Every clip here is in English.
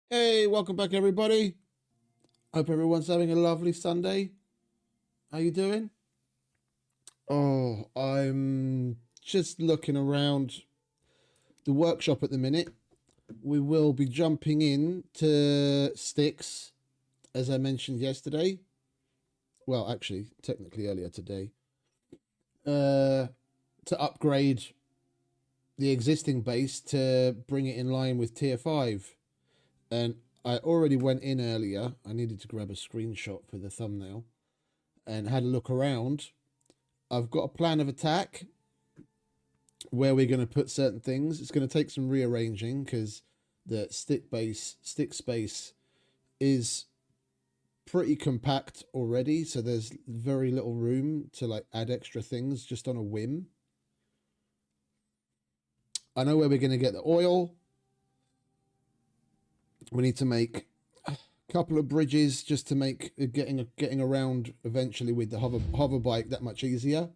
Hey, welcome back everybody. Hope everyone's having a lovely Sunday. How you doing? Oh, I'm just looking around the workshop at the minute. We will be jumping in to Styx, as I mentioned yesterday. Well, actually, technically earlier today. To upgrade the existing base to bring it in line with tier 5. And I already went in earlier. I needed to grab a screenshot for the thumbnail and had a look around. I've got a plan of attack where we're going to put certain things. It's going to take some rearranging because the stick space is pretty compact already, so there's very little room to like add extra things just on a whim. I know where we're going to get the oil. We need to make a couple of bridges just to make getting around eventually with the hover bike that much easier.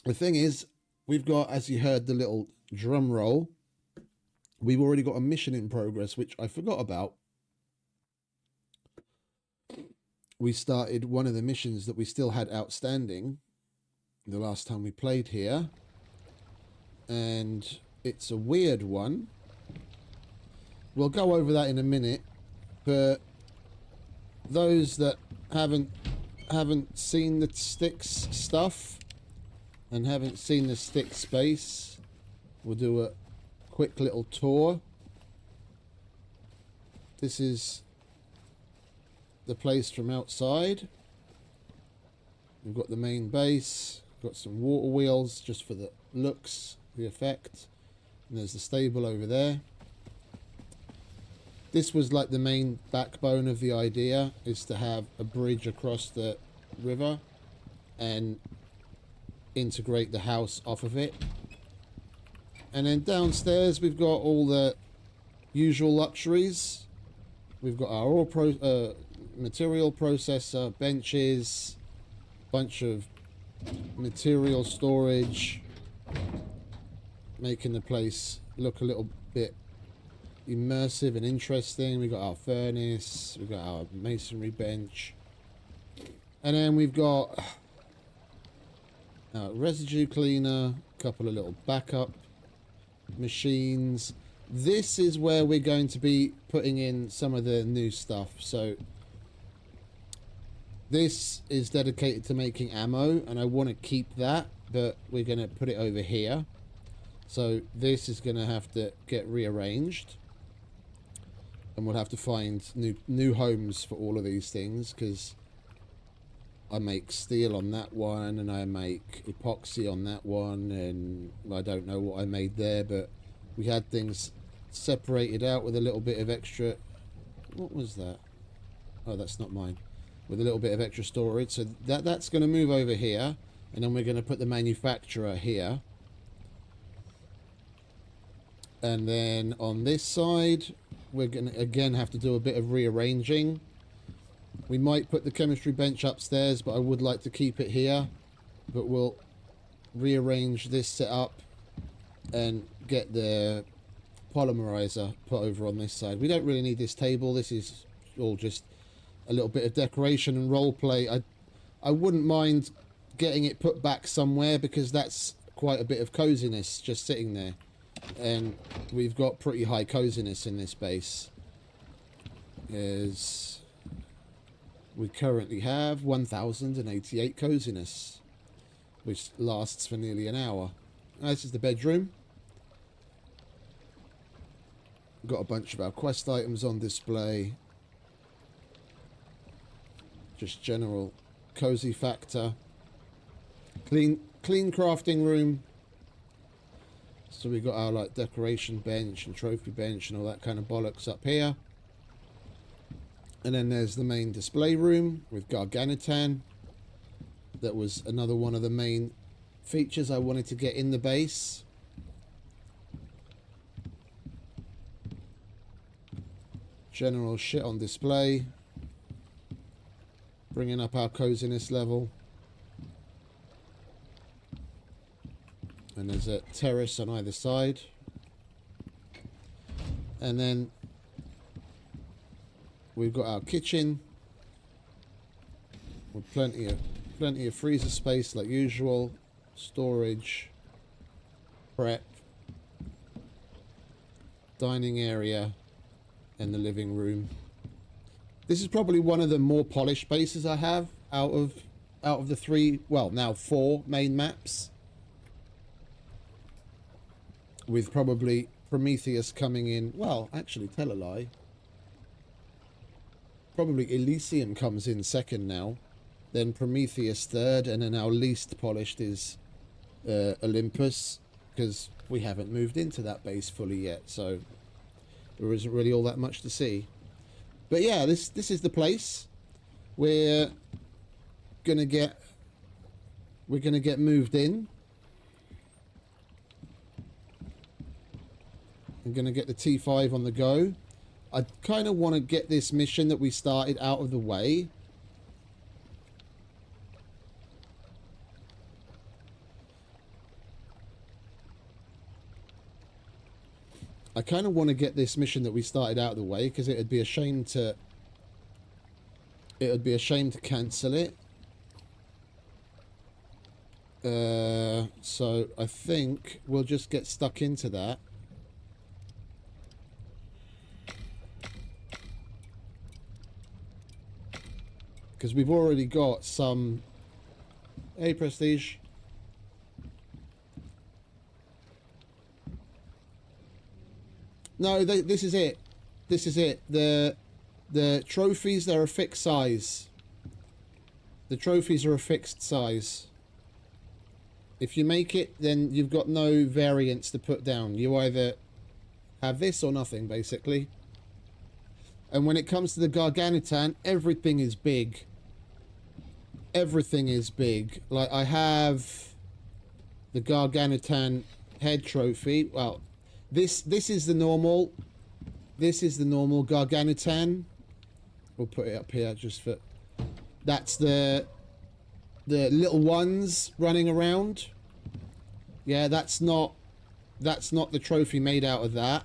The thing is, we've got, as you heard, the little drum roll. We've already got a mission in progress, which I forgot about. We started one of the missions that we still had outstanding the last time we played here. And it's a weird one. We'll go over that in a minute. But those that haven't seen the Styx stuff and haven't seen the Styx space, we'll do a quick little tour. This is the place from outside. We've got the main base, got some water wheels just for the looks, the effect, and there's the stable over there. This was like the main backbone of the idea, is to have a bridge across the river and integrate the house off of it. And then downstairs we've got all the usual luxuries. We've got our material processor, benches, bunch of material storage, making the place look a little bit immersive and interesting. We've got our furnace, we've got our masonry bench, and then we've got our residue cleaner, a couple of little backup machines. This is where we're going to be putting in some of the new stuff. So this is dedicated to making ammo, and I want to keep that, but we're going to put it over here. So this is going to have to get rearranged, and we'll have to find new homes for all of these things, because I make steel on that one and I make epoxy on that one, and I don't know what I made there, but we had things separated out with a little bit of extra. What was that? Oh, that's not mine. With a little bit of extra storage. So that's going to move over here, and then we're going to put the manufacturer here. And then on this side, we're going to again have to do a bit of rearranging. We might put the chemistry bench upstairs, but I would like to keep it here. But we'll rearrange this setup and get the polymerizer put over on this side. We don't really need this table. This is all just a little bit of decoration and role play. I wouldn't mind getting it put back somewhere, because that's quite a bit of coziness just sitting there. And we've got pretty high coziness in this base, as we currently have 1088 coziness, which lasts for nearly an hour. This is the bedroom. Got a bunch of our quest items on display. Just general cozy factor. Clean crafting room. So we got our like decoration bench and trophy bench and all that kind of bollocks up here. And then there's the main display room with Garganitan. That was another one of the main features I wanted to get in the base. General shit on display. Bringing up our coziness level. And there's a terrace on either side. And then we've got our kitchen with plenty of freezer space like usual, storage, prep, dining area, and the living room. This is probably one of the more polished bases I have out of the 3, well, now 4 main maps, with probably Prometheus coming in. Well, actually, tell a lie. Probably Elysium comes in second now, then Prometheus third, and then our least polished is Olympus, because we haven't moved into that base fully yet, so there isn't really all that much to see. But yeah, this is the place. We're gonna get moved in. I'm gonna get the T5 on the go. I kind of want to get this mission that we started out of the way. I kind of want to get this mission that we started out of the way, because it'd be a shame to cancel it. So I think we'll just get stuck into that. Because we've already got some... Hey, Prestige. No, this is it. This is it. The trophies, they're a fixed size. The trophies are a fixed size. If you make it, then you've got no variants to put down. You either have this or nothing, basically. And when it comes to the Garganitan, everything is big. Everything is big. Like, I have the Garganitan head trophy. Well, this is the normal. This is the normal Garganitan. We'll put it up here just for... That's the little ones running around. Yeah, that's not the trophy made out of that.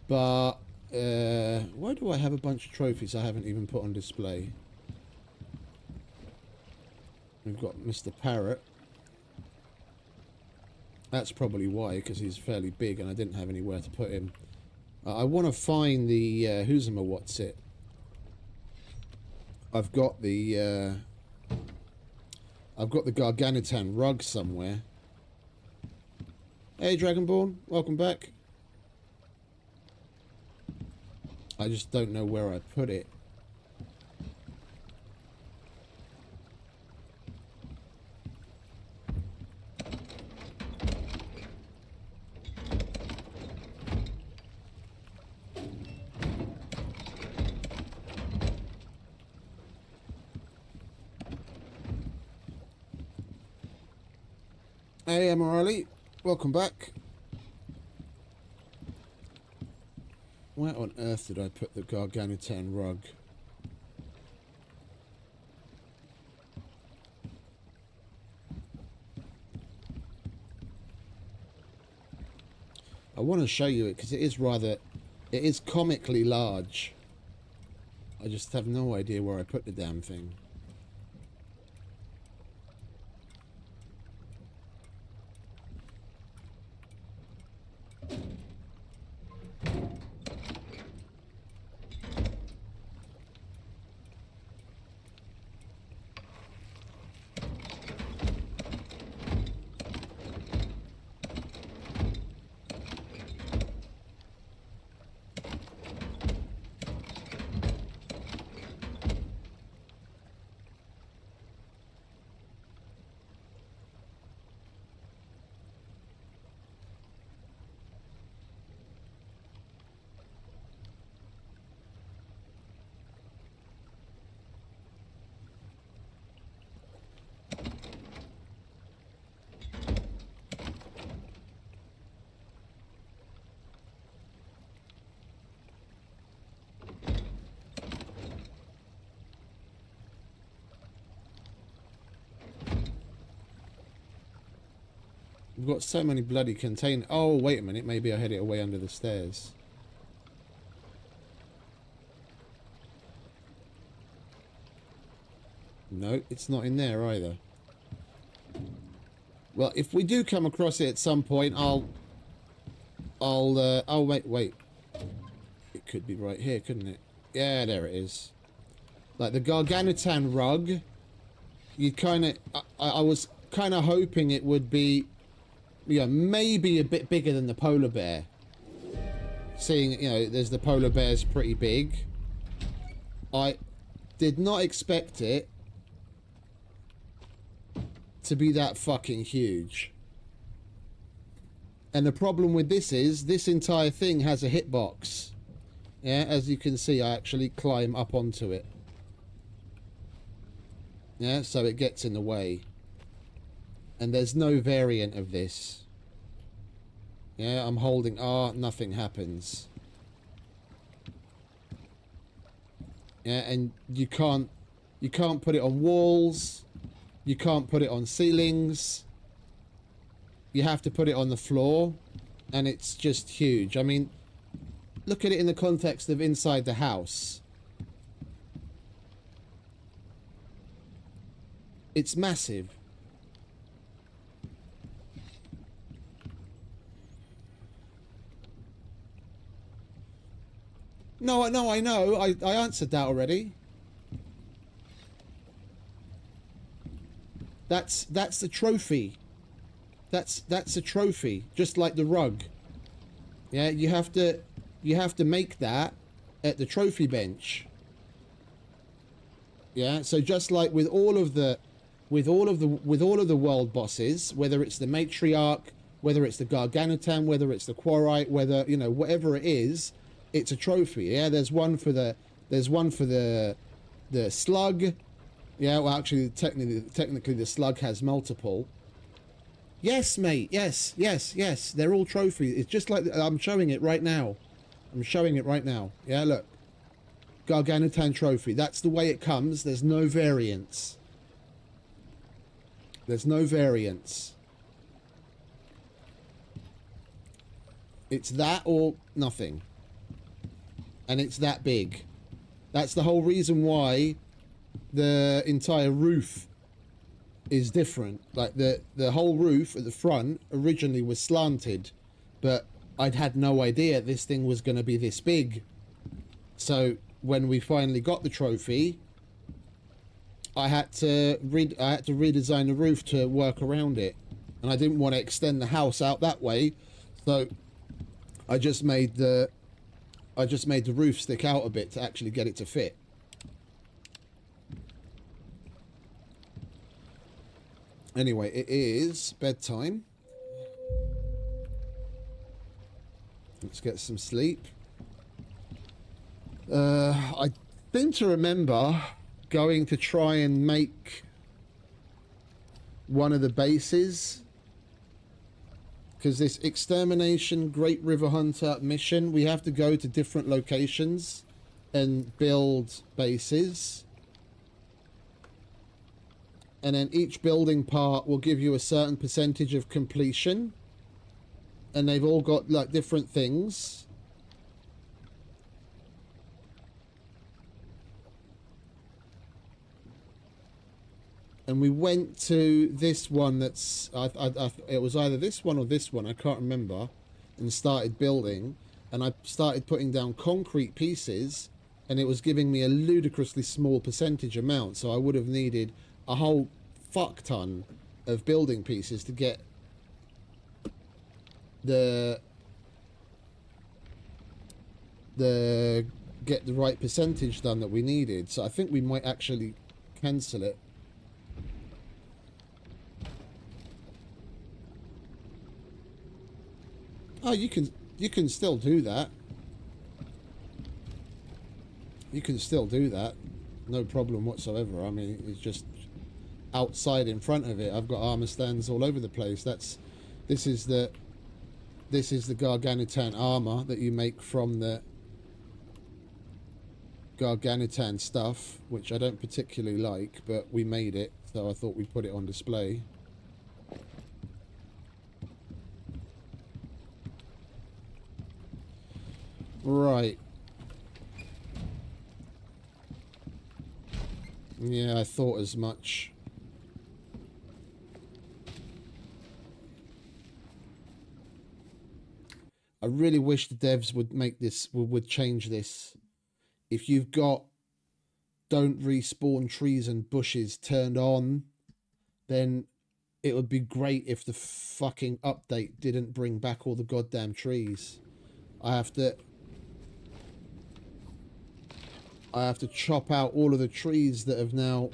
But why do I have a bunch of trophies I haven't even put on display? We've got Mr. Parrot. That's probably why, because he's fairly big and I didn't have anywhere to put him. I want to find the what's it? I've got the Garganitan rug somewhere. Hey, Dragonborn, welcome back. I just don't know where I put it. Hey, Emorali, welcome back. Where on earth did I put the Garganitan rug? I want to show you it because it is comically large. I just have no idea where I put the damn thing. We've got so many bloody containers. Oh, wait a minute. Maybe I had it away under the stairs. No, it's not in there either. Well, if we do come across it at some point, oh, wait. It could be right here, couldn't it? Yeah, there it is. Like the Garganitan rug, you kind of... I was kind of hoping it would be, you know, maybe a bit bigger than the polar bear. Seeing, you know, there's the polar bear's pretty big. I did not expect it to be that fucking huge. And the problem with this is, this entire thing has a hitbox. Yeah, as you can see, I actually climb up onto it. Yeah, so it gets in the way. And there's no variant of this. Yeah, I'm holding R, nothing happens. Yeah, and you can't put it on walls. You can't put it on ceilings. You have to put it on the floor. And it's just huge. I mean, look at it in the context of inside the house. It's massive. No, I know. I answered that already. That's the trophy. That's a trophy, just like the rug. Yeah, you have to make that at the trophy bench. Yeah, so just like with all of the world bosses, whether it's the matriarch, whether it's the Garganitan, whether it's the quarite, whether, you know, whatever it is, it's a trophy. Yeah, there's one for the slug. Yeah, well, actually, technically, the slug has multiple. Yes, mate. Yes. They're all trophies. It's just like I'm showing it right now. Yeah, look. Garganitan trophy. That's the way it comes. There's no variance. It's that or nothing. And it's that big. That's the whole reason why the entire roof is different. Like the whole roof at the front originally was slanted, but I'd had no idea this thing was going to be this big. So when we finally got the trophy, I had to redesign the roof to work around it, and I didn't want to extend the house out that way, so I just made the roof stick out a bit to actually get it to fit. Anyway, it is bedtime. Let's get some sleep. I seem to remember going to try and make one of the bases, because this extermination Great River Hunter mission, we have to go to different locations and build bases. And then each building part will give you a certain percentage of completion. And they've all got like different things. And we went to this one that's... it was either this one or this one, I can't remember. And started building. And I started putting down concrete pieces. And it was giving me a ludicrously small percentage amount. So I would have needed a whole fuck ton of building pieces to get the right percentage done that we needed. So I think we might actually cancel it. Oh, you can still do that. You can still do that. No problem whatsoever. I mean, it's just outside in front of it. I've got armor stands all over the place. This is the Garganitan armor that you make from the Garganitan stuff, which I don't particularly like, but we made it, so I thought we'd put it on display. Right. Yeah, I thought as much. I really wish the devs would make this, would change this. If you've got don't respawn trees and bushes turned on, then it would be great if the fucking update didn't bring back all the goddamn trees. I have to chop out all of the trees that have now,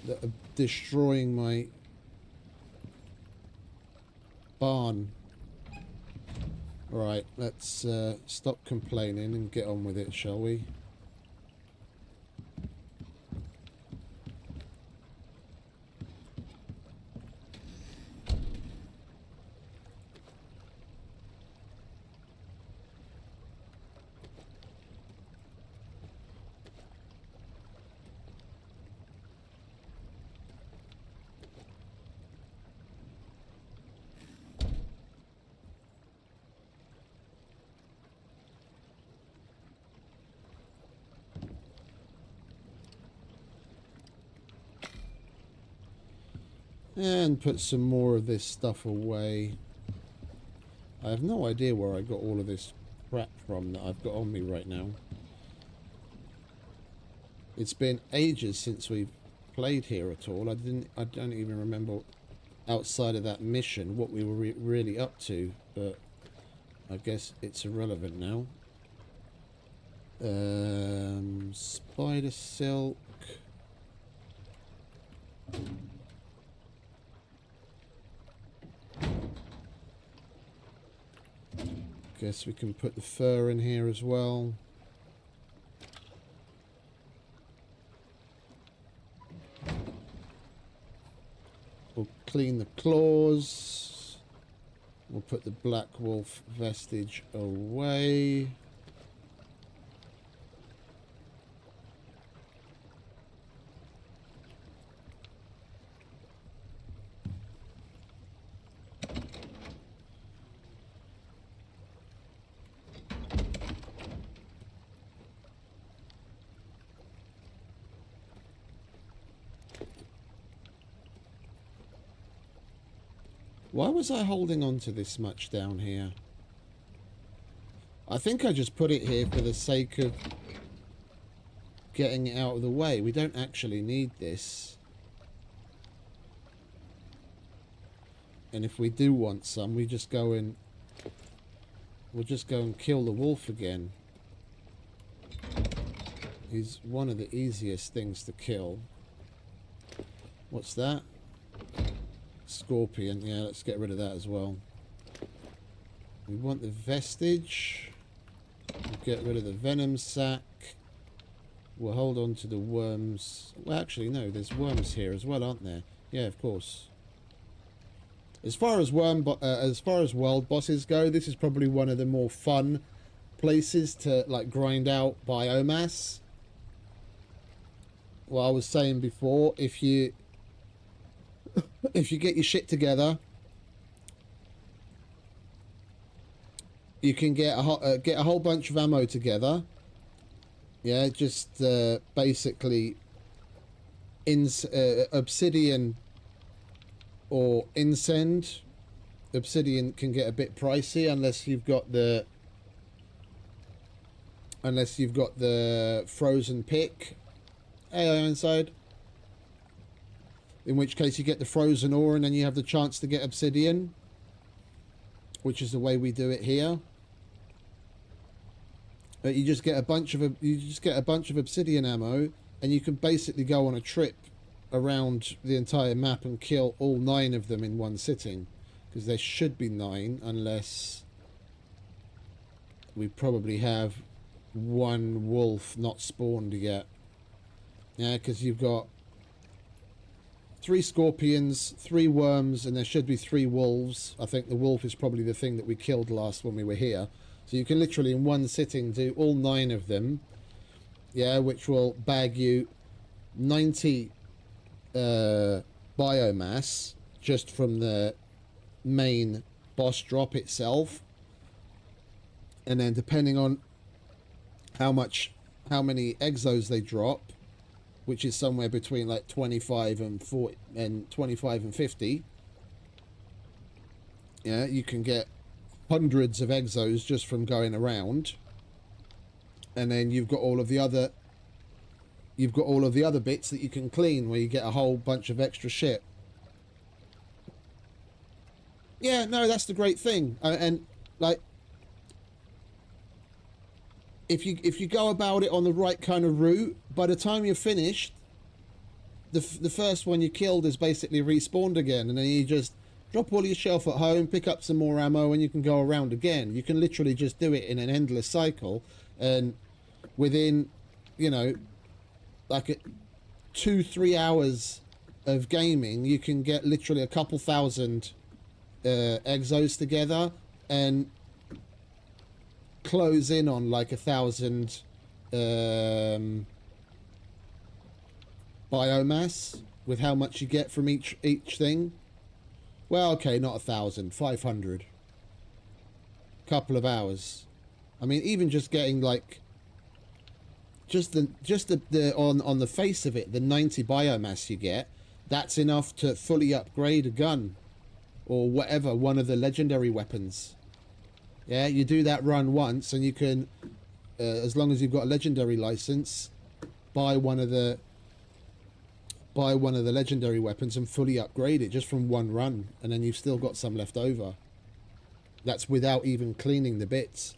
that are destroying my barn. Right, let's stop complaining and get on with it, shall we? And put some more of this stuff away. I have no idea where I got all of this crap from that I've got on me right now. It's been ages since we've played here at all. I don't even remember outside of that mission what we were really up to, but I guess it's irrelevant now. Spider silk. Guess we can put the fur in here as well. We'll clean the claws. We'll put the black wolf vestige away. Why was I holding on to this much down here? I think I just put it here for the sake of getting it out of the way. We don't actually need this. And if we do want some, we just go and we'll just go and kill the wolf again. He's one of the easiest things to kill. What's that? Scorpion. Yeah, let's get rid of that as well. We want the vestige. We'll get rid of the venom sac. We'll hold on to the worms. Well, actually, no, there's worms here as well, aren't there? Yeah, of course. As far as world bosses go, this is probably one of the more fun places to like grind out biomass. Well, I was saying before, if you get your shit together, you can get a whole bunch of ammo together. Yeah, just basically obsidian or incend. Obsidian can get a bit pricey unless you've got the frozen pick. Hey, Ironside. In which case you get the frozen ore and then you have the chance to get obsidian, which is the way we do it here. But you just get a bunch of obsidian ammo, and you can basically go on a trip around the entire map and kill all 9 of them in one sitting, because there should be 9 unless we probably have 1 wolf not spawned yet. Yeah, because you've got 3 scorpions, 3 worms, and there should be 3 wolves. I think the wolf is probably the thing that we killed last when we were here. So you can literally in one sitting do all 9 of them. Yeah, which will bag you 90 biomass just from the main boss drop itself. And then depending on how many exos they drop, which is somewhere between like 25 and 40 and 25 and 50. Yeah, you can get hundreds of exos just from going around. And then you've got all of the other bits that you can clean, where you get a whole bunch of extra shit. Yeah, no, that's the great thing. And like, if you go about it on the right kind of route, by the time you're finished, the first one you killed is basically respawned again, and then you just drop all your shelf at home, pick up some more ammo, and you can go around again. You can literally just do it in an endless cycle, and within, you know, like 2-3 hours of gaming, you can get literally a couple thousand exos together and close in on like 1,000 biomass with how much you get from each thing. Well, okay, not 1,000, 500. Couple of hours. I mean, even just getting like just the on the face of it, the 90 biomass you get, that's enough to fully upgrade a gun or whatever, one of the legendary weapons. Yeah, you do that run once and you can, as long as you've got a legendary license, buy one of the legendary weapons and fully upgrade it just from one run, and then you've still got some left over. That's without even cleaning the bits.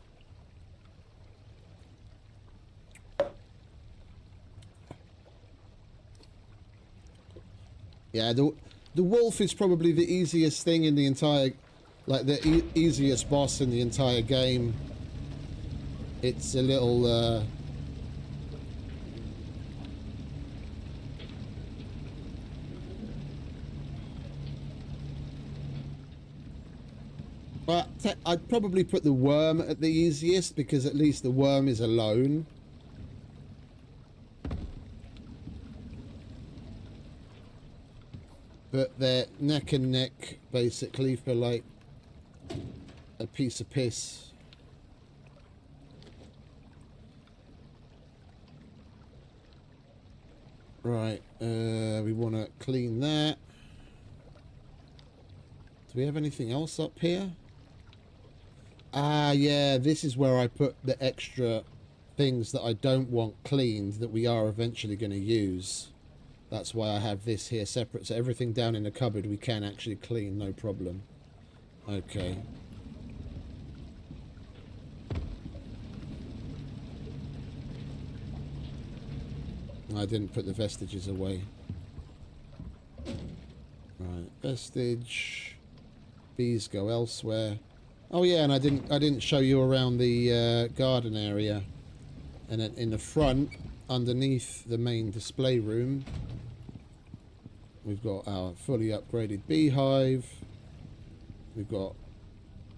Yeah, the wolf is probably the easiest thing in the entire, like the easiest boss in the entire game. It's a little but I'd probably put the worm at the easiest, because at least the worm is alone. But they're neck and neck, basically, for like a piece of piss. Right, we want to clean that. Do we have anything else up here? Ah, yeah, this is where I put the extra things that I don't want cleaned that we are eventually going to use. That's why I have this here separate. So everything down in the cupboard we can actually clean, no problem. Okay. I didn't put the vestiges away. Right, vestige. Bees go elsewhere. Oh yeah, and I didn't show you around the garden area. And then in the front, underneath the main display room, we've got our fully upgraded beehive. We've got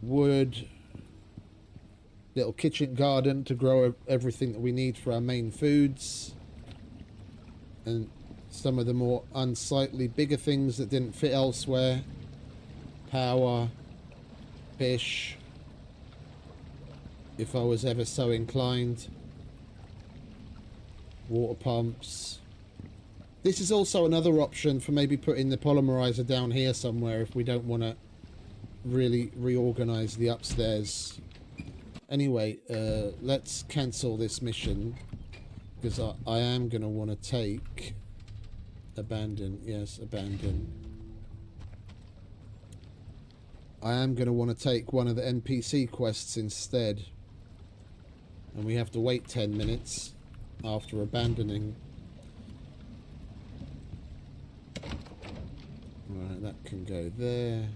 wood, little kitchen garden to grow everything that we need for our main foods, and some of the more unsightly bigger things that didn't fit elsewhere. Power, fish, if I was ever so inclined. Water pumps. This is also another option for maybe putting the polymerizer down here somewhere if we don't want to really reorganize the upstairs. Anyway, let's cancel this mission, because I am going to want to take abandon. Yes, abandon. I am going to want to take one of the NPC quests instead, and we have to wait 10 minutes after abandoning. Right, that can go there.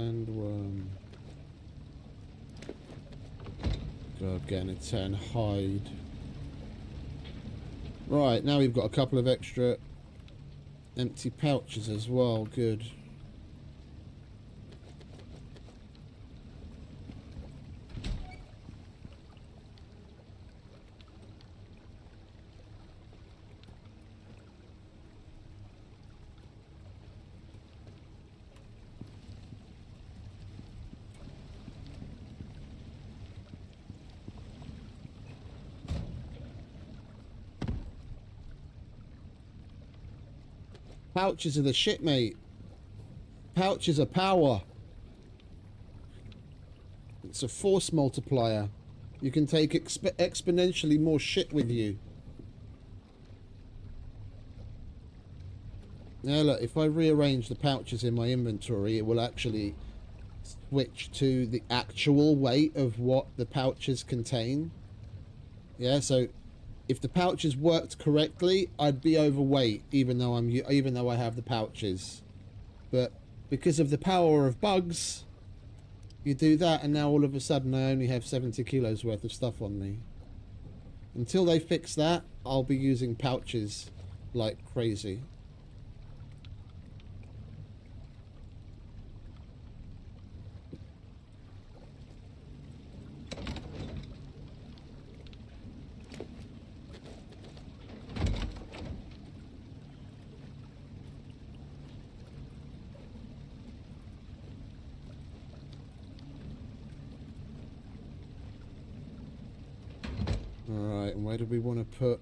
Sandworm. Garganitan hide. Right, now we've got a couple of extra empty pouches as well. Good. Pouches are the shit, mate. Pouches are power. It's a force multiplier. You can take exponentially more shit with you. Now look, if I rearrange the pouches in my inventory, it will actually switch to the actual weight of what the pouches contain. Yeah, so if the pouches worked correctly, I'd be overweight, even though I have the pouches. But because of the power of bugs, you do that, and now all of a sudden I only have 70 kilos worth of stuff on me. Until they fix that, I'll be using pouches like crazy. Alright, and where do we want to put...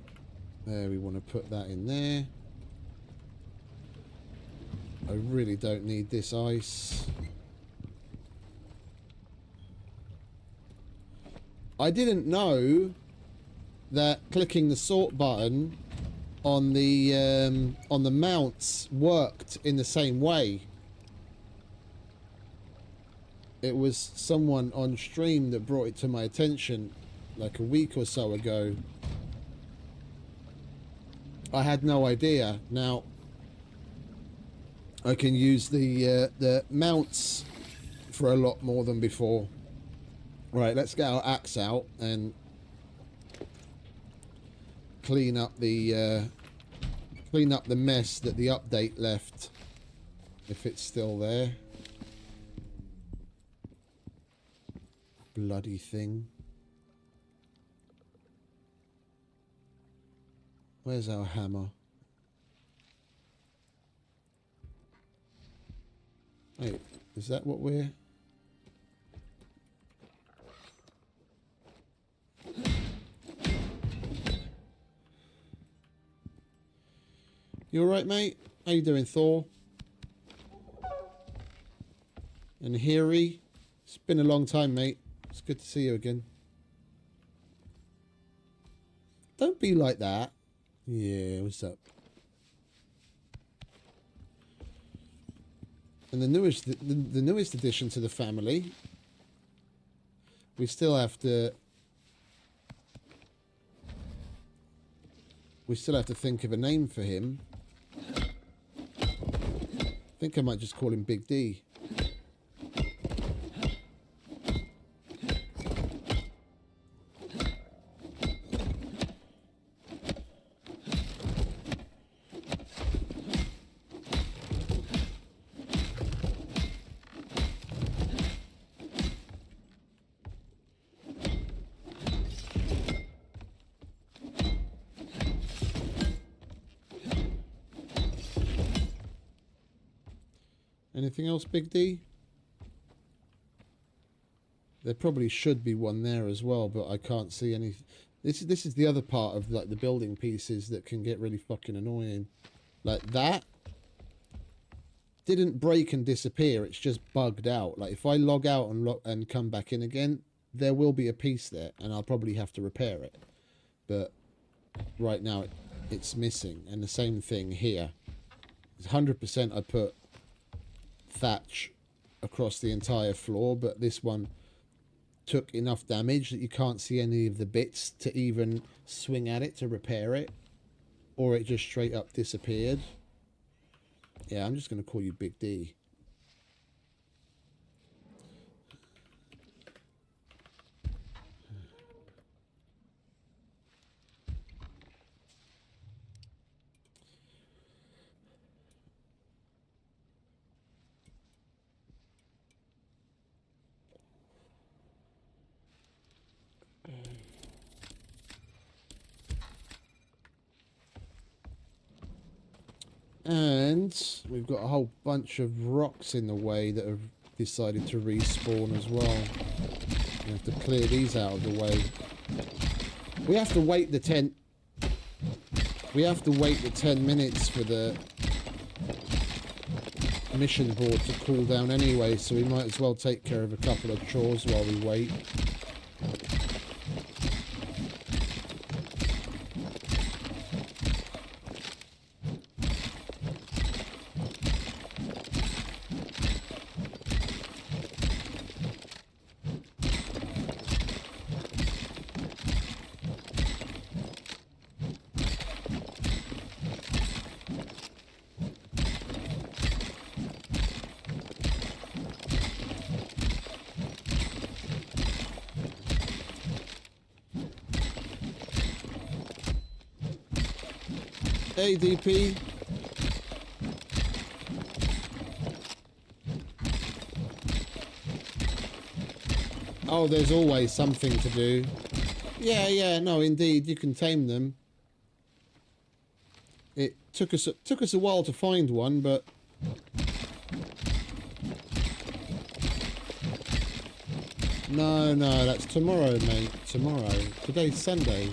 There, we want to put that in there. I really don't need this ice. I didn't know that clicking the sort button on the mounts worked in the same way. It was someone on stream that brought it to my attention like a week or so ago. I had no idea. Now I can use the mounts for a lot more than before. Right, let's get our axe out and clean up the mess that the update left, if it's still there. Bloody thing. Where's our hammer? Wait, is that what we're... You alright, mate? How you doing, Thor? And Hiri? It's been a long time, mate. It's good to see you again. Don't be like that. Yeah, what's up? And the newest addition to the family, we still have to think of a name for him. I think I might just call him Big D. Anything else, Big D? There probably should be one there as well, but I can't see any. This is the other part of like the building pieces that can get really fucking annoying. Like that didn't break and disappear. It's just bugged out. Like if I log out and come back in again, there will be a piece there, and I'll probably have to repair it. But right now it's missing, and the same thing here. 100% I put thatch across the entire floor, but this one took enough damage that you can't see any of the bits to even swing at it to repair it, or it just straight up disappeared. Yeah, I'm just going to call you Big D. And we've got a whole bunch of rocks in the way that have decided to respawn as well. We have to clear these out of the way. We have to wait the 10... We have to wait the 10 minutes for the mission board to cool down anyway, so we might as well take care of a couple of chores while we wait. Hey, DP. Oh, there's always something to do. Yeah, no, indeed, you can tame them. It took us a while to find one, but no, that's tomorrow, mate. Tomorrow. Today's Sunday.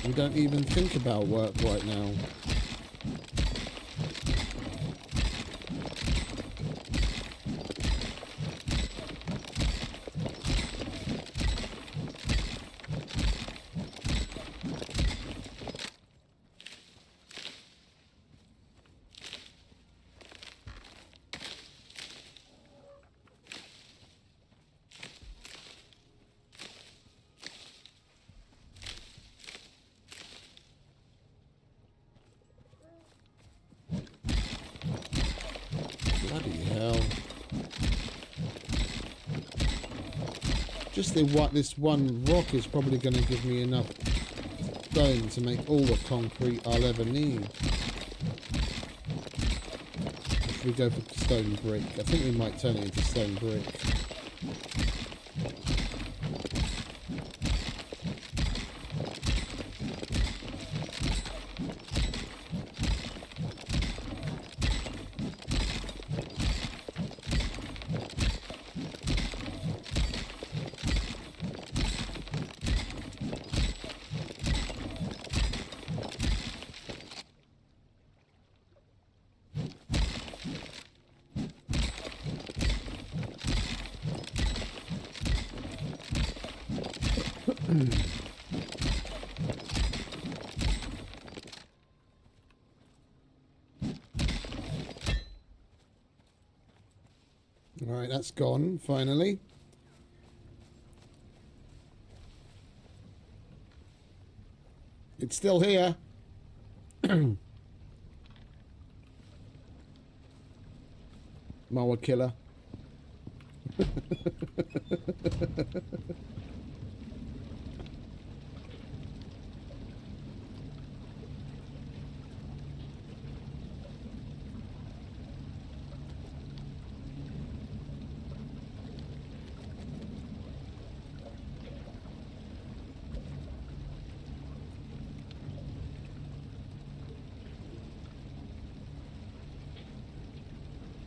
We don't even think about work right now. Bloody hell. Just this one rock is probably going to give me enough stone to make all the concrete I'll ever need. If we go for stone brick, I think we might turn it into stone brick. Alright, that's gone, finally. It's still here. Mower killer.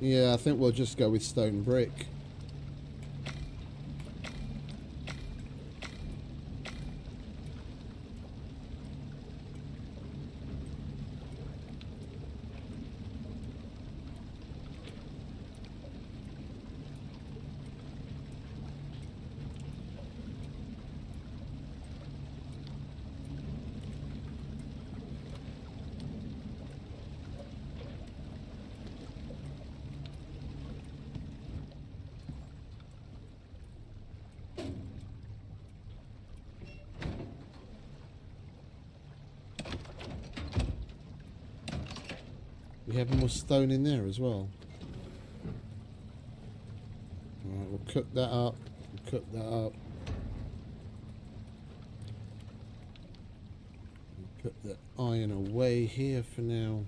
Yeah, I think we'll just go with stone brick. We have more stone in there as well. Alright, we'll cook that up. We'll cook that up. We'll put the iron away here for now.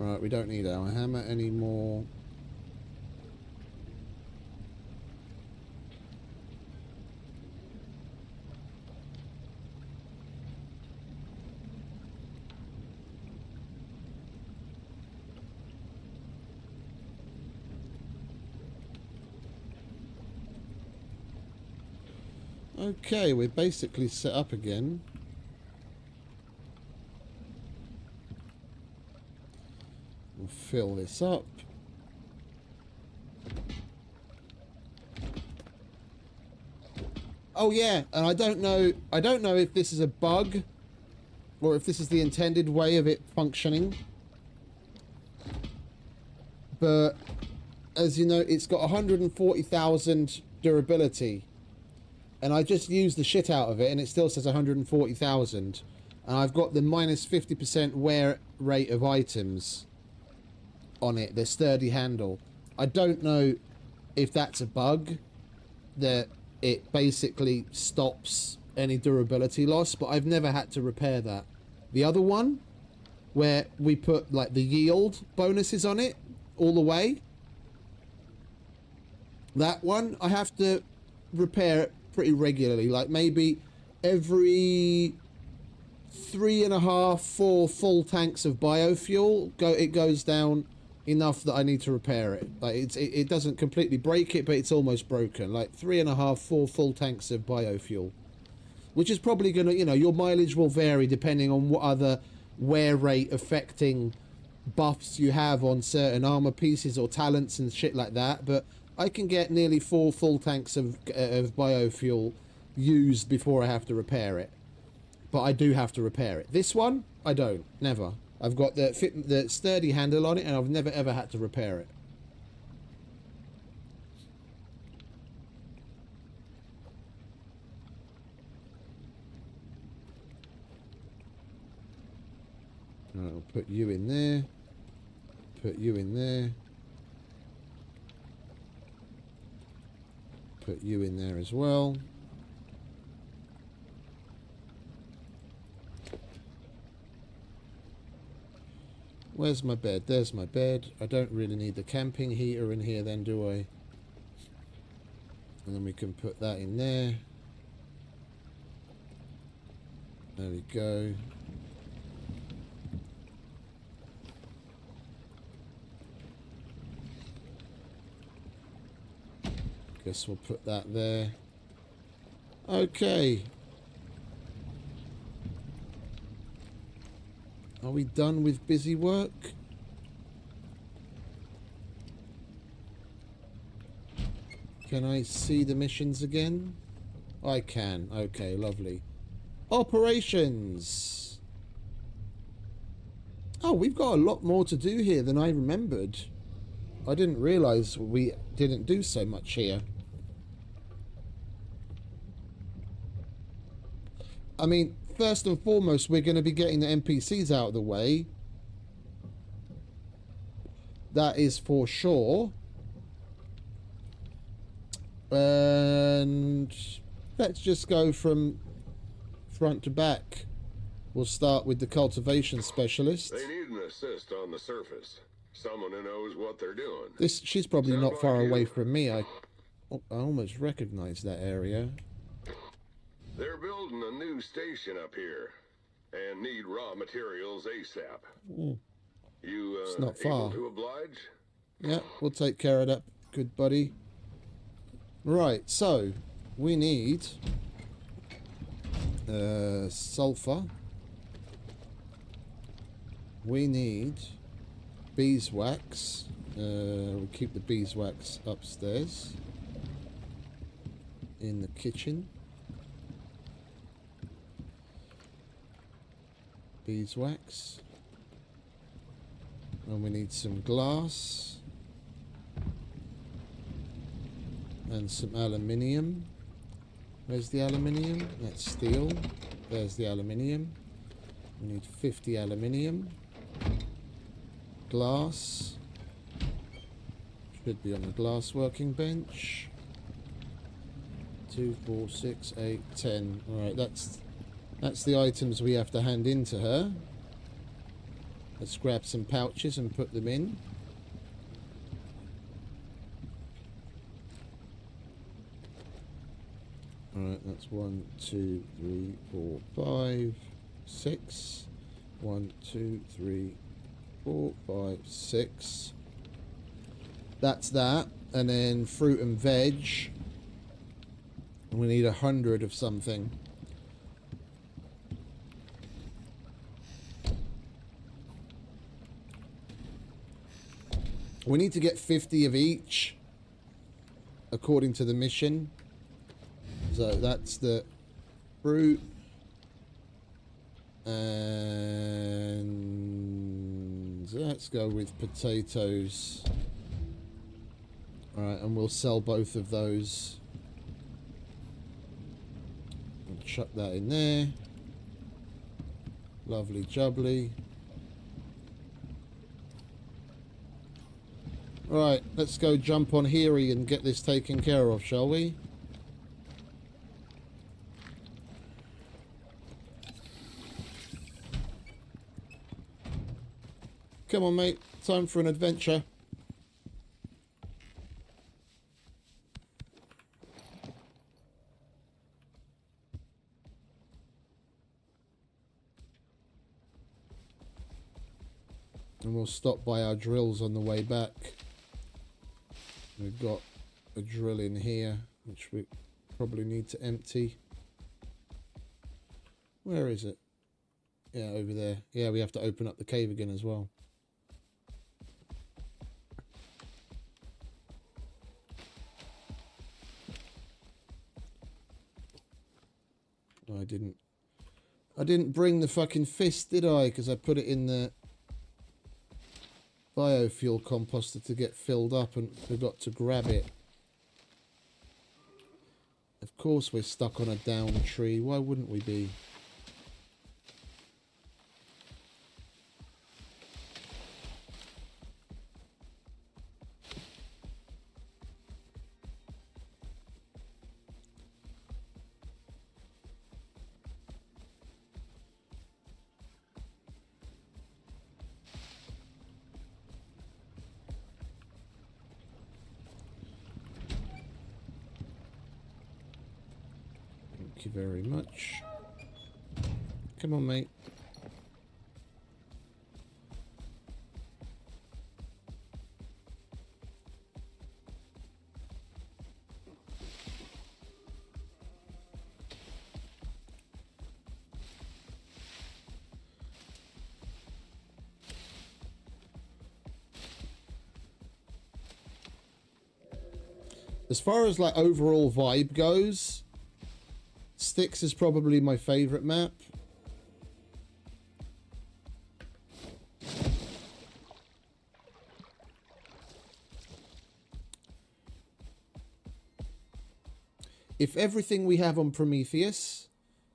Right, we don't need our hammer anymore. Okay, we're basically set up again. We'll fill this up. Oh yeah, and I don't know if this is a bug or if this is the intended way of it functioning. But as you know, it's got 140,000 durability. And I just used the shit out of it and it still says 140,000. And I've got the minus 50% wear rate of items on it, the sturdy handle. I don't know if that's a bug, that it basically stops any durability loss, but I've never had to repair that. The other one, where we put like the yield bonuses on it all the way, that one I have to repair it pretty regularly, like maybe every 3.5, 4 full tanks of biofuel. It goes down enough that I need to repair it. Like it doesn't completely break it, but it's almost broken. Like 3.5, 4 full tanks of biofuel, which is probably gonna, you know, your mileage will vary depending on what other wear rate affecting buffs you have on certain armor pieces or talents and shit like that. But I can get nearly 4 full tanks of biofuel used before I have to repair it. But I do have to repair it. This one, I don't. Never. I've got the sturdy handle on it, and I've never ever had to repair it. I'll put you in there. Put you in there. Put you in there as well. Where's my bed? There's my bed. I don't really need the camping heater in here then, do I? And then we can put that in there. There we go. Guess we'll put that there. Okay. Are we done with busy work? Can I see the missions again? I can. Okay, lovely. Operations! Oh, we've got a lot more to do here than I remembered. I didn't realise we didn't do so much here. I mean, first and foremost, we're going to be getting the NPCs out of the way. That is for sure. And let's just go from front to back. We'll start with the cultivation specialist. They need an assist on the surface. Someone who knows what they're doing. She's probably not far away from me. I almost recognize that area. They're building a new station up here and need raw materials ASAP. You it's not far. able to oblige? Yeah, we'll take care of that, good buddy. Right, so we need sulfur. We need beeswax. We'll keep the beeswax upstairs in the kitchen. Beeswax. And we need some glass. And some aluminium. Where's the aluminium? That's steel. There's the aluminium. We need 50 aluminium. Glass. Should be on the glass working bench. 2, 4, 6, 8, 10. Alright, that's the items we have to hand in to her. Let's grab some pouches and put them in. Alright, that's 1, 2, 3, 4, 5, 6. 1, 2, 3, 4, 5, 6. That's that. And then fruit and veg. And we need 100 of something. We need to get 50 of each, according to the mission. So that's the fruit. And let's go with potatoes. Alright, and we'll sell both of those. And chuck that in there. Lovely jubbly. Right, let's go jump on here and get this taken care of, shall we? Come on, mate. Time for an adventure. And we'll stop by our drills on the way back. We've got a drill in here, which we probably need to empty. Where is it? Yeah, over there. Yeah, we have to open up the cave again as well. No, I didn't bring the fucking fist, did I? Because I put it in the biofuel composter to get filled up and forgot to grab it. Of course we're stuck on a down tree. Why wouldn't we be? Thank you very much. Come on, mate. As far as like overall vibe goes, Styx is probably my favorite map. If everything we have on Prometheus,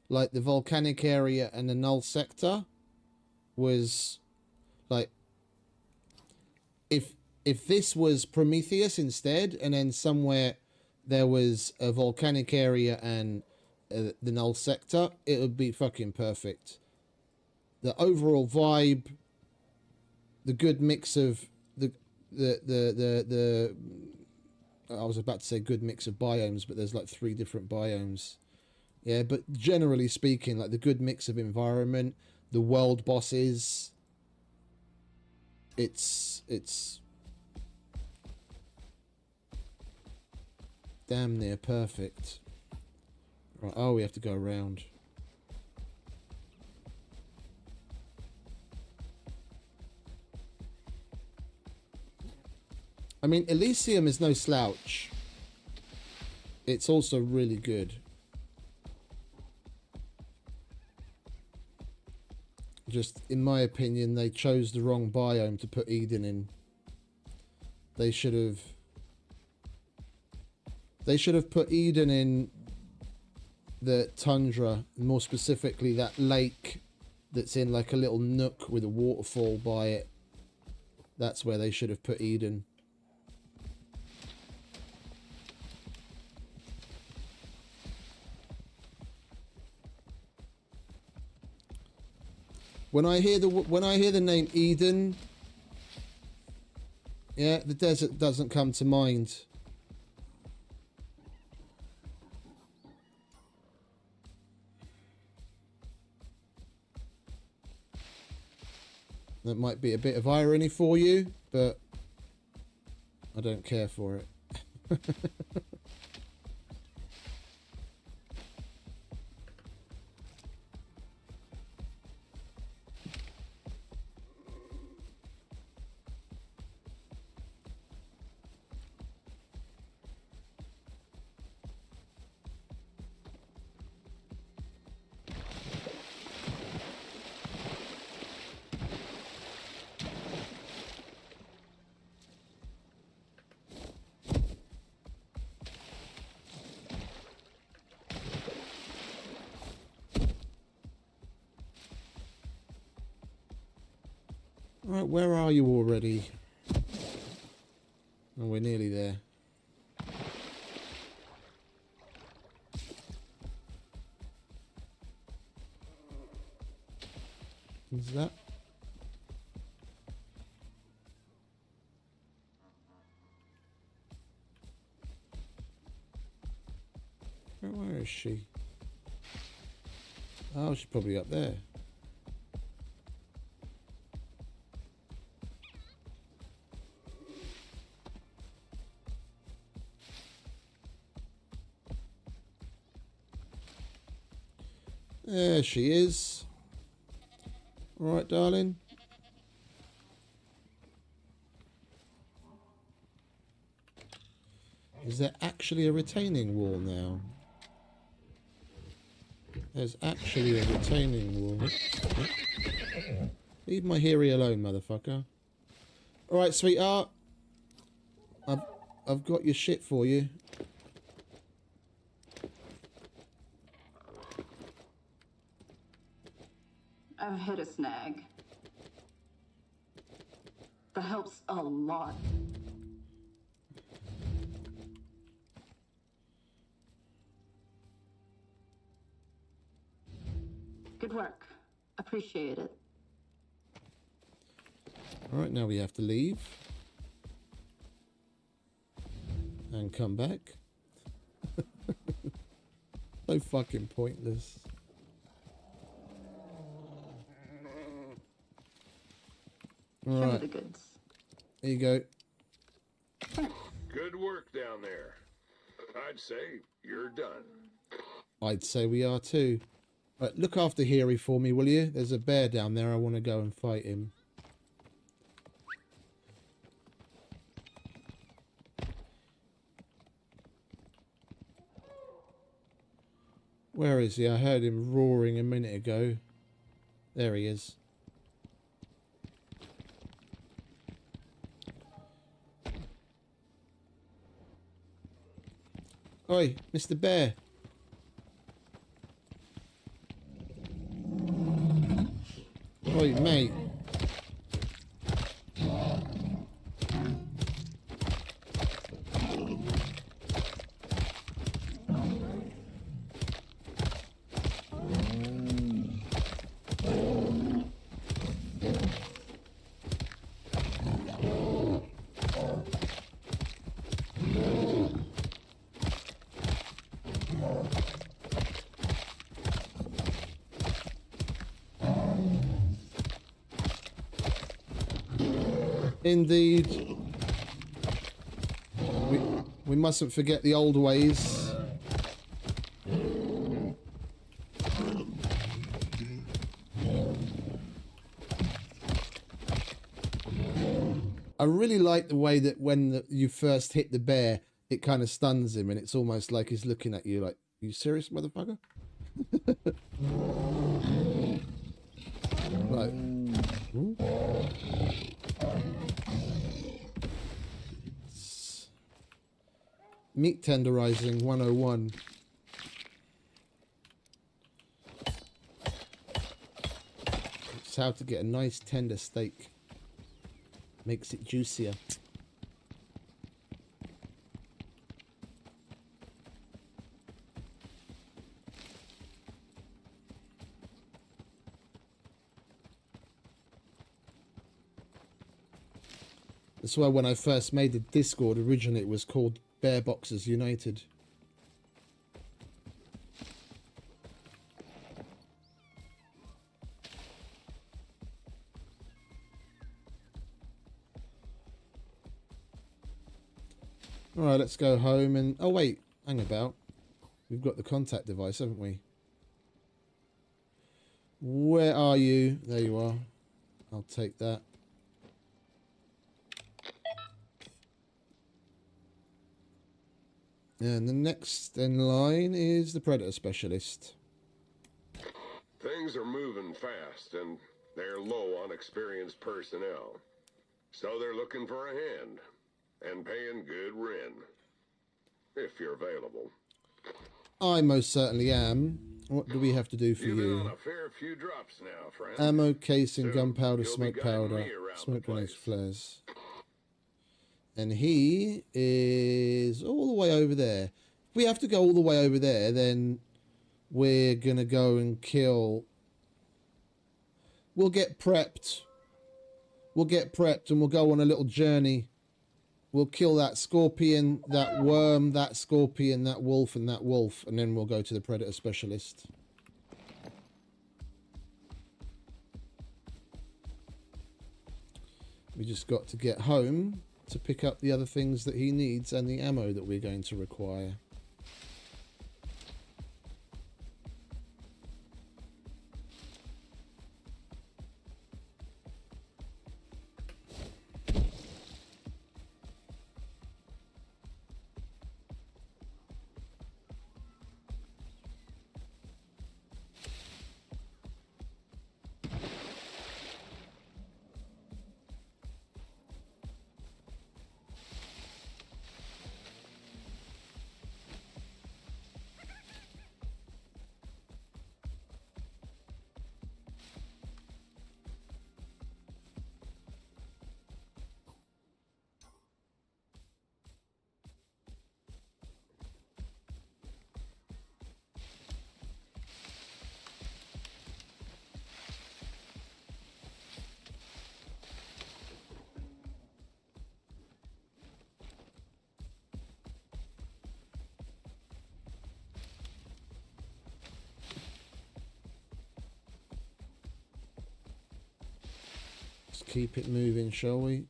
like the volcanic area and the null sector, was like, if this was Prometheus instead, and then somewhere there was a volcanic area and the null sector, it would be fucking perfect. The overall vibe, the good mix of the I was about to say good mix of biomes, but there's like 3 different biomes. Yeah, but generally speaking, like the good mix of environment, the world bosses, it's damn near perfect. Right, oh, we have to go around. I mean, Elysium is no slouch. It's also really good. Just, in my opinion, they chose the wrong biome to put Eden in. They should have put Eden in the tundra, more specifically that lake that's in like a little nook with a waterfall by it. That's where they should have put Eden. When I hear the name Eden, yeah, the desert doesn't come to mind. That might be a bit of irony for you, but I don't care for it. Right, where are you already? Oh, we're nearly there. Is that? Where is she? Oh, she's probably up there. There she is. All right, darling. Is there actually a retaining wall now? There's actually a retaining wall. Leave my Heary alone, motherfucker. All right, sweetheart. I've got your shit for you. I've hit a snag. That helps a lot. Good work. Appreciate it. All right, now we have to leave. And come back. So fucking pointless. All Show me right. the goods. There you go. Good work down there. I'd say you're done. I'd say we are too. Right, look after Heary for me, will you? There's a bear down there. I want to go and fight him. Where is he? I heard him roaring a minute ago. There he is. Oi, Mr. Bear. Oi, mate. Indeed. We mustn't forget the old ways. I really like the way that when you first hit the bear, it kind of stuns him and it's almost like he's looking at you like, you serious, motherfucker? Right. Meat tenderizing 101. It's how to get a nice tender steak. Makes it juicier. That's why when I first made the Discord, originally it was called Bear Boxers United. Alright, let's go home and... Oh, wait. Hang about. We've got the contact device, haven't we? Where are you? There you are. I'll take that. And the next in line is the Predator Specialist. Things are moving fast, and they're low on experienced personnel. So they're looking for a hand, and paying good rent. If you're available. I most certainly am. What do we have to do for You've been you? on a fair few drops now, friend. Ammo, casing, Soon, gunpowder, you'll smoke be guiding powder, me around smoke the grenades, place. flares. And he is all the way over there. If we have to go all the way over there, then we're going to go and kill... We'll get prepped. We'll get prepped and we'll go on a little journey. We'll kill that scorpion, that worm, that scorpion, that wolf, and then we'll go to the Predator Specialist. We just got to get home to pick up the other things that he needs and the ammo that we're going to require. Keep it moving, shall we?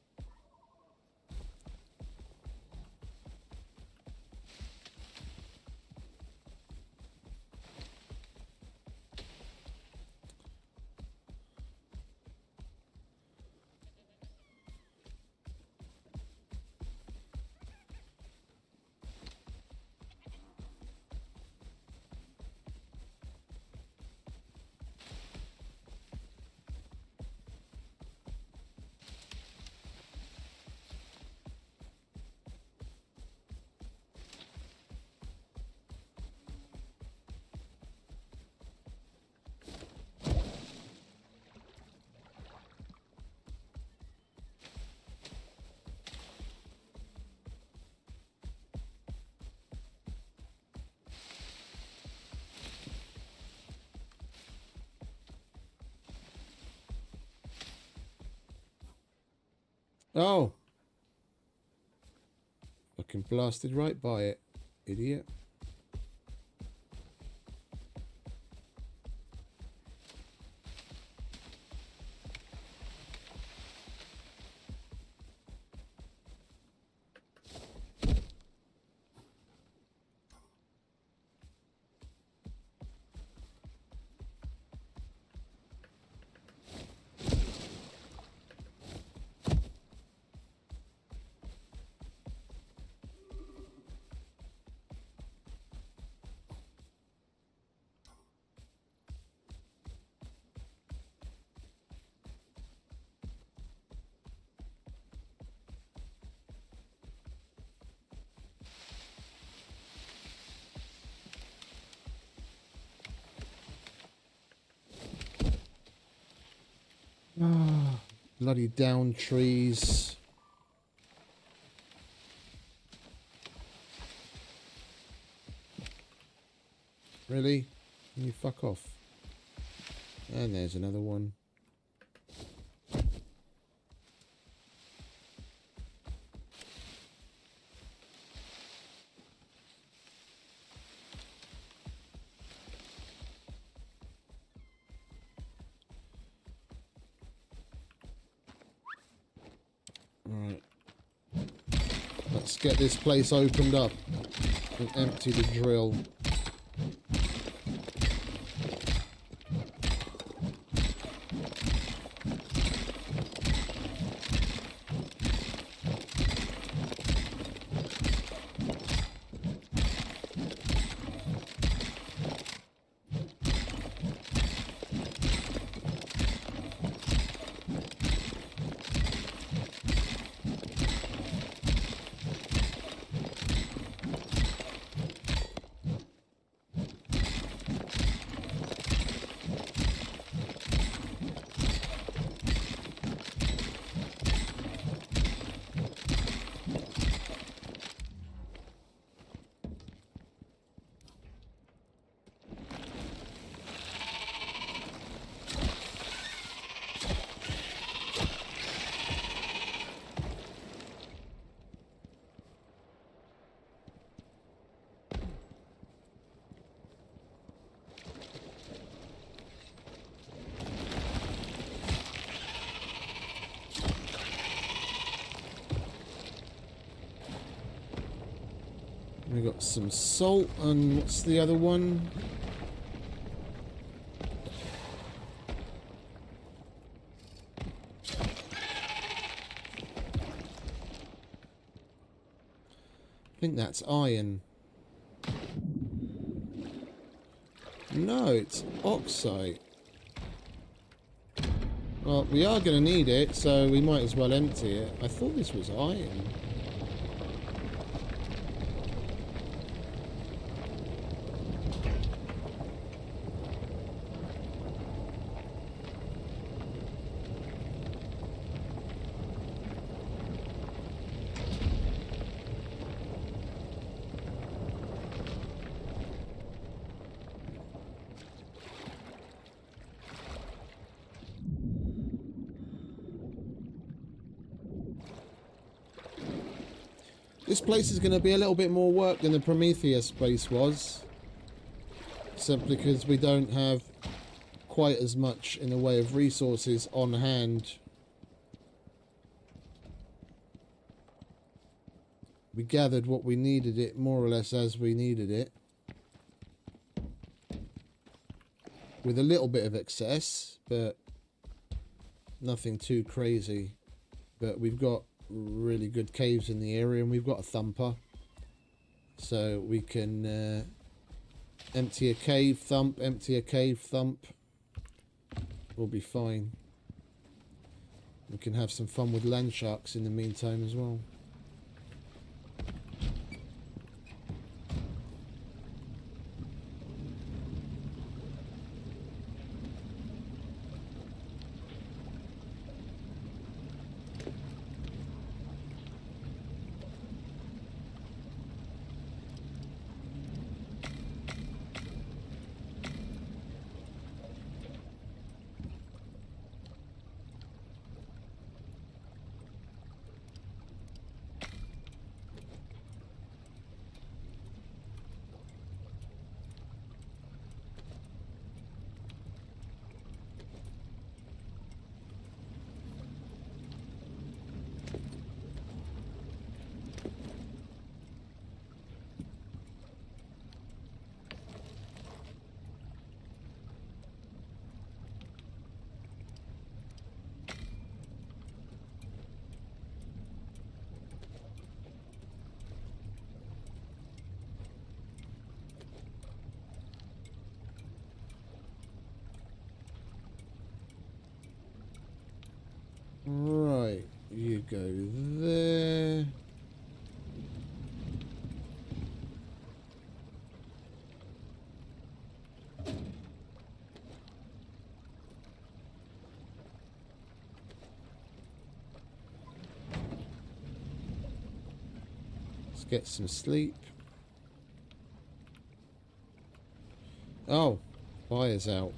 Oh! Fucking blasted right by it, idiot. Ah, bloody down trees. Really? Can you fuck off? And there's another one. Alright. Let's get this place opened up and empty the drill. We got some salt, and what's the other one? I think that's iron. No, it's oxide. Well, we are going to need it, so we might as well empty it. I thought this was iron. This place is going to be a little bit more work than the Prometheus place was. Simply because we don't have quite as much in the way of resources on hand. We gathered what we needed it more or less as we needed it. With a little bit of excess, but nothing too crazy. But we've got really good caves in the area, and we've got a thumper, so we can empty a cave, thump, empty a cave, thump. We'll be fine. We can have some fun with land sharks in the meantime as well. Right, you go there. Let's get some sleep. Oh, fire's out.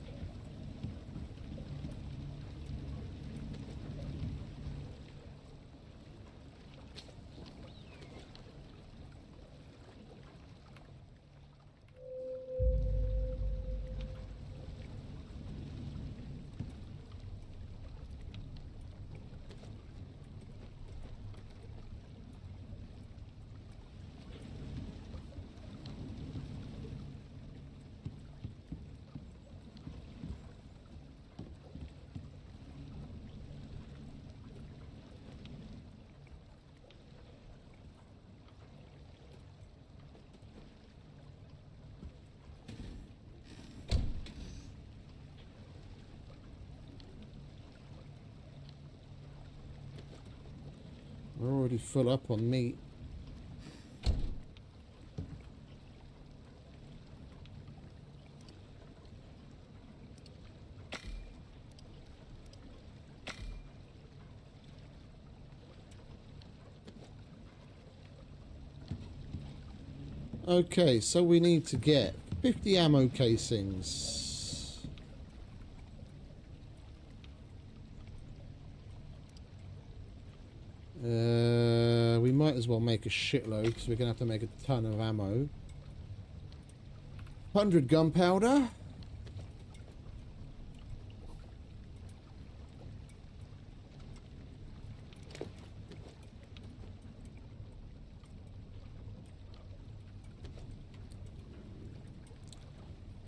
Pretty full up on meat. Okay, so we need to get 50 ammo casings. We might as well make a shitload because we're going to have to make a ton of ammo. 100 gunpowder.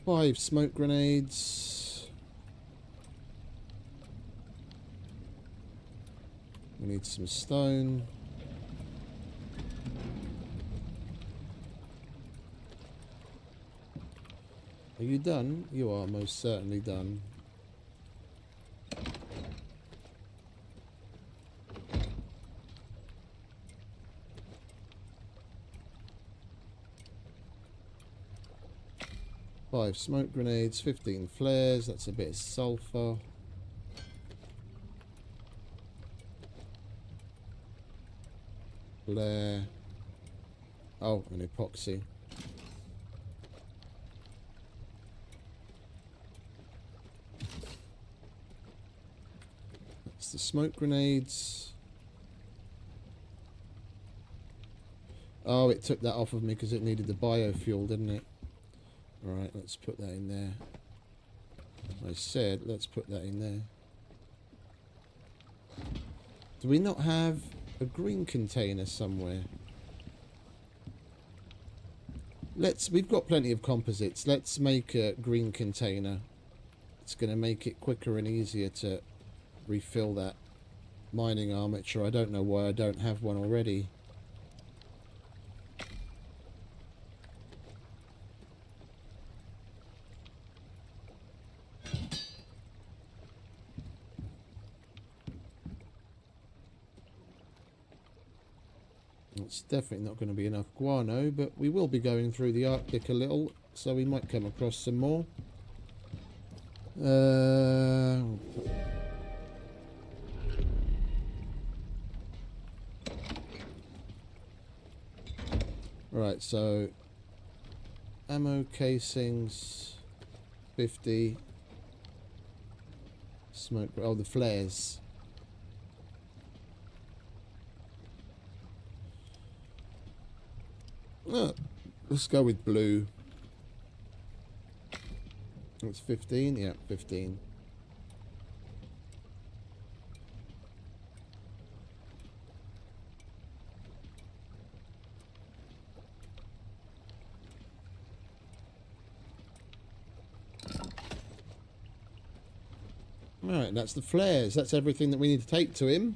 Five smoke grenades. We need some stone. Are you done? You are most certainly done. Five smoke grenades, 15 flares, that's a bit of sulfur. Flare. Oh, an epoxy. That's the smoke grenades. Oh, it took that off of me because it needed the biofuel, didn't it? Right, let's put that in there. I said, let's put that in there. Do we not have a green container somewhere? We've got plenty of composites. Let's make a green container. It's going to make it quicker and easier to refill that mining armature. I don't know why I don't have one already. It's definitely not going to be enough guano, but we will be going through the Arctic a little, so we might come across some more. Right, so ammo casings, 50. Smoke, oh, the flares. Let's go with blue. It's 15, yeah, 15. Alright, that's the flares. That's everything that we need to take to him.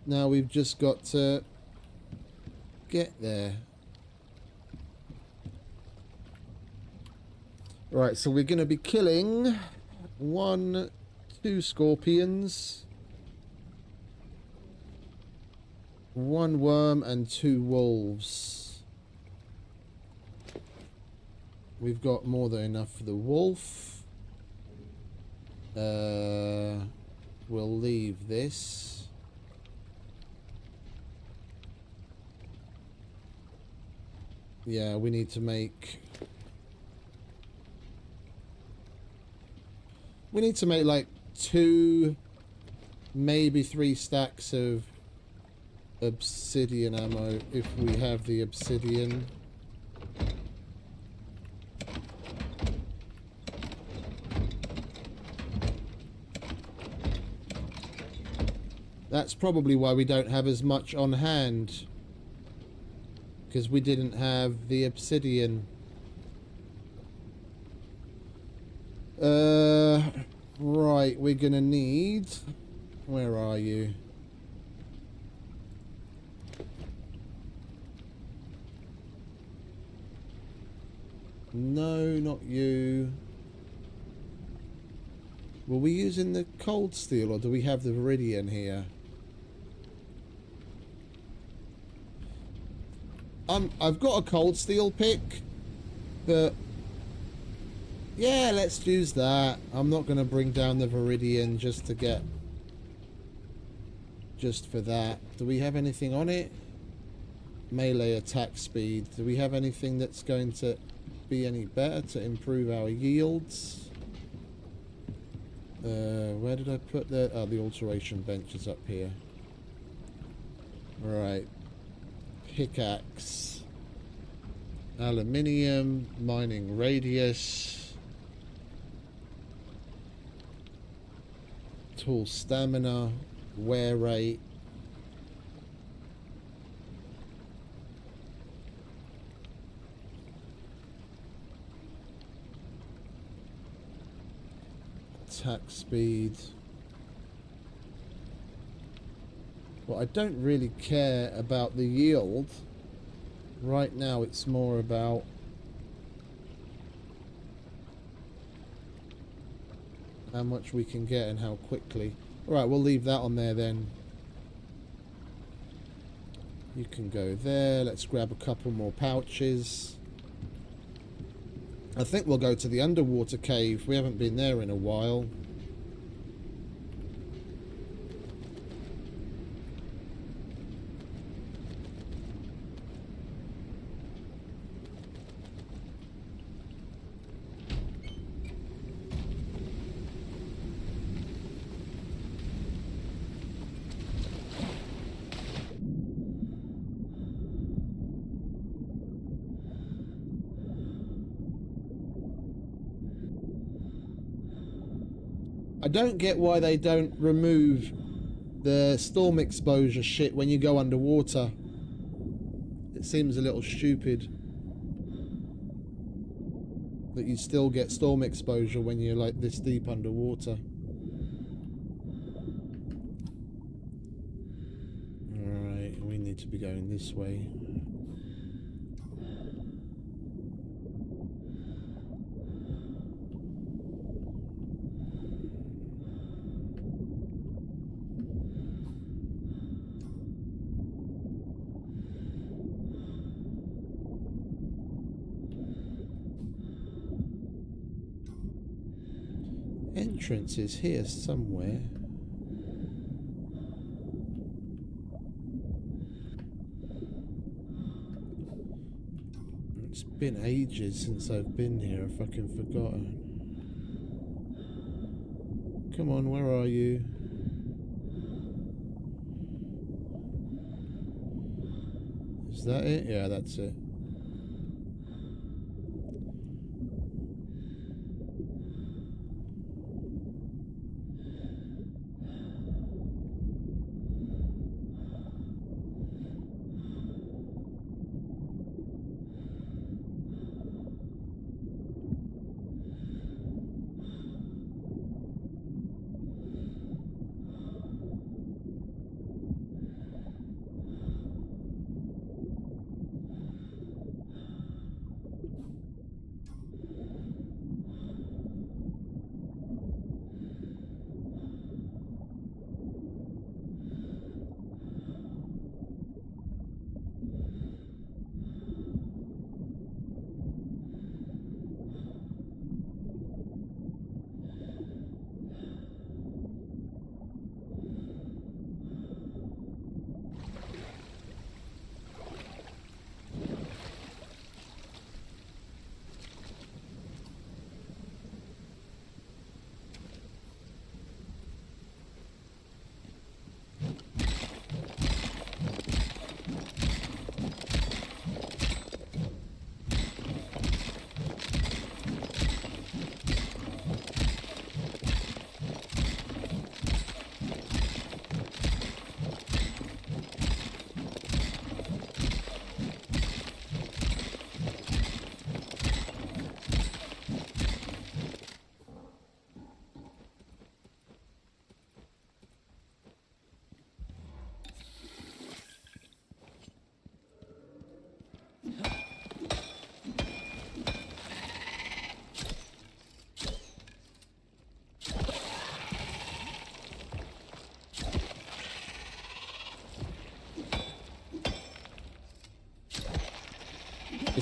Now we've just got to get there. Right, so we're going to be killing 2 scorpions, 1 worm and 2 wolves. We've got more than enough for the wolf. We'll leave this. Yeah, we need to make... We need to make like 2, maybe 3 stacks of obsidian ammo if we have the obsidian. That's probably why we don't have as much on hand, because we didn't have the obsidian. Right, we're gonna need... Where are you? No, not you. Were we using the cold steel or do we have the viridian here? I've got a cold steel pick, but yeah, let's use that. I'm not going to bring down the Viridian just to get, just for that. Do we have anything on it? Melee attack speed. Do we have anything that's going to be any better to improve our yields? Where did I put that? Oh, the alteration bench is up here. Right. Pickaxe. Aluminium. Mining radius. Tool stamina. Wear rate. Attack speed. Well, I don't really care about the yield. Right now it's more about how much we can get and how quickly. Alright, we'll leave that on there then. You can go there. Let's grab a couple more pouches. I think we'll go to the underwater cave. We haven't been there in a while. I don't get why they don't remove the storm exposure shit when you go underwater. It seems a little stupid that you still get storm exposure when you're like this deep underwater. Alright, we need to be going this way. Entrance is here somewhere. It's been ages since I've been here. I've fucking forgotten. Come on, where are you? Is that it? Yeah, that's it.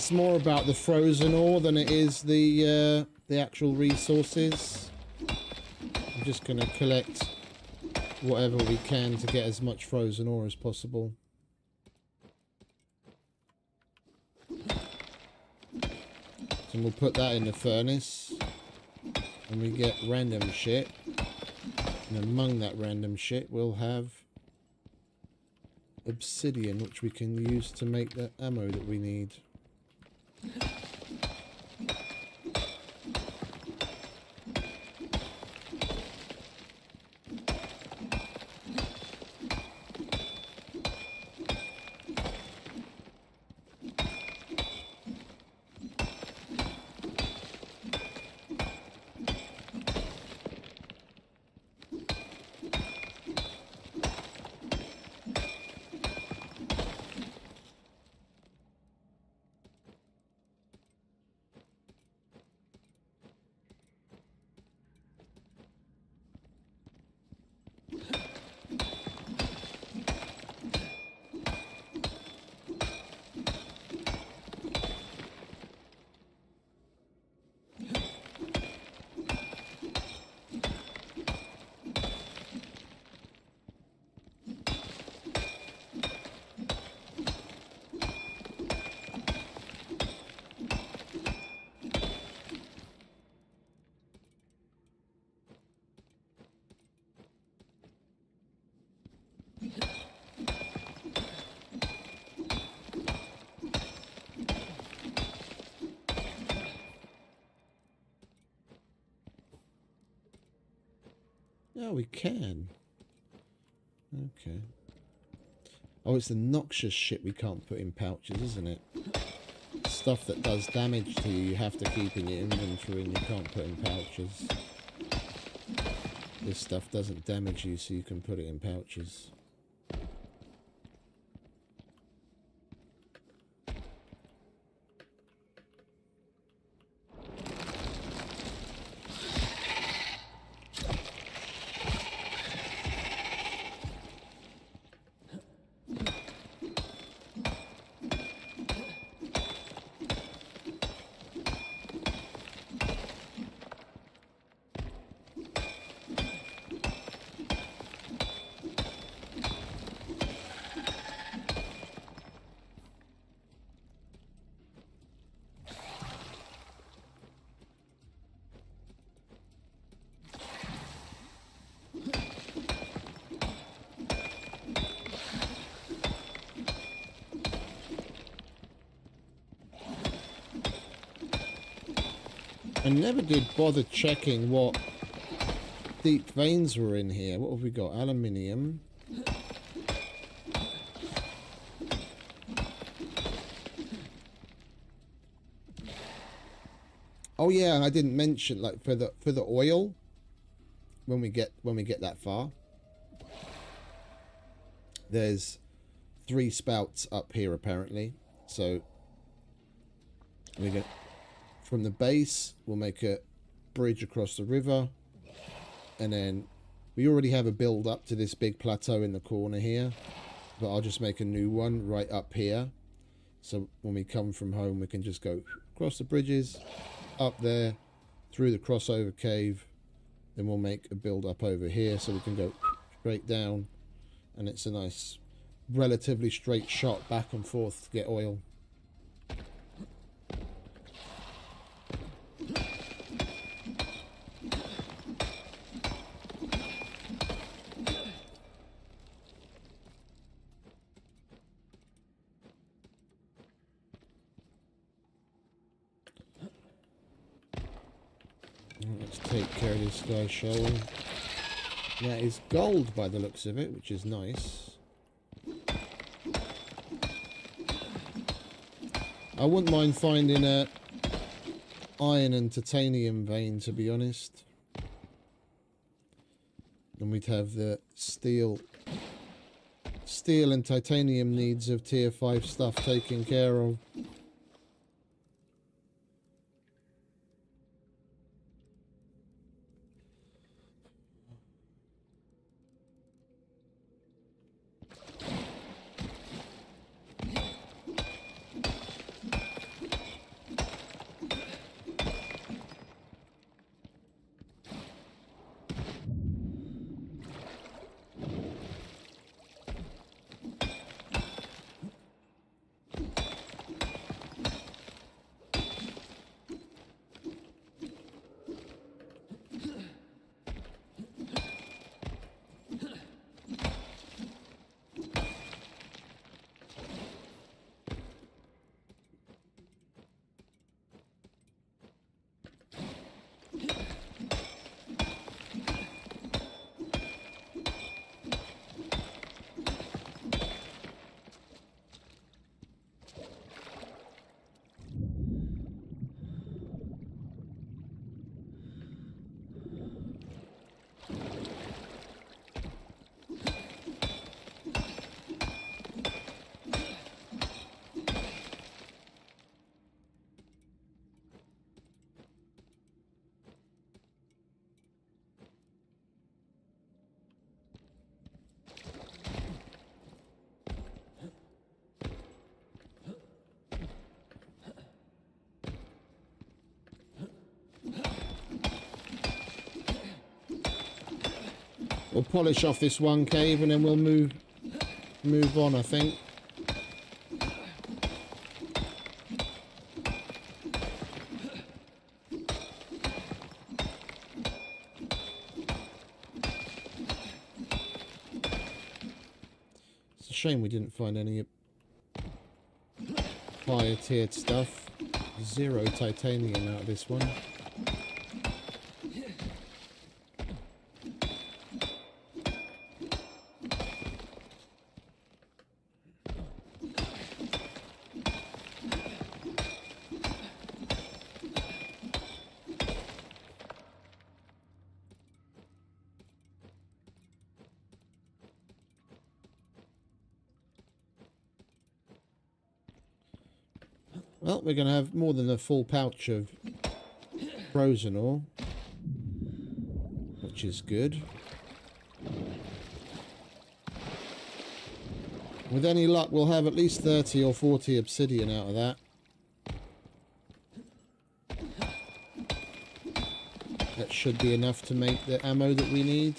It's more about the frozen ore than it is the actual resources. I'm just going to collect whatever we can to get as much frozen ore as possible. So we'll put that in the furnace, and we get random shit. And among that random shit, we'll have obsidian, which we can use to make the ammo that we need. Oh, we can. Okay. Oh, it's the noxious shit we can't put in pouches, isn't it? Stuff that does damage to you, you have to keep in your inventory and you can't put in pouches. This stuff doesn't damage you, so you can put it in pouches. I never did bother checking what deep veins were in here. What have we got? Aluminium. Oh yeah, and I didn't mention, like, for the oil, when we get that far, there's 3 spouts up here apparently. So we're gonna, from the base, we'll make a bridge across the river, and then we already have a build up to this big plateau in the corner here, but I'll just make a new one right up here. So when we come from home, we can just go across the bridges, up there, through the crossover cave, then we'll make a build up over here so we can go straight down, and it's a nice, relatively straight shot back and forth to get oil. Let's take care of this guy, shall we? That is gold by the looks of it, which is nice. I wouldn't mind finding a iron and titanium vein, to be honest. And we'd have the steel and titanium needs of tier 5 stuff taken care of. We'll polish off this one cave and then we'll move on, I think. It's a shame we didn't find any higher tiered stuff. 0 titanium out of this one. Well, we're going to have more than a full pouch of frozen ore, which is good. With any luck, we'll have at least 30 or 40 obsidian out of that. That should be enough to make the ammo that we need.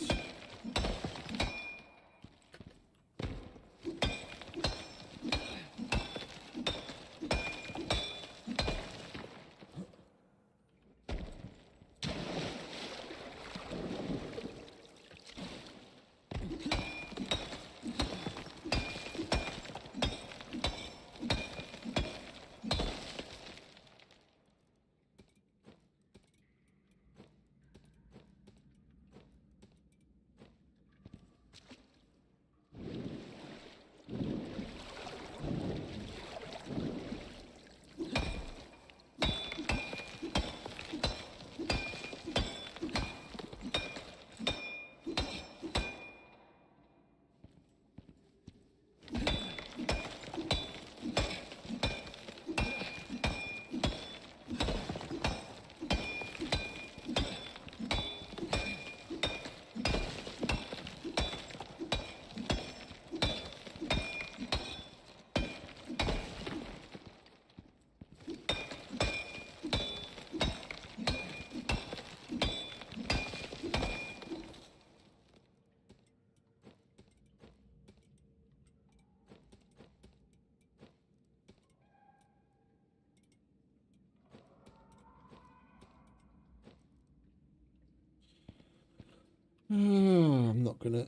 I'm not going to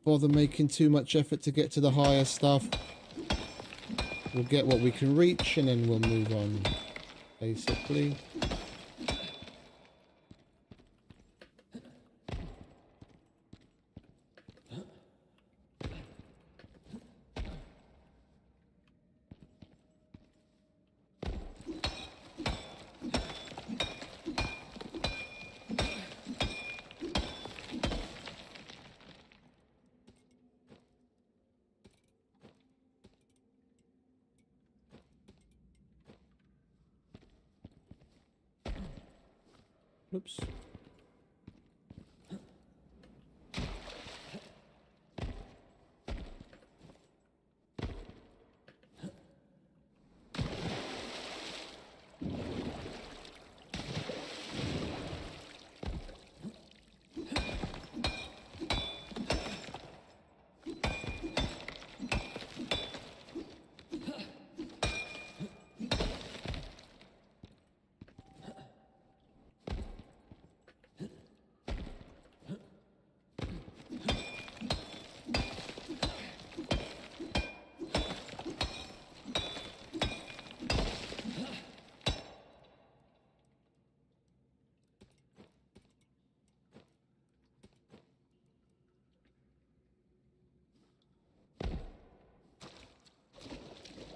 bother making too much effort to get to the higher stuff. We'll get what we can reach and then we'll move on, basically. Oops.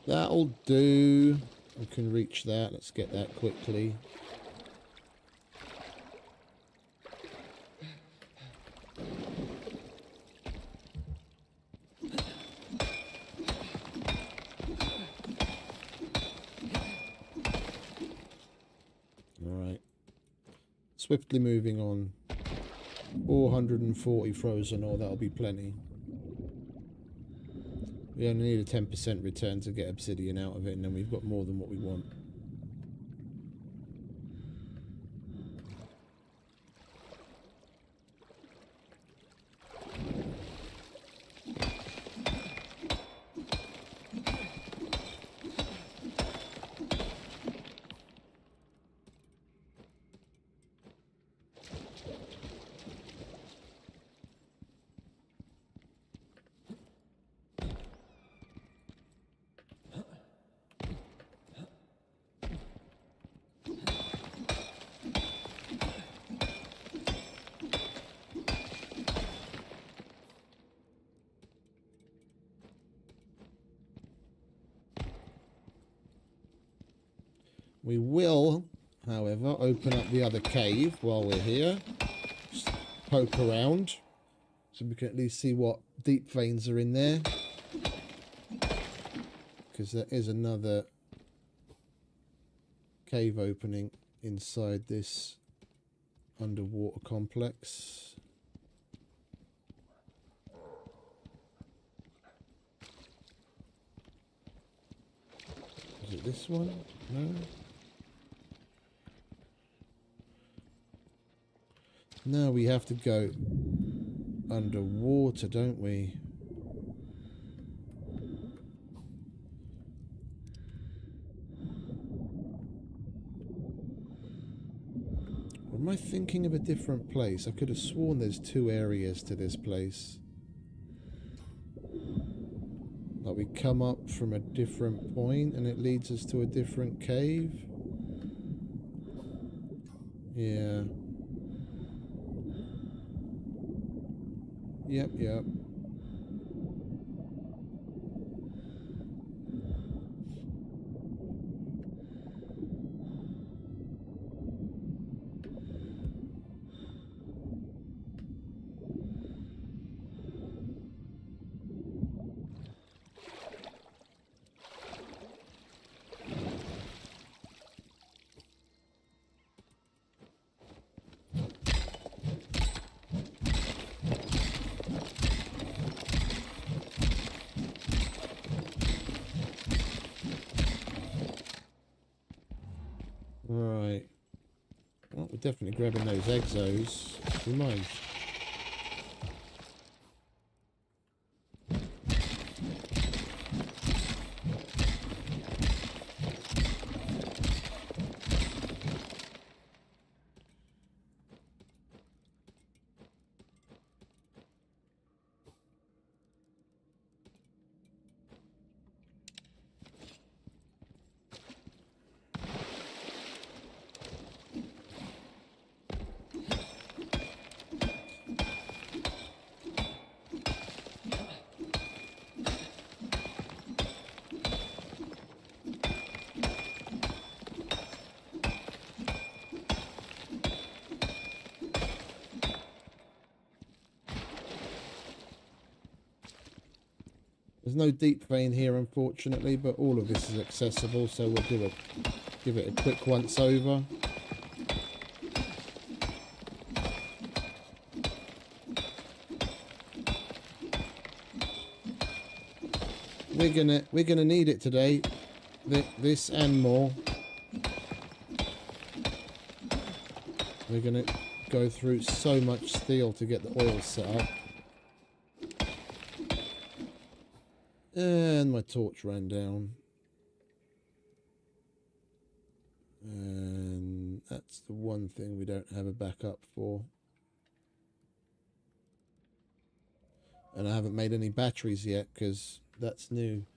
That'll do. We can reach that. Let's get that quickly. Alright. Swiftly moving on. 440 frozen ore, that'll be plenty. We only need a 10% return to get obsidian out of it, and then we've got more than what we want. We will, however, open up the other cave while we're here. Just poke around so we can at least see what deep veins are in there. Because there is another cave opening inside this underwater complex. Is it this one? No. Now we have to go underwater, don't we? Or am I thinking of a different place? I could have sworn there's two areas to this place. Like we come up from a different point and it leads us to a different cave. Yeah. Yep. Right. Well, we're definitely grabbing those exos. We might. There's no deep vein here, unfortunately, but all of this is accessible, so we'll give it a quick once over. We're gonna need it today. This and more. We're gonna go through so much steel to get the oil set up. And my torch ran down. And that's the one thing we don't have a backup for. And I haven't made any batteries yet because that's new.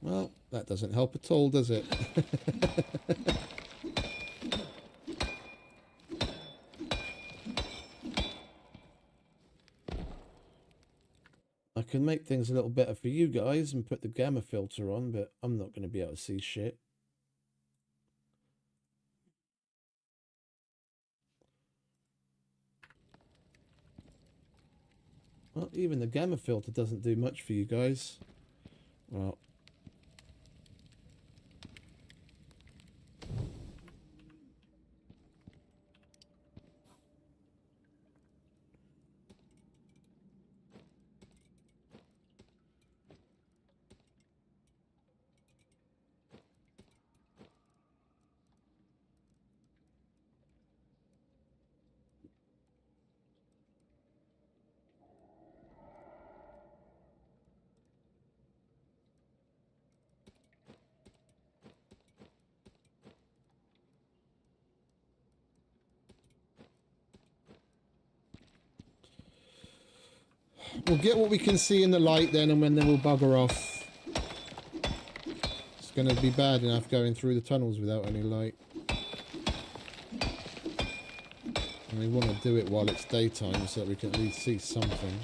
Well, that doesn't help at all, does it? I can make things a little better for you guys and put the gamma filter on, but I'm not going to be able to see shit. Well, even the gamma filter doesn't do much for you guys. Well, we'll get what we can see in the light then, and then we'll bugger off. It's going to be bad enough going through the tunnels without any light. And we want to do it while it's daytime so that we can at least see something.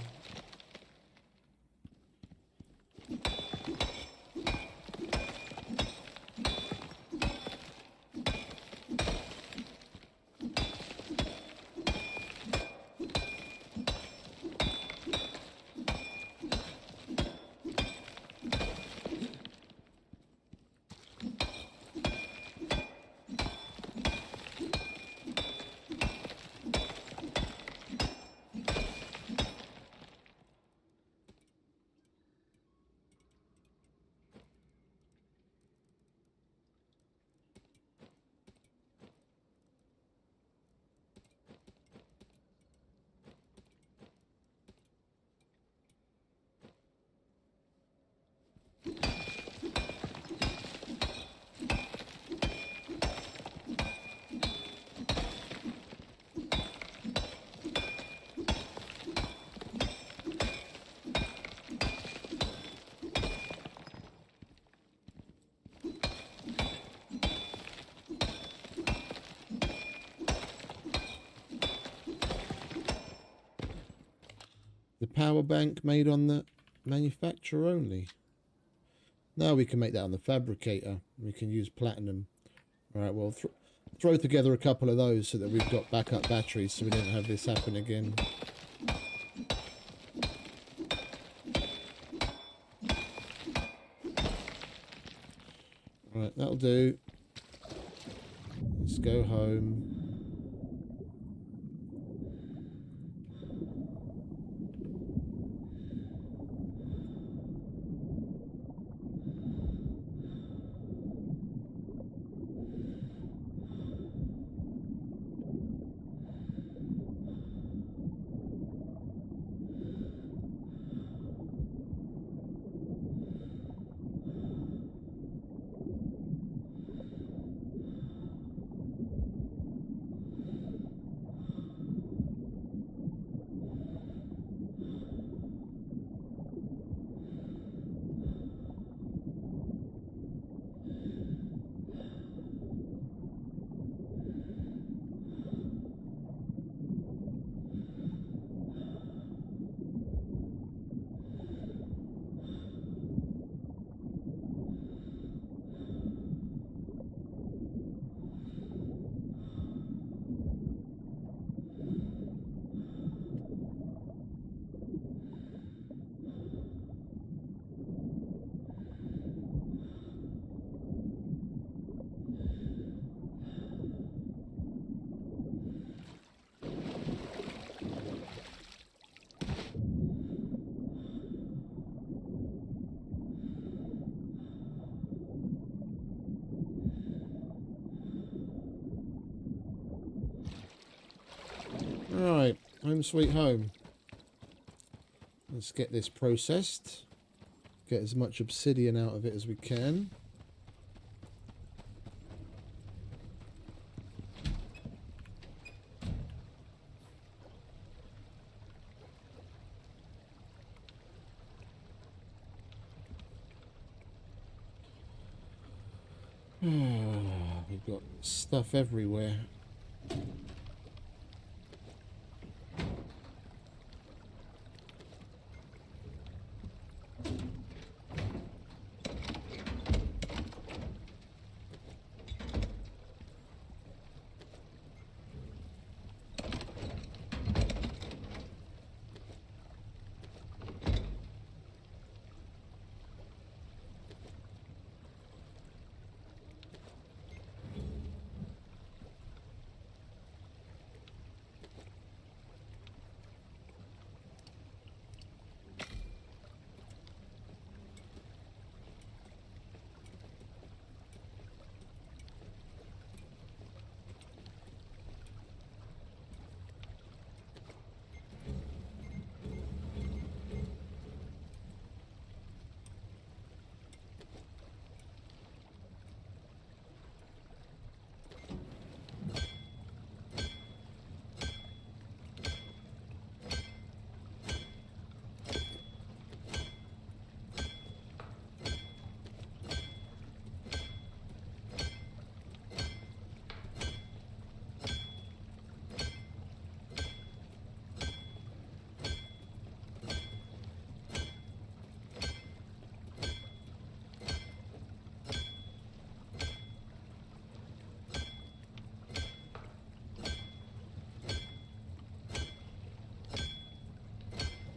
The power bank made on the manufacturer only. Now we can make that on the fabricator. We can use platinum. Alright, well, throw together a couple of those so that we've got backup batteries so we don't have this happen again. Alright, that'll do. Let's go home. Alright, home sweet home. Let's get this processed. Get as much obsidian out of it as we can. We've got stuff everywhere.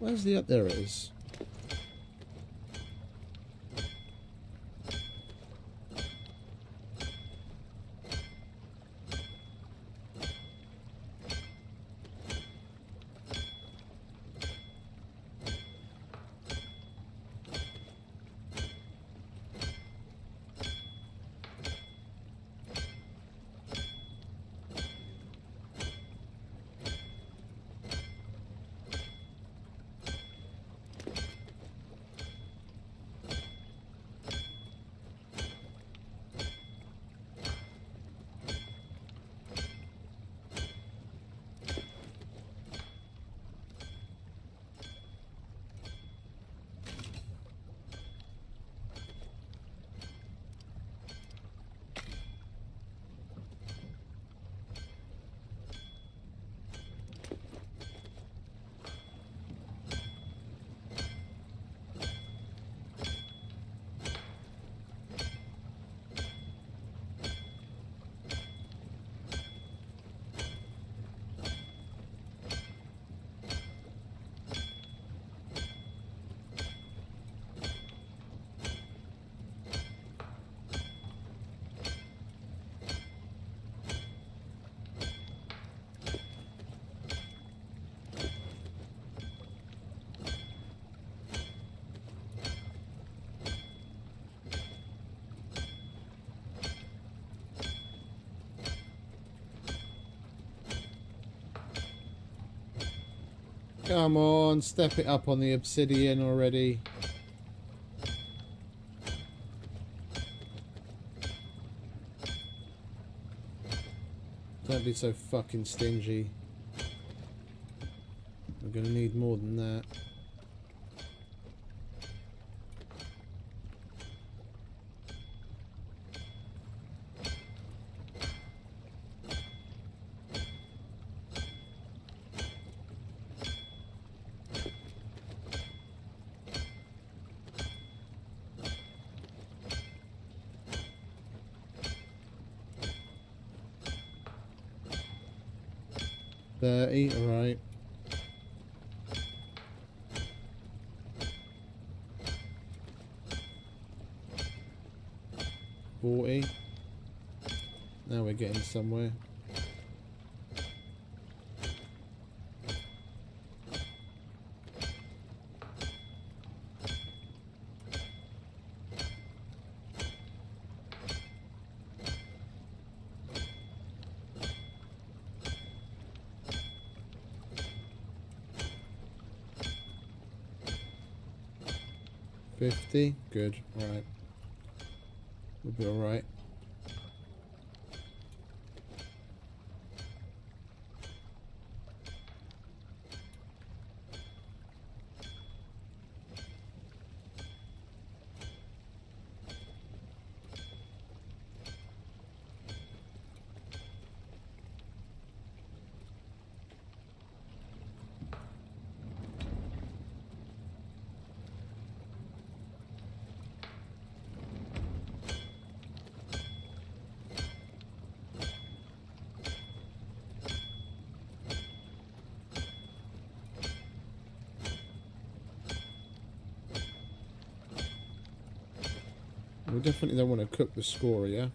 Where's the... There it is. Come on, step it up on the obsidian already. Don't be so fucking stingy. We're gonna need more than that. Alright. 40. Now we're getting somewhere. Good. Alright. We'll be alright. We definitely don't want to cook the scoria.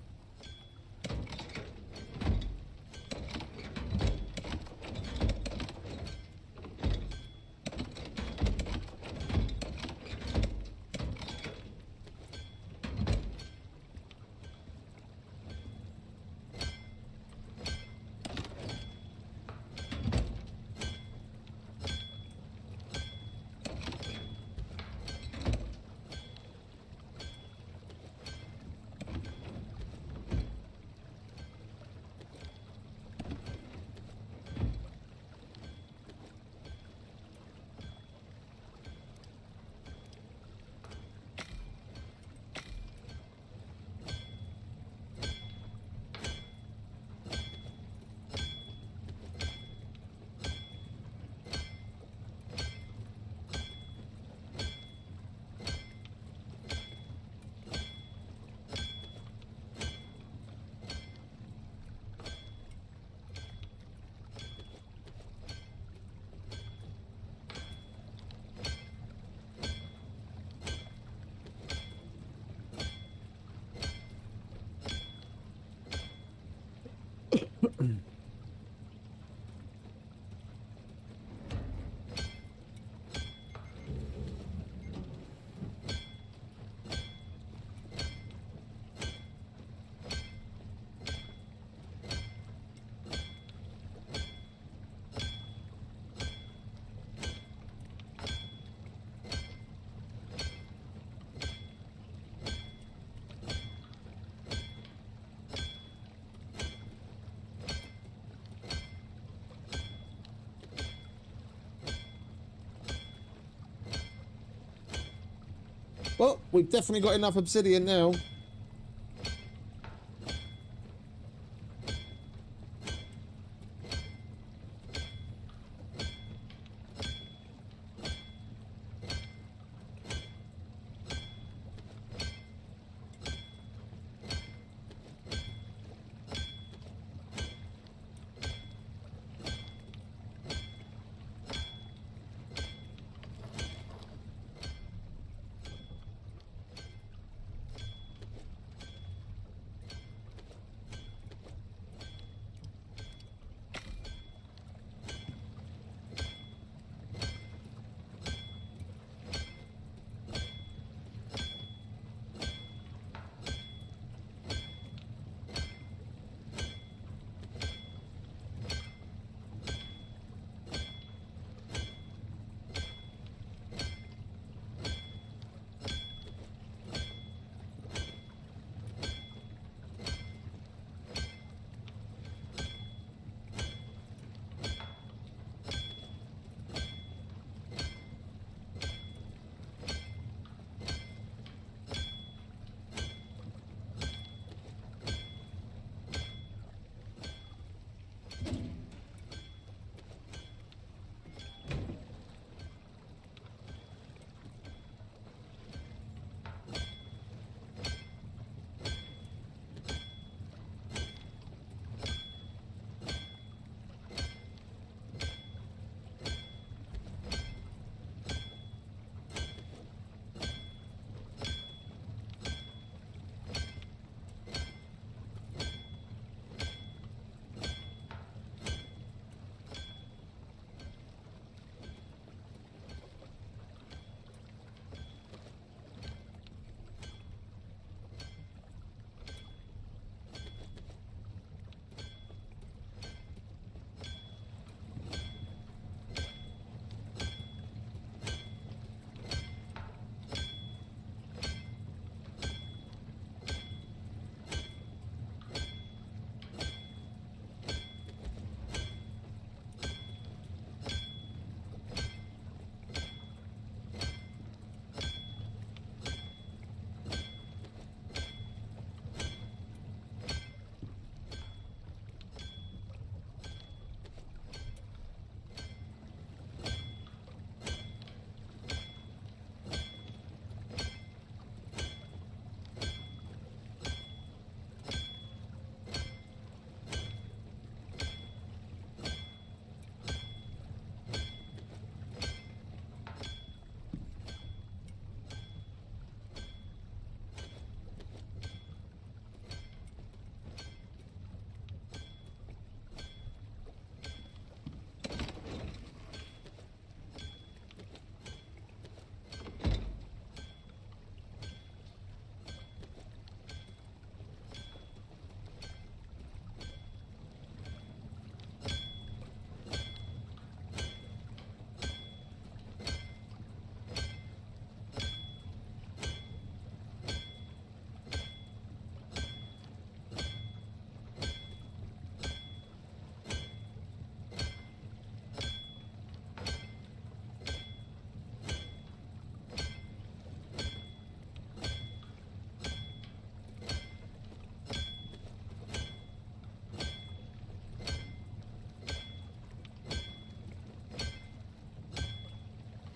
Oh, we've definitely got enough obsidian now.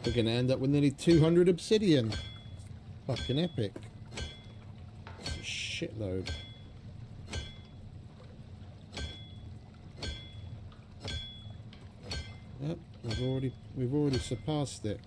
We're going to end up with nearly 200 obsidian. Fucking epic. It's a shitload. Yep, we've already surpassed it.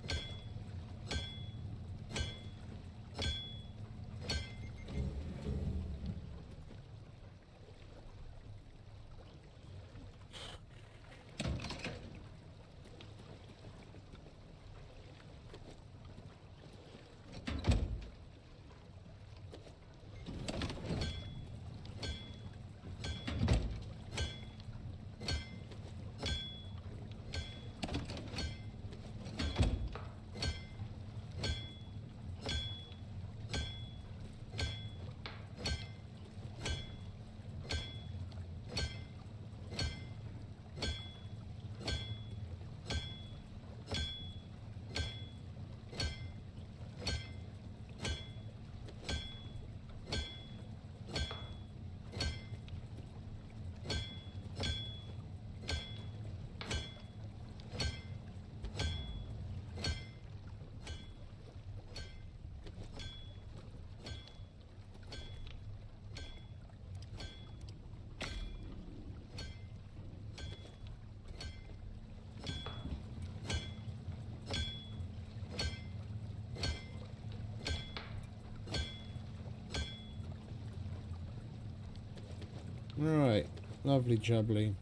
Right, lovely jubbly.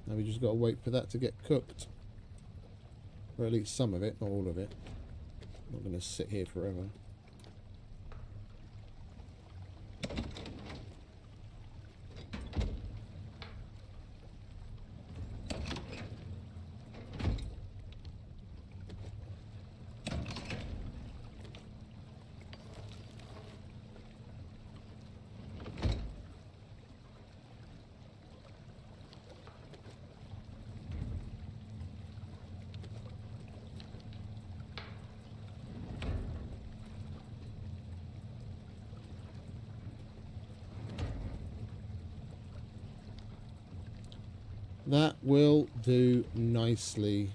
Now we just got to wait for that to get cooked. Or at least some of it, not all of it. I'm not going to sit here forever. That will do nicely.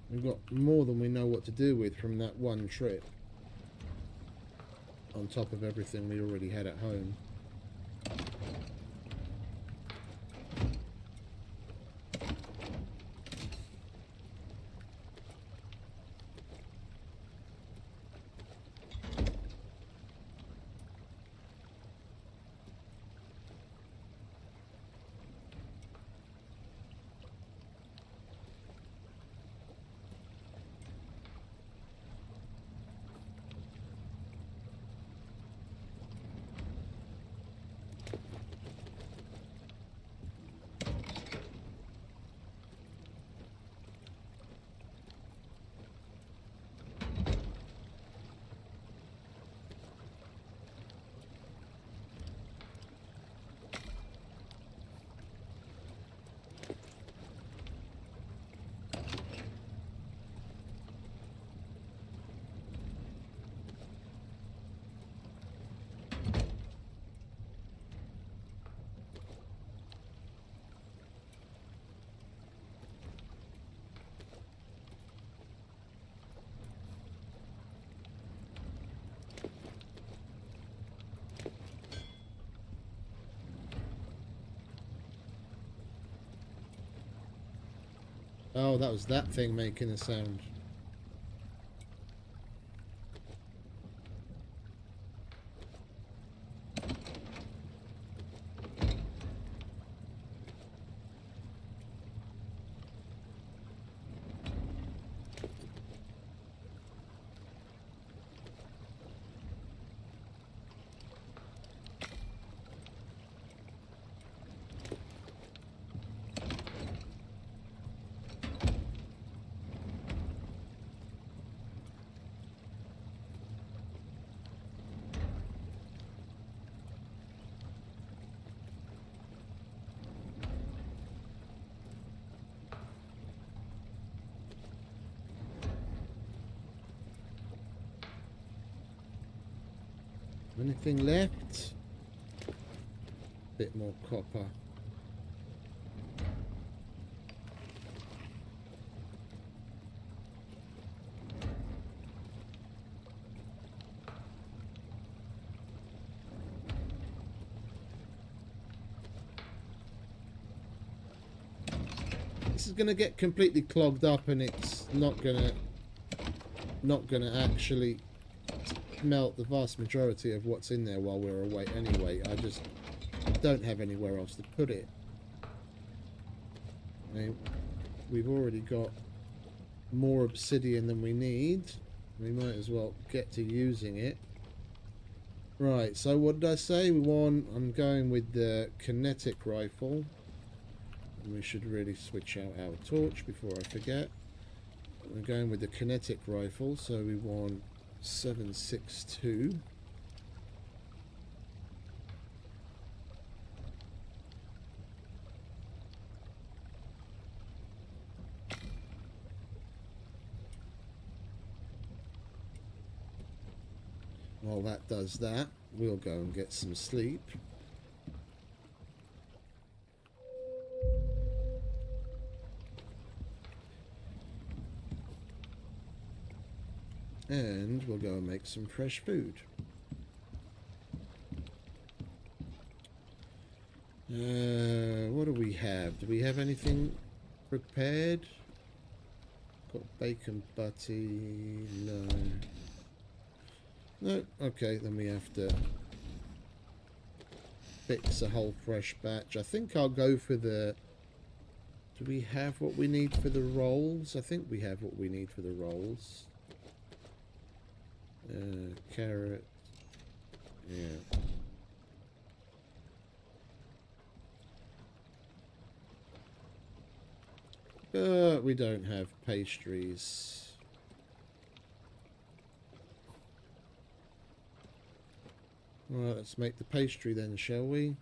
We've got more than we know what to do with from that one trip. On top of everything we already had at home. Oh, that was that thing making a sound. Anything left? Bit more copper. This this is going to get completely clogged up, and it's not going to actually melt the vast majority of what's in there while we're away anyway. I just don't have anywhere else to put it. I mean, we've already got more obsidian than we need. We might as well get to using it. Right, so what did I say? I'm going with the kinetic rifle. And we should really switch out our torch before I forget. We're going with the kinetic rifle, so we want 7.62. While that does that, we'll go and get some sleep. And we'll go and make some fresh food. What do we have? Do we have anything prepared? Got bacon butty. No. No. Okay, then we have to fix a whole fresh batch. I think I'll go for the... Do we have what we need for the rolls? I think we have what we need for the rolls. Carrot. Yeah. But we don't have pastries. Alright, let's make the pastry then, shall we?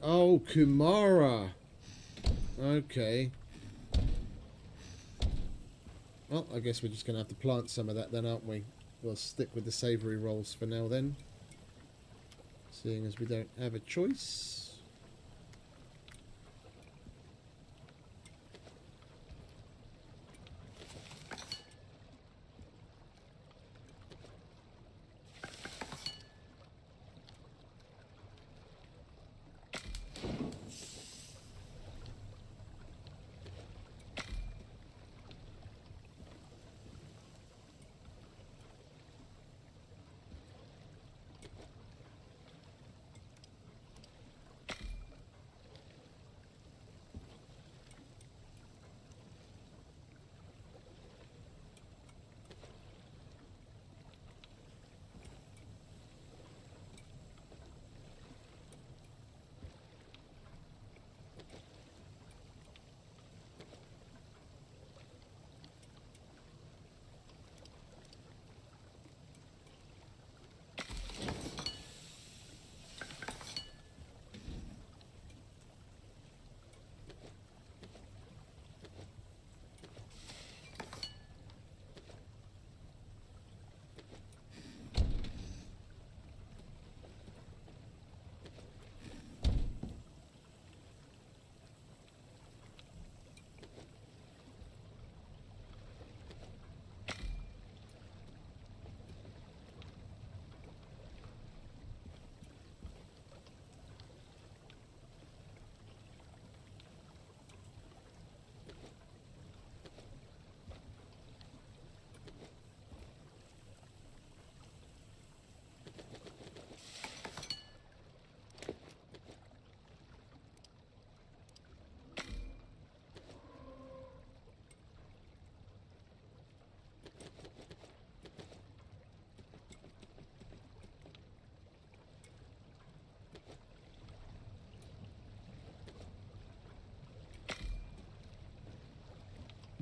Oh, Kumara. Okay. Well, I guess we're just going to have to plant some of that then, aren't we? We'll stick with the savoury rolls for now then. Seeing as we don't have a choice.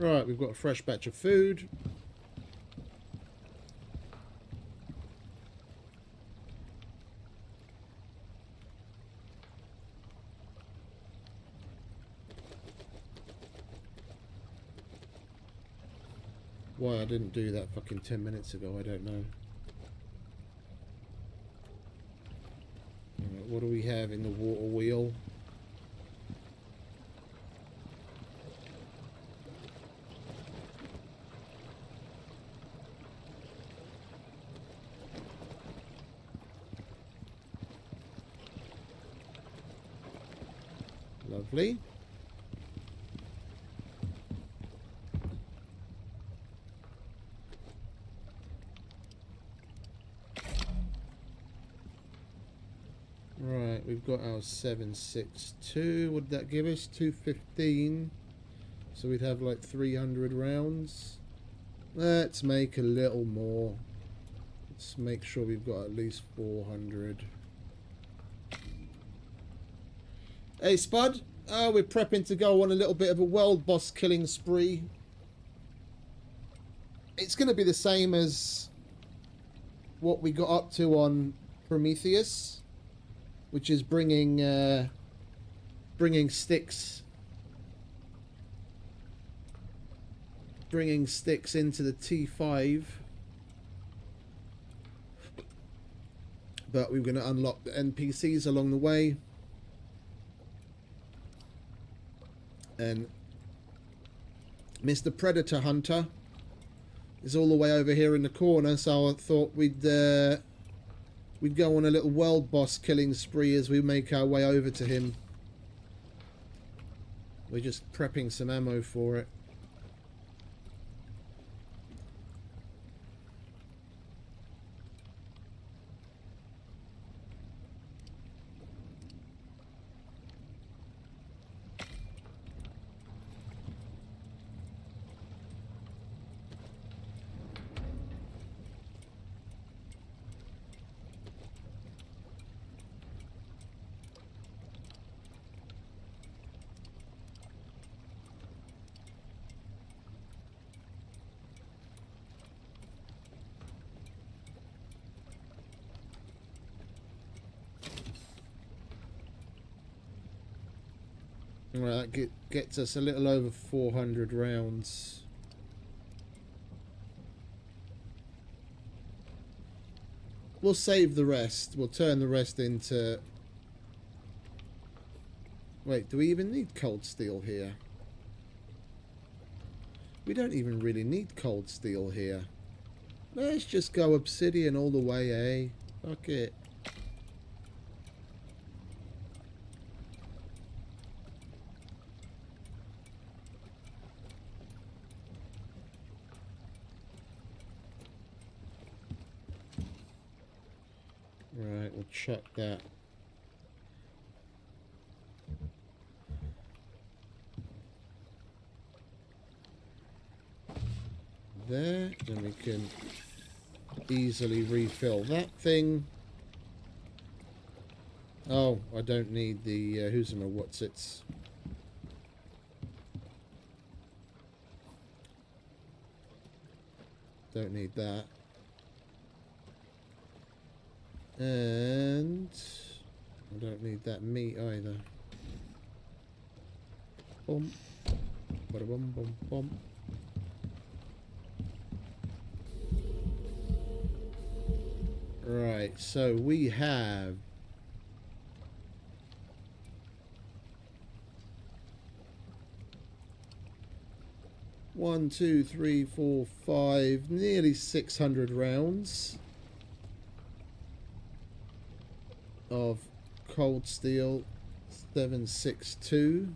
Right, we've got a fresh batch of food. Why I didn't do that fucking 10 minutes ago, I don't know. Right, what do we have in the water wheel? Lovely. Right, we've got our 762. What did that give us? 215. So we'd have like 300 rounds. Let's make a little more. Let's make sure we've got at least 400. Hey, Spud. We're prepping to go on a little bit of a world boss killing spree. It's going to be the same as what we got up to on Prometheus, which is bringing Styx into the T5. But we're going to unlock the NPCs along the way. And Mr. Predator Hunter is all the way over here in the corner, so I thought we'd go on a little world boss killing spree as we make our way over to him. We're just prepping some ammo for it. Right, that gets us a little over 400 rounds. We'll save the rest. We'll turn the rest into... Wait, do we even need cold steel here? We don't even really need cold steel here. Let's just go obsidian all the way, eh? Fuck it. Right, we'll chuck that. There, then we can easily refill that thing. Oh, I don't need the who's in my what's-its. Don't need that. And I don't need that meat either. Boom. Bada bum bum bum. Right, so we have one, two, three, four, five, nearly 600 rounds of cold steel 762.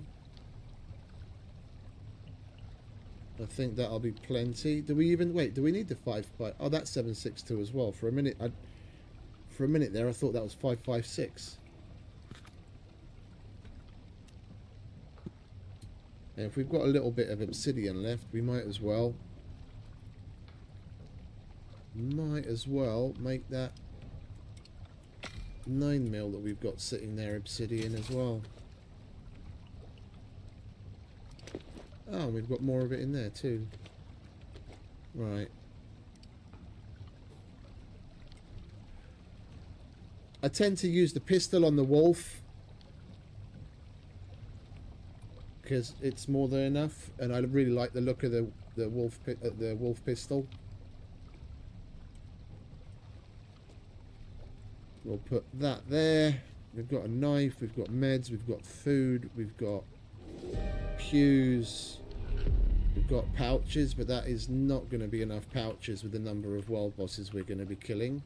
I think that'll be plenty. Do we even wait? Do we need the 5.5? Oh, that's 762 as well. For a minute, there, I thought that was 556. And if we've got a little bit of obsidian left, we might as well make that 9mm that we've got sitting there obsidian as well. Oh, we've got more of it in there too. Right. I tend to use the pistol on the wolf because it's more than enough, and I really like the look of the wolf pistol. We'll put that there. We've got a knife, we've got meds, we've got food, we've got pews, we've got pouches, but that is not going to be enough pouches with the number of world bosses we're going to be killing.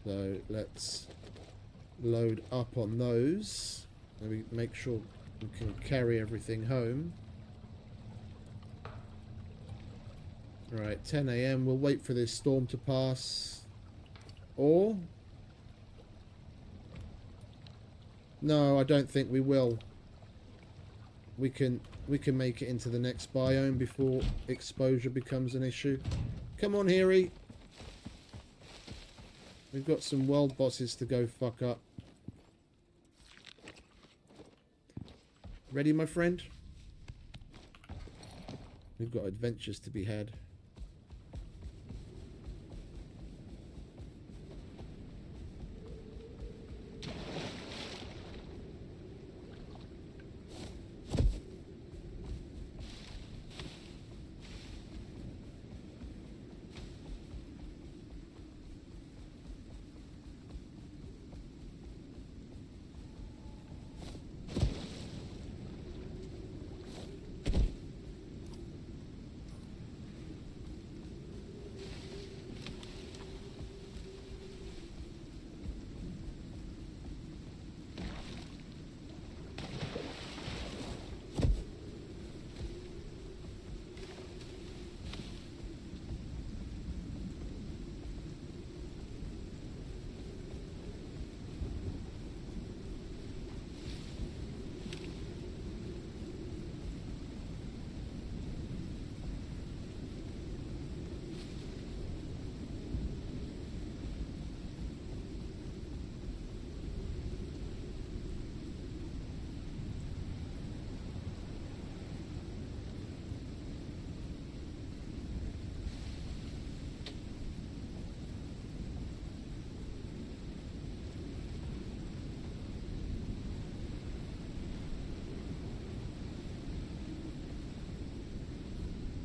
So let's load up on those. Maybe make sure we can carry everything home. Right, 10 AM. We'll wait for this storm to pass. Or... no, I don't think we will. We can make it into the next biome before exposure becomes an issue. Come on, Harry. We've got some world bosses to go fuck up. Ready, my friend? We've got adventures to be had.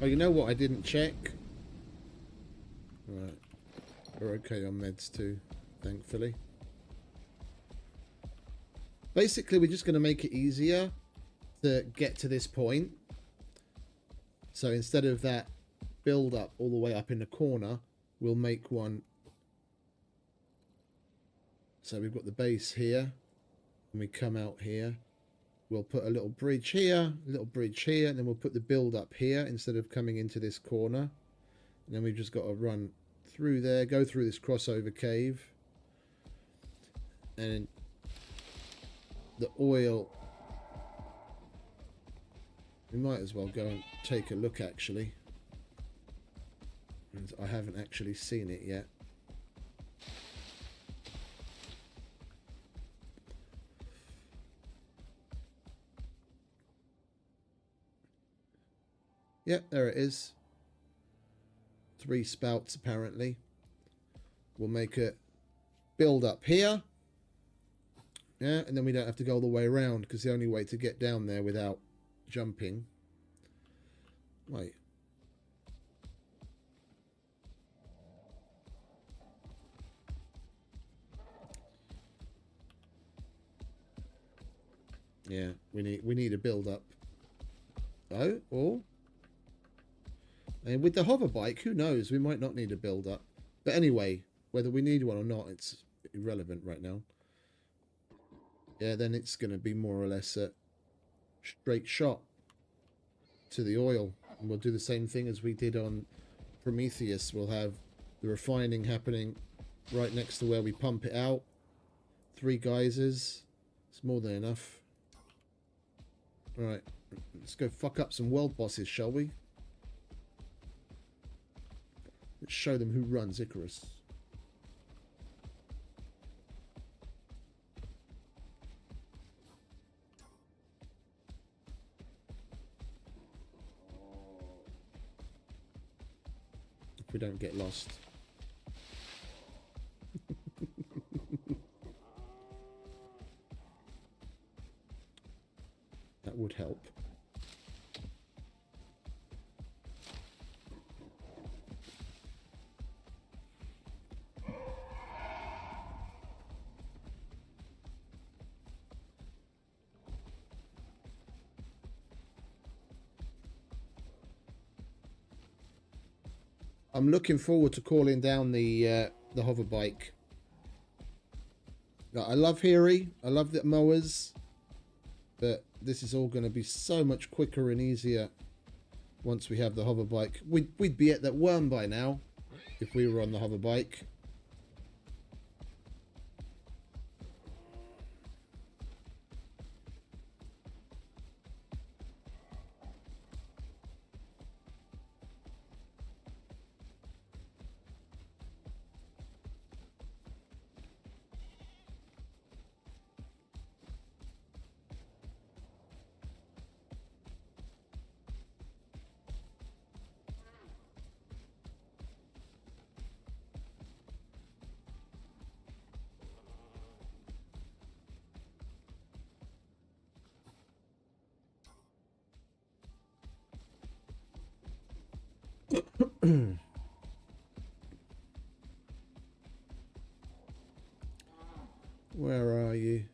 Oh, you know what I didn't check? Right. We're okay on meds too, thankfully. Basically, we're just going to make it easier to get to this point. So instead of that build up all the way up in the corner, we'll make one. So we've got the base here, and we come out here. We'll put a little bridge here, a little bridge here, and then we'll put the build up here instead of coming into this corner. And then we've just got to run through there, go through this crossover cave. And the oil, we might as well go and take a look actually. And I haven't actually seen it yet. Yep, there it is. 3 spouts apparently. We'll make a build up here. Yeah, and then we don't have to go all the way around because the only way to get down there without jumping. Wait. Yeah, we need a build up. Oh, or and with the hover bike, who knows? We might not need a build up. But anyway, whether we need one or not, it's irrelevant right now. Yeah, then it's going to be more or less a straight shot to the oil. And we'll do the same thing as we did on Prometheus. We'll have the refining happening right next to where we pump it out. 3 geysers. It's more than enough. Alright, let's go fuck up some world bosses, shall we? Let's show them who runs Icarus. if we don't get lost. That would help. I'm looking forward to calling down the hover bike. I love Heary. I love the mowers. But this is all going to be so much quicker and easier once we have the hover bike. We'd be at that worm by now if we were on the hover bike. Where are you?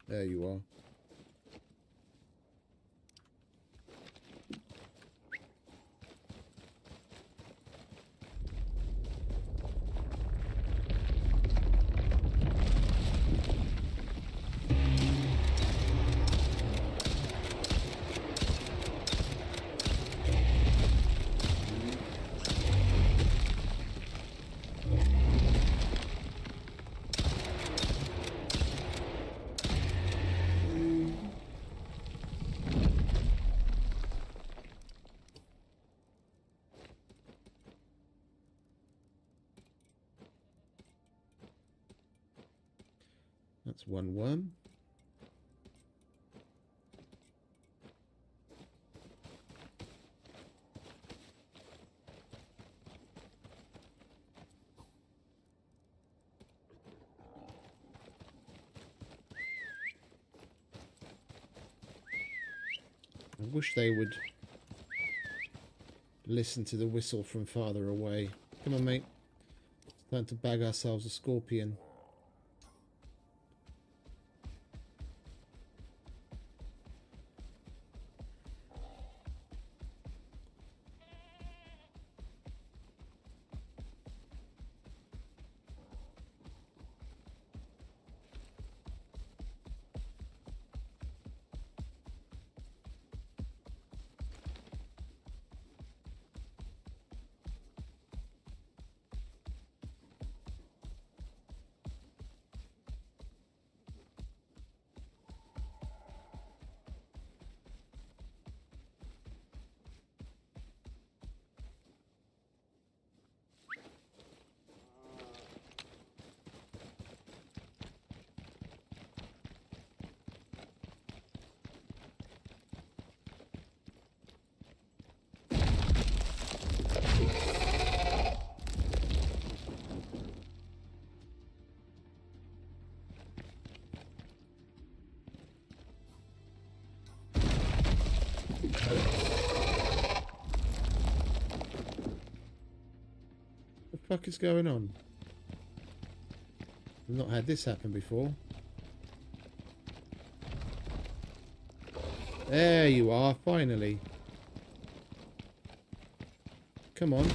There you are. That's one worm. I wish they would listen to the whistle from farther away. Come on, mate. It's time to bag ourselves a scorpion. What the fuck is going on? I've not had this happen before. There you are, finally. Come on.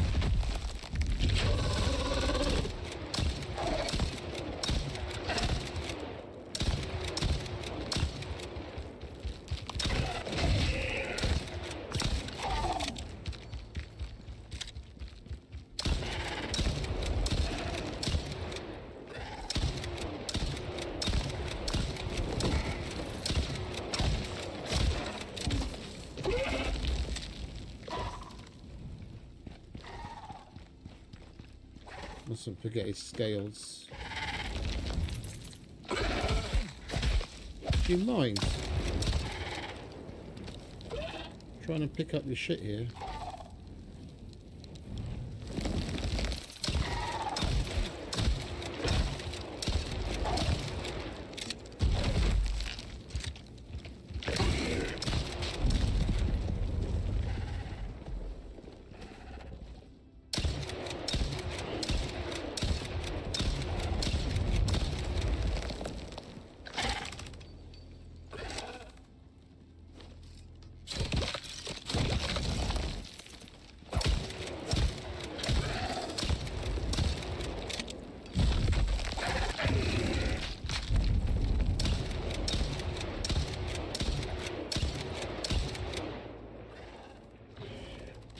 Mustn't forget his scales. Do you mind? Trying to pick up your shit here.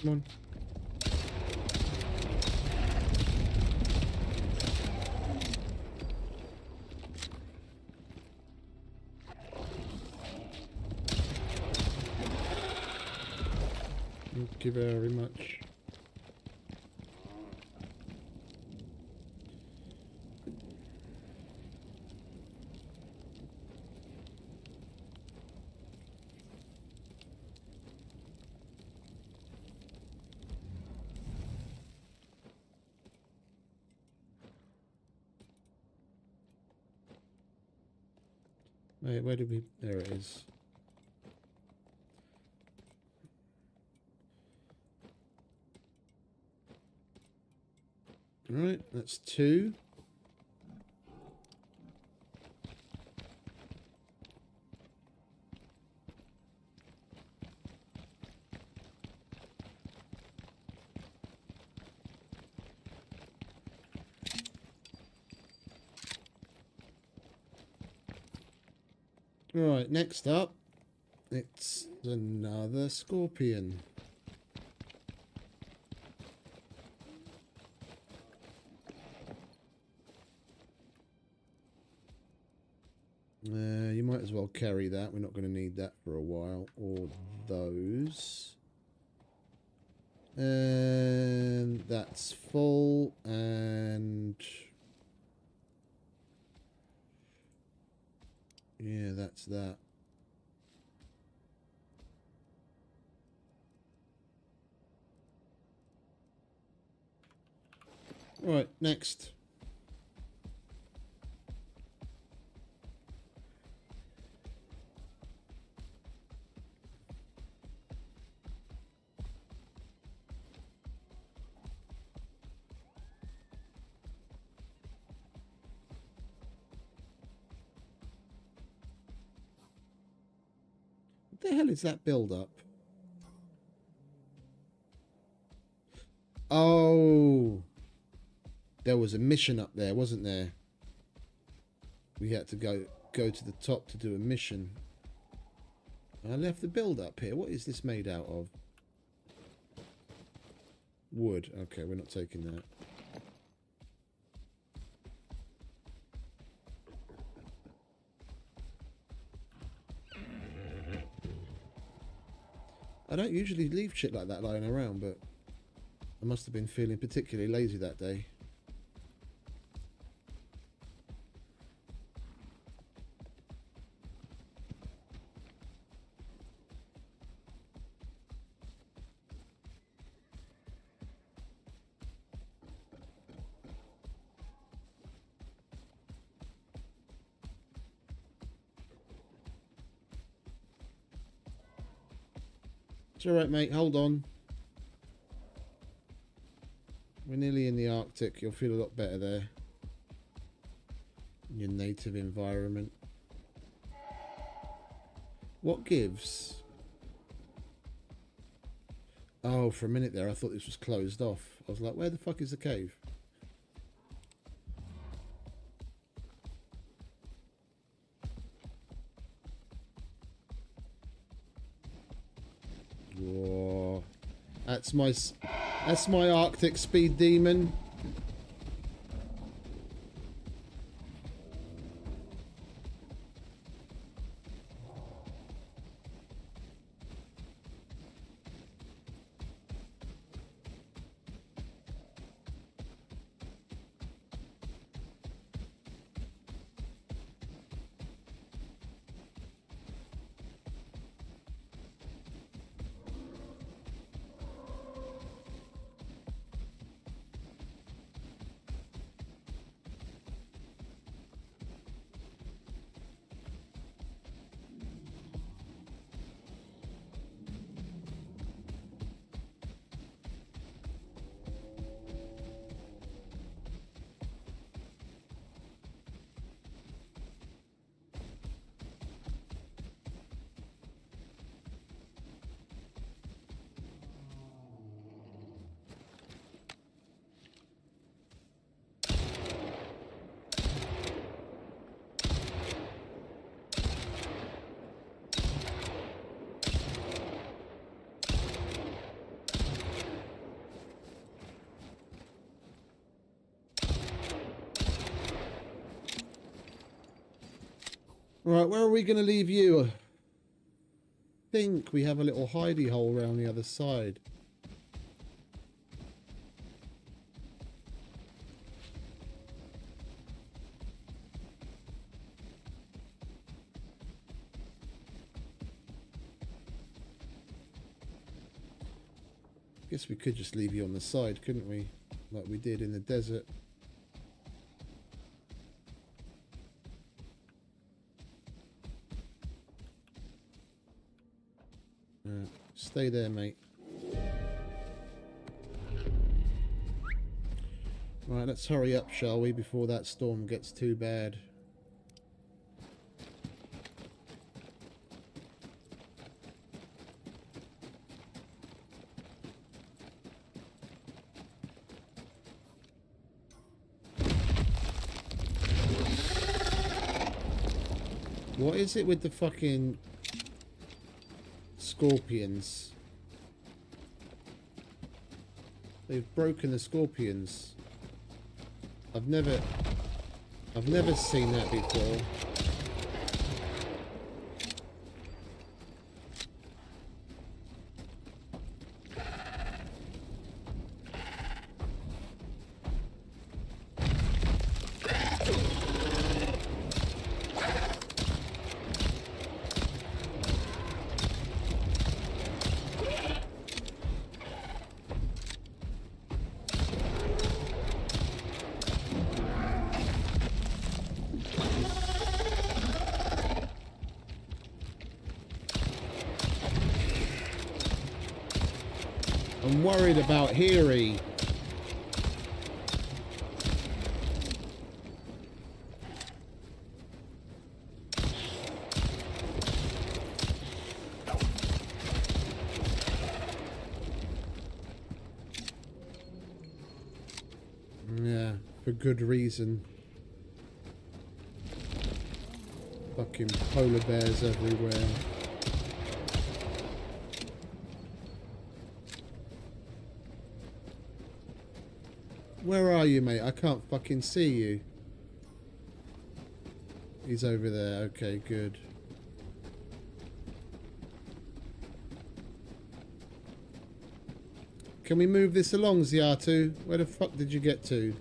Come on. Thank you very much. Wait, where did we... There it is. Alright, that's 2. Right, next up, it's another scorpion. You might as well carry that. We're not going to need that for a while. Or those. And that's full. And... yeah, that's that. Right, next. What the hell is that build up? Oh, there was a mission up there, wasn't there? We had to go to the top to do a mission. I left the build up here. What is this made out of? Wood. Okay, we're not taking that. I don't usually leave shit like that lying around, but I must have been feeling particularly lazy that day. It's alright, mate. Hold on. We're nearly in the Arctic. You'll feel a lot better there. In your native environment. What gives? Oh, for a minute there, I thought this was closed off. I was like, where the fuck is the cave? Whoa. That's my Arctic speed demon. Right, where are we going to leave you? I think we have a little hidey hole around the other side. Guess we could just leave you on the side, couldn't we? Like we did in the desert. Stay there, mate. Right, let's hurry up, shall we, before that storm gets too bad. What is it with the fucking scorpions? They've broken the scorpions. I've never seen that before. I'm worried about Heary. Yeah, for good reason. Fucking polar bears everywhere. Where are you, mate? I can't fucking see you. He's over there. Okay, good. Can we move this along, Ziatu? Where the fuck did you get to?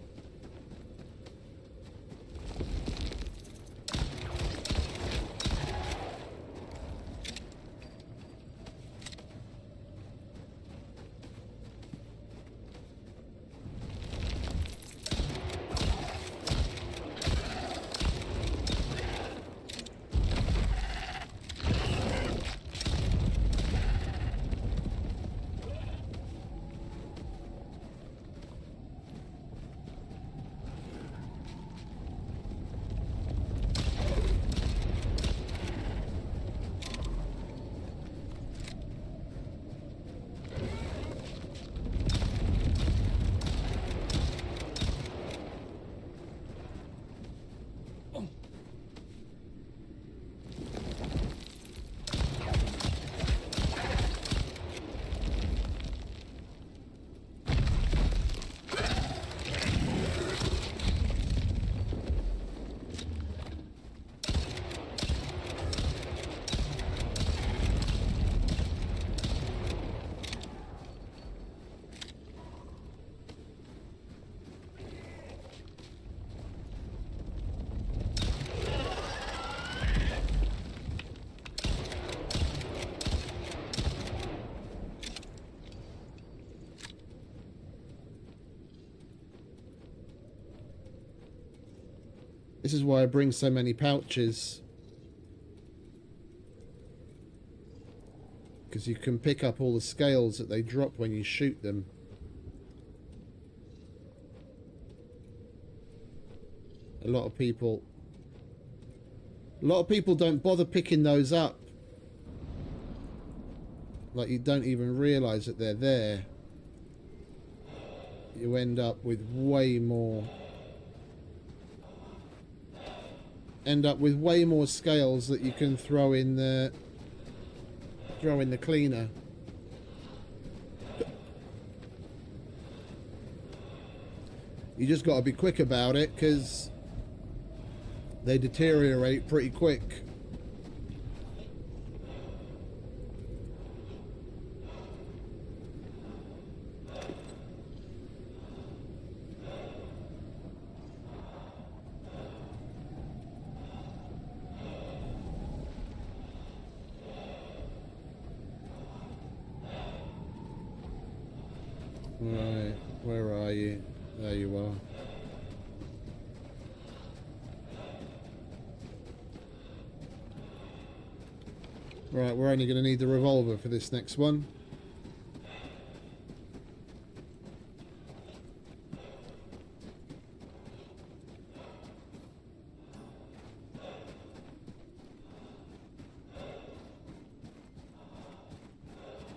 This is why I bring so many pouches. Because you can pick up all the scales that they drop when you shoot them. A lot of people don't bother picking those up. Like, you don't even realise that they're there. You end up with way more scales that you can throw in the cleaner. You just got to be quick about it, because they deteriorate pretty quick. Where are you? There you are. Right, we're only going to need the revolver for this next one.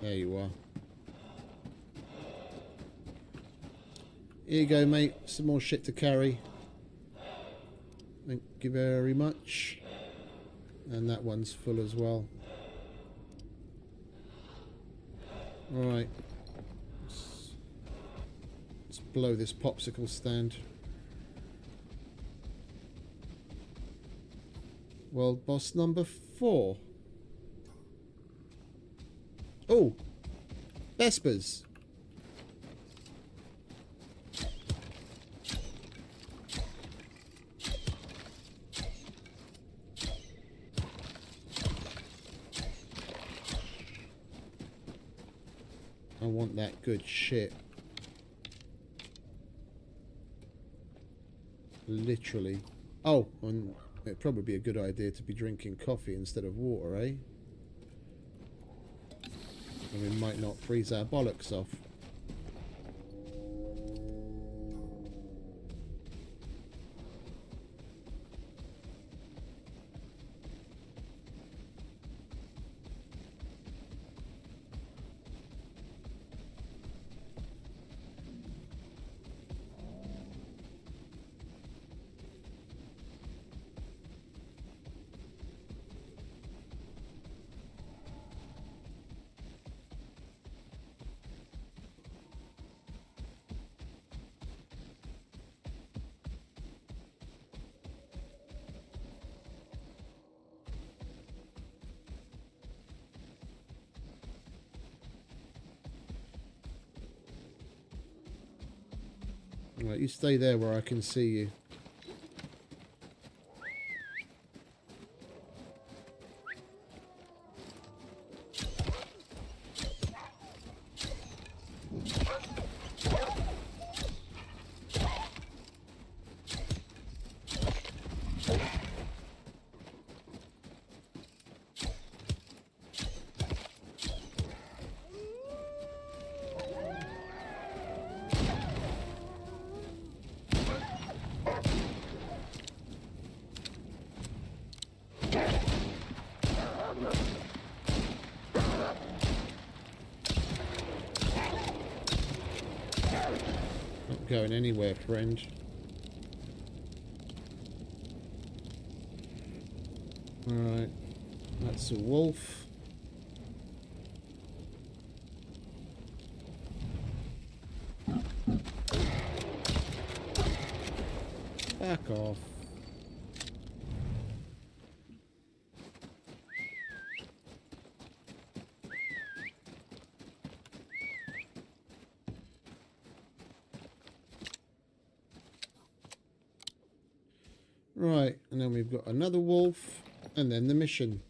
There you are. Here you go, mate. Some more shit to carry. Thank you very much. And that one's full as well. Alright. Let's blow this popsicle stand. World boss number 4. Oh! Vespers! I want that good shit. Literally. Oh, and it'd probably be a good idea to be drinking coffee instead of water, eh? And we might not freeze our bollocks off. Right, you stay there where I can see you. Not going anywhere, friend. Alright, that's a wolf. Back off. Right, and then we've got another wolf, and then the mission.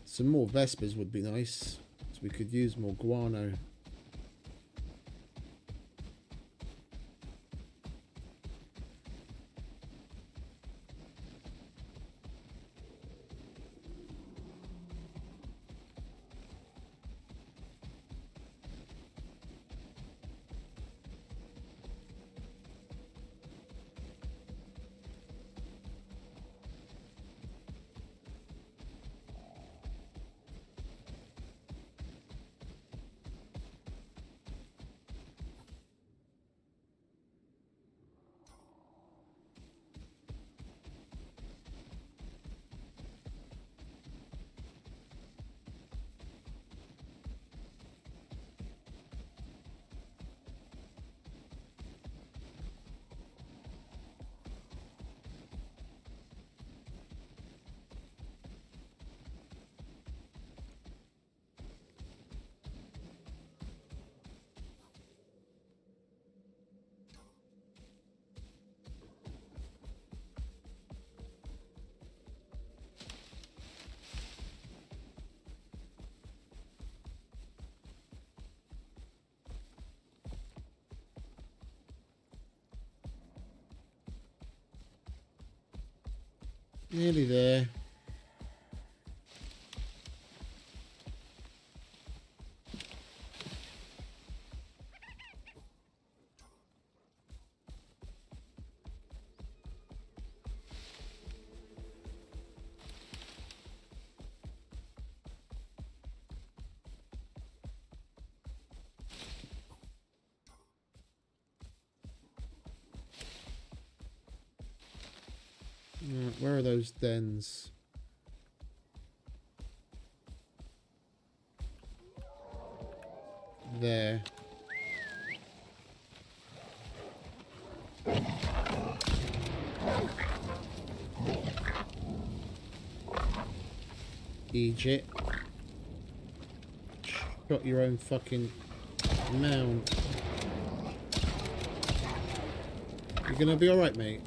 Some more Vespers would be nice, so we could use more guano. Nearly there. Where are those dens? There. Egypt. Shot your own fucking mound. You're gonna be alright, mate.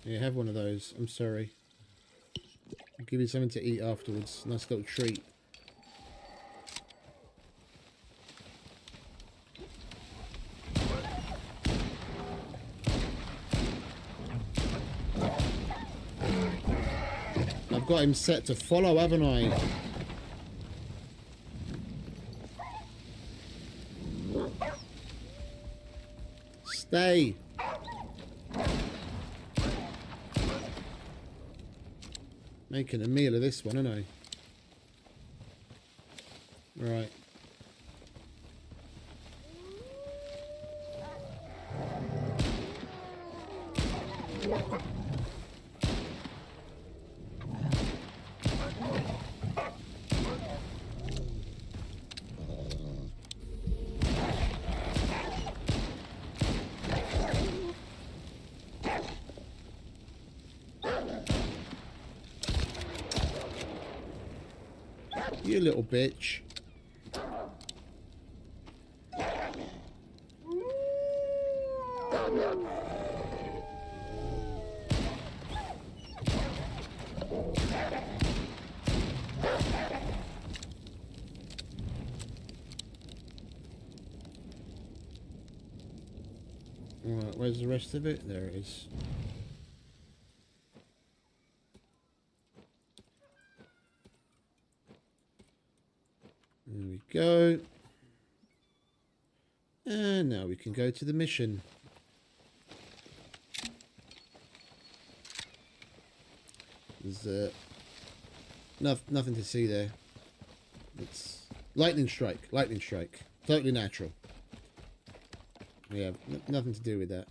Yeah, have one of those. I'm sorry. I'll give you something to eat afterwards. Nice little treat. I've got him set to follow, haven't I? Stay. Making a meal of this one, aren't I? Right. You little bitch. Alright, where's the rest of it? There it is. There we go. And now we can go to the mission. There's nothing to see there. It's lightning strike, lightning strike. Totally natural. Yeah, nothing to do with that.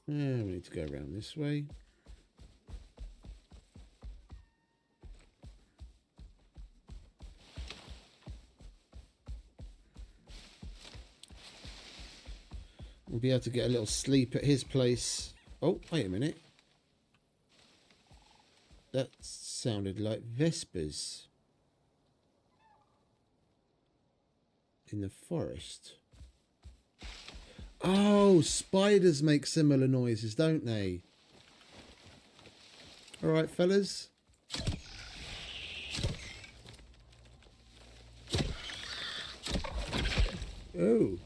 And we need to go around this way. We'll be able to get a little sleep at his place. Oh, wait a minute. That sounded like vespers in the forest. Oh, spiders make similar noises, don't they? All right, fellas. Oh.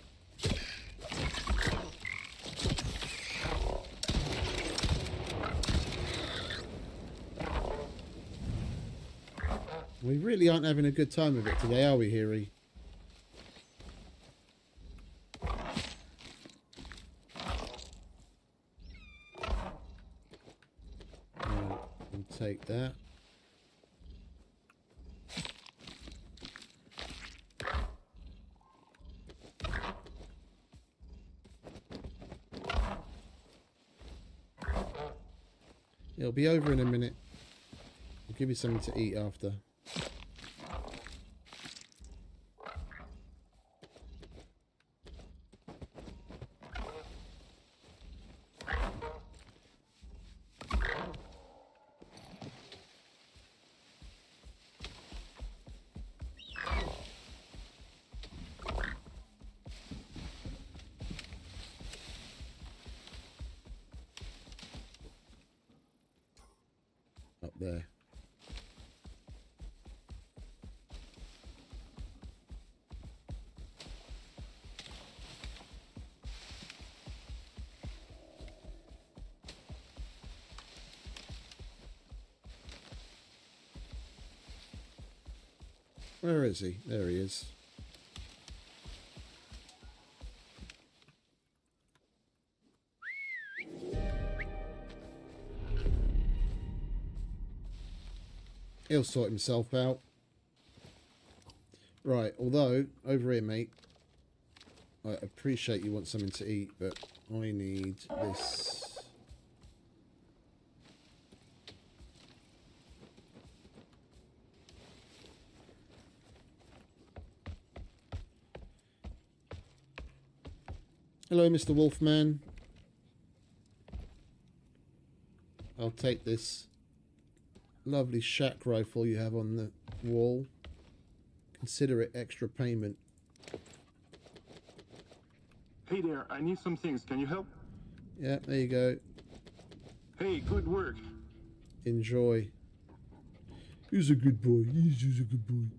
We really aren't having a good time of it today, are we, Hiri? Take that. It'll be over in a minute. I'll give you something to eat after. up there. Where is he? There he is. He'll sort himself out. Right, although, over here, mate, I appreciate you want something to eat, but I need this. Hello, Mr. Wolfman. I'll take this lovely shack rifle you have on the wall. Consider it extra payment. Hey there, I need some things. Can you help? Yeah, there you go. Hey, good work. Enjoy. He's a good boy. He's a good boy.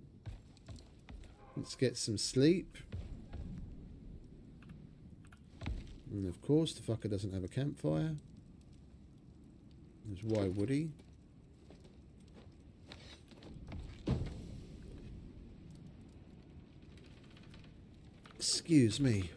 Let's get some sleep. And of course, the fucker doesn't have a campfire. Because why would he? Excuse me.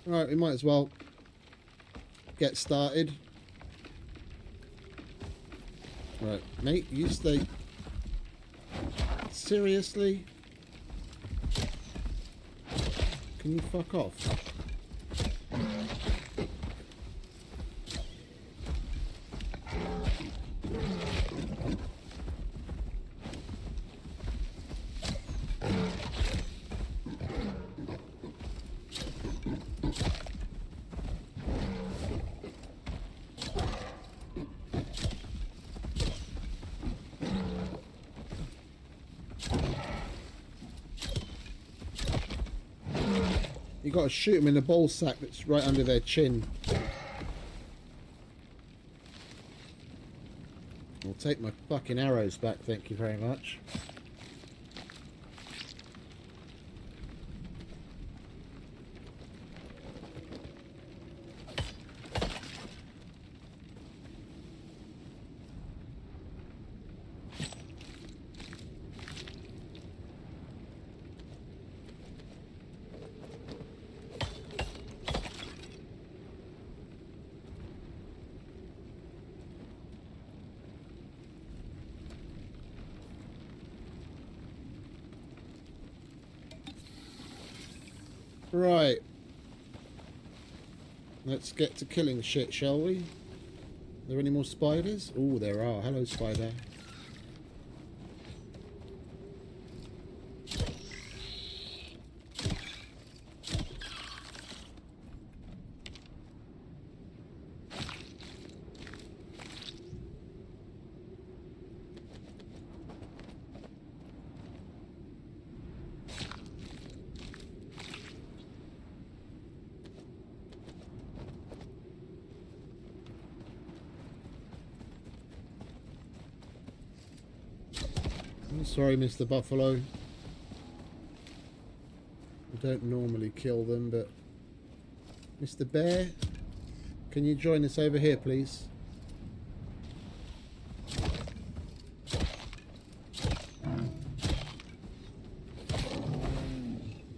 Right, we might as well get started. Right, mate, you stay. Seriously? Can you fuck off? You got to shoot them in the ball sack that's right under their chin. I'll take my fucking arrows back, thank you very much. Right. Let's get to killing shit, shall we? Are there any more spiders? Oh, there are. Hello, spider. I'm sorry, Mr. Buffalo. I don't normally kill them, but... Mr. Bear, can you join us over here, please?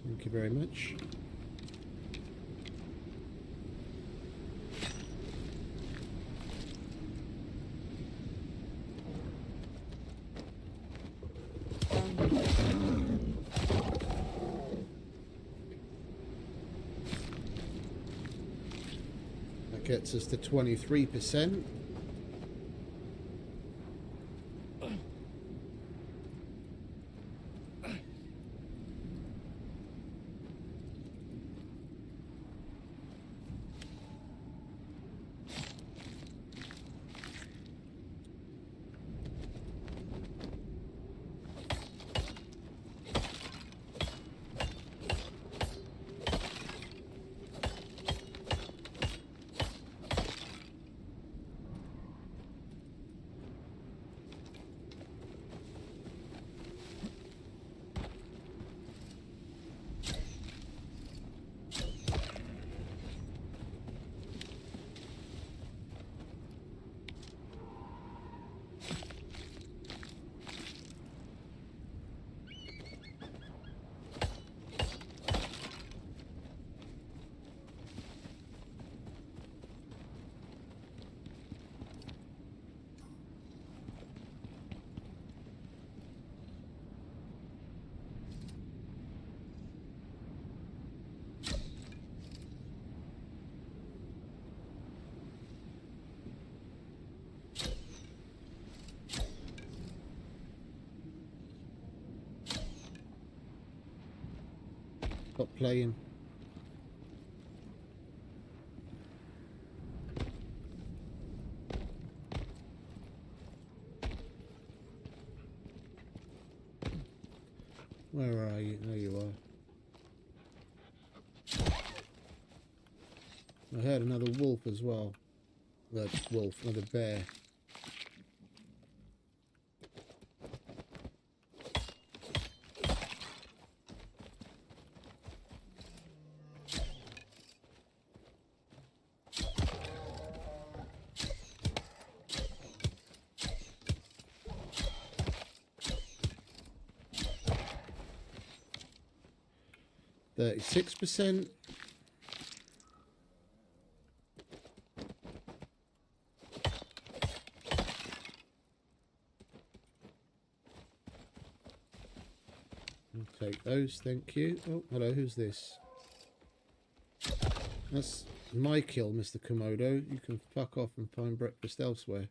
Thank you very much. Gets us to 23%. Stop playing. Where are you? There you are. I heard another wolf as well. Another bear. %. I'll take those, thank you. Oh, hello, who's this? That's my kill, Mr. Komodo. You can fuck off and find breakfast elsewhere.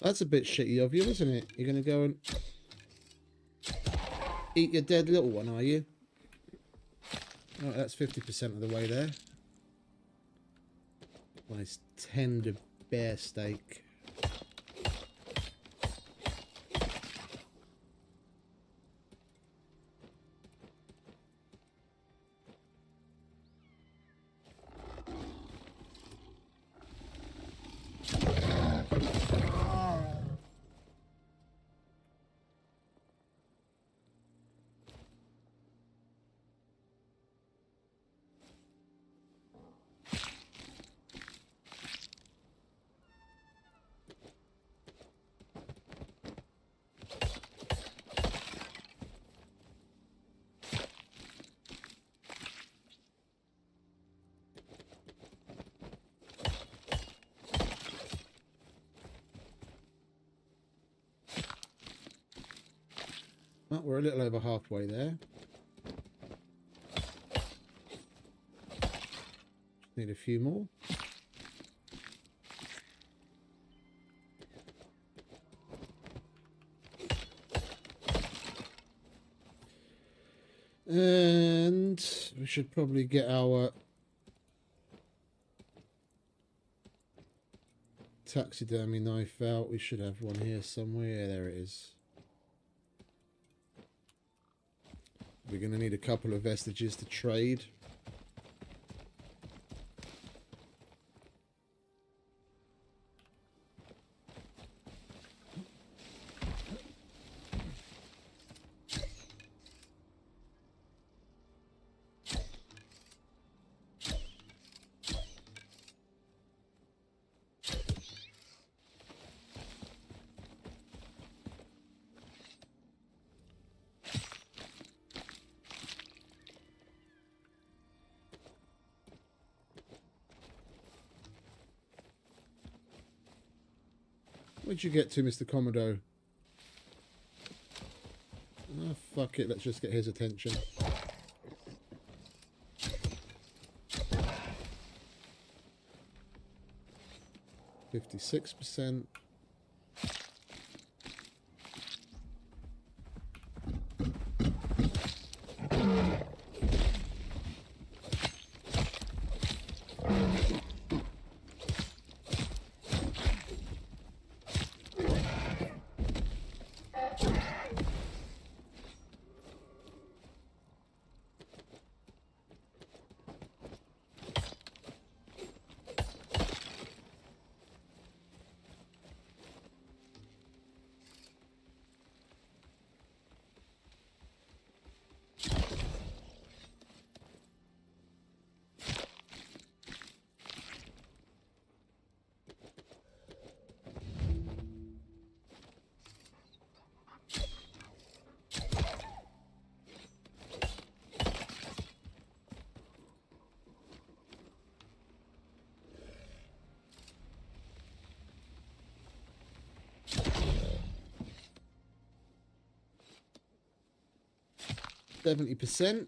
That's a bit shitty of you, isn't it? You're going to go and eat your dead little one, are you? Oh, that's 50% of the way there. Nice tender bear steak. Oh, we're a little over halfway there. Need a few more. And we should probably get our taxidermy knife out. We should have one here somewhere. There it is. We're going to need a couple of vestiges to trade. Where'd you get to, Mr. Commodore? Fuck it, let's just get his attention. %56%. %70%.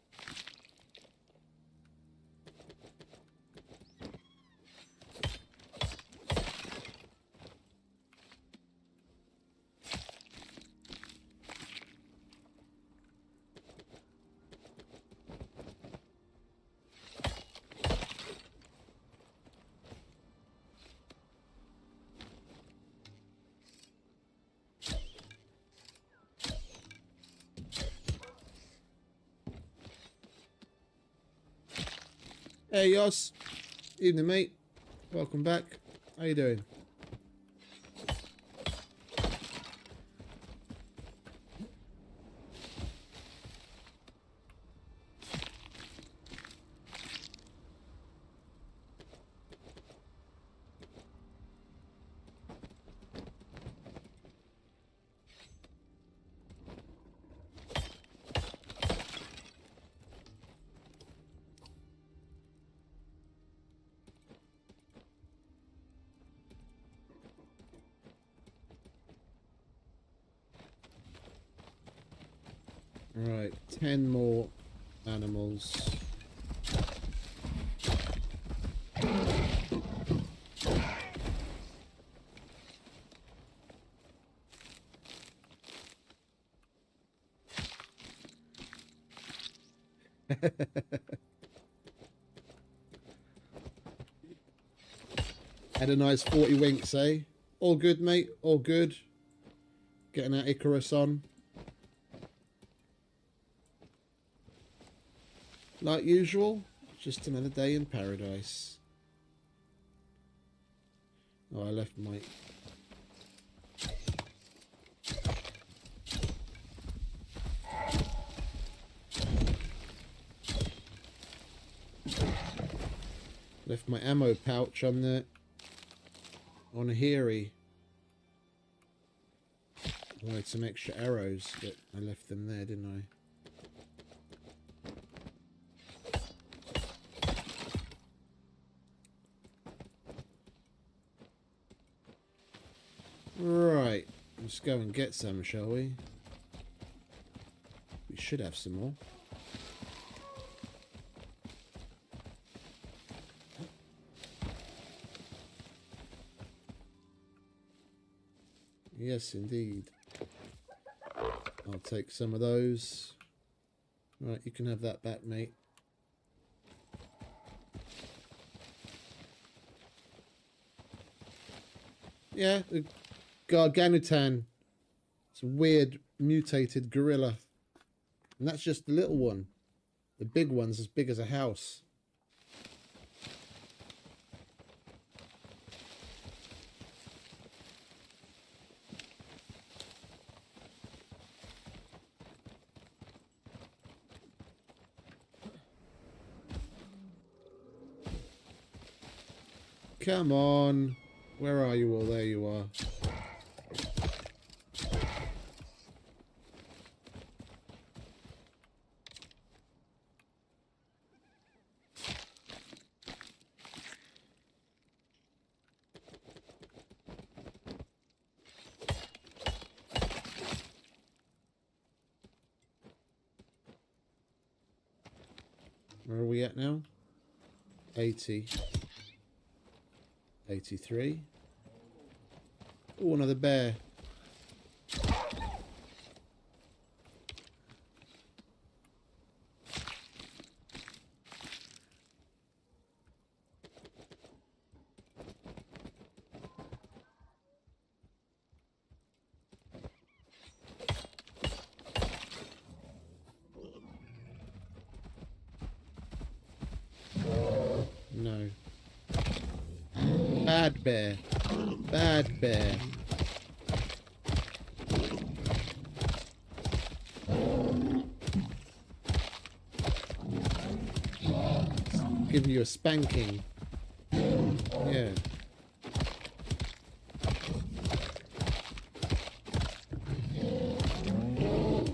Hey Yos, evening mate, welcome back. How you doing? Right, 10 more animals. Had a nice 40 winks, eh? All good, mate, all good. Getting that Icarus on. Like usual, just another day in paradise. Oh, I left my... Left my ammo pouch on the... on a Heary. I wanted some extra arrows, but I left them there, didn't I? Right, let's go and get some, shall we? We should have some more. Yes, indeed. I'll take some of those. Right, you can have that back, mate. Yeah, the Garganitan. It's a weird mutated gorilla. And that's just the little one. The big one's as big as a house. Come on. Where are you all? There you are. Where are we at now? 80. 83. Oh, another bear. No. Bad bear. Bad bear. Give you a spanking. Yeah.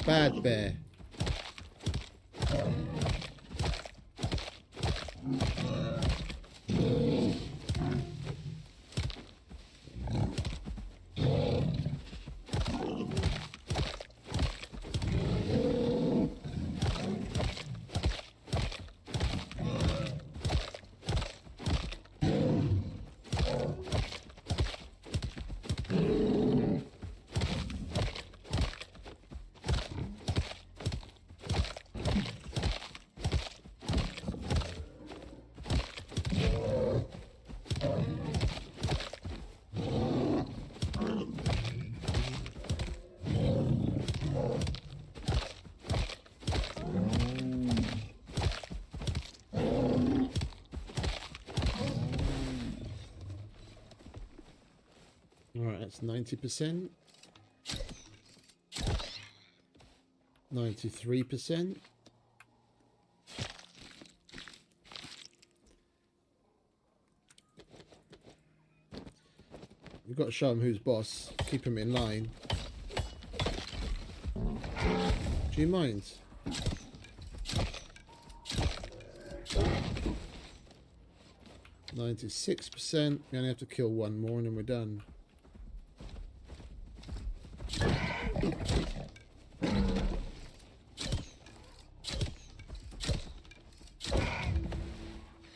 Bad bear. Alright, that's 90%. 93%. We've got to show him who's boss. Keep him in line. Do you mind? %. We only have to kill one more and then we're done.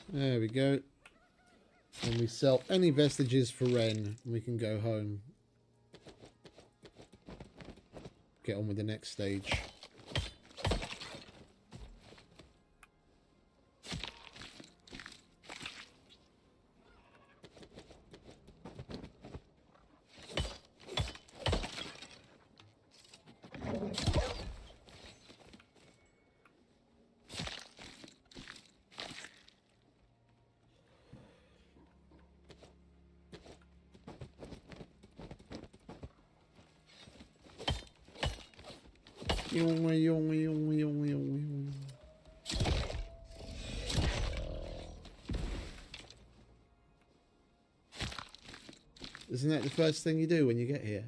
There we go. And we sell any vestiges for Ren and we can go home. Get on with the next stage. Isn't that the first thing you do when you get here?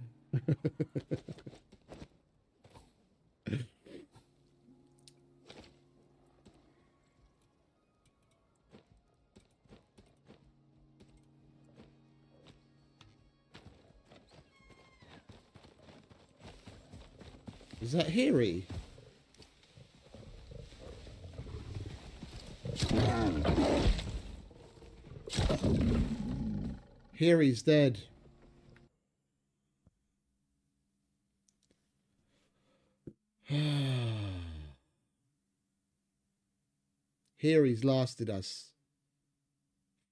Is that Hiri? Hiri's dead. Hiri's lasted us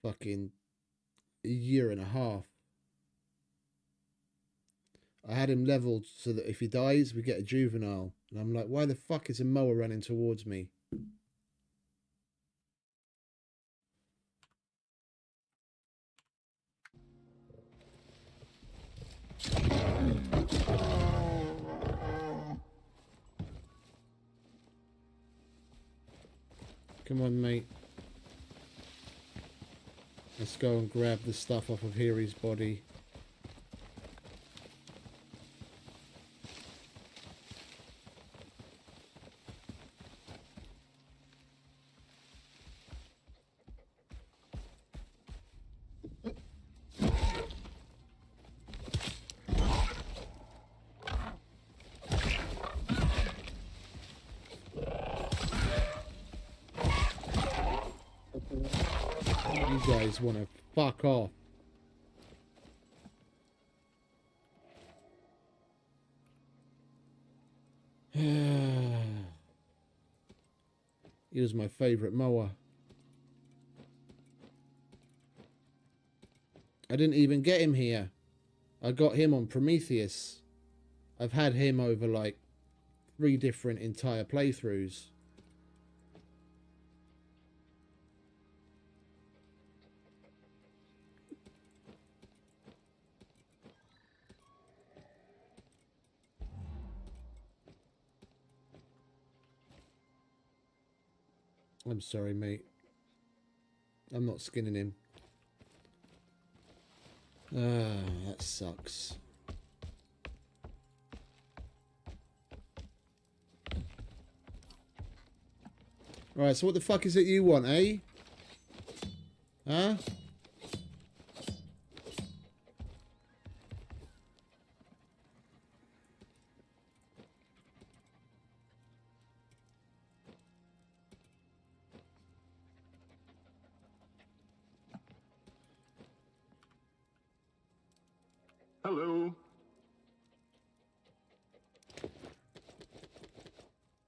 fucking a year and a half. I had him leveled so that if he dies, we get a juvenile. And I'm like, why the fuck is a mower running towards me? Come on, mate. Let's go and grab the stuff off of Hiri's body. You guys want to fuck off. He was my favourite mower. I didn't even get him here. I got him on Prometheus. I've had him over like 3 different entire playthroughs. I'm sorry, mate. I'm not skinning him. Ah, that sucks. Right, so what the fuck is it you want, eh? Huh? Hello.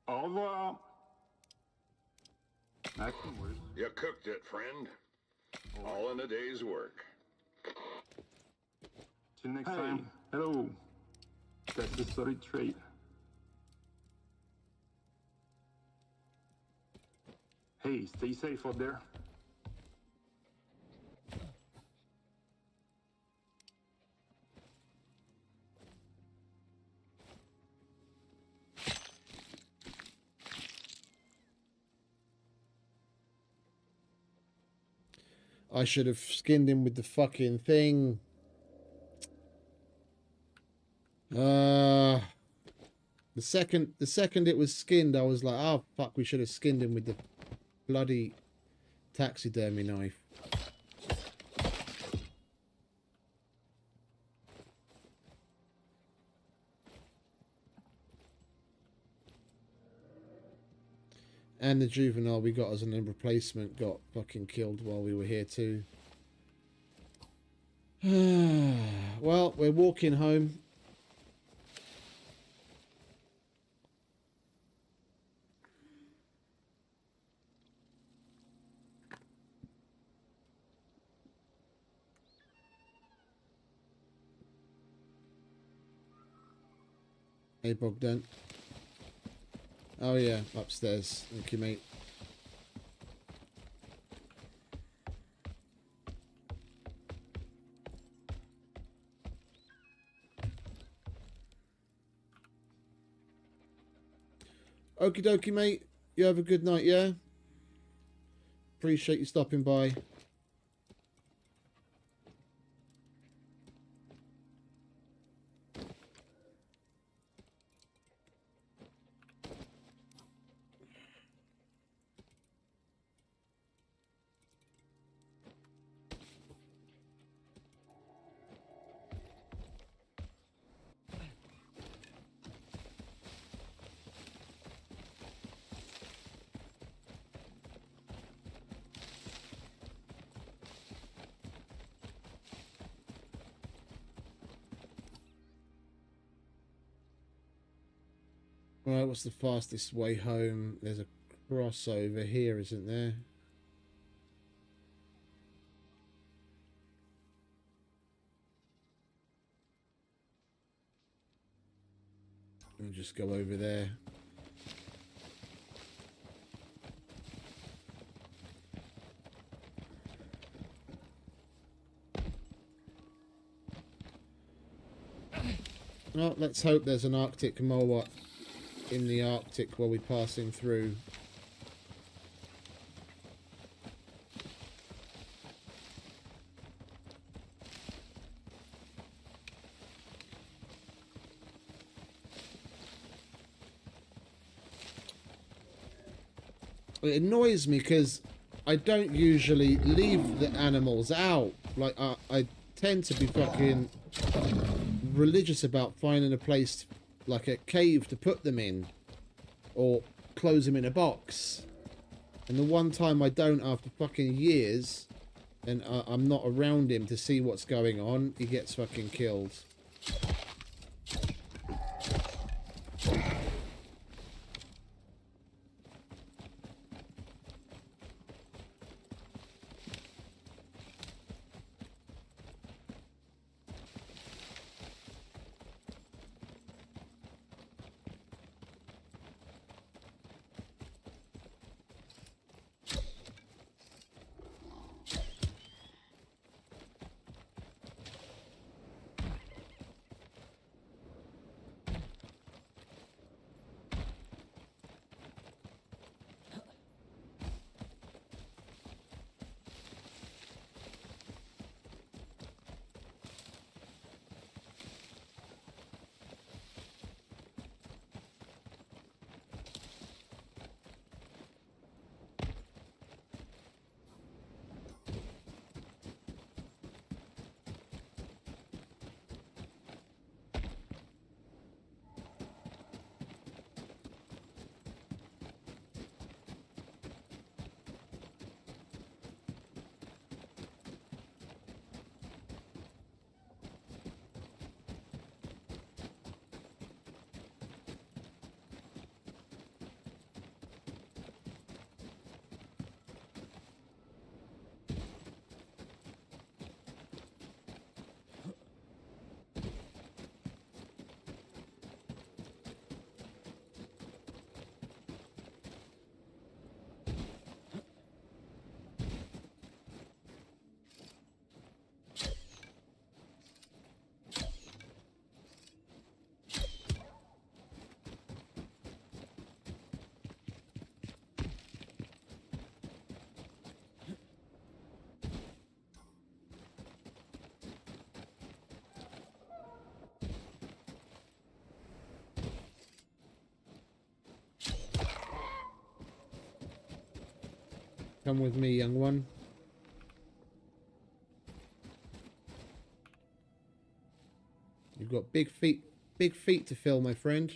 Au revoir. That can work. You cooked it, friend. All in a day's work. Till next time. Hello. That's a solid trait. Hey, stay safe out there. I should have skinned him with the fucking thing. The second it was skinned, I was like, oh fuck, we should have skinned him with the bloody taxidermy knife. And the juvenile we got as an replacement got fucking killed while we were here too. Well, we're walking home. Hey Bogdan. Oh yeah, upstairs. Thank you, mate. Okie dokie, mate. You have a good night, yeah? Appreciate you stopping by. Right, what's the fastest way home? There's a crossover here, isn't there? We'll just go over there. Well, let's hope there's an Arctic mower in the Arctic while we're passing through. It annoys me because I don't usually leave the animals out. Like, I tend to be fucking religious about finding a place, like a cave to put them in, or close them in a box. And the one time I don't after fucking years, and I'm not around him to see what's going on, he gets fucking killed. Come with me, young one. You've got big feet to fill, my friend.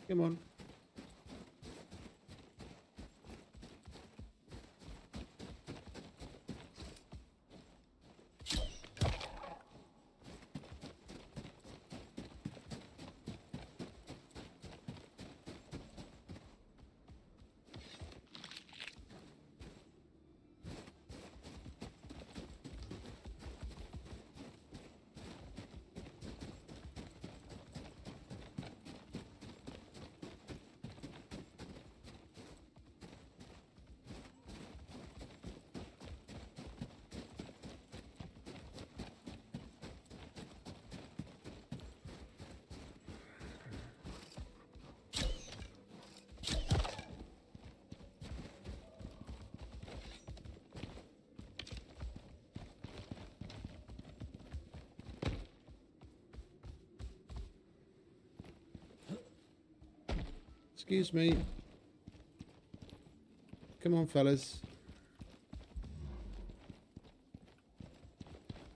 Come on. Excuse me. Come on, fellas.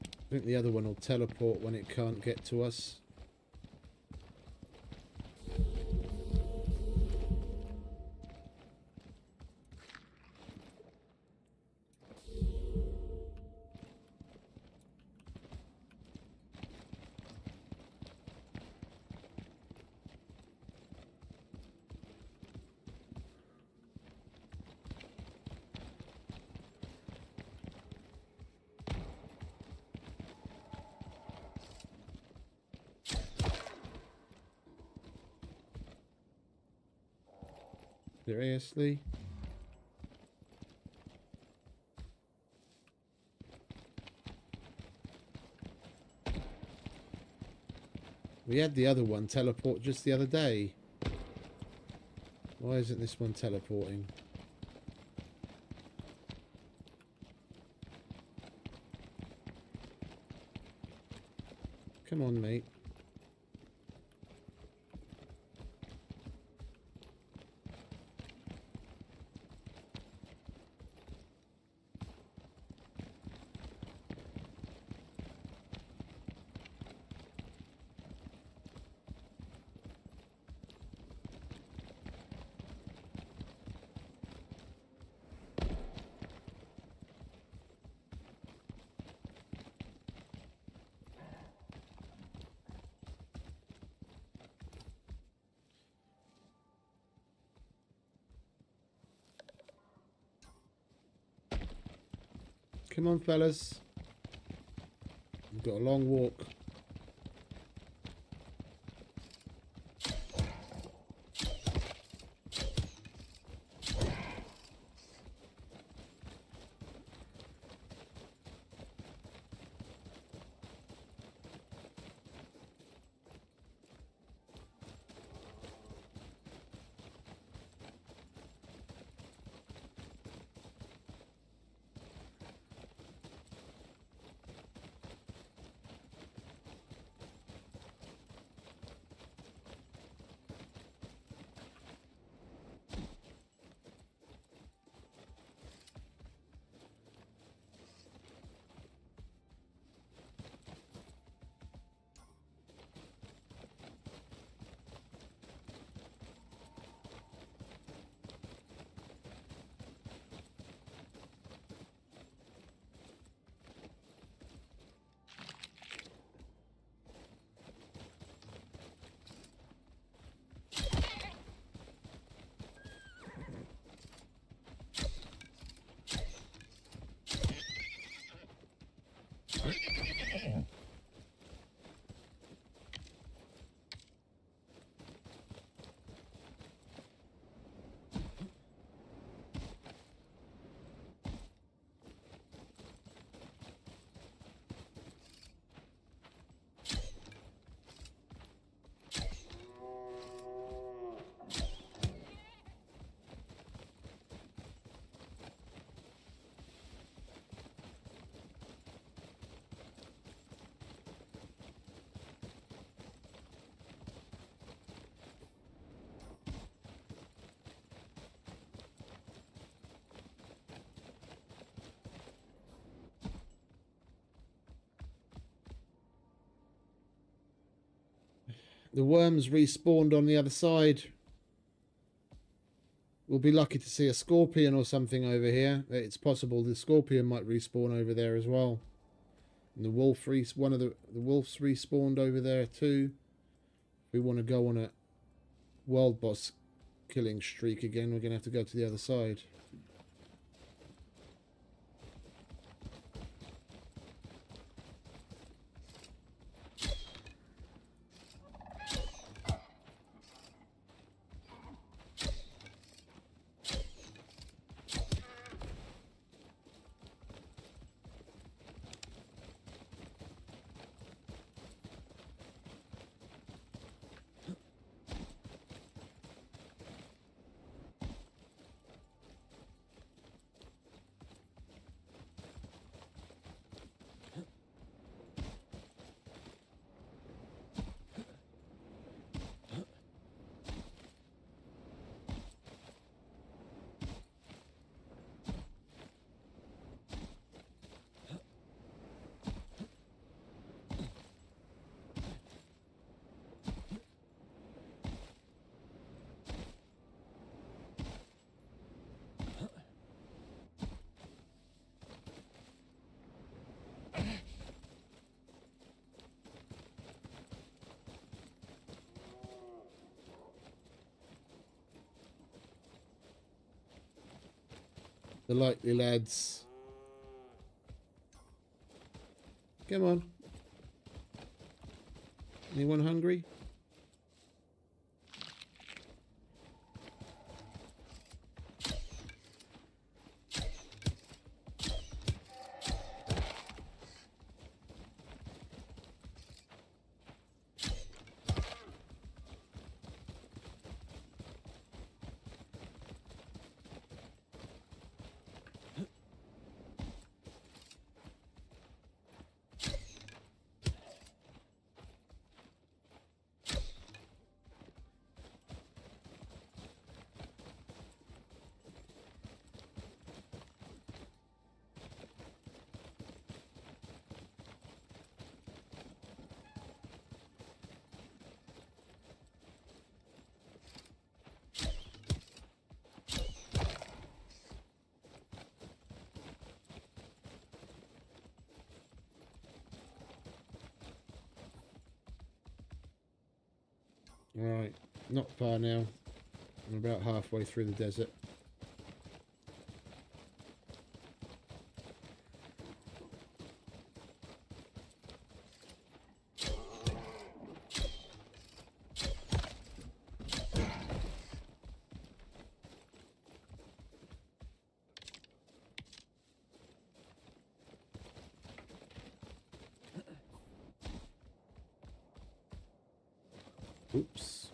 I think the other one will teleport when it can't get to us. Seriously? We had the other one teleport just the other day. Why isn't this one teleporting? Come on, mate. Come on, fellas. We've got a long walk. The worms respawned on the other side. We'll be lucky to see a scorpion or something over here. It's possible the scorpion might respawn over there as well. And the wolf one of the wolves respawned over there too. We want to go on a world boss killing streak again. We're going to have to go to the other side. The likely lads. Come on. Anyone hungry? Alright, not far now. I'm about halfway through the desert. Oops.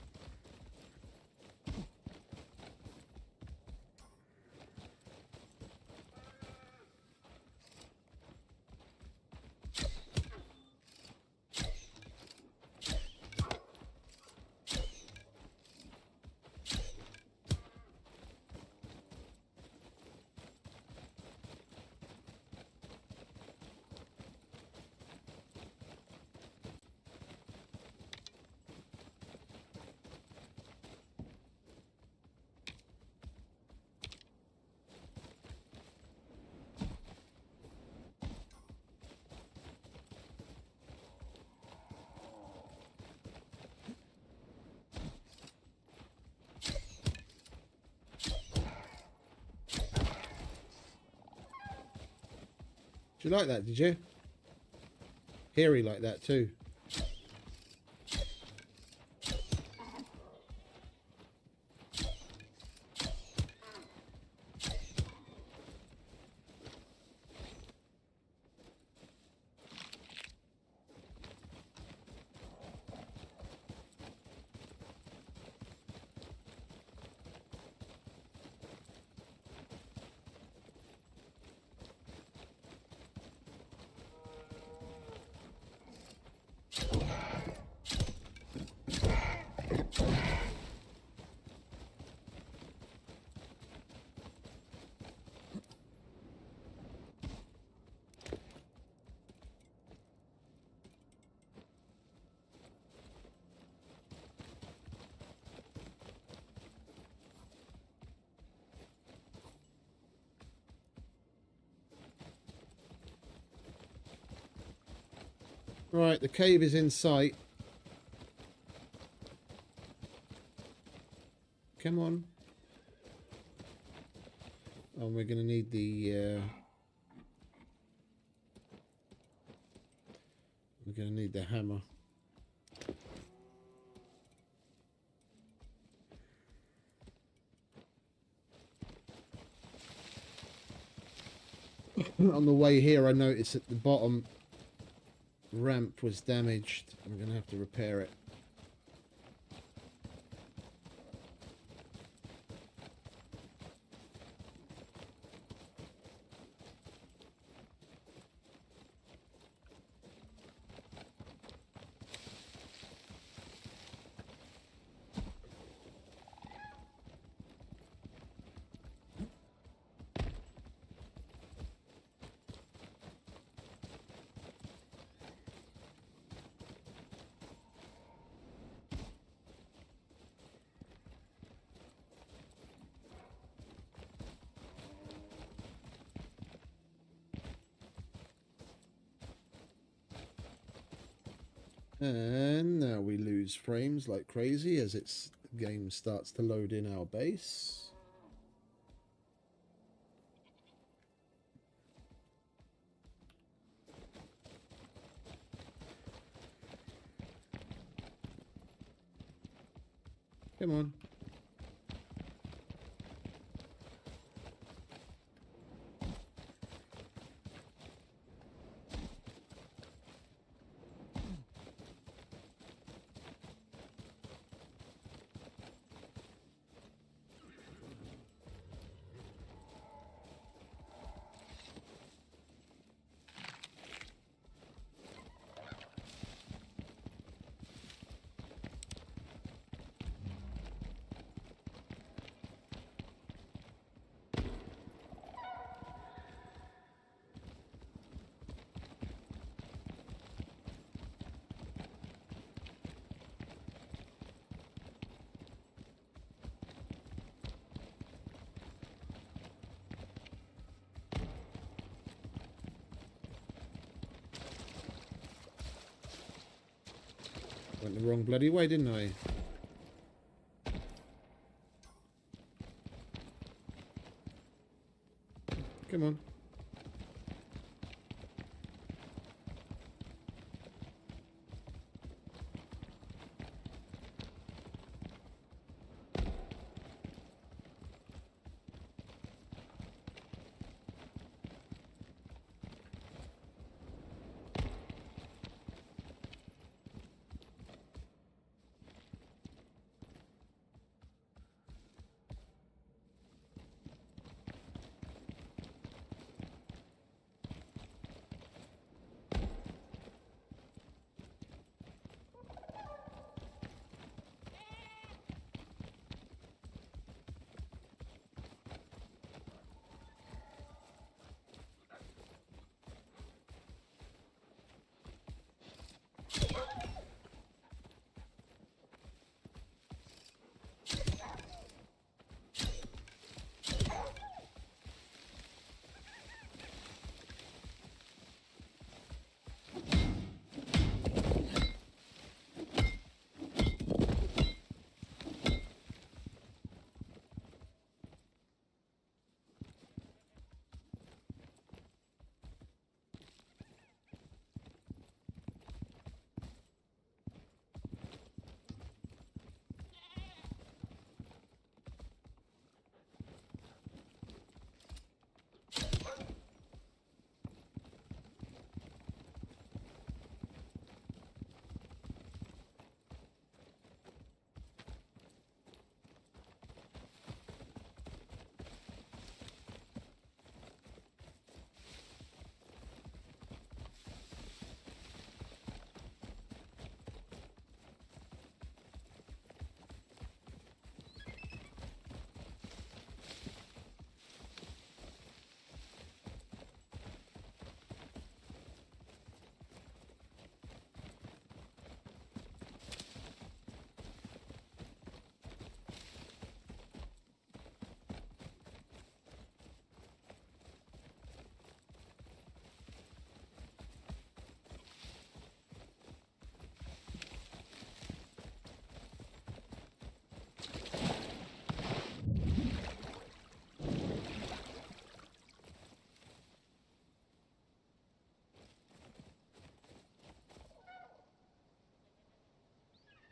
Did you like that, did you? Hairy like that too. Right, the cave is in sight. Come on. Oh, we're going to need the... we're going to need the hammer. On the way here, I noticed that the bottom ramp was damaged. I'm going to have to repair it. And now we lose frames like crazy as its game starts to load in our base. Come on. Went the wrong bloody way, didn't I? Come on.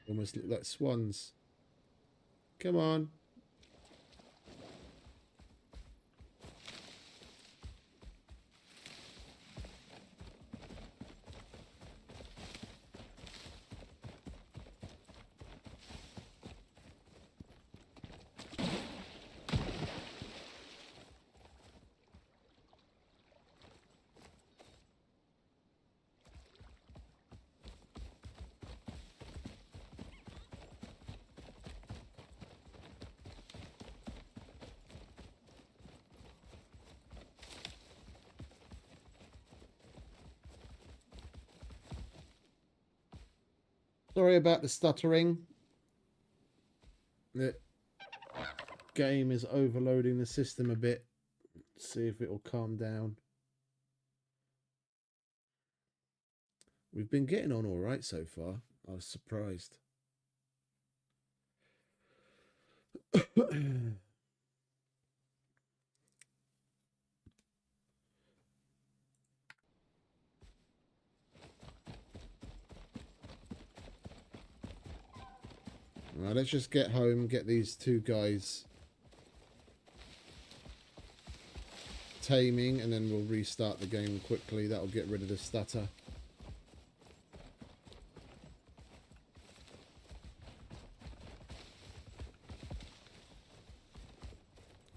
Almost look like swans. Come on. Sorry about the stuttering. The game is overloading the system a bit. Let's see if it'll calm down. We've been getting on all right so far. I was surprised. Alright, let's just get home, get these two guys taming, and then we'll restart the game quickly. That'll get rid of the stutter.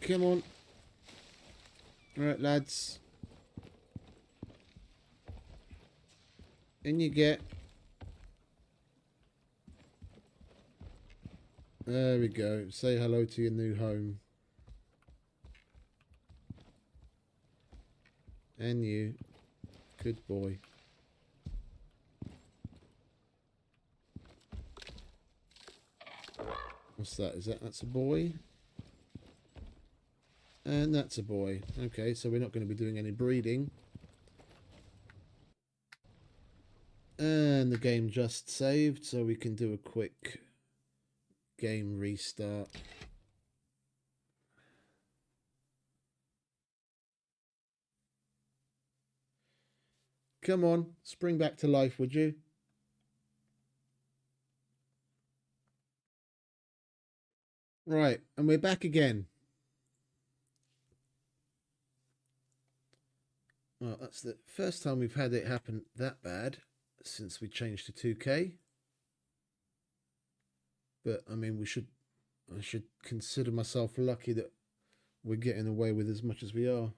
Come on. Alright, lads. In you get. There we go. Say hello to your new home. And you. Good boy. What's that? That's a boy? And that's a boy. Okay, so we're not going to be doing any breeding. And the game just saved, so we can do a quick game restart. Come on, spring back to life, would you? Right, and we're back again. Well, that's the first time we've had it happen that bad since we changed to 2K. But I mean, I should consider myself lucky that we're getting away with as much as we are.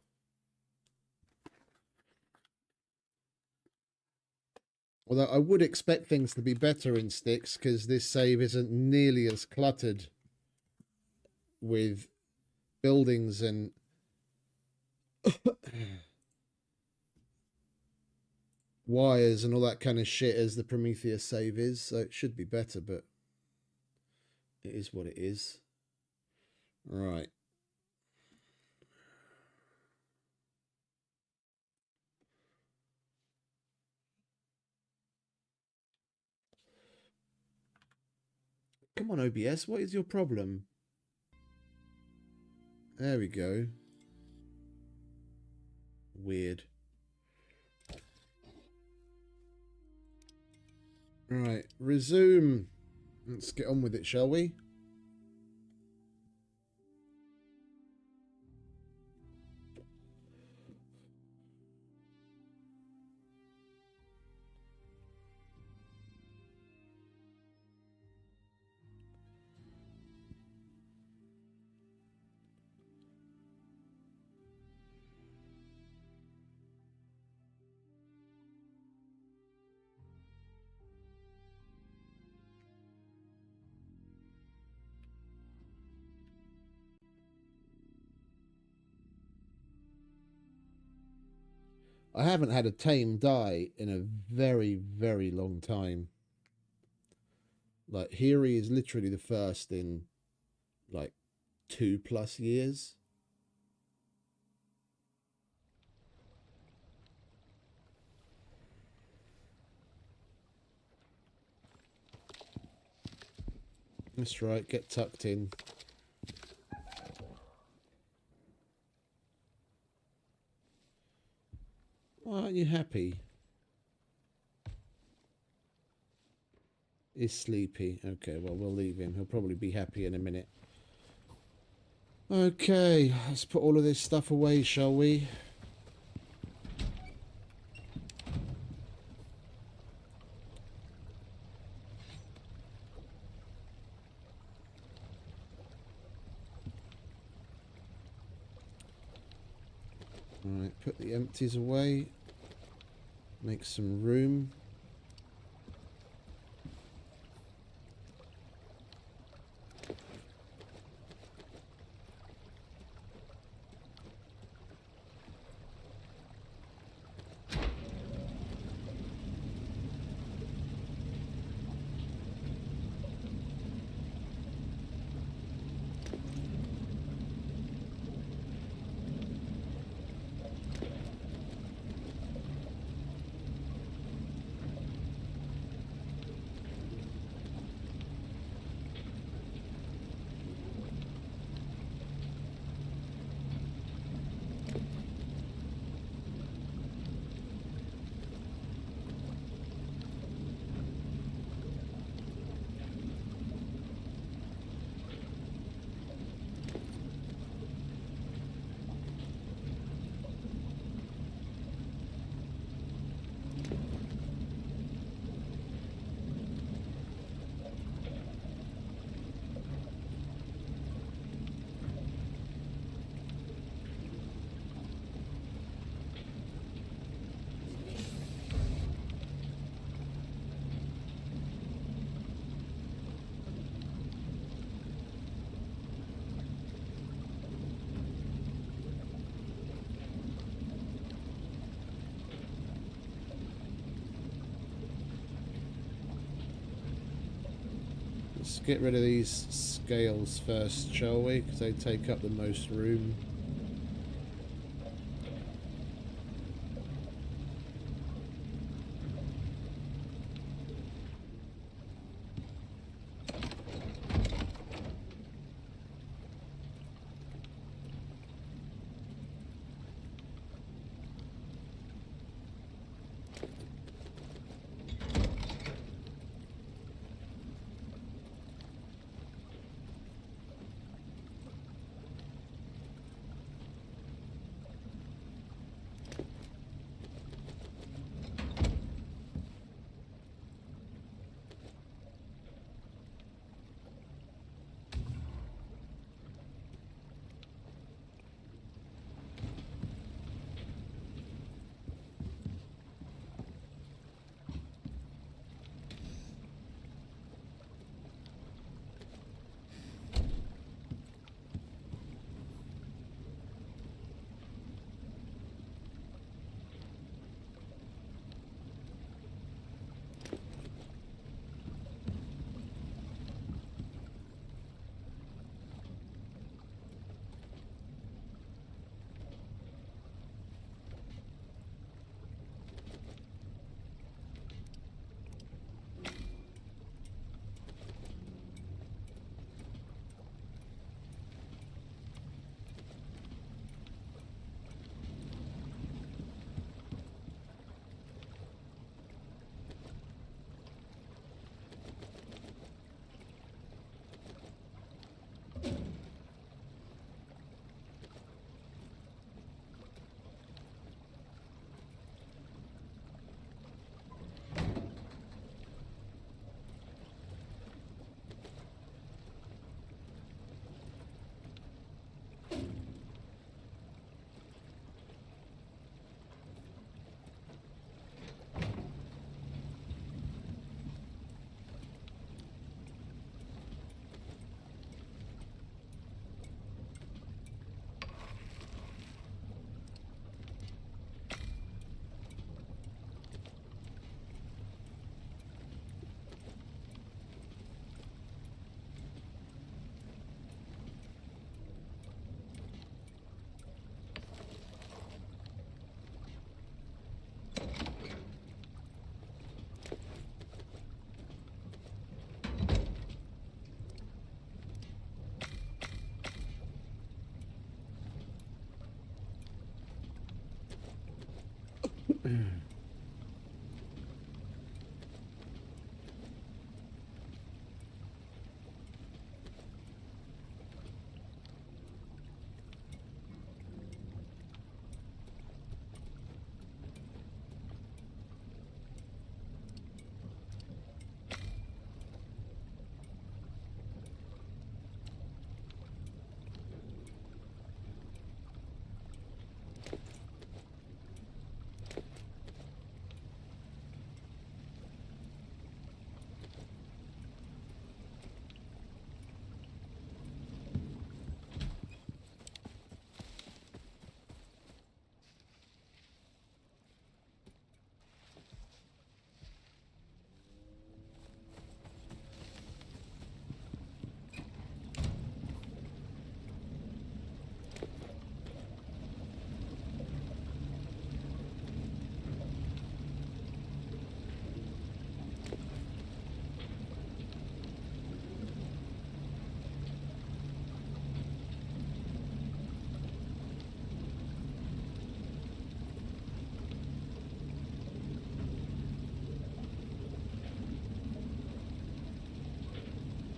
Although I would expect things to be better in Styx, because this save isn't nearly as cluttered with buildings and wires and all that kind of shit as the Prometheus save is. So it should be better, but it is what it is. Right. Come on, OBS, what is your problem? There we go. Weird. Right, resume. Let's get on with it, shall we? I haven't had a tame die in a very, very long time. Like, Hiri is literally the first in, like, 2+ years. That's right, get tucked in. Why aren't you happy? He's sleepy. Okay, well, we'll leave him. He'll probably be happy in a minute. Okay, let's put all of this stuff away, shall we? Alright, put the empties away. Make some room. Let's get rid of these scales first, shall we? Because they take up the most room.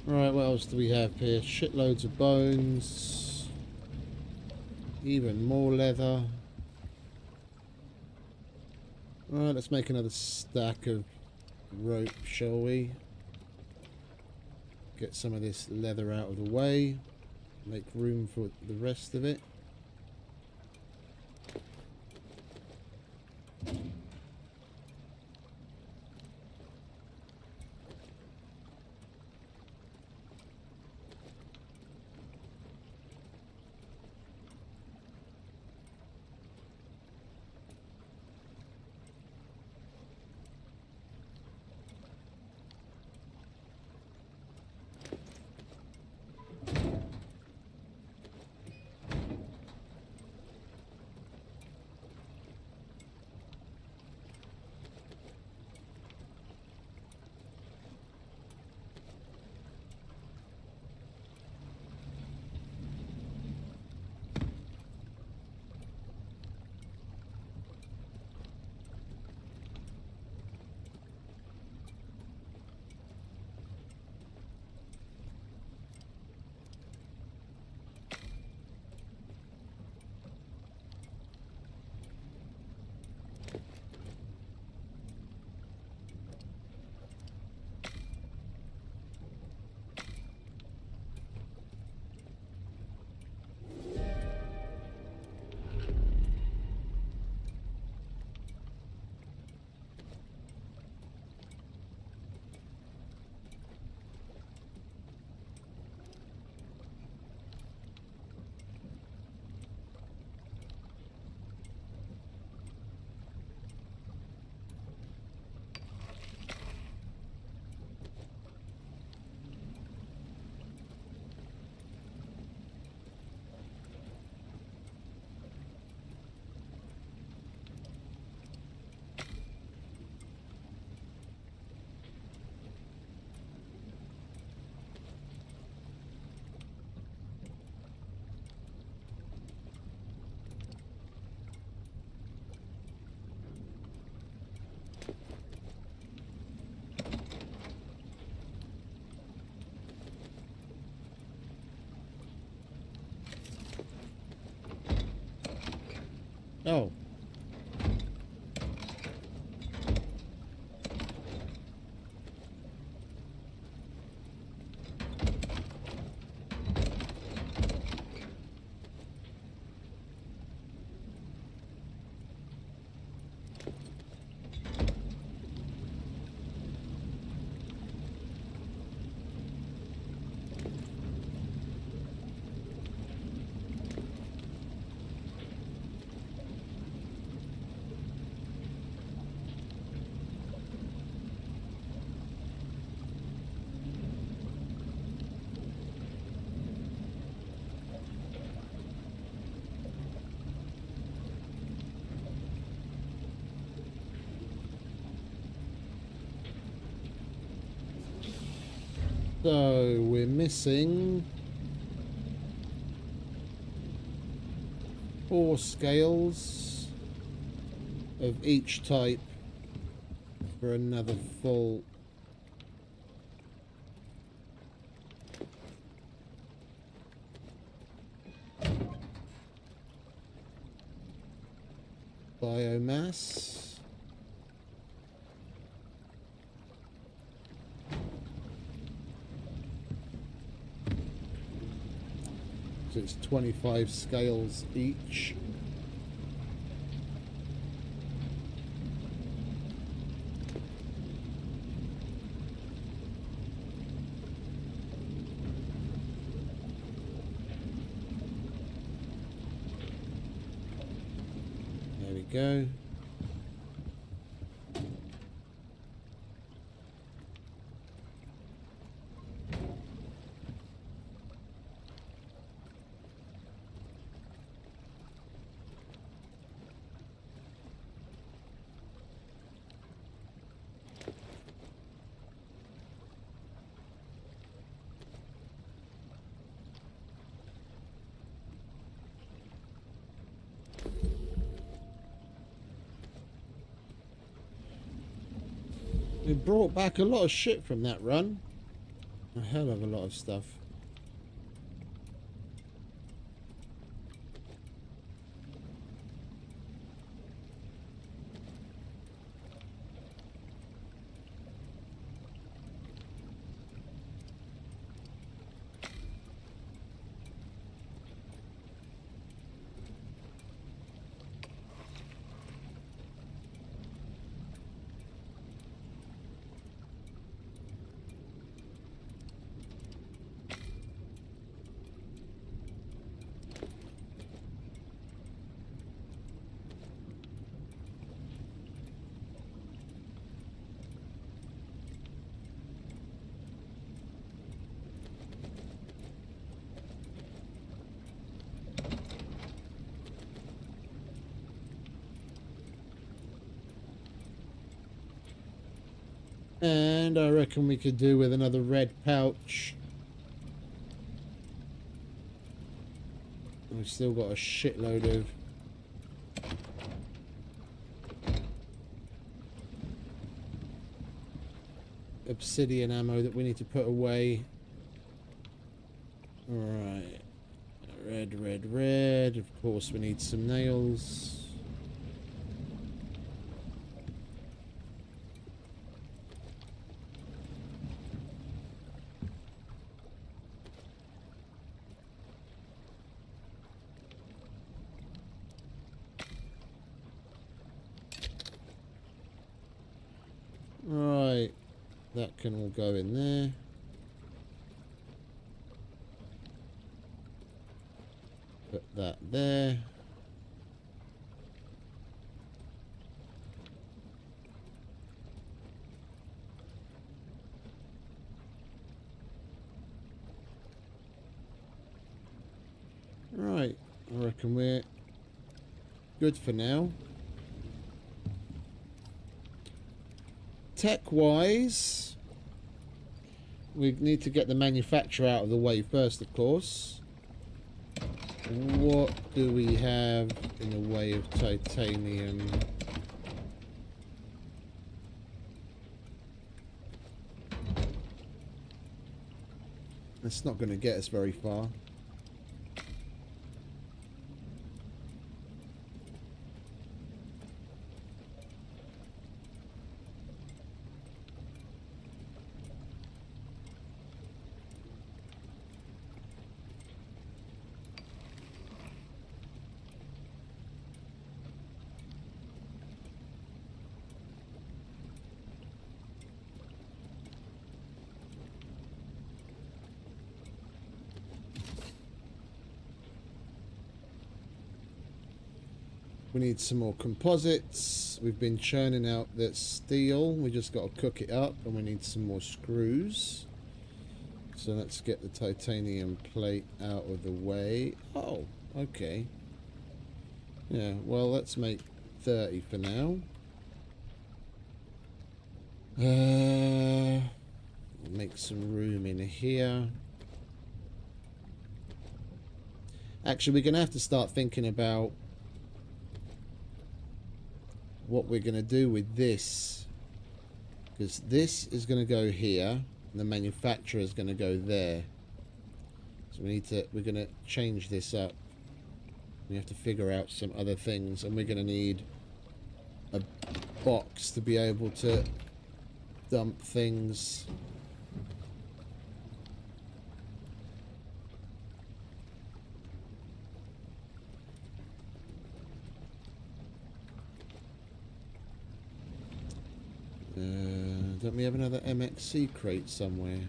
Right, what else do we have here? Shitloads of bones. Even more leather. Alright, let's make another stack of rope, shall we? Get some of this leather out of the way. Make room for the rest of it. Oh. So we're missing 4 scales, of each type for another full. Biomass. So it's 25 scales each. There we go. We brought back a lot of shit from that run. A hell of a lot of stuff. And I reckon we could do with another red pouch. We've still got a shitload of obsidian ammo that we need to put away. Alright. Red, red, red. Of course we need some nails. Right, that can all go in there. Put that there. Right, I reckon we're good for now. Tech-wise, we need to get the manufacturer out of the way first, of course. What do we have in the way of titanium? That's not going to get us very far. We need some more composites. We've been churning out that steel. We just got to cook it up, and we need some more screws. So let's get the titanium plate out of the way. Oh, okay. Yeah, well, let's make 30 for now. Make some room in here. Actually, we're going to have to start thinking about what we're going to do with this, because this is going to go here and the manufacturer is going to go there. So we're going to change this up. We have to figure out some other things, and we're going to need a box to be able to dump things. Don't we have another MXC crate somewhere?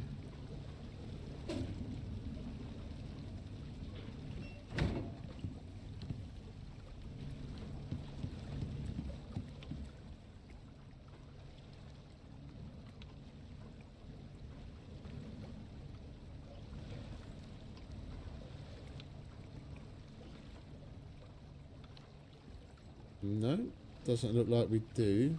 No, doesn't look like we do.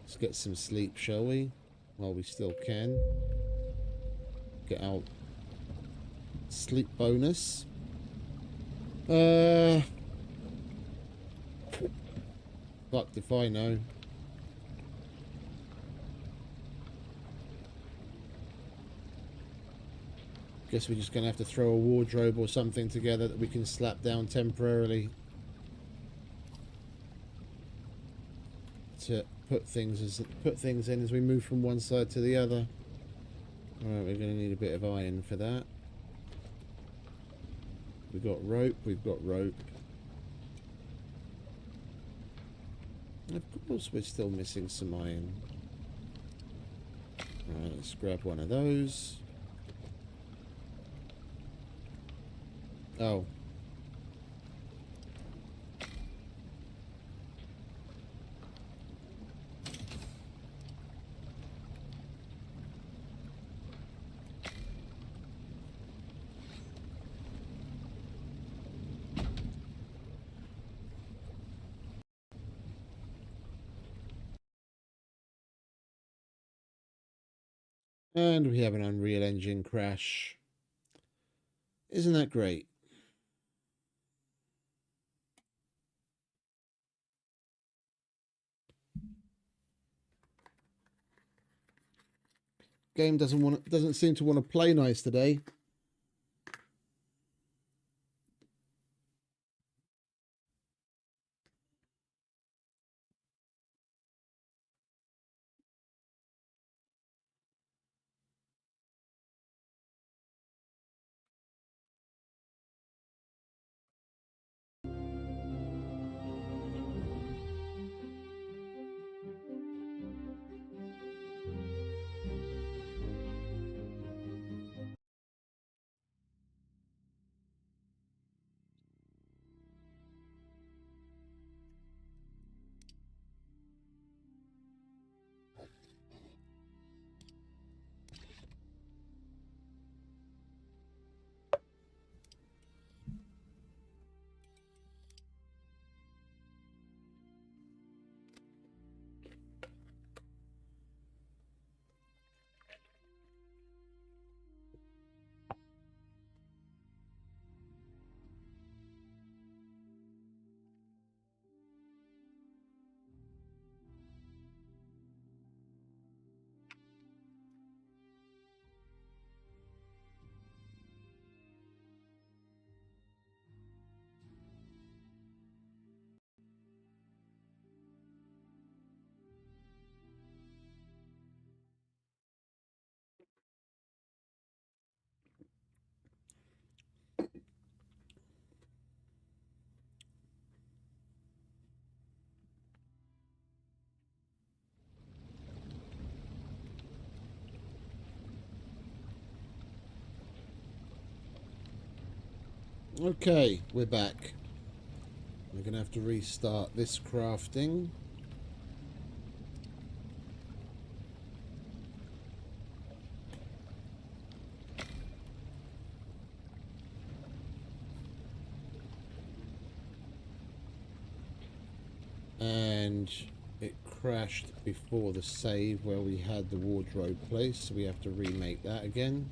Let's get some sleep, shall we? While we still can. Get our sleep bonus. Fucked if I know. Guess we're just gonna have to throw a wardrobe or something together that we can slap down temporarily to put things in as we move from one side to the other. Alright, we're gonna need a bit of iron for that. We've got rope, Of course we're still missing some iron. Alright, let's grab one of those. Oh. And we have an Unreal Engine crash. Isn't that great? Game doesn't seem to want to play nice today. Okay, we're back. We're going to have to restart this crafting. And it crashed before the save where we had the wardrobe placed, so we have to remake that again.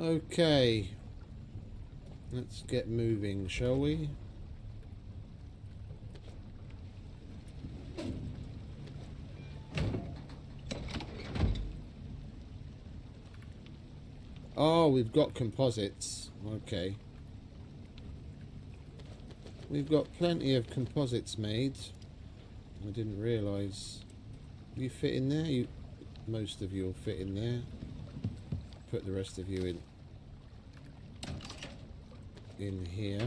Okay, let's get moving, shall we? Oh, we've got composites. Okay. We've got plenty of composites made. I didn't realise. You fit in there? Most of you will fit in there. Put the rest of you in here.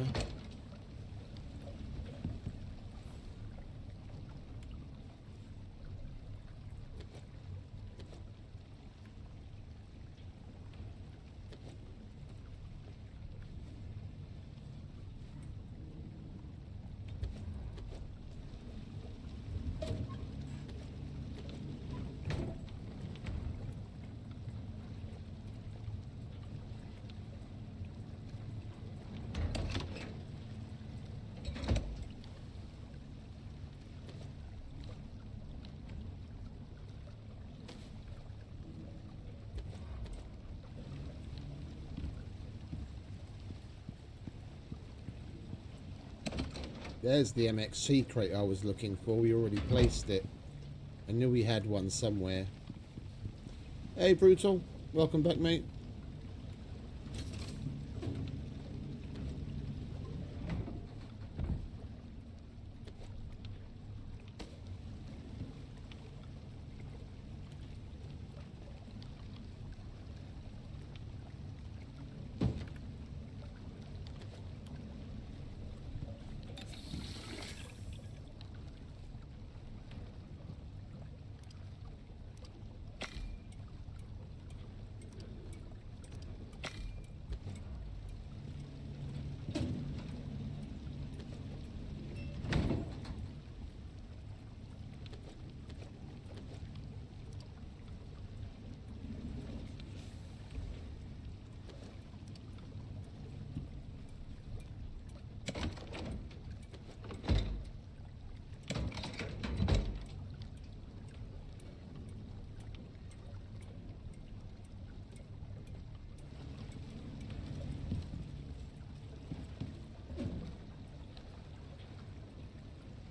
There's the MXC crate I was looking for. We already placed it. I knew we had one somewhere. Hey, Brutal. Welcome back, mate.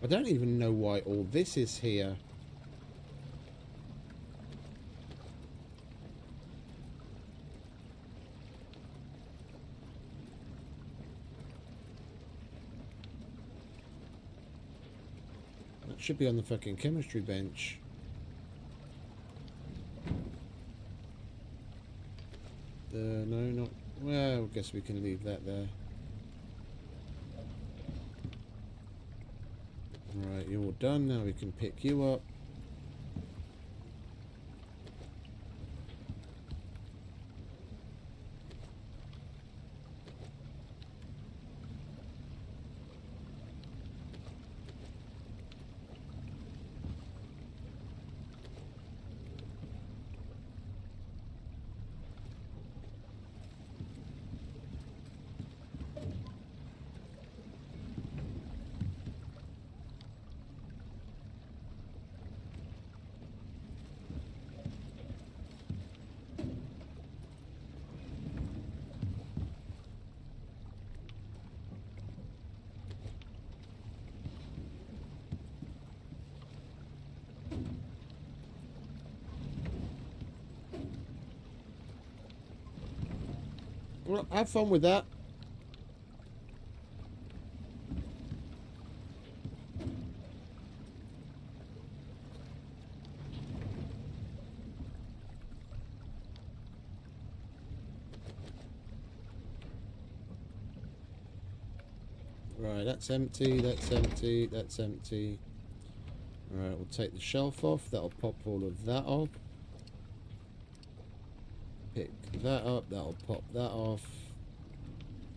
I don't even know why all this is here. That should be on the fucking chemistry bench. No, not... Well, I guess we can leave that there. Right, you're all done. Now we can pick you up. Well, have fun with that. Right, that's empty, that's empty, that's empty. Alright, we'll take the shelf off. That'll pop all of that off. Pick that up, that'll pop that off.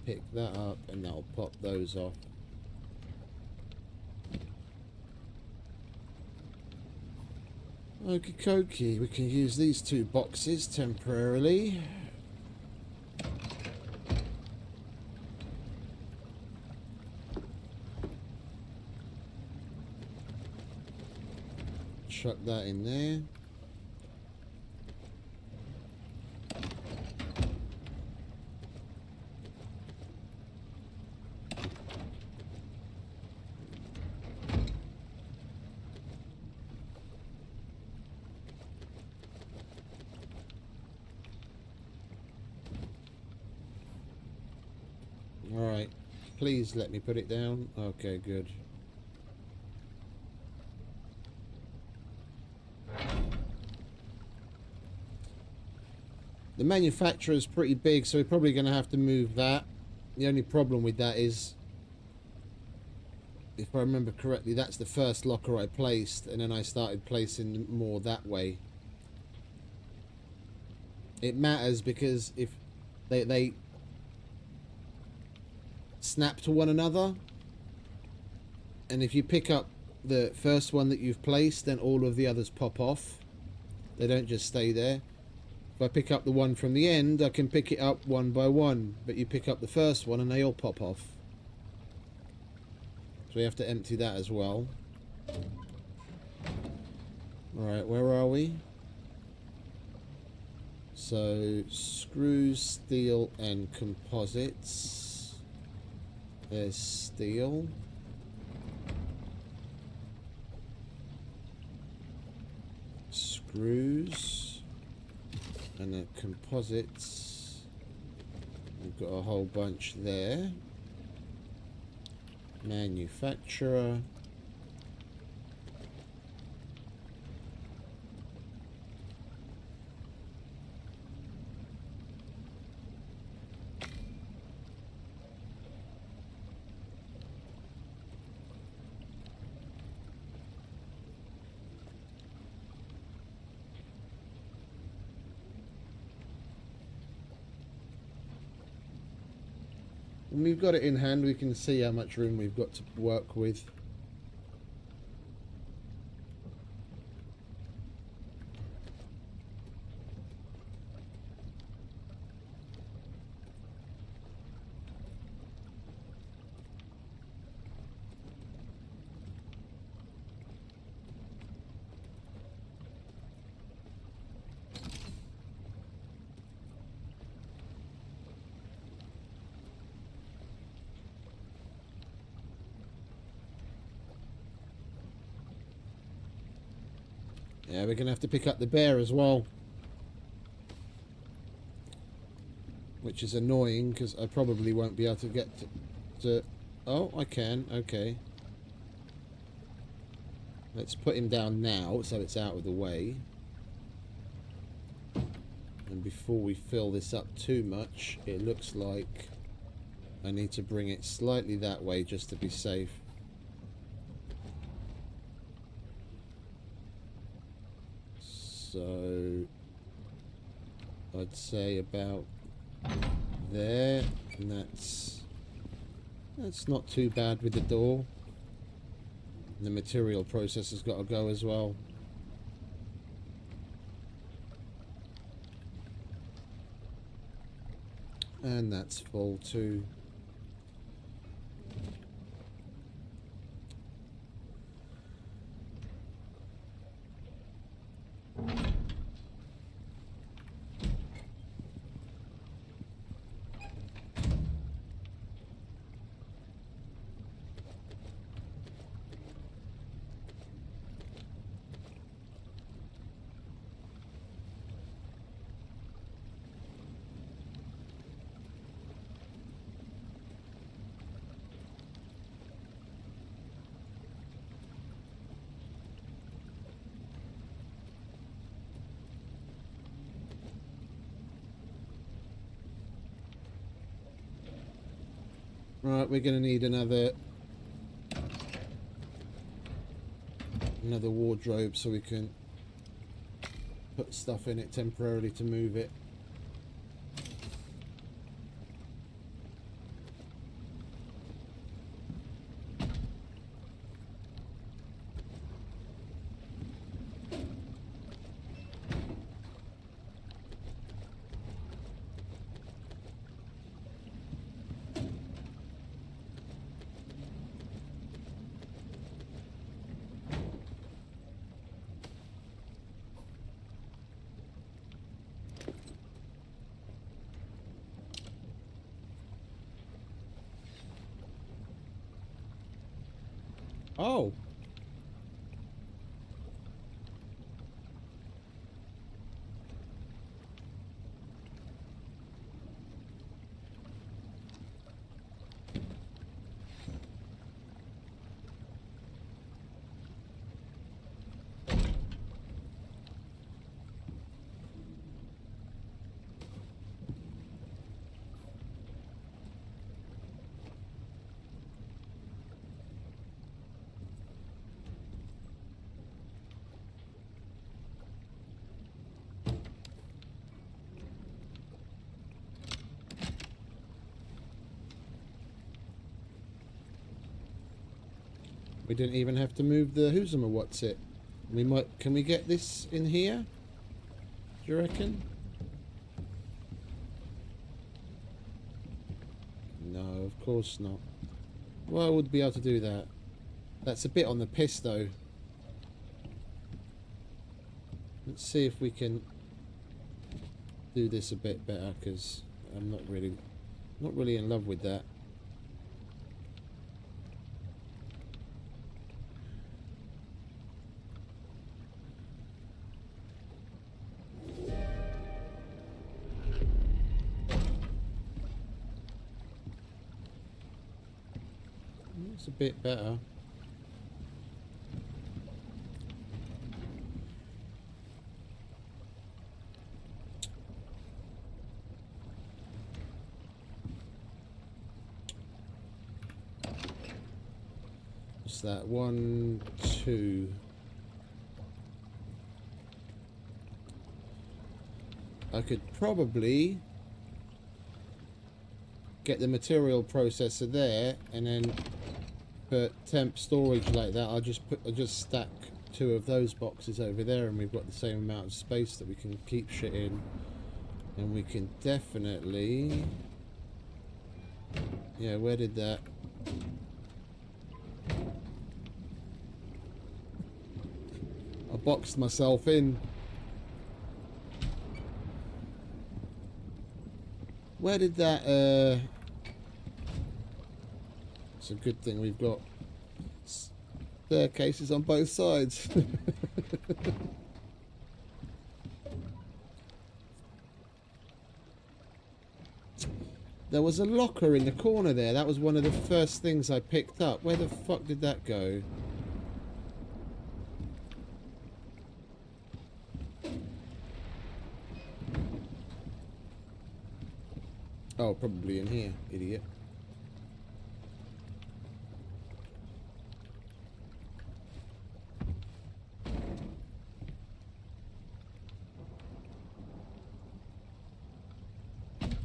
Pick that up, and that'll pop those off. Okie dokie, we can use these 2 boxes temporarily. Chuck that in there. Alright, please let me put it down. Okay, good. The manufacturer is pretty big, so we're probably going to have to move that. The only problem with that is, if I remember correctly, that's the first locker I placed, and then I started placing more that way. It matters because if they snap to one another, and if you pick up the first one that you've placed, then all of the others pop off. They don't just stay there. If I pick up the one from the end, I can pick it up one by one, but you pick up the first one and they all pop off. So we have to empty that as well. Alright, where are we? So, screws, steel, and composites. There's steel. Screws. And then composites. We've got a whole bunch there. Manufacturer. When we've got it in hand, we can see how much room we've got to work with. Yeah, we're going to have to pick up the bear as well. Which is annoying, because I probably won't be able to get to... Oh, I can. Okay. Let's put him down now, so it's out of the way. And before we fill this up too much, it looks like I need to bring it slightly that way just to be safe. So I'd say about there, and that's not too bad with the door. The material process has got to go as well. And that's full too. Right, we're going to need another wardrobe so we can put stuff in it temporarily to move it. Oh. We didn't even have to move the who's or what's it. We might. Can we get this in here? Do you reckon? No, of course not. Well, I would be able to do that. That's a bit on the piss, though. Let's see if we can do this a bit better, because I'm not really in love with that. It's a bit better. What's that? 1, 2. I could probably get the material processor there, and then put temp storage like that. I'll just stack 2 of those boxes over there, and we've got the same amount of space that we can keep shit in. And we can definitely, yeah, where did that, I boxed myself in. Where did that, it's a good thing we've got staircases on both sides. There was a locker in the corner there. That was one of the first things I picked up. Where the fuck did that go? Oh, probably in here, idiot.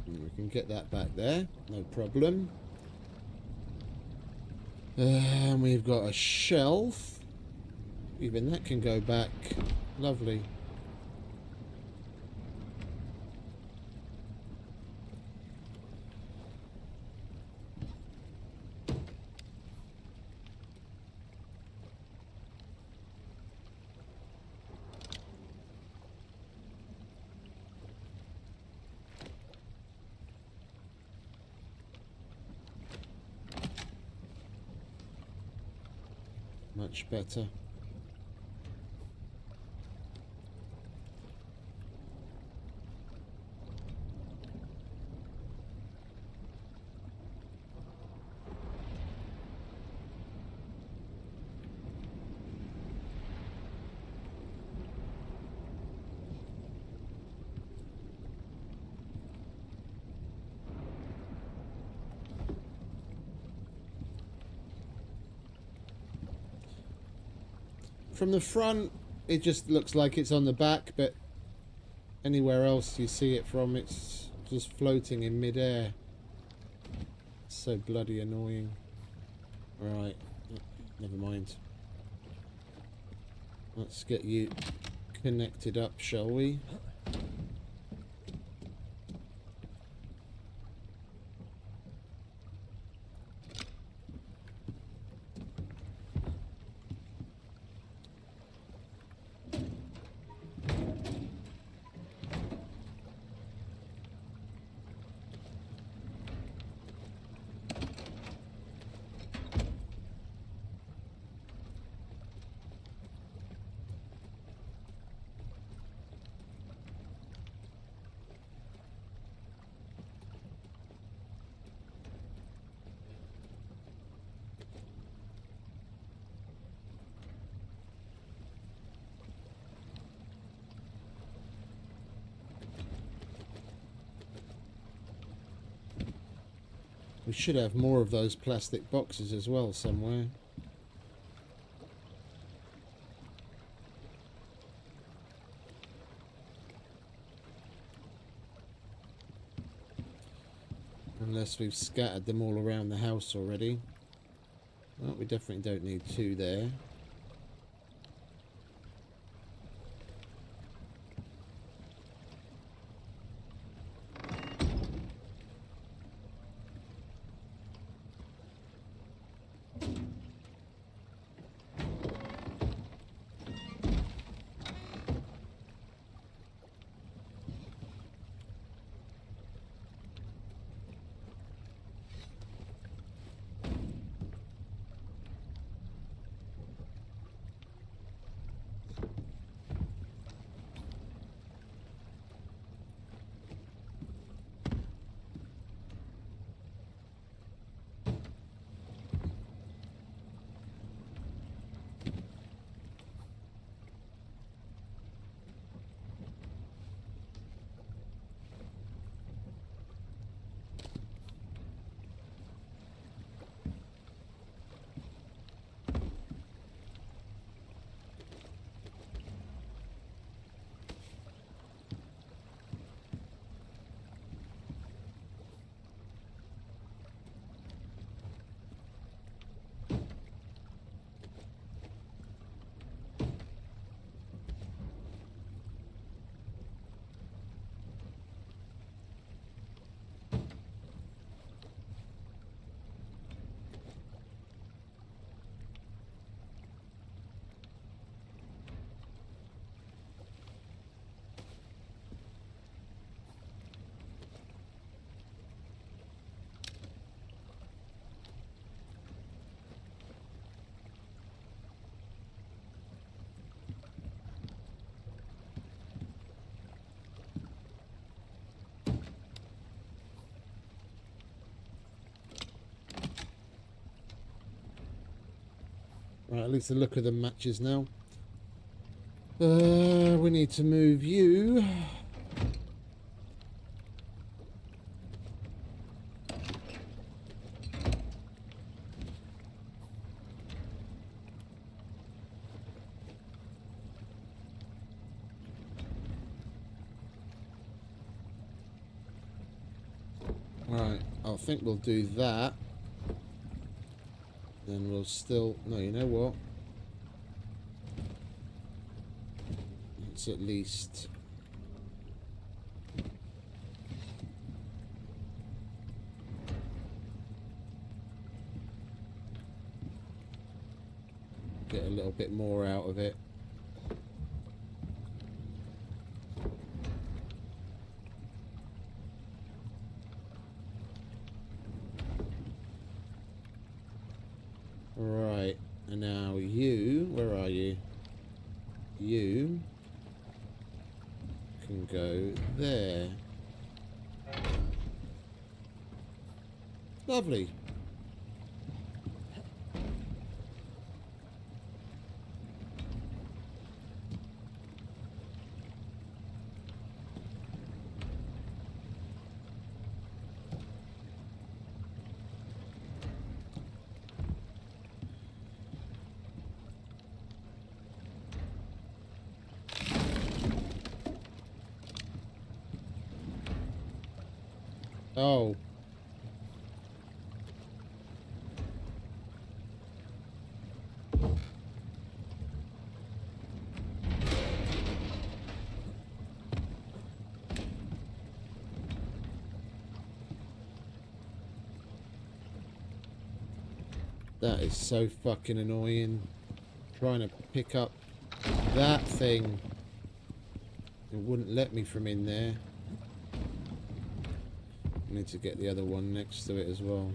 We can get that back there, no problem. And we've got a shelf. Even that can go back. Lovely. Much better. From the front, it just looks like it's on the back, but anywhere else you see it from, it's just floating in midair. It's so bloody annoying. Right, never mind. Let's get you connected up, shall we? We should have more of those plastic boxes as well somewhere. Unless we've scattered them all around the house already. Well, we definitely don't need 2 there. Right, at least the look of them matches now. We need to move you. Right, I think we'll do that. Then we'll still... No, you know what? Let's at least... get a little bit more out of it. Right, and now you, where are you? You can go there. Lovely. Oh. That is so fucking annoying. Trying to pick up that thing. It wouldn't let me from in there. I need to get the other one next to it as well.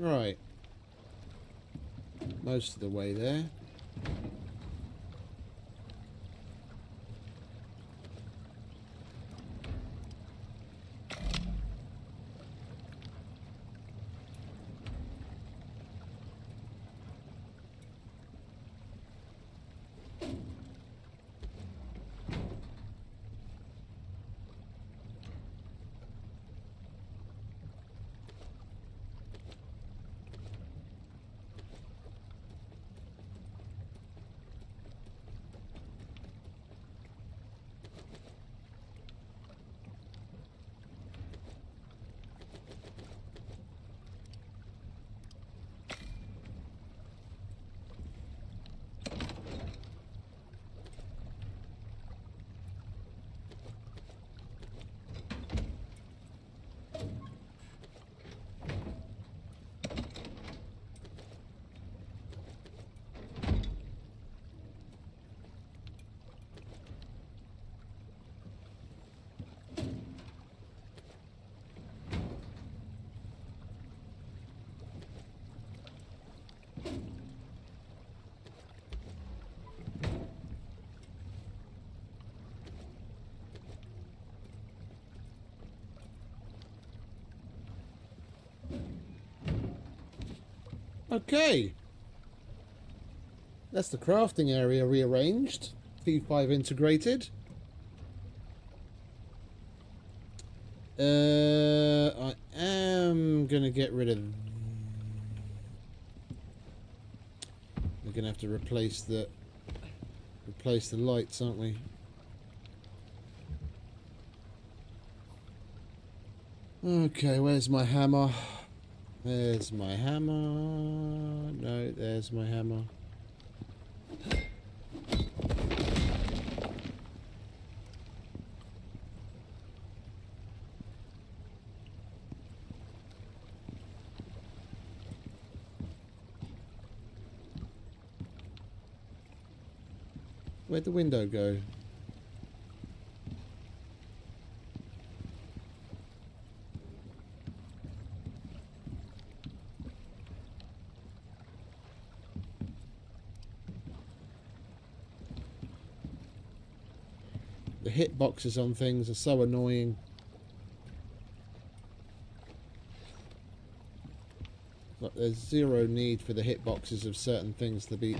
Right. Most of the way there. Okay. That's the crafting area rearranged. P5 integrated. I am going to get rid of... We're going to have to replace the lights, aren't we? Okay, where's my hammer? There's my hammer. No, there's my hammer. Where'd the window go? The hitboxes on things are so annoying. Like there's zero need for the hitboxes of certain things to be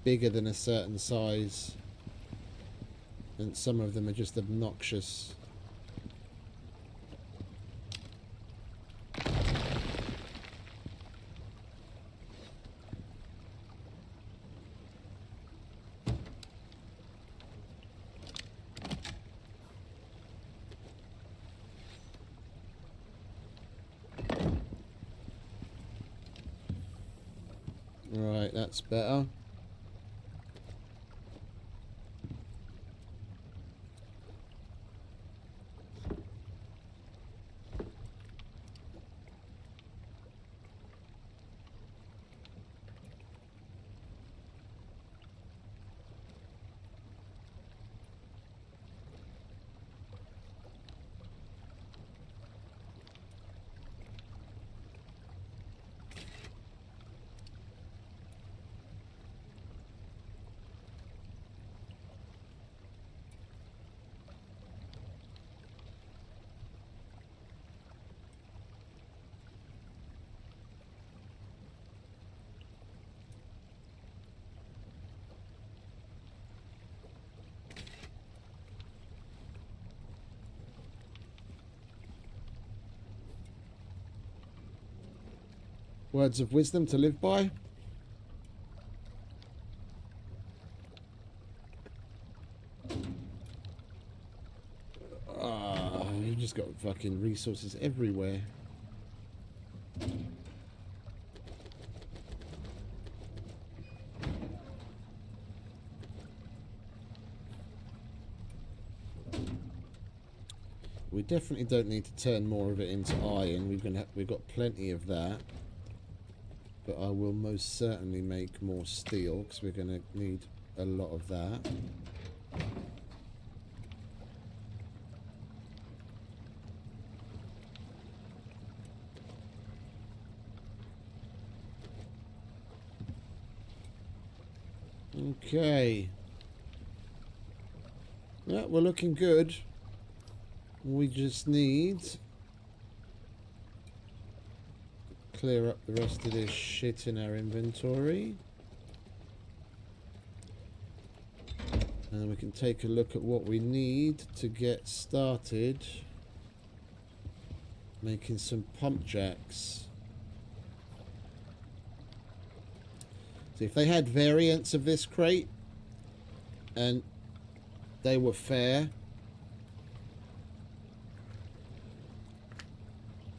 bigger than a certain size. And some of them are just obnoxious. Right, that's better. Words of wisdom to live by. You've just got fucking resources everywhere. We definitely don't need to turn more of it into iron. We've got plenty of that. But I will most certainly make more steel because we're going to need a lot of that. Okay. Yeah, we're looking good. We just need to clear up the rest of this shit in our inventory. And then we can take a look at what we need to get started making some pump jacks. So if they had variants of this crate and they were fair,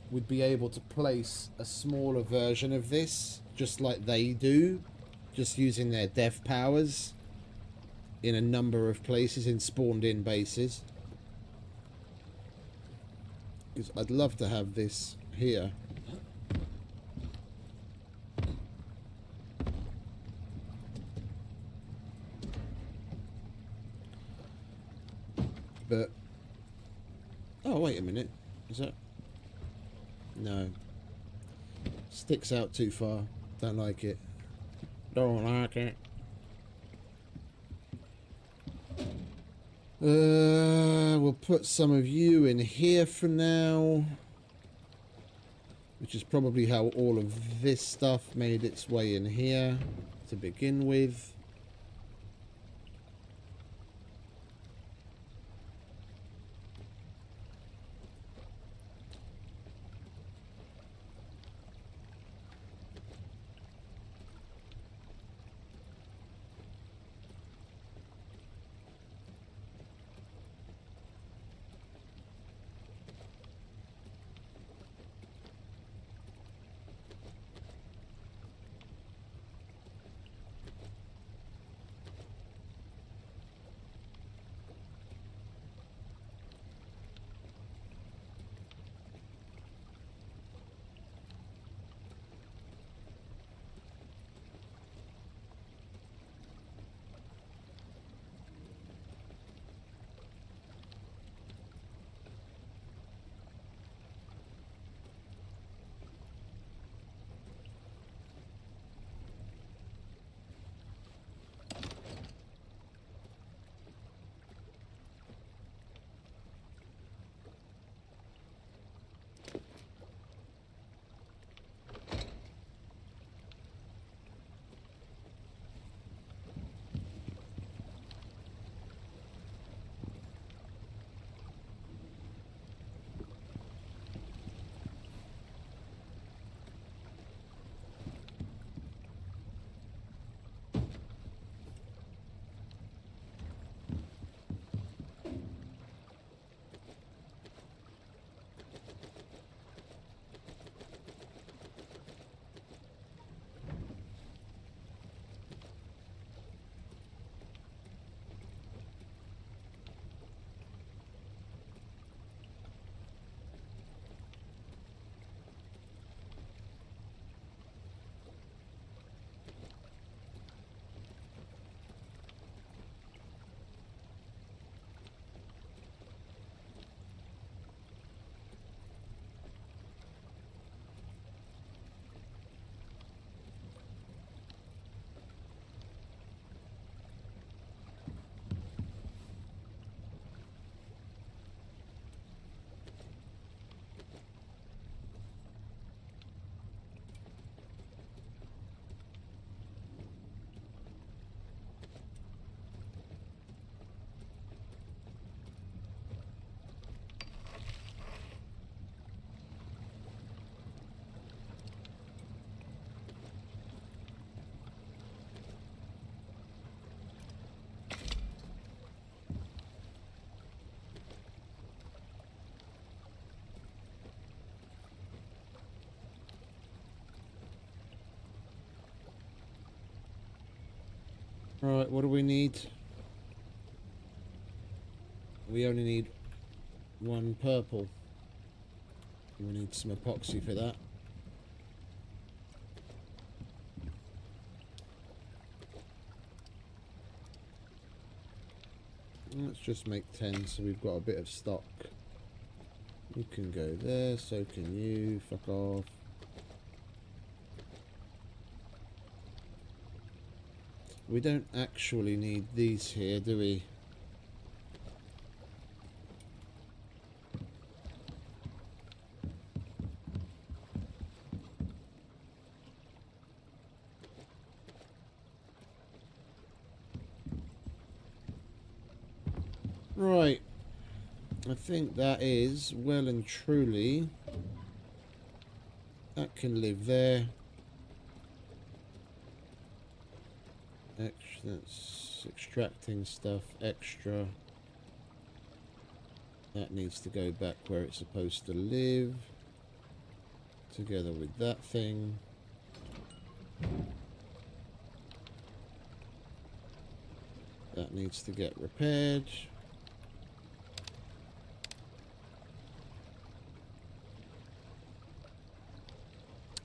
we'd be able to place a smaller version of this just like they do, just using their dev powers in a number of places in spawned in bases. Because I'd love to have this here. But oh, wait a minute, is that no, sticks out too far, don't like it, we'll put some of you in here for now, which is probably how all of this stuff made its way in here to begin with. Right, what do we need? We only need one purple. We need some epoxy for that. Let's just make 10 so we've got a bit of stock. You can go there, so can you. Fuck off. We don't actually need these here, do we? Right. I think that is well and truly. That can live there. Extra, that's extracting stuff extra. That needs to go back where it's supposed to live. Together with that thing. That needs to get repaired.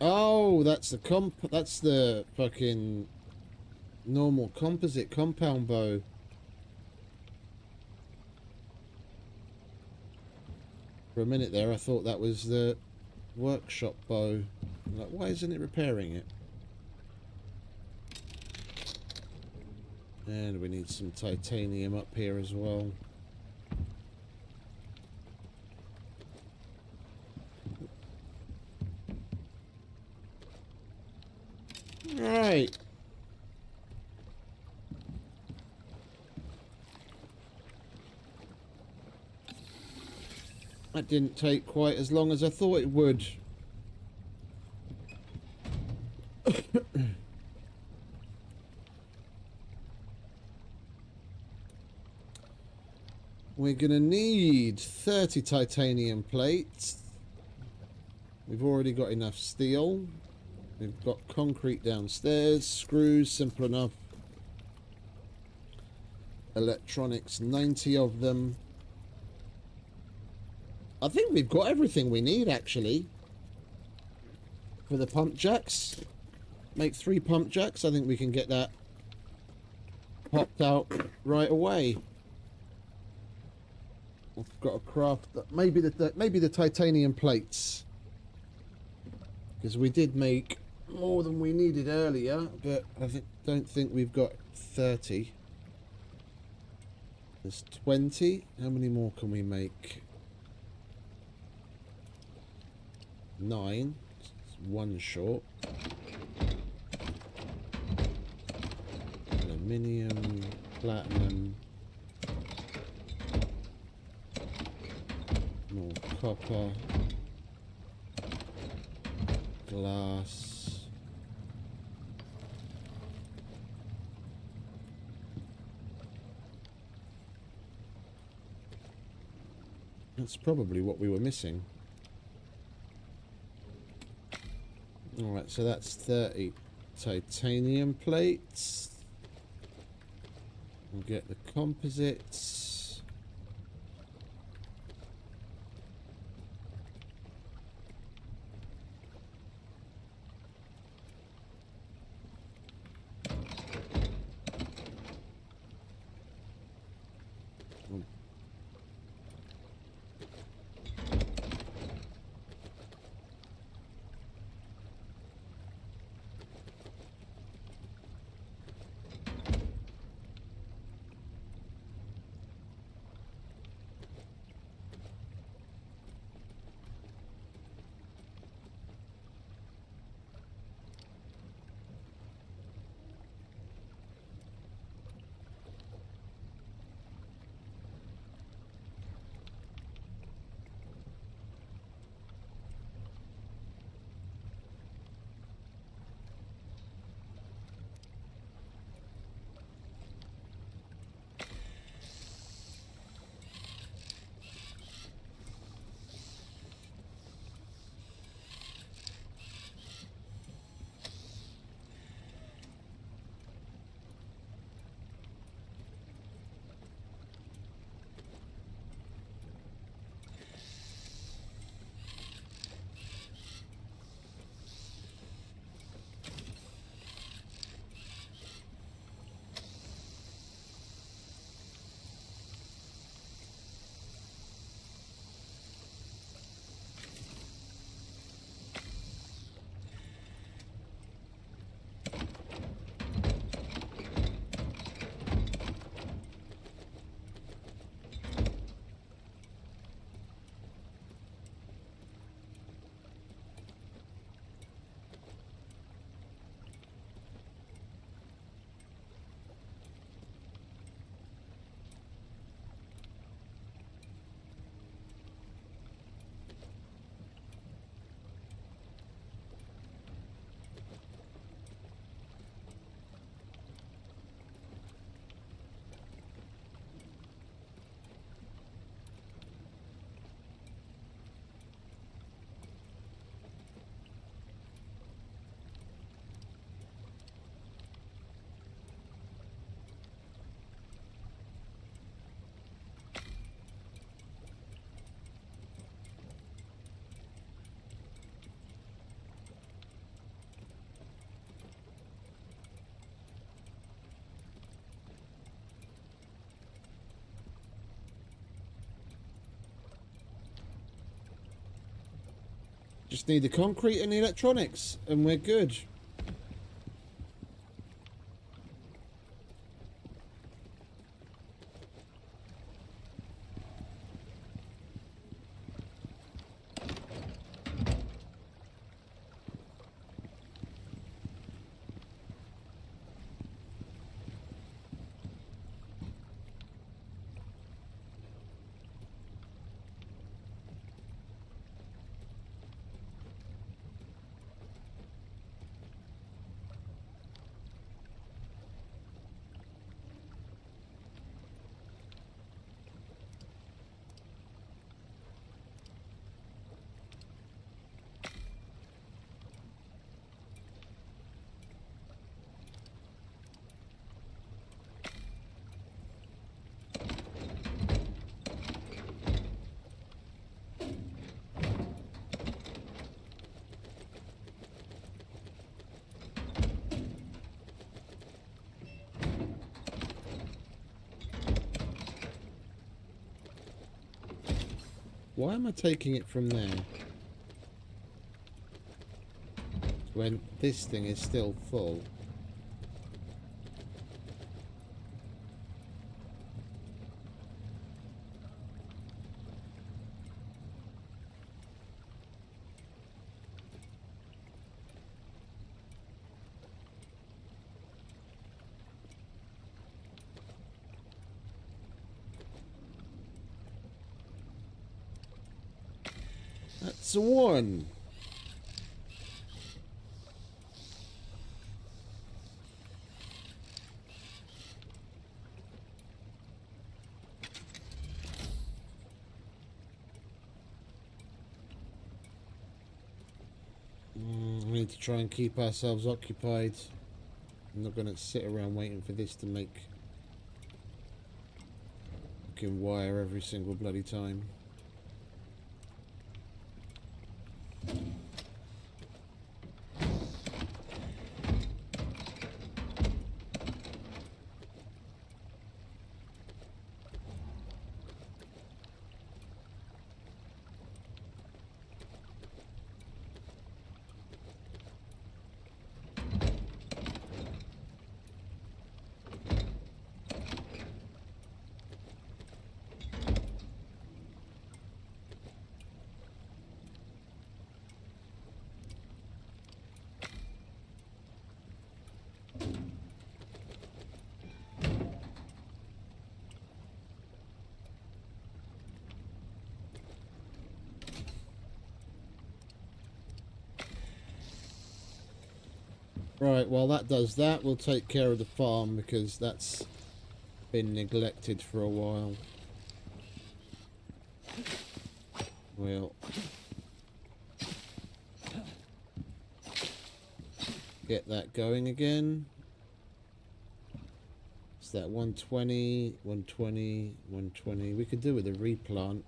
Oh, that's the fucking normal composite compound bow. For a minute there, I thought that was the workshop bow. I'm like, why isn't it repairing it? And we need some titanium up here as well. Right. That didn't take quite as long as I thought it would. We're gonna need 30 titanium plates. We've already got enough steel. We've got concrete downstairs, screws, simple enough. Electronics, 90 of them. I think we've got everything we need, actually. For the pump jacks. Make 3 pump jacks. I think we can get that popped out right away. I've got to craft maybe the titanium plates. Because we did make more than we needed earlier, but I don't think we've got 30. There's 20. How many more can we make? 9. It's 1 short. Aluminium, platinum, more copper, glass. That's probably what we were missing. Alright, so that's 30 titanium plates. We'll get the composites. Just need the concrete and the electronics, and we're good. Why am I taking it from there? When this thing is still full. That's a 1. We need to try and keep ourselves occupied. I'm not going to sit around waiting for this to make fucking wire every single bloody time. Right, while that does that, we'll take care of the farm because that's been neglected for a while. We'll get that going again. It's that 120, 120, 120. We could do with a replant.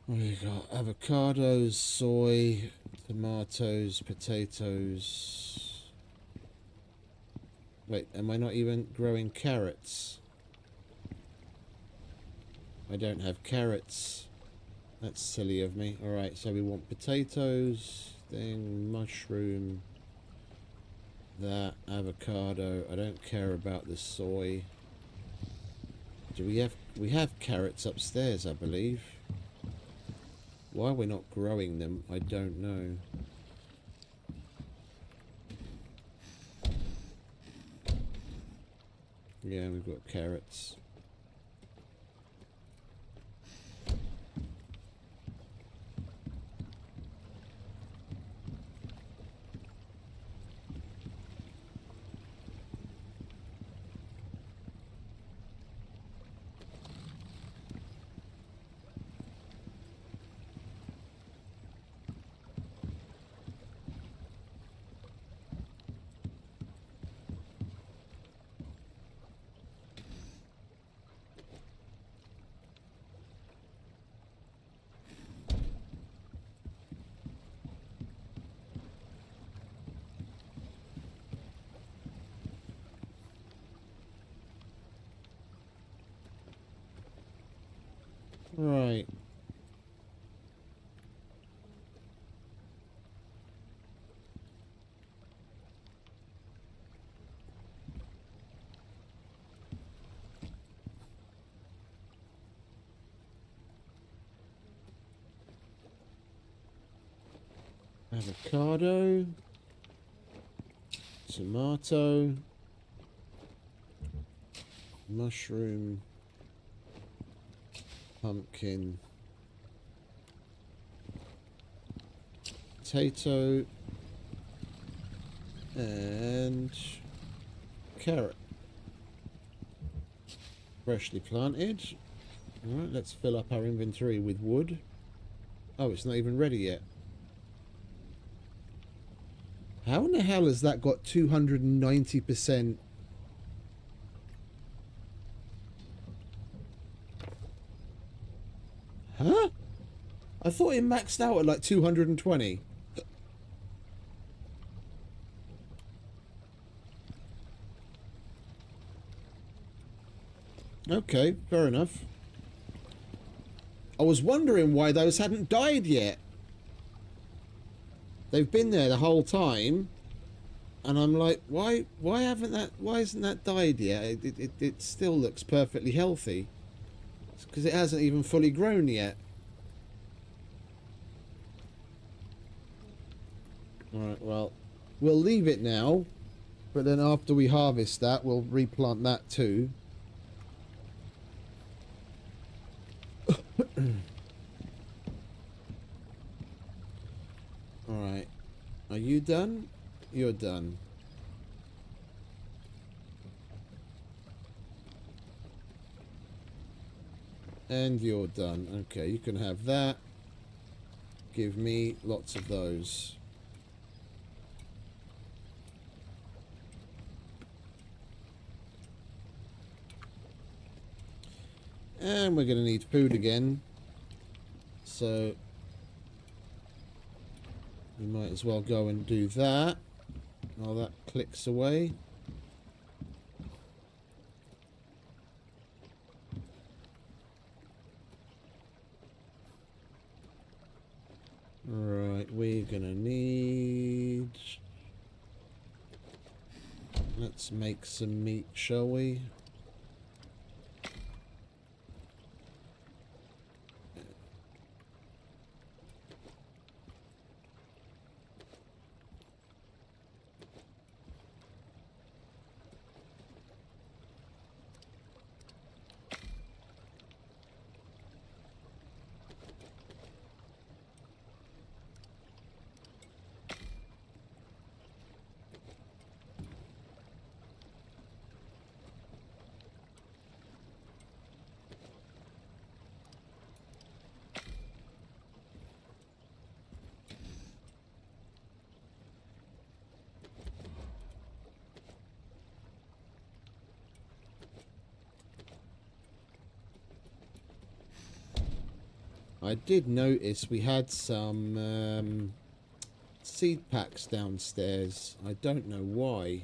What do you got? Avocados, soy, tomatoes, potatoes. Wait, am I not even growing carrots? I don't have carrots. That's silly of me. Alright, so we want potatoes, thing, mushroom, that, avocado. I don't care about the soy. Do we have carrots upstairs, I believe. Why we're not growing them, I don't know. Yeah, we've got carrots. Right. Avocado. Tomato. Mushroom. Pumpkin. Potato. And carrot. Freshly planted. Alright, let's fill up our inventory with wood. Oh, it's not even ready yet. How in the hell has that got 290%? Huh? I thought it maxed out at like 220. Okay, fair enough. I was wondering why those hadn't died yet. They've been there the whole time, and I'm like, why isn't that died yet? It still looks perfectly healthy. It's because it hasn't even fully grown yet. Alright, well, we'll leave it now, but then after we harvest that, we'll replant that too. Alright. Are you done? You're done. And you're done. Okay, you can have that. Give me lots of those. And we're going to need food again. So we might as well go and do that while that clicks away. Right, we're going to need... Let's make some meat, shall we? I did notice we had some seed packs downstairs. I don't know why.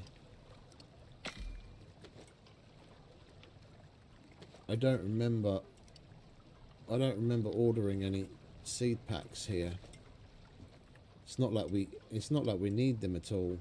I don't remember ordering any seed packs here. It's not like we need them at all.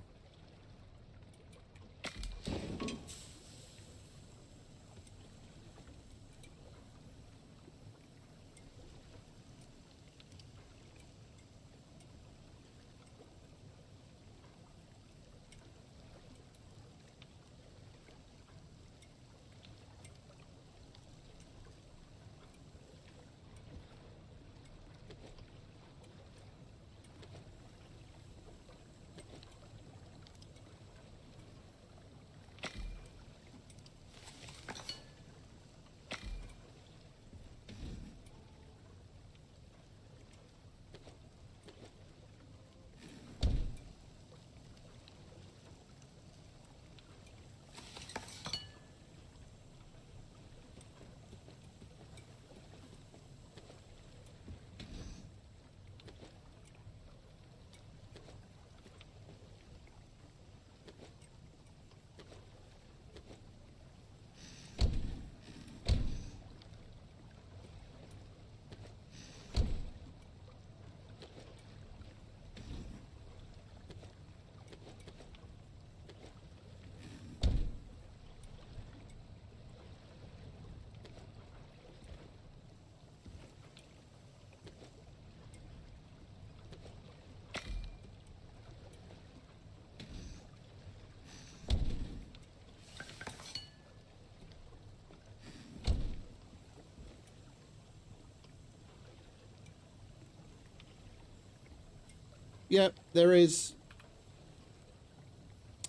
yeah, there is.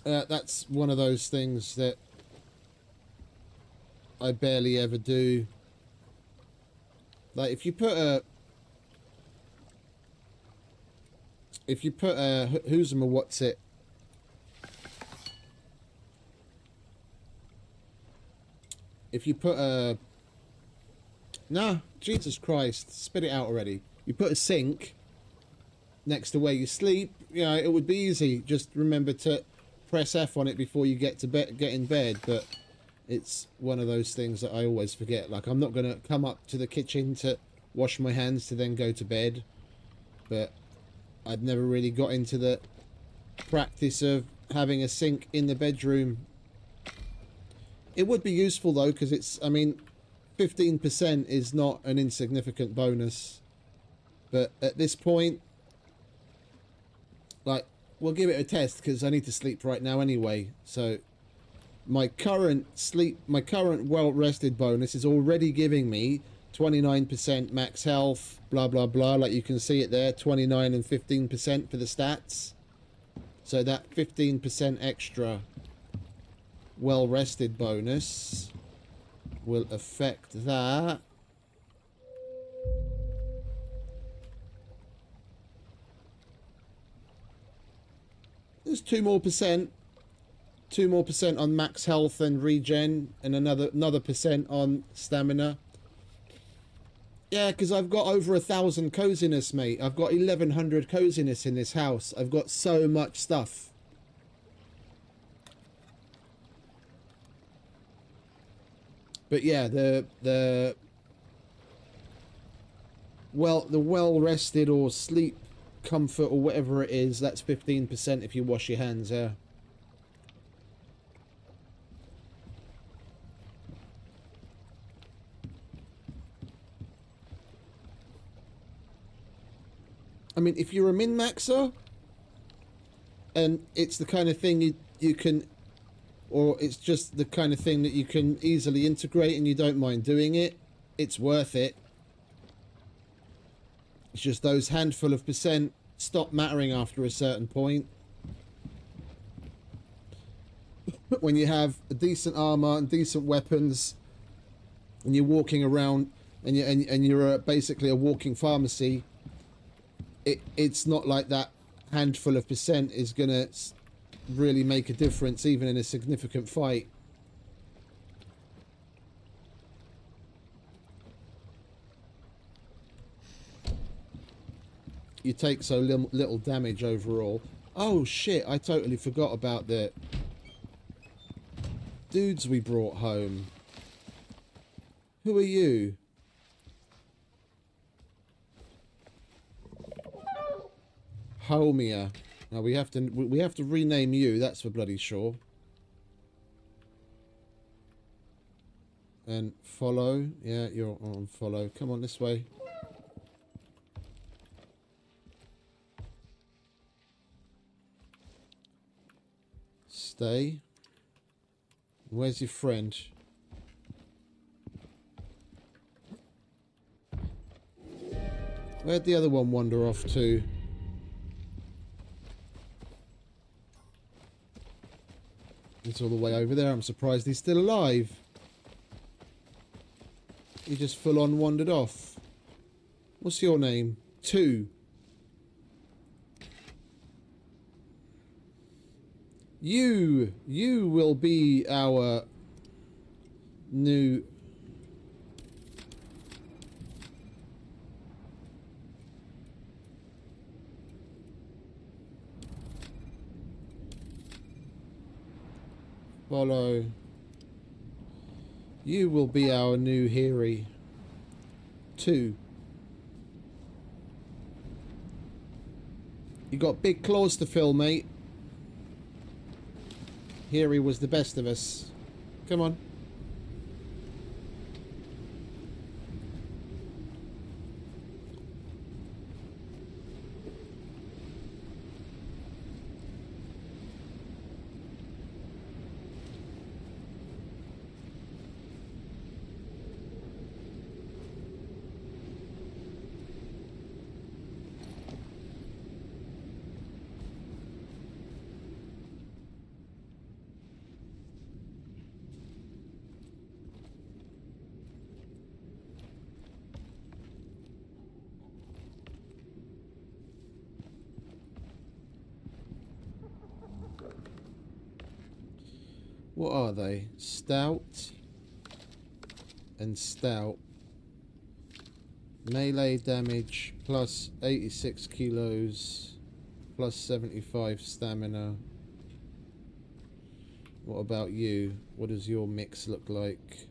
That's one of those things that I barely ever do. Like if you put a who's a what's it? If you put a nah, Jesus Christ, spit it out already. You put a sink next to where you sleep, you know, it would be easy. Just remember to press F on it before you get in bed. But it's one of those things that I always forget. Like I'm not gonna come up to the kitchen to wash my hands to then go to bed. But I'd never really got into the practice of having a sink in the bedroom. It would be useful though, because it's, I mean, 15% is not an insignificant bonus. But at this point, like, we'll give it a test because I need to sleep right now anyway. So my current well-rested bonus is already giving me 29% max health, blah, blah, blah. Like you can see it there, 29 and 15% for the stats. So that 15% extra well-rested bonus will affect that. There's 2 more percent on max health and regen, and another percent on stamina. Yeah, because I've got over 1,000 coziness, mate. I've got 1,100 coziness in this house. I've got so much stuff. But yeah, the well-rested or sleep comfort or whatever it is, that's 15% if you wash your hands, yeah. I mean, if you're a min-maxer and it's the kind of thing you can, or it's just the kind of thing that you can easily integrate and you don't mind doing it, it's worth it. It's just those handful of percent stop mattering after a certain point. But when you have a decent armor and decent weapons, and you're walking around, and you're basically a walking pharmacy, it's not like that handful of percent is gonna really make a difference, even in a significant fight. You take so little damage overall. Oh shit, I totally forgot about the dudes we brought home. Who are you? Homia. Now we have to rename you, that's for bloody sure. And follow. Yeah, you're on follow. Come on this way. Stay. Where's your friend? Where'd the other one wander off to? It's all the way over there. I'm surprised he's still alive. He just full on wandered off. What's your name? 2. You will be our new... Follow. You will be our new Hiri. 2. You got big claws to fill, mate. Hiri was the best of us. Come on. What are they? Stout and stout. Melee damage plus 86 kilos plus 75 stamina. What about you? What does your mix look like?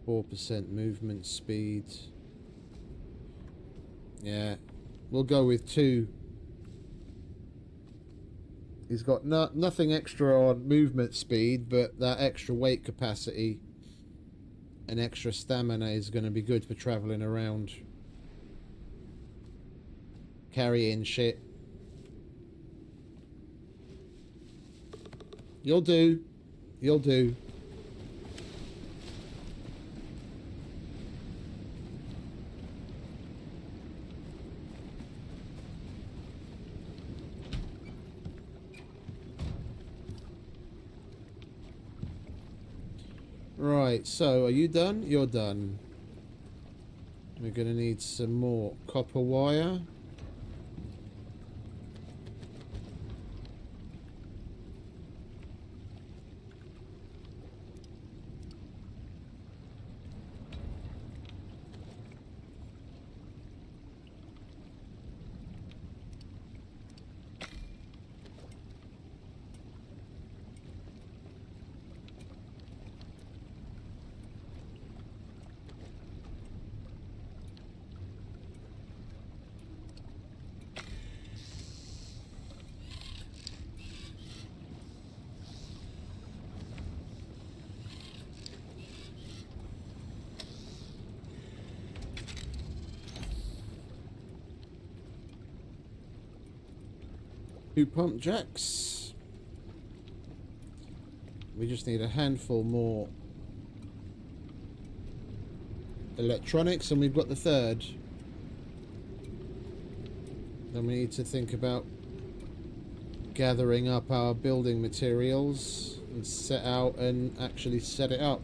%, movement speed. Yeah, we'll go with 2. He's got nothing extra on movement speed, but that extra weight capacity and extra stamina is going to be good for traveling around. Carrying shit. You'll do. You'll do. Right, so are you done? You're done. We're going to need some more copper wire. Two pump jacks. We just need a handful more electronics and we've got the third. Then we need to think about gathering up our building materials and set out and actually set it up.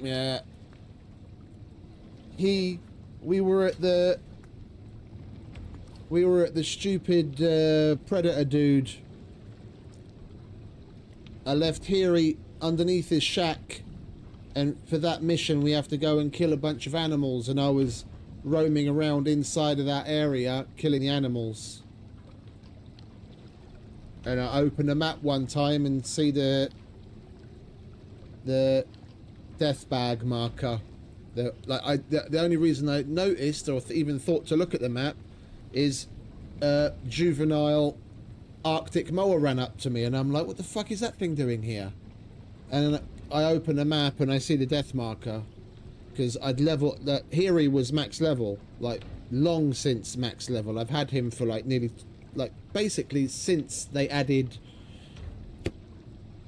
Yeah. We were at the stupid predator dude. I left Hiri underneath his shack, and for that mission we have to go and kill a bunch of animals, and I was roaming around inside of that area killing the animals. And I opened a map one time and see the death bag marker. The only reason I noticed or even thought to look at the map is juvenile Arctic moa ran up to me and I'm like, what the fuck is that thing doing here? And I open a map and I see the death marker because I'd leveled that. Hiri was max level, like long since max level. I've had him for like nearly, like basically since they added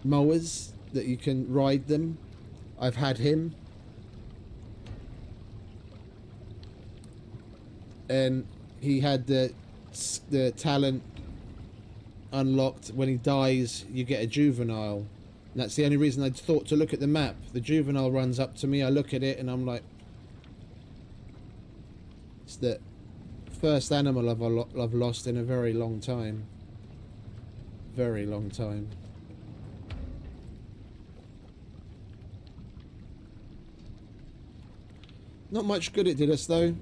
mowers that you can ride them. I've had him, and he had the talent unlocked. When he dies, you get a juvenile. And that's the only reason I thought to look at the map. The juvenile runs up to me. I look at it, and I'm like, it's the first animal I've lost in a very long time. Very long time. Not much good it did us, though.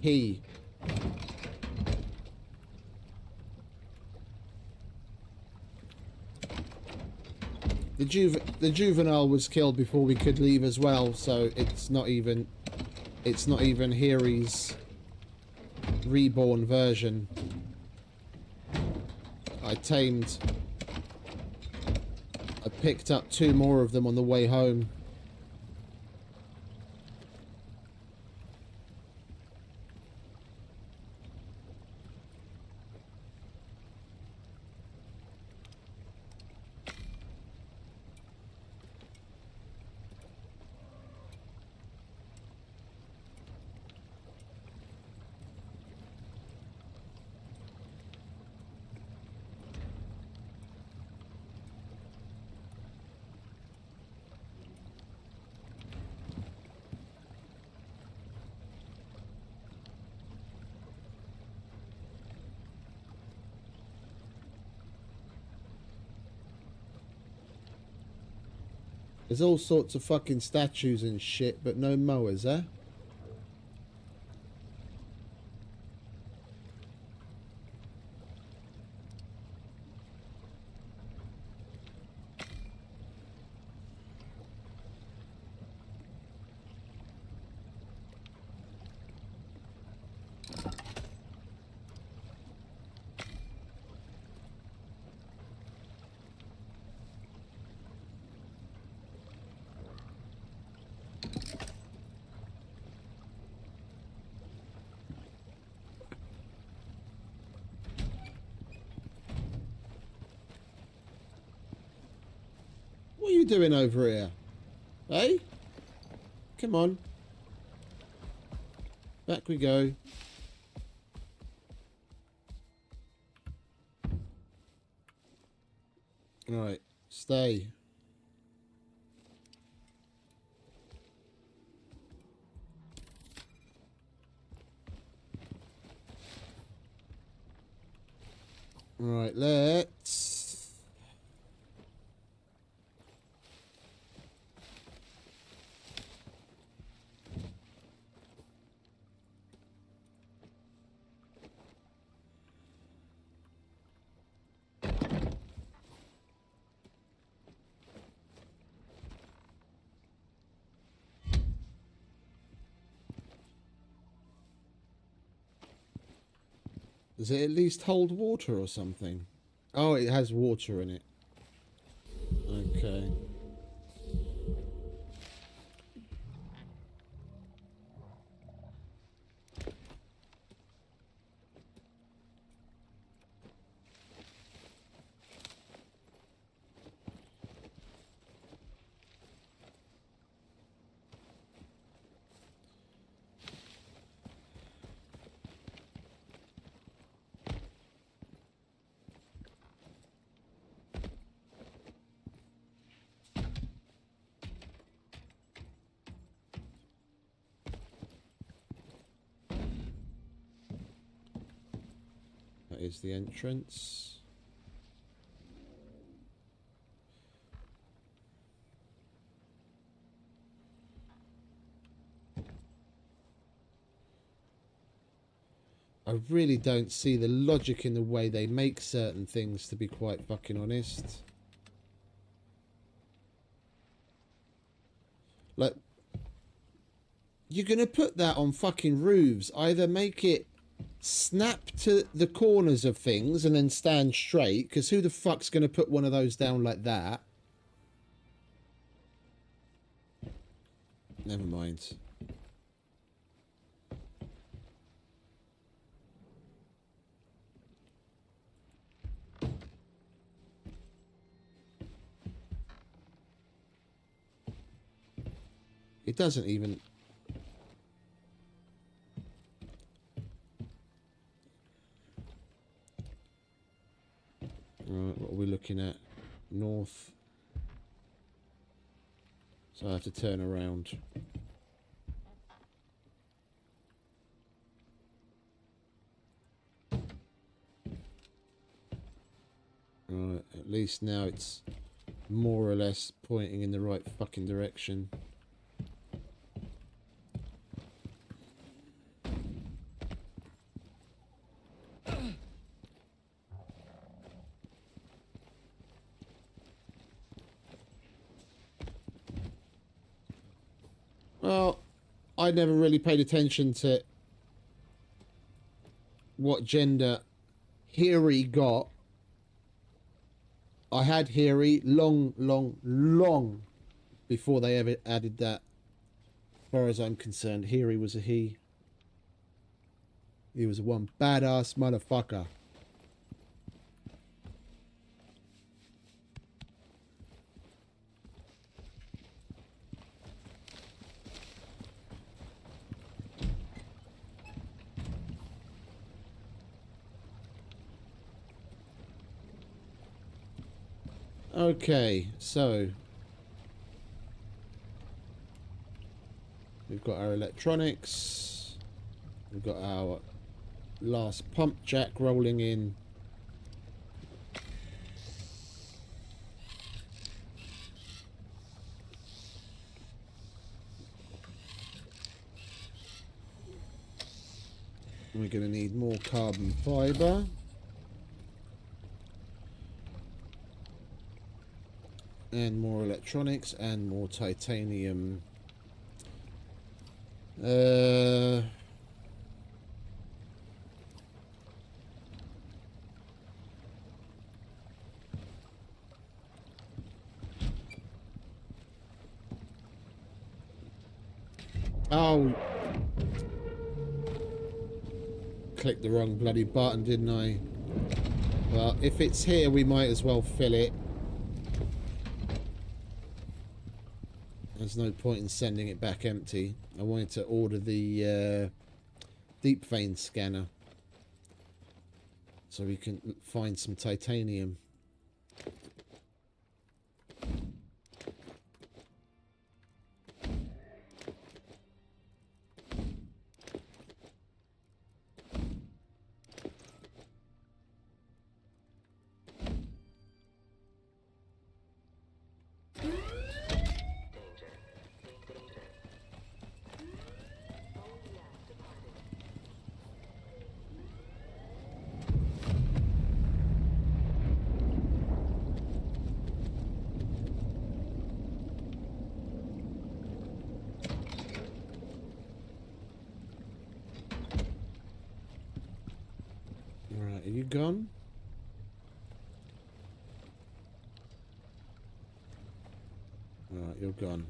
He. The juvenile was killed before we could leave as well, so it's not even Hiri's reborn version. I picked up 2 more of them on the way home. There's all sorts of fucking statues and shit, but no mowers, eh? What are you doing over here? Hey? Come on. Back we go. Alright, stay. Right, let's... Does it at least hold water or something? Oh, it has water in it. Okay. That is the entrance. I really don't see the logic in the way they make certain things, to be quite fucking honest. Like, you're gonna put that on fucking roofs. Either make it snap to the corners of things and then stand straight, because who the fuck's gonna put one of those down like that? Never mind. It doesn't even... Right, what are we looking at? North. So I have to turn around. Right, at least now it's more or less pointing in the right fucking direction. Well, I never really paid attention to what gender Hiri got. I had Hiri long before they ever added that. As far as I'm concerned, Hiri was a he. He was one badass motherfucker. Okay, so we've got our electronics. We've got our last pump jack rolling in. We're going to need more carbon fiber. And more electronics and more titanium. Oh, clicked the wrong bloody button, didn't I? Well, if it's here, we might as well fill it. There's no point in sending it back empty. I wanted to order the deep vein scanner so we can find some titanium. Right, are you gone? Right, you're gone.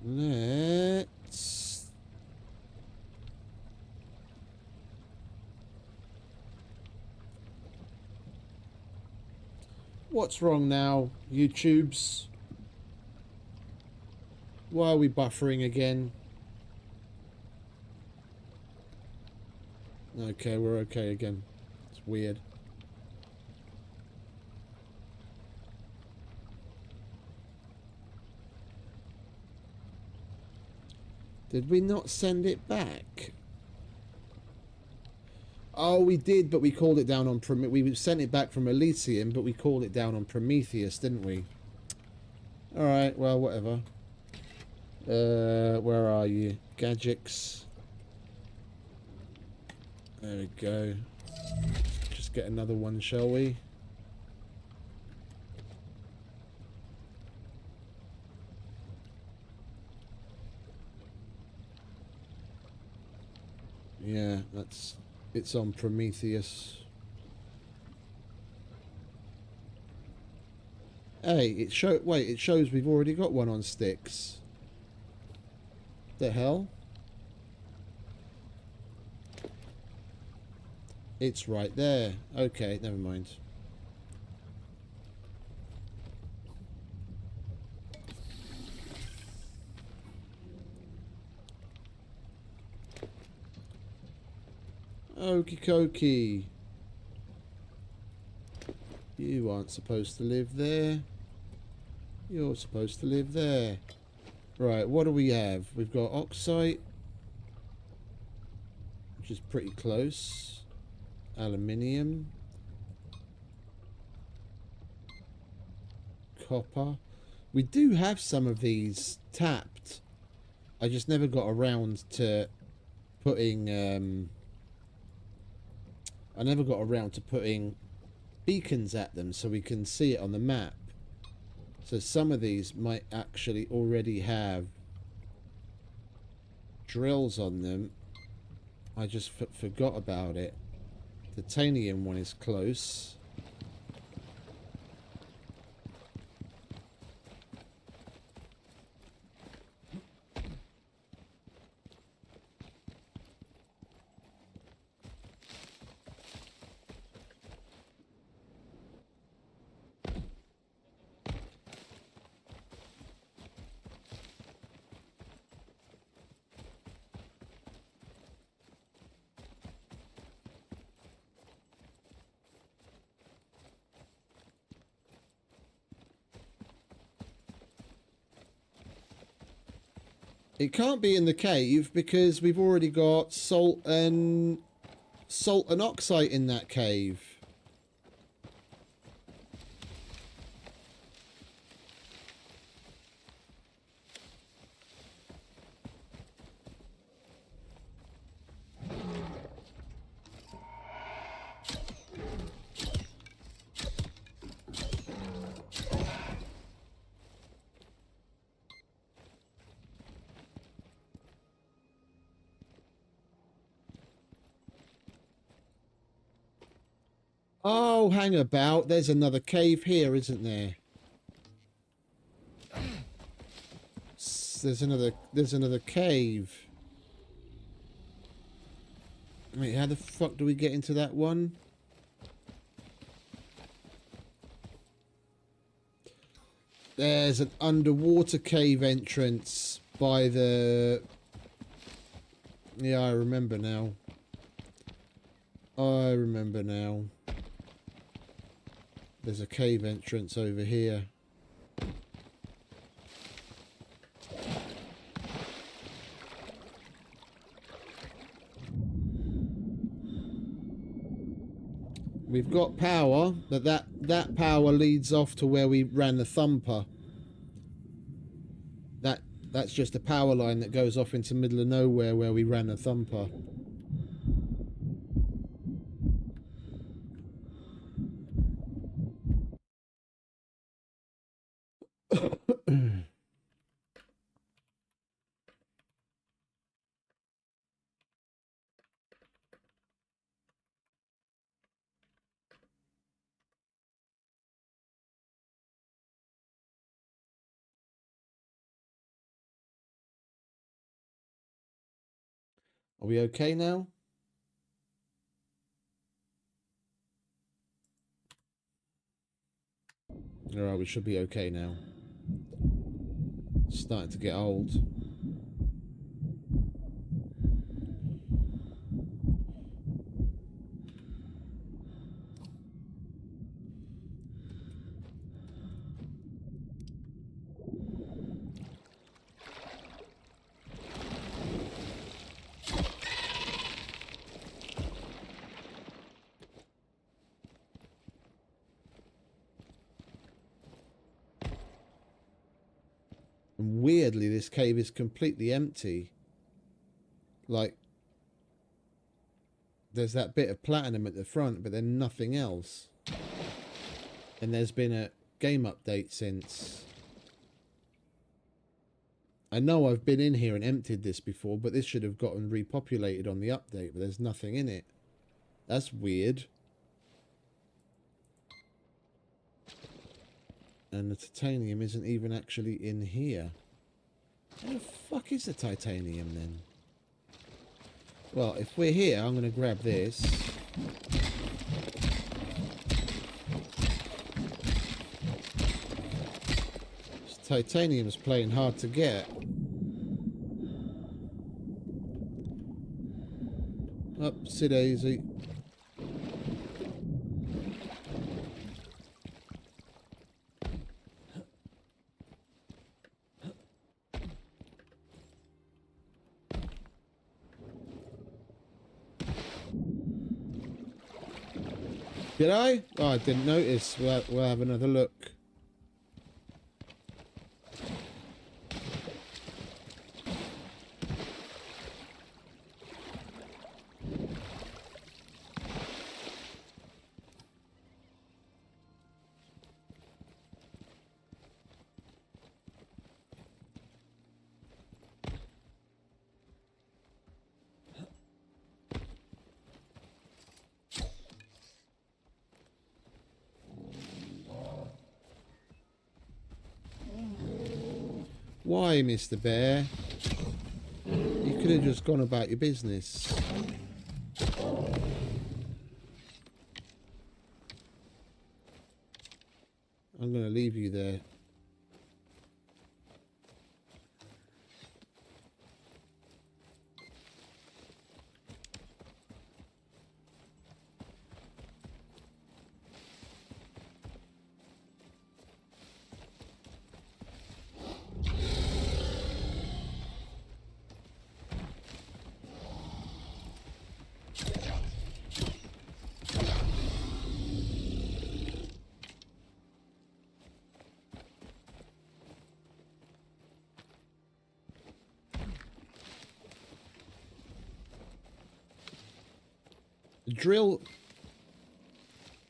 Let's... What's wrong now, YouTubes? Why are we buffering again? Okay, we're okay again. It's weird. Did we not send it back? Oh, we did, but we called it down on we sent it back from Elysium, but we called it down on Prometheus, didn't we? Alright, well, whatever. Where are you? Gadgets. There we go. Just get another one, shall we? Yeah, it's on Prometheus. Hey, it shows we've already got one on Styx. The hell? It's right there. Okay, never mind. Okie dokie. You aren't supposed to live there. You're supposed to live there. Right, what do we have? We've got oxide, which is pretty close. Aluminium. Copper. We do have some of these tapped. I just never got around to putting beacons at them so we can see it on the map. So some of these might actually already have drills on them. I just forgot about it. The titanium one is close. It can't be in the cave because we've already got salt and oxide in that cave. Oh, hang about. There's another cave here, isn't there? There's another cave. Wait, how the fuck do we get into that one? There's an underwater cave entrance by the... Yeah, I remember now. I remember now. There's a cave entrance over here. We've got power, but that power leads off to where we ran the thumper. That's just a power line that goes off into middle of nowhere where we ran the thumper. Are we okay now? Alright, we should be okay now. It's starting to get old. And weirdly, this cave is completely empty. Like, there's that bit of platinum at the front, but then nothing else. And there's been a game update since. I know I've been in here and emptied this before, but this should have gotten repopulated on the update, but there's nothing in it. That's weird. And the titanium isn't even actually in here. Where the fuck is the titanium then? Well, if we're here, I'm going to grab this. This titanium's playing hard to get. Up, sit easy. Did I? Oh, I didn't notice. We'll have another look. Why, Mr. Bear? You could have just gone about your business. I'm going to leave you there.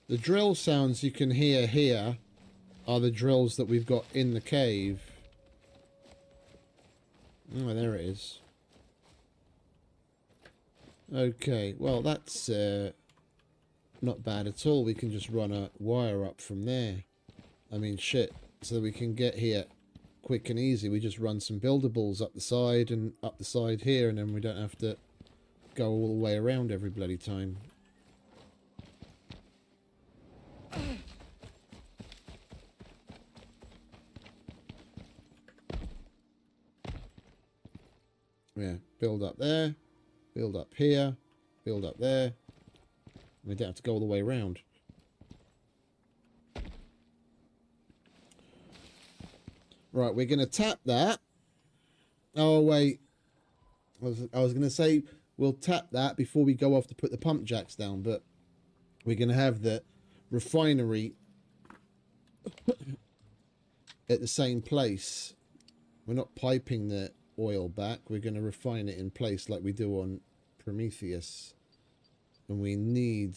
The drill sounds you can hear here are the drills that we've got in the cave. Oh, there it is. Okay, well that's not bad at all. We can just run a wire up from there. I mean, shit. So we can get here quick and easy. We just run some buildables up the side and up the side here, and then we don't have to go all the way around every bloody time. Yeah, build up there, build up here, build up there. We don't have to go all the way around. Right, we're going to tap that. Oh, wait. I was going to say we'll tap that before we go off to put the pump jacks down, but we're going to have the refinery at the same place. We're not piping the oil back. We're going to refine it in place like we do on Prometheus. And we need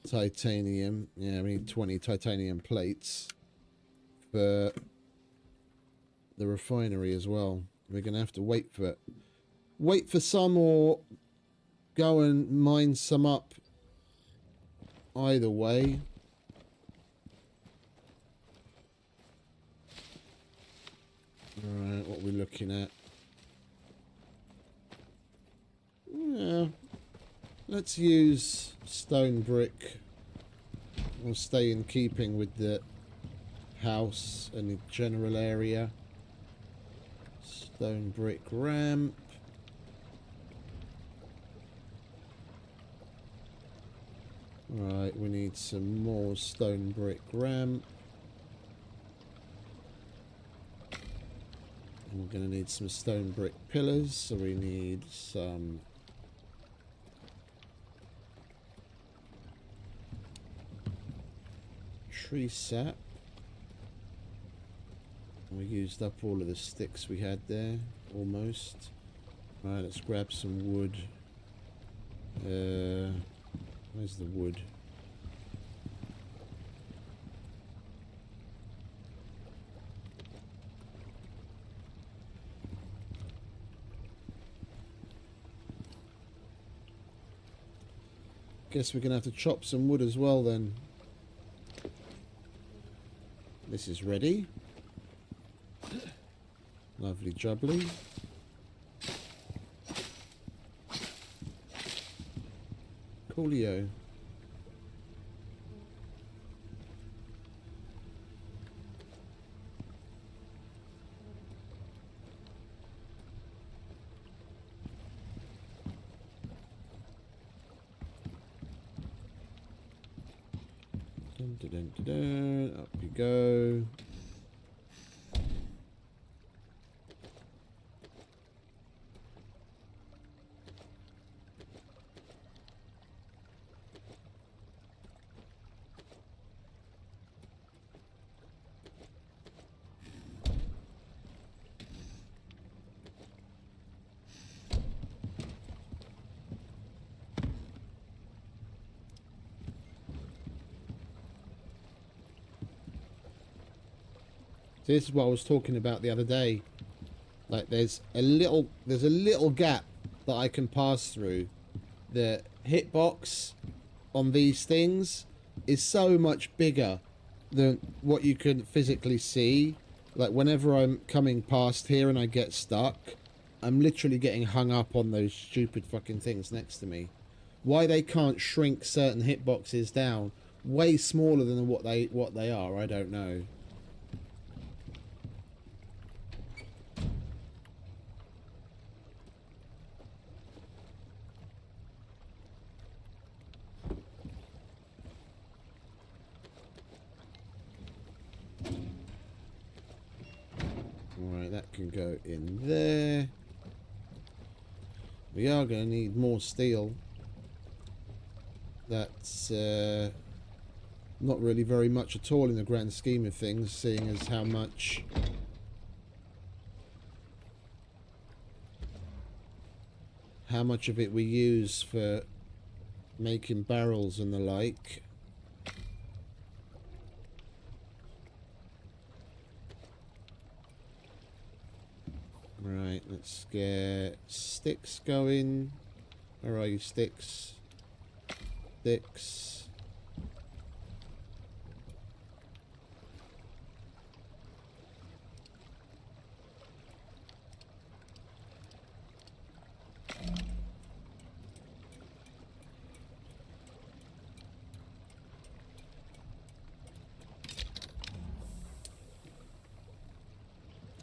titanium. Yeah, we need 20 titanium plates for the refinery as well. We're going to have to wait for some, or go and mine some up. Either way. Alright, what are we looking at? Yeah. Let's use stone brick. We'll stay in keeping with the house and the general area. Stone brick ramp. Right, we need some more stone brick ramp. And we're going to need some stone brick pillars, so we need some tree sap. We used up all of the sticks we had there, almost. Right, let's grab some wood. Where's the wood? Guess we're gonna have to chop some wood as well then. This is ready. Lovely jubbly. Coolio. Dun, dun, dun, dun, dun. Up you go. This is what I was talking about the other day. Like there's a little gap that I can pass through. The hitbox on these things is so much bigger than what you can physically see. Like, whenever I'm coming past here and I get stuck, I'm literally getting hung up on those stupid fucking things next to me. Why they can't shrink certain hitboxes down way smaller than what they are, I don't know. Alright, that can go in there. We are going to need more steel. That's not really very much at all in the grand scheme of things, seeing as how much of it we use for making barrels and the like. Right, let's get Styx going. Where are you, Styx? Styx.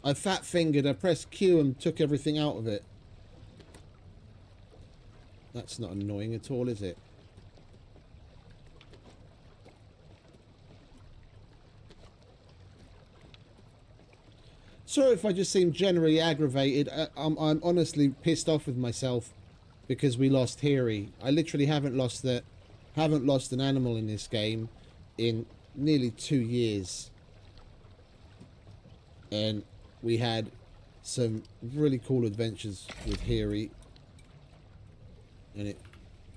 I fat fingered, I pressed Q and took everything out of it. That's not annoying at all, is it? Sorry if I just seem generally aggravated. I'm honestly pissed off with myself because we lost Hiri. I literally haven't lost an animal in this game in nearly 2 years. And we had some really cool adventures with Hiri, and it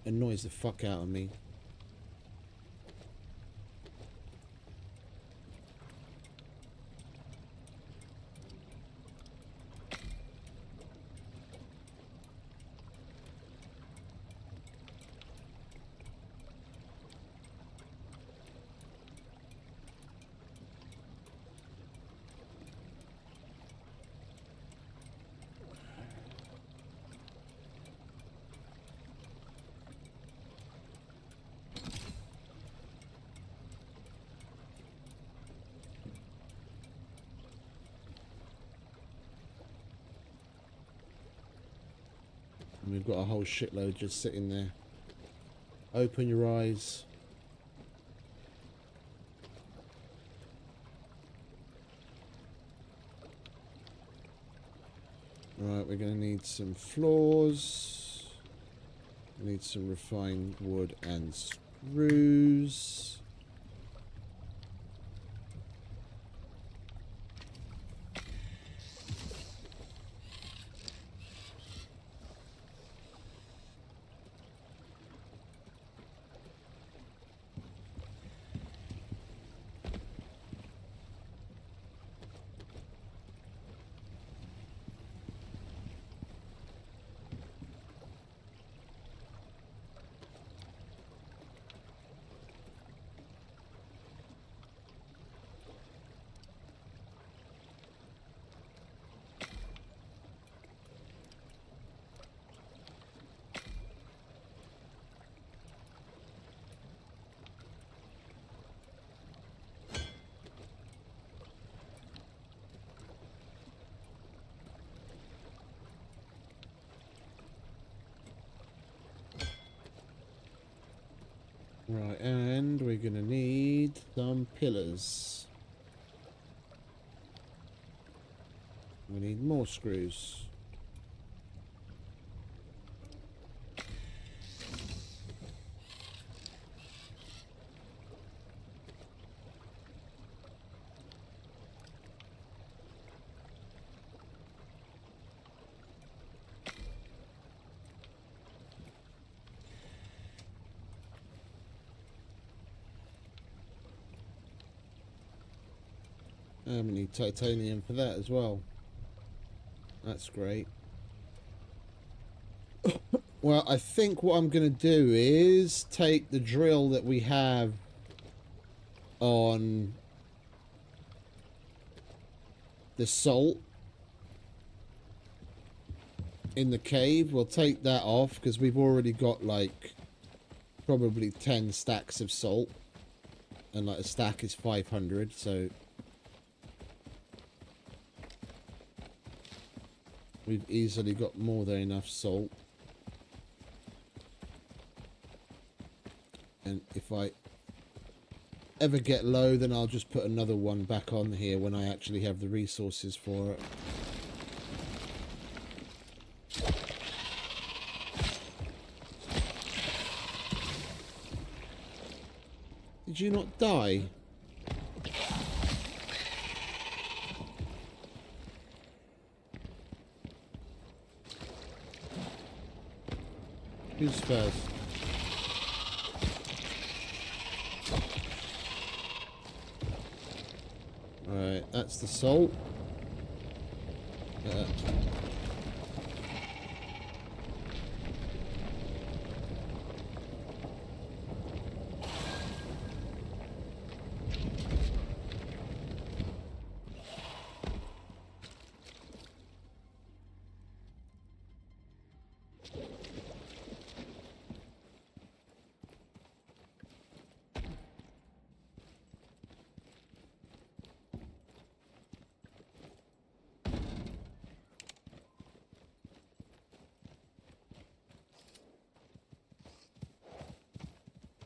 annoys the fuck out of me. And we've got a whole shitload just sitting there. Open your eyes. Right, we're going to need some floors. We need some refined wood and screws. Right, and we're going to need some pillars. We need more screws. And we need titanium for that as well. That's great. Well, I think what I'm going to do is take the drill that we have on the salt in the cave. We'll take that off because we've already got like probably 10 stacks of salt, and like a stack is 500, so we've easily got more than enough salt. And if I ever get low, then I'll just put another one back on here when I actually have the resources for it. Did you not die? Who's first? Alright, that's the salt.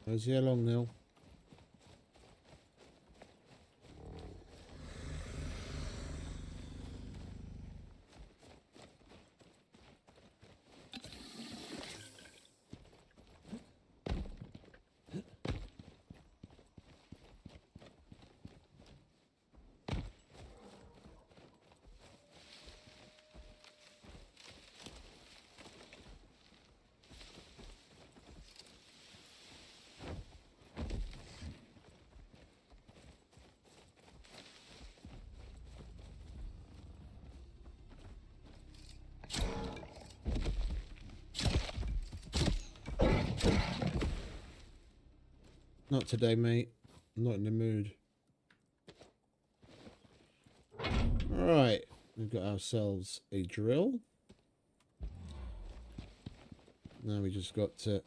How's he along now? Not today, mate. I'm not in the mood. Alright, we've got ourselves a drill. Now we just got to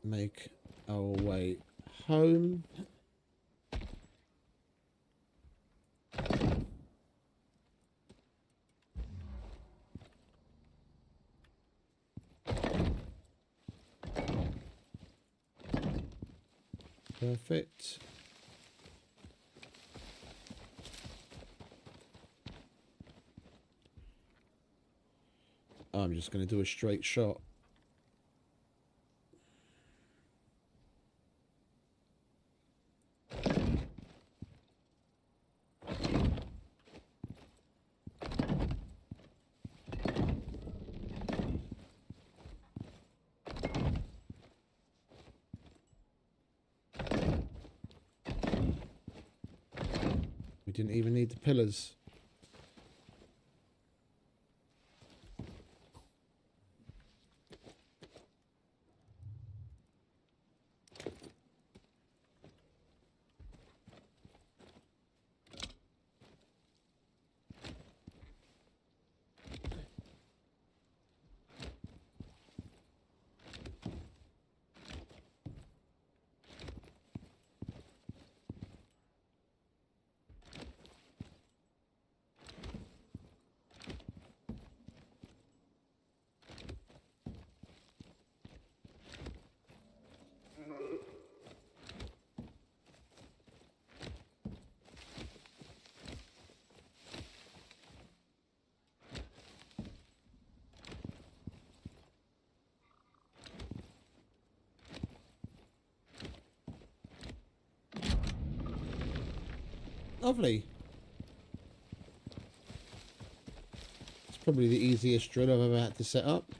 make our way home. Perfect. I'm just going to do a straight shot. Didn't even need the pillars. Lovely. It's probably the easiest drill I've ever had to set up.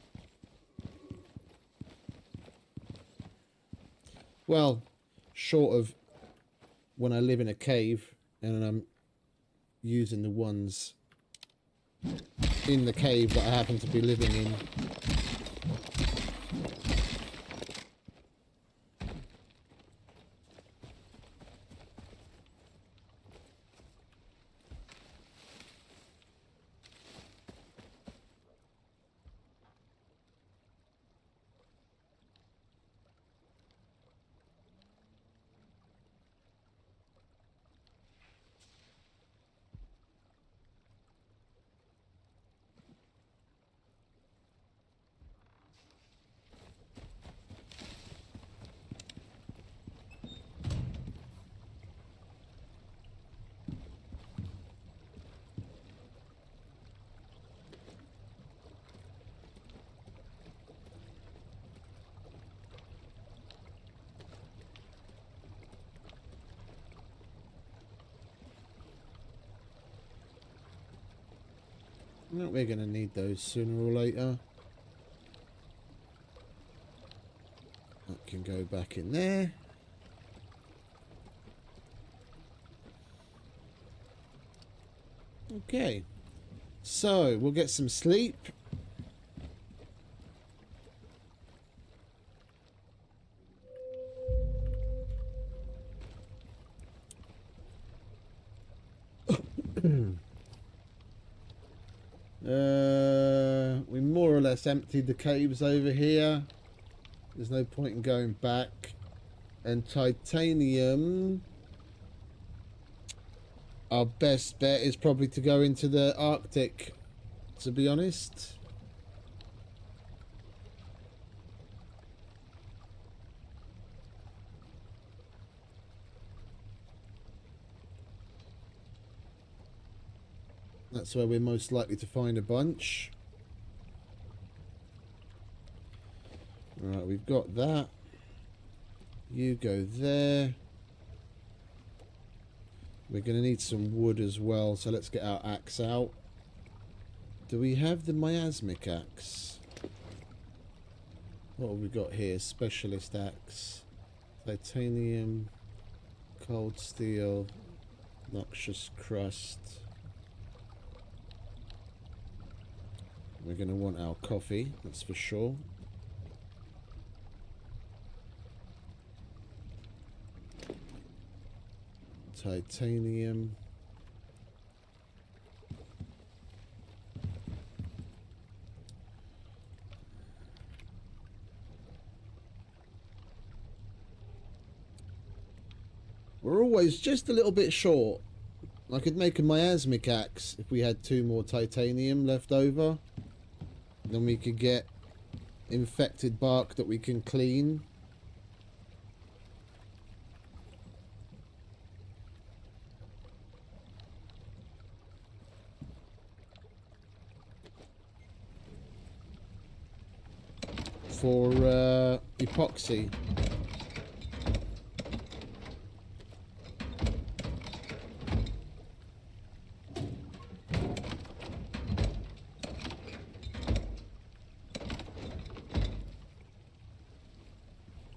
Well, short of when I live in a cave and I'm using the ones in the cave that I happen to be living in. No, we're going to need those sooner or later. That can go back in there. Okay. So, we'll get some sleep. We more or less emptied the caves over here. There's no point in going back. And titanium, our best bet is probably to go into the Arctic, to be honest. That's where we're most likely to find a bunch. Right, we've got that. You go there. We're going to need some wood as well, so let's get our axe out. Do we have the miasmic axe? What have we got here? Specialist axe. Titanium. Cold steel. Noxious crust. We're going to want our coffee, that's for sure. Titanium. We're always just a little bit short. I could make a miasmic axe if we had 2 more titanium left over. Then we could get infected bark that we can clean. For epoxy.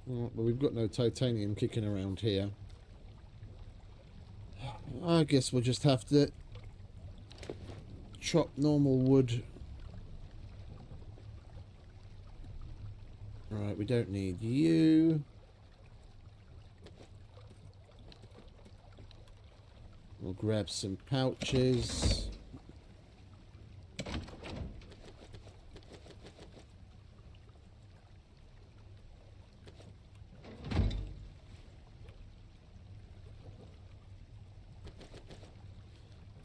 Well, we've got no titanium kicking around here. I guess we'll just have to chop normal wood. Right, we don't need you. We'll grab some pouches.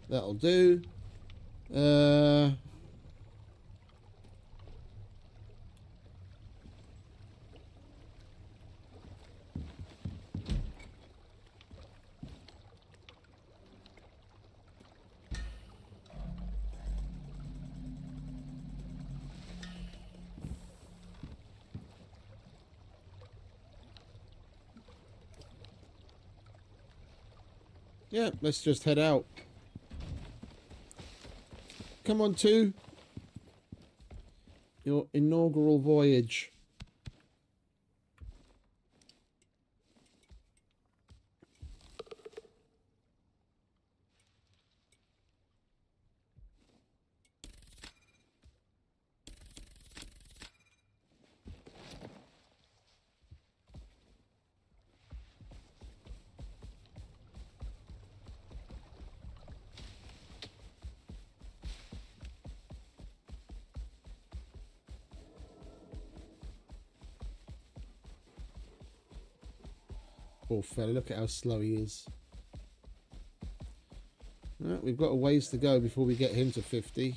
That'll do. Yeah, let's just head out. Come on, 2. Your inaugural voyage. Poor fella, look at how slow he is. Right, we've got a ways to go before we get him to 50.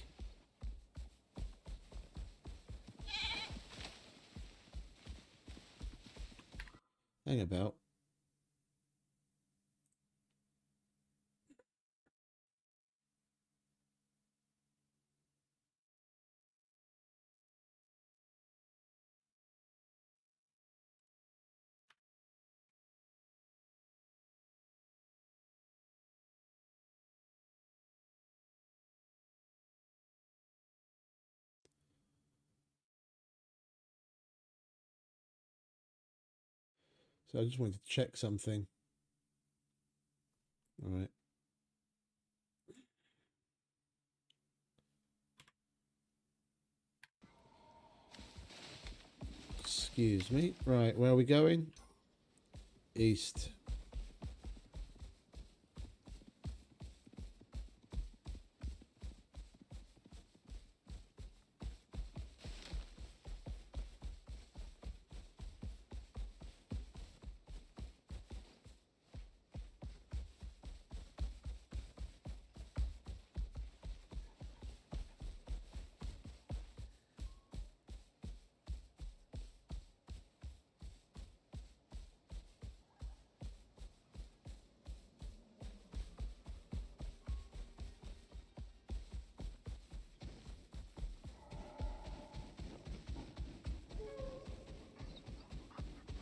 Hang about. So I just wanted to check something. All right. Excuse me. Right, where are we going? East.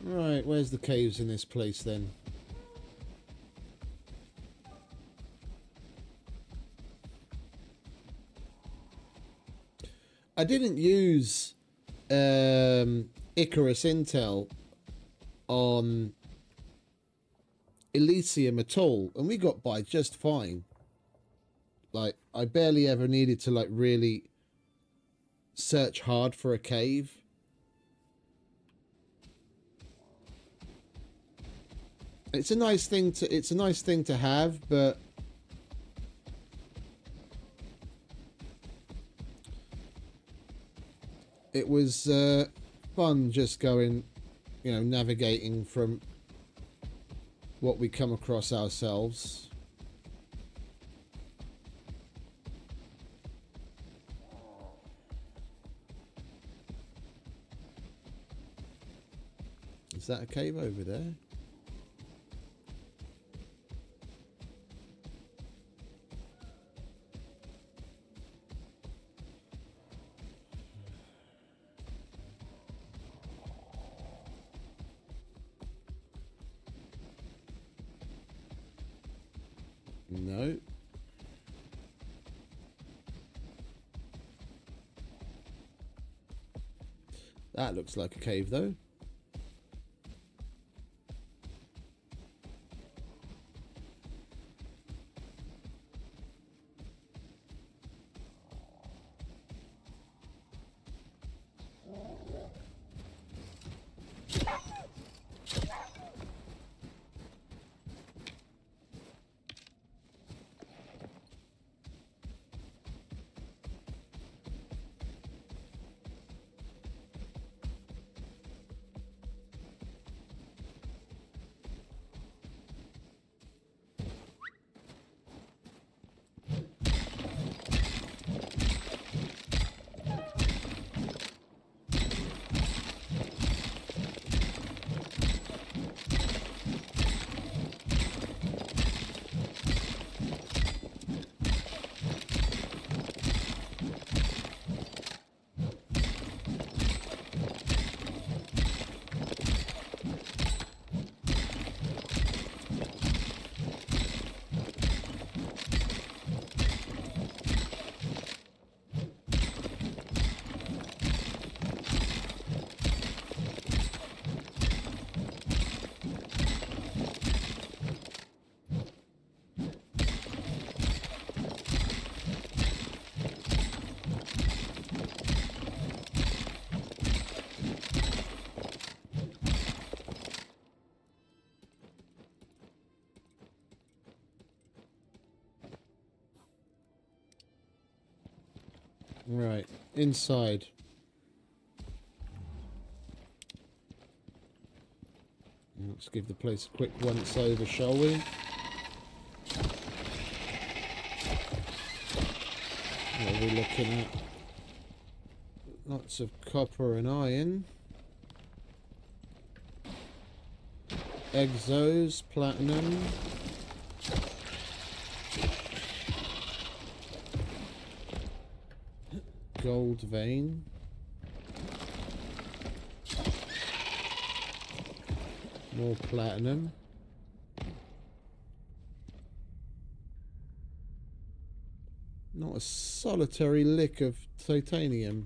Right, where's the caves in this place then? I didn't use Icarus Intel on Elysium at all, and we got by just fine. Like, I barely ever needed to like really search hard for a cave. It's a nice thing to have, but it was fun just going, you know, navigating from what we come across ourselves. Is that a cave over there? No. That looks like a cave, though. Right, inside. Let's give the place a quick once over, shall we? What are we looking at? Lots of copper and iron. Exos, platinum. Gold vein. More platinum. Not a solitary lick of titanium.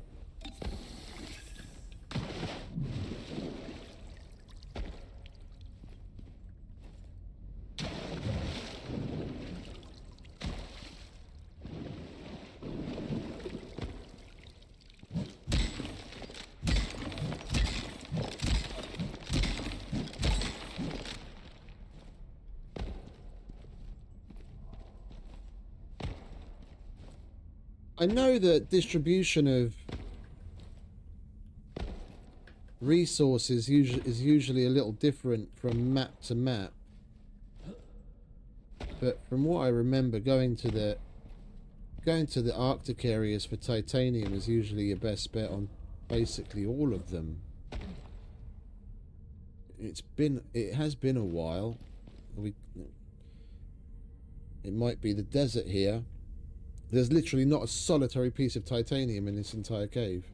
I know that distribution of resources is usually a little different from map to map, but from what I remember, going to the Arctic areas for titanium is usually your best bet on basically all of them. It has been a while. It might be the desert here. There's literally not a solitary piece of titanium in this entire cave.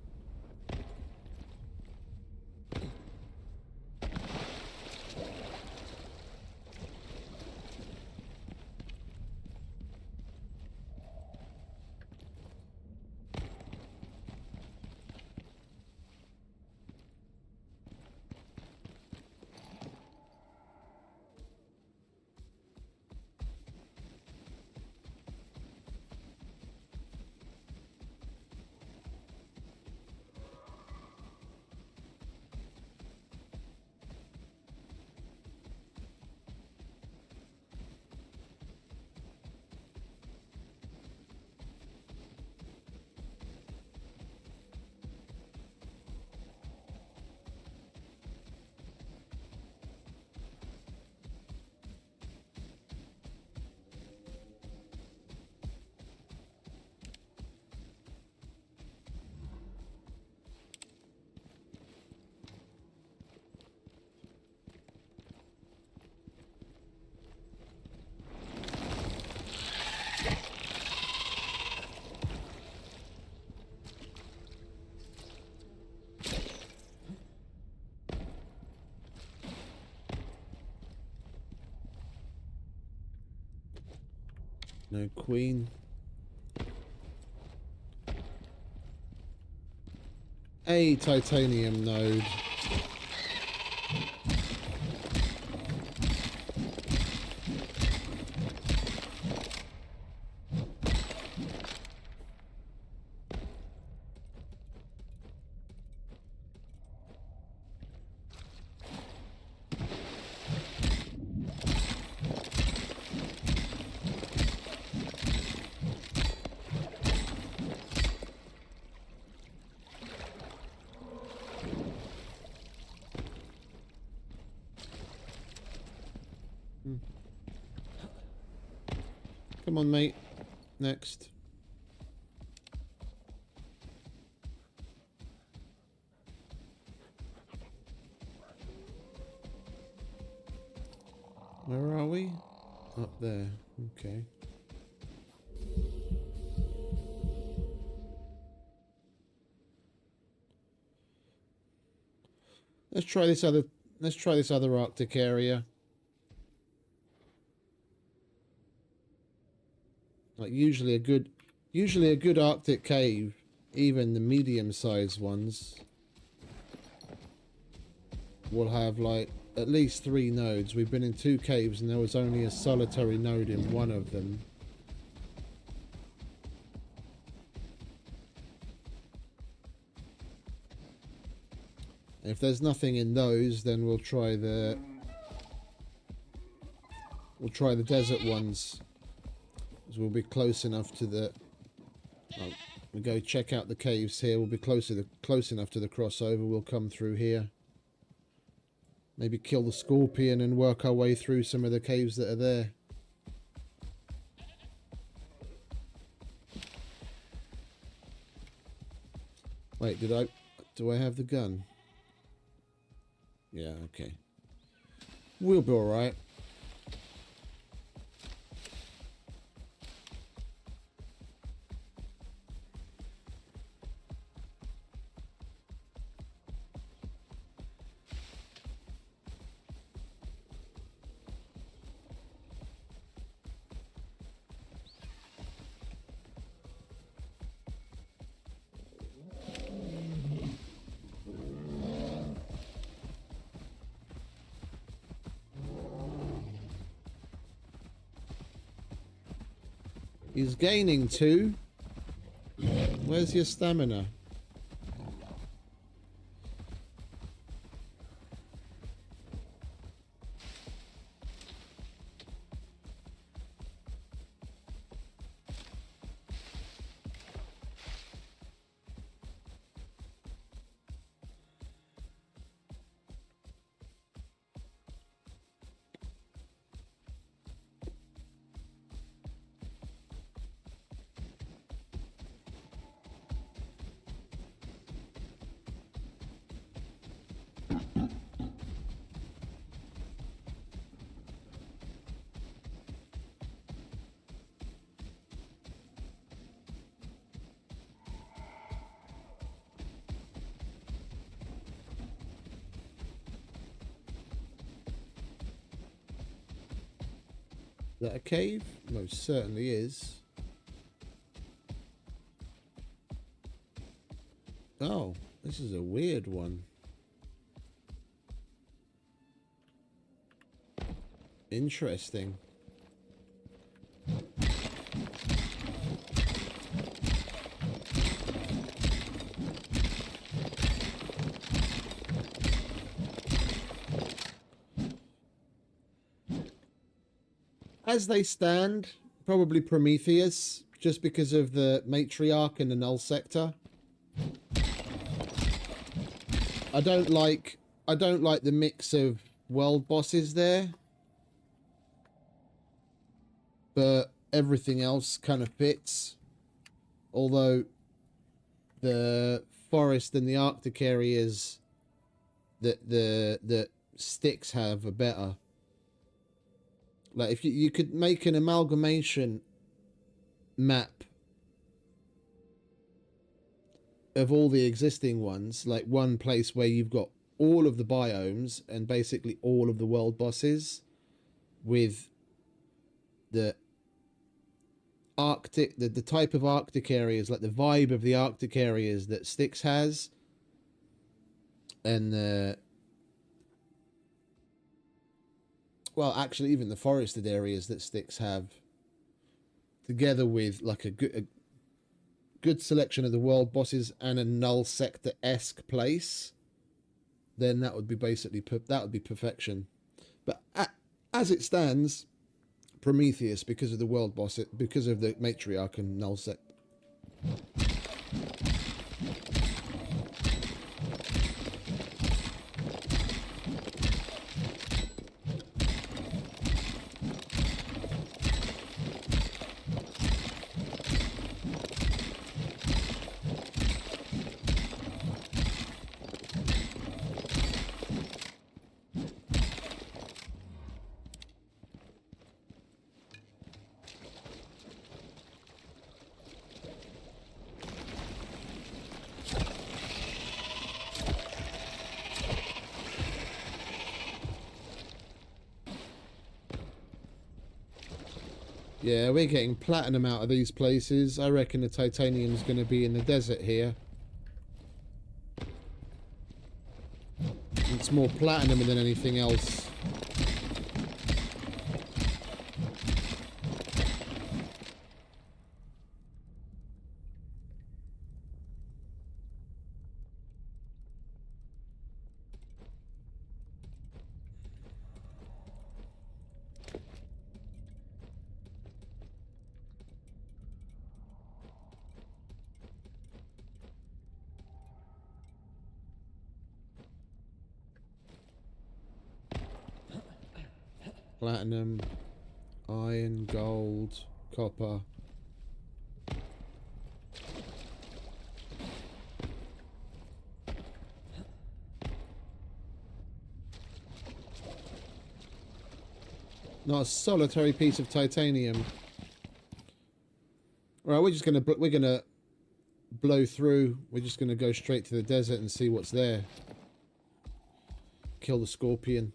No queen. A titanium node. Come on, mate. Next. Where are we? Up there. Okay. Let's try this other Arctic area. Like usually a good Arctic cave, even the medium-sized ones, will have like at least 3 nodes. We've been in 2 caves and there was only a solitary node in one of them. If there's nothing in those, then we'll try the desert ones. We'll be close enough to the. We go check out the caves here. We'll be close enough to the crossover. We'll come through here. Maybe kill the scorpion and work our way through some of the caves that are there. Wait, do I have the gun? Yeah, okay. We'll be all right. He's gaining 2. Where's your stamina? Is that a cave? Most certainly is. Oh, this is a weird one. Interesting. As they stand, probably Prometheus, just because of the matriarch and the null sector. I don't like the mix of world bosses there, but everything else kind of fits. Although the forest and the Arctic areas that Styx have are better. Like if you could make an amalgamation map of all the existing ones, like one place where you've got all of the biomes and basically all of the world bosses, with the Arctic, the type of Arctic areas, like the vibe of the Arctic areas that Styx has, and well, actually, even the forested areas that Styx have, together with like a good selection of the world bosses and a null sector-esque place, then that would be basically that would be perfection. But as it stands, Prometheus, because of the world boss, because of the matriarch and null sector. Yeah, we're getting platinum out of these places. I reckon the titanium's going to be in the desert here. It's more platinum than anything else. Platinum, iron, gold, copper. Not a solitary piece of titanium. Right, we're gonna blow through. We're just gonna go straight to the desert and see what's there. Kill the scorpion.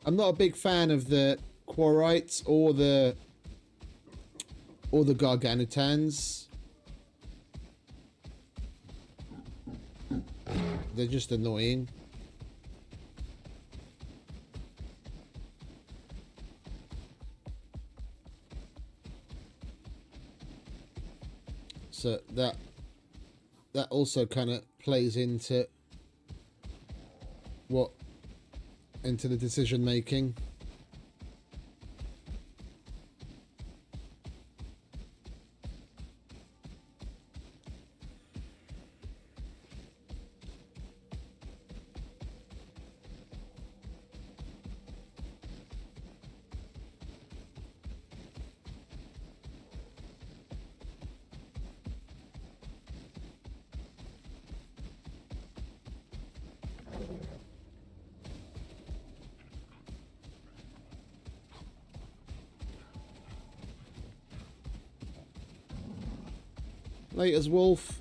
I'm not a big fan of the Quarites or the Garganitans. They're just annoying. So that also kind of plays into the decision making. Laters, wolf.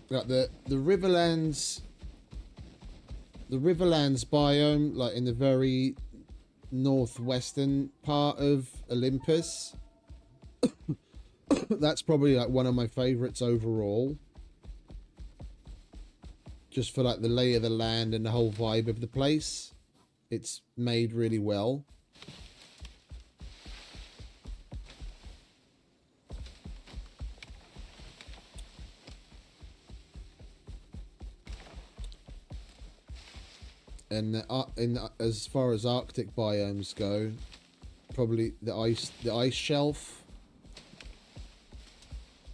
Like the Riverlands biome, like in the very northwestern part of Olympus, that's probably like one of my favorites overall, just for like the lay of the land and the whole vibe of the place. It's made really well. And as far as Arctic biomes go, probably the ice shelf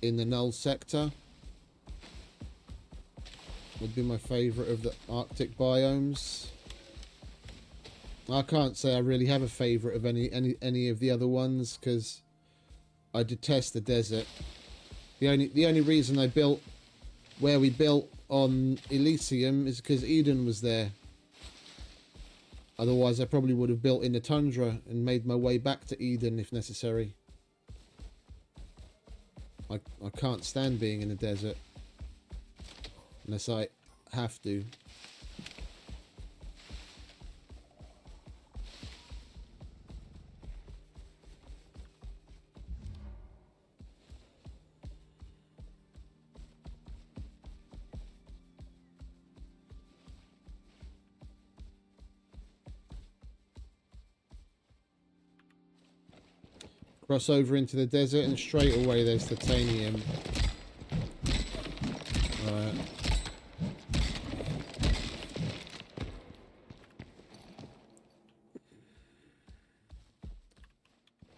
in the null sector would be my favorite of the Arctic biomes. I can't say I really have a favorite of any of the other ones, because I detest the desert. The only reason I built where we built on Elysium is because Eden was there. Otherwise, I probably would have built in the tundra and made my way back to Eden if necessary. I can't stand being in the desert unless I have to. Cross over into the desert and straight away there's titanium. Alright.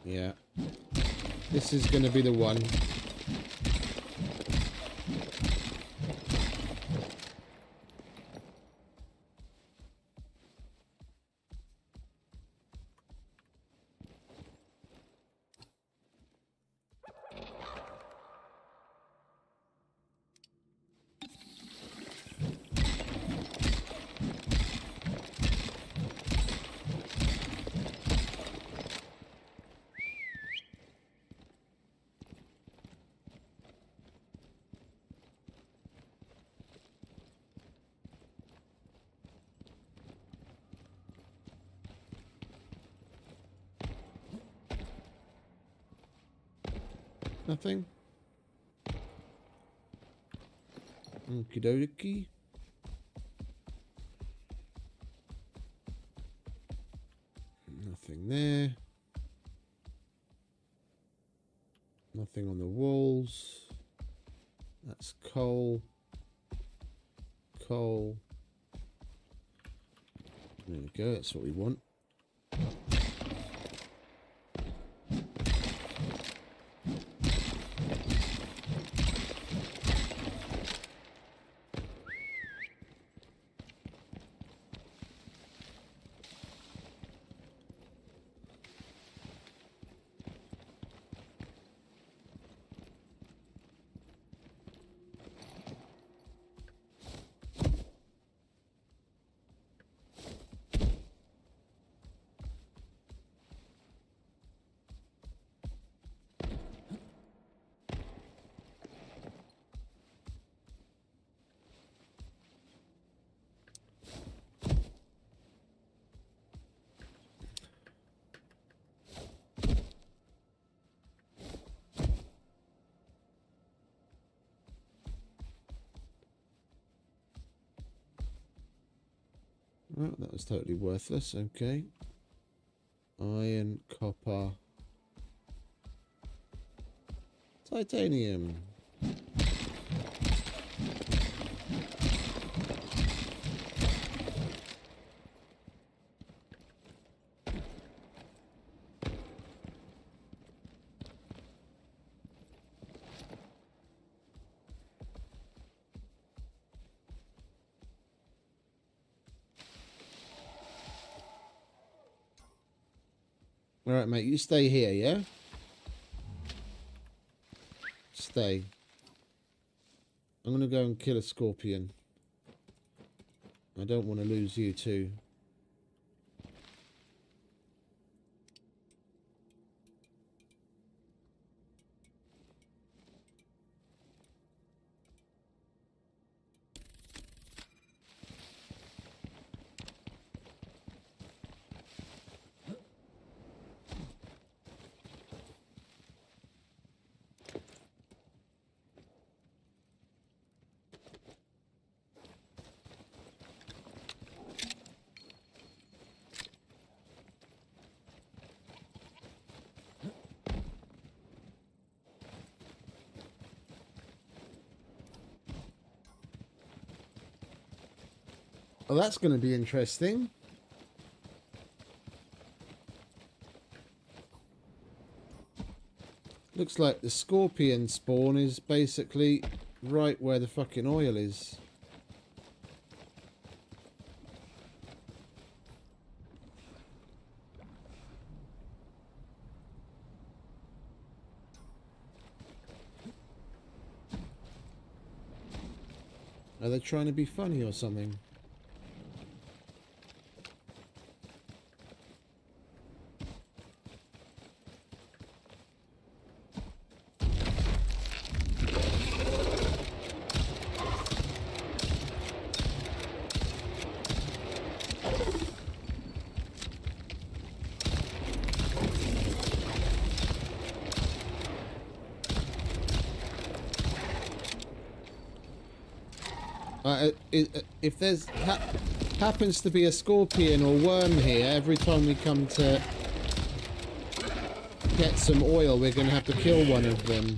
Yeah. This is going to be the one. Nothing. Okie dokie. Nothing there. Nothing on the walls. That's coal. Coal. There we go, that's what we want. Well, that was totally worthless. Okay. Iron, copper, titanium. Alright, mate, you stay here, yeah? Stay. I'm going to go and kill a scorpion. I don't want to lose you too. Well, that's going to be interesting. Looks like the scorpion spawn is basically right where the fucking oil is. Are they trying to be funny or something? If there's happens to be a scorpion or worm here, every time we come to get some oil, we're going to have to kill one of them.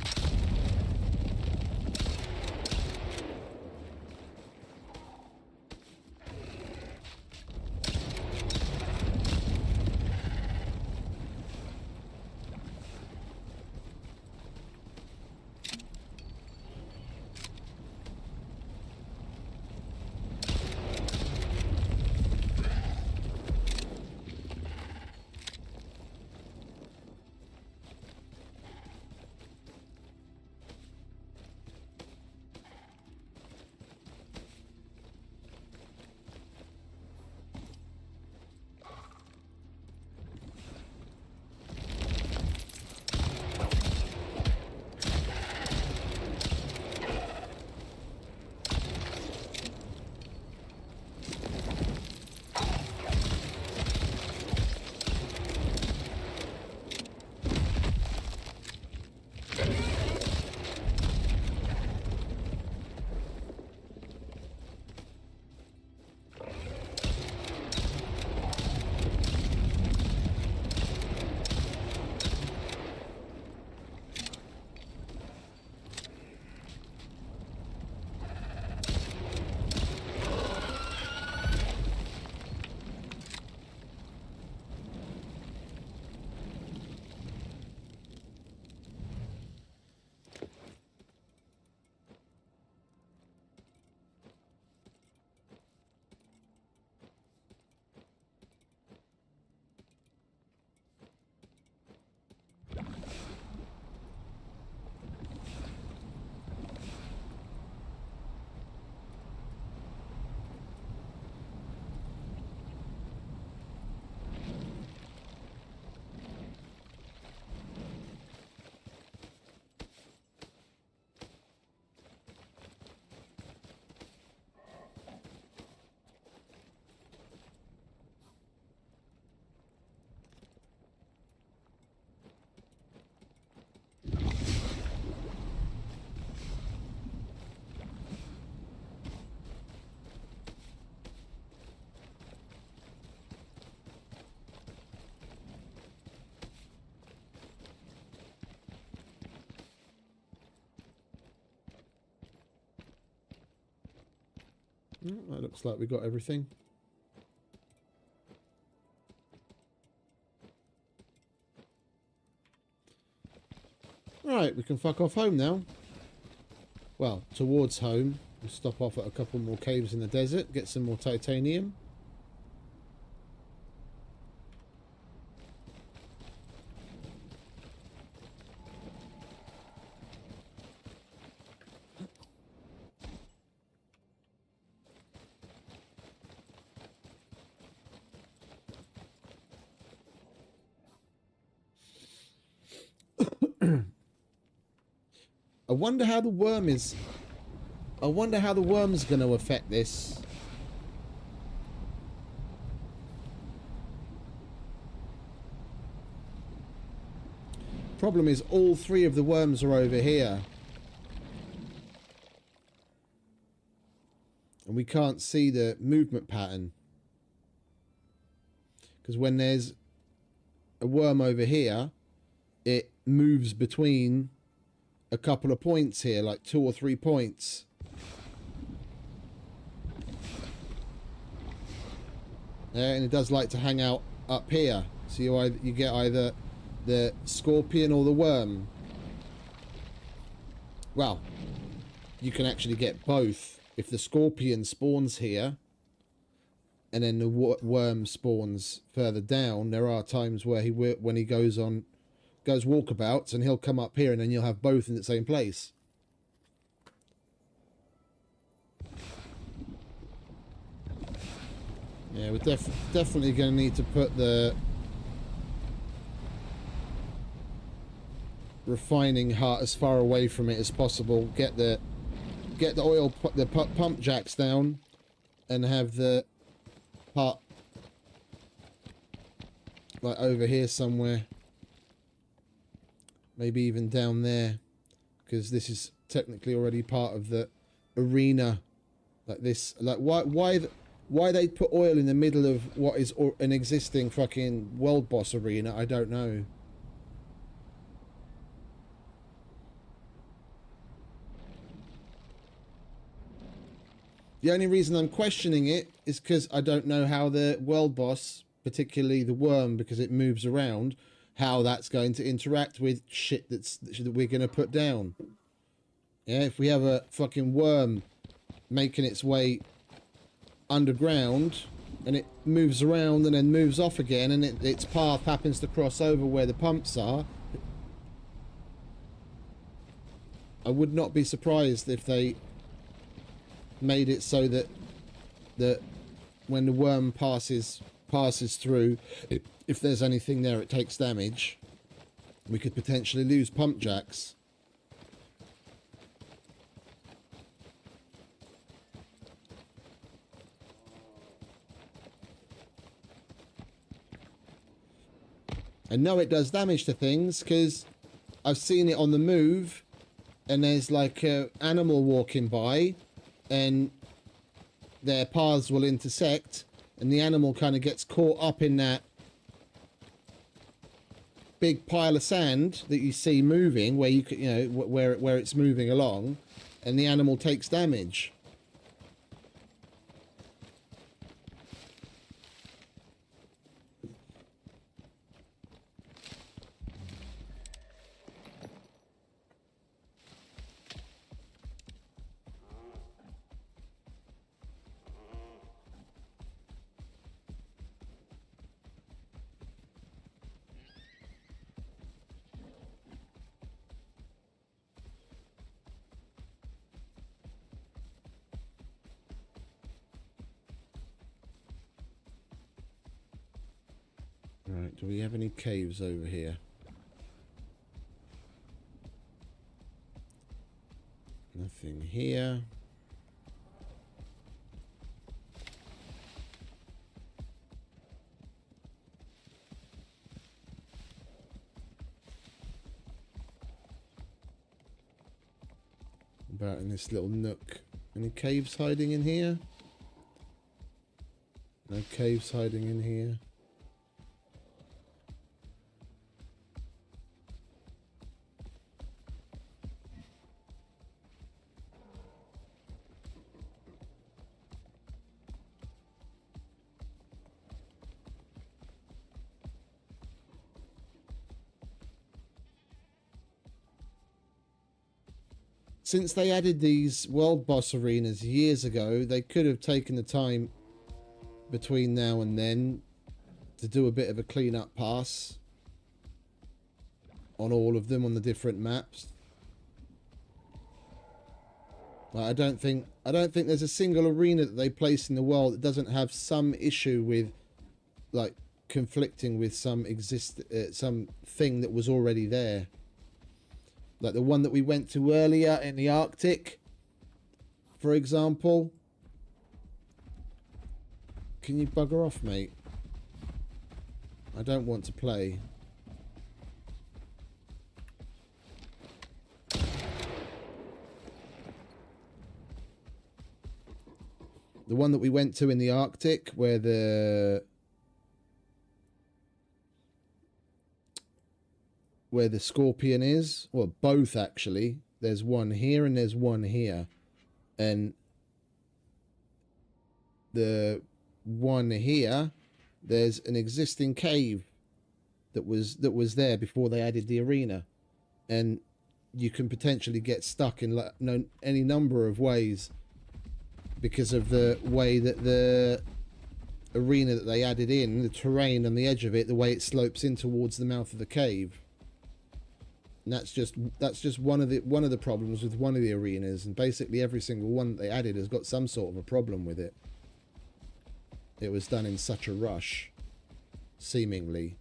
That looks like we got everything. Right, we can fuck off home now. Well, towards home. We'll stop off at a couple more caves in the desert, get some more titanium. I wonder how the worm is... I wonder how the worm's going to affect this. Problem is, all three of the worms are over here. And we can't see the movement pattern. Because when there's a worm over here, it moves between a couple of points here, like 2 or 3 points. Yeah, and it does like to hang out up here. So you get either the scorpion or the worm. Well, you can actually get both. If the scorpion spawns here and then the worm spawns further down, there are times where when he goes walkabouts, and he'll come up here, and then you'll have both in the same place. Yeah, we're definitely going to need to put the refining hut as far away from it as possible. Get the pump jacks down, and have the hut like over here somewhere. Maybe even down there, because this is technically already part of the arena. Like this, like why they put oil in the middle of what is an existing fucking world boss arena, I don't know. The only reason I'm questioning it is because I don't know how the world boss, particularly the worm, because it moves around, how that's going to interact with shit that we're going to put down. Yeah, if we have a fucking worm making its way underground and it moves around and then moves off again, and its path happens to cross over where the pumps are, I would not be surprised if they made it so that when the worm passes through, if there's anything there, it takes damage. We could potentially lose pump jacks. I know it does damage to things because I've seen it on the move, and there's like an animal walking by, and their paths will intersect, and the animal kind of gets caught up in that big pile of sand that you see moving, where you know where it's moving along, and the animal takes damage. Right, do we have any caves over here? Nothing here. About in this little nook. Any caves hiding in here? No caves hiding in here. Since they added these world boss arenas years ago, they could have taken the time between now and then to do a bit of a clean-up pass on all of them on the different maps. Like, I don't think there's a single arena that they place in the world that doesn't have some issue with, like, conflicting with some thing that was already there. Like the one that we went to earlier in the Arctic, for example. Can you bugger off, mate? I don't want to play. The one that we went to in the Arctic, where the scorpion is, well, both actually. There's one here and there's one here, and the one here, there's an existing cave that was there before they added the arena, and you can potentially get stuck in any number of ways because of the way that the arena that they added in, the terrain on the edge of it, the way it slopes in towards the mouth of the cave. And that's just one of the problems with one of the arenas, and basically every single one that they added has got some sort of a problem with it. It was done in such a rush, seemingly.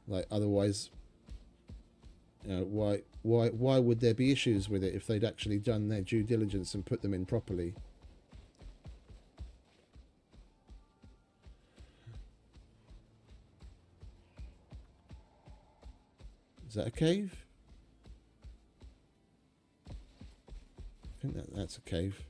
Like, otherwise, you know, why would there be issues with it if they'd actually done their due diligence and put them in properly? Is that a cave? I think that's a cave.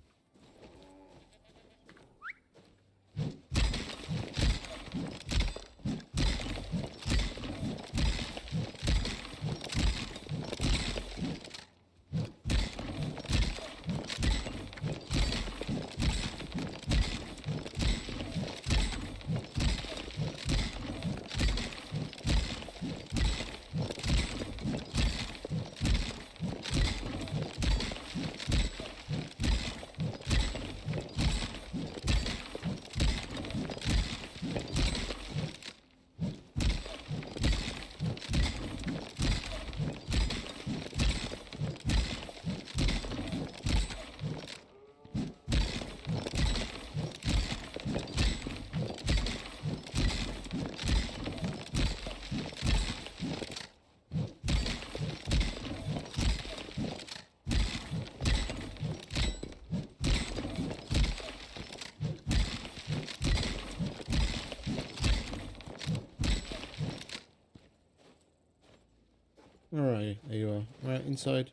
Alright, there you are. Right, inside.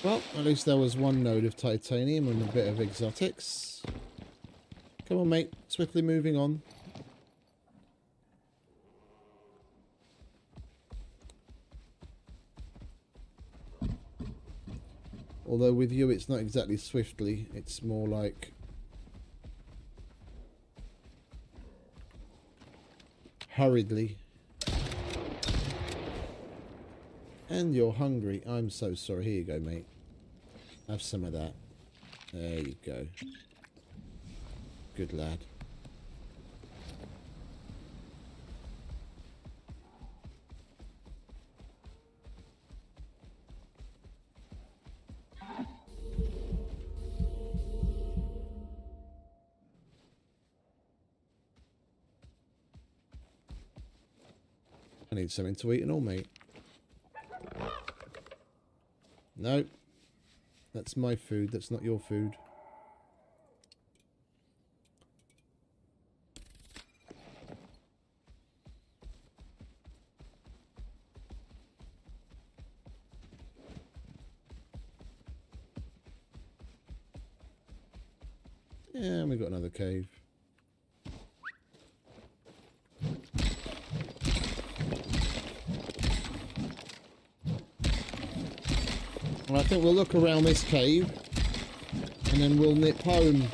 Well, at least there was one node of titanium and a bit of exotics. Come on, mate. Swiftly moving on. Although with you it's not exactly swiftly, it's more like hurriedly. And you're hungry. I'm so sorry. Here you go, mate. Have some of that. There you go. Good lad. I need something to eat and all, mate. No. That's my food. That's not your food. And we got another cave. And I think we'll look around this cave and then we'll nip home.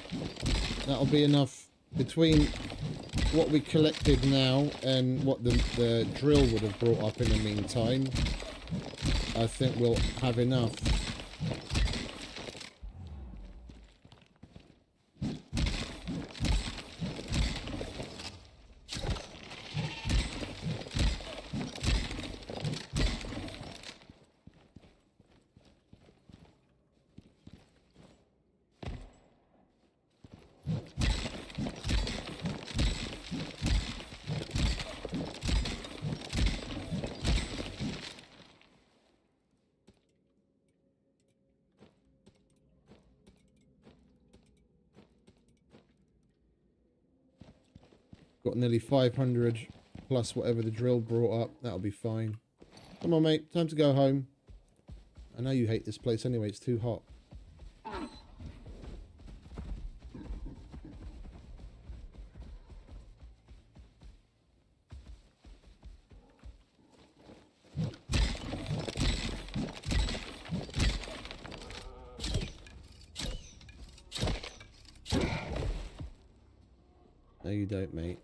That'll be enough between what we collected now and what the drill would have brought up in the meantime. I think we'll have enough. Got nearly 500 plus whatever the drill brought up. That'll be fine. Come on, mate. Time to go home. I know you hate this place anyway. It's too hot. No, you don't, mate.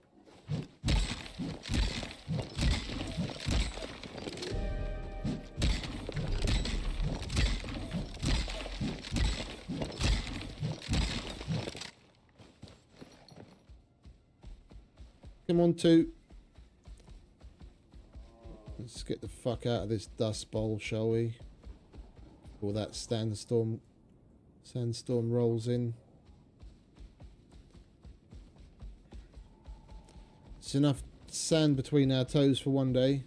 Come on, two. Let's get the fuck out of this dust bowl, shall we? Before that sandstorm rolls in. It's enough sand between our toes for one day.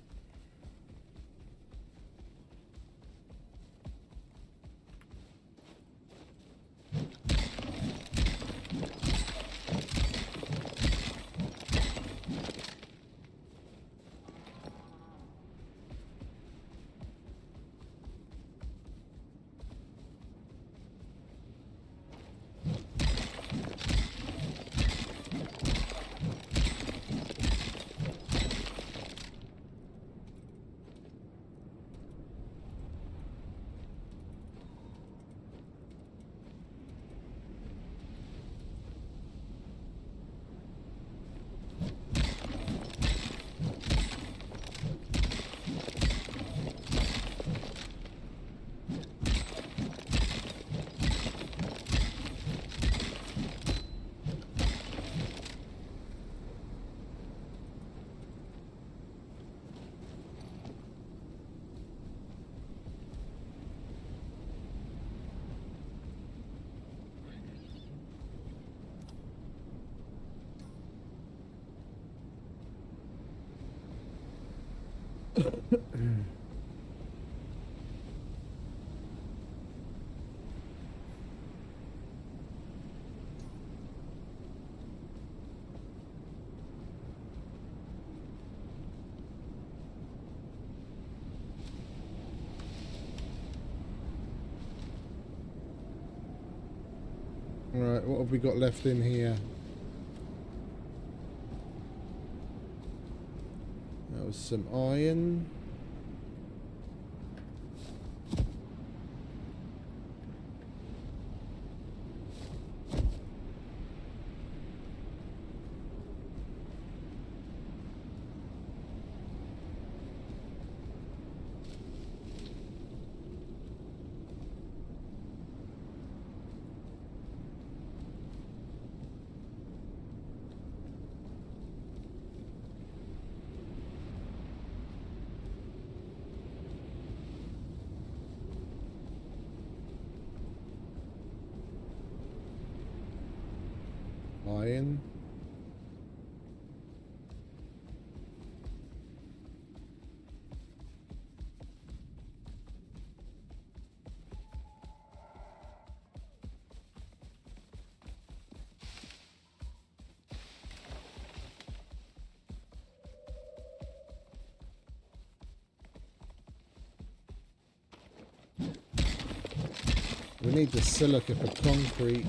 Right, what have we got left in here? That was some iron. Iron. We need the silica for concrete.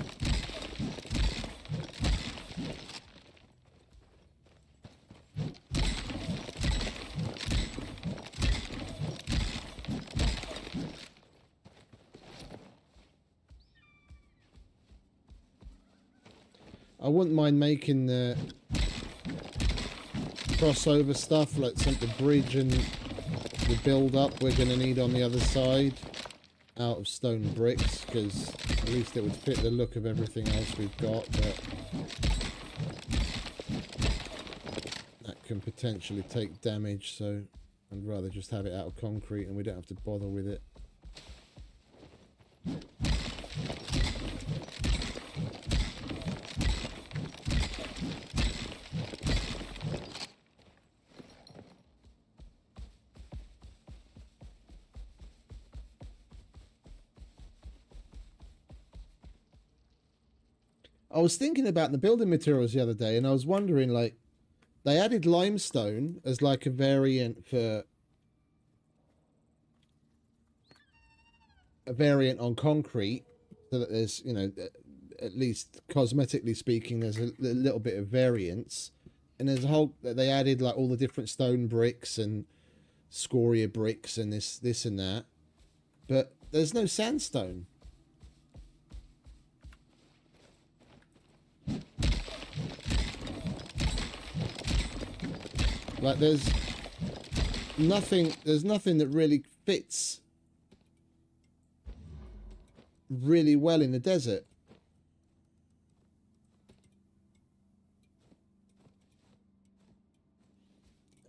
I wouldn't mind making the crossover stuff, like the bridge and the build-up we're going to need on the other side out of stone bricks, because at least it would fit the look of everything else we've got, but that can potentially take damage, so I'd rather just have it out of concrete and we don't have to bother with it. I was thinking about the building materials the other day, and I was wondering, like, they added limestone as like a variant for on concrete, so that there's, you know, at least cosmetically speaking, there's a little bit of variance. And there's a whole, they added like all the different stone bricks and scoria bricks and this and that, but there's no sandstone. Like there's nothing that really fits really well in the desert.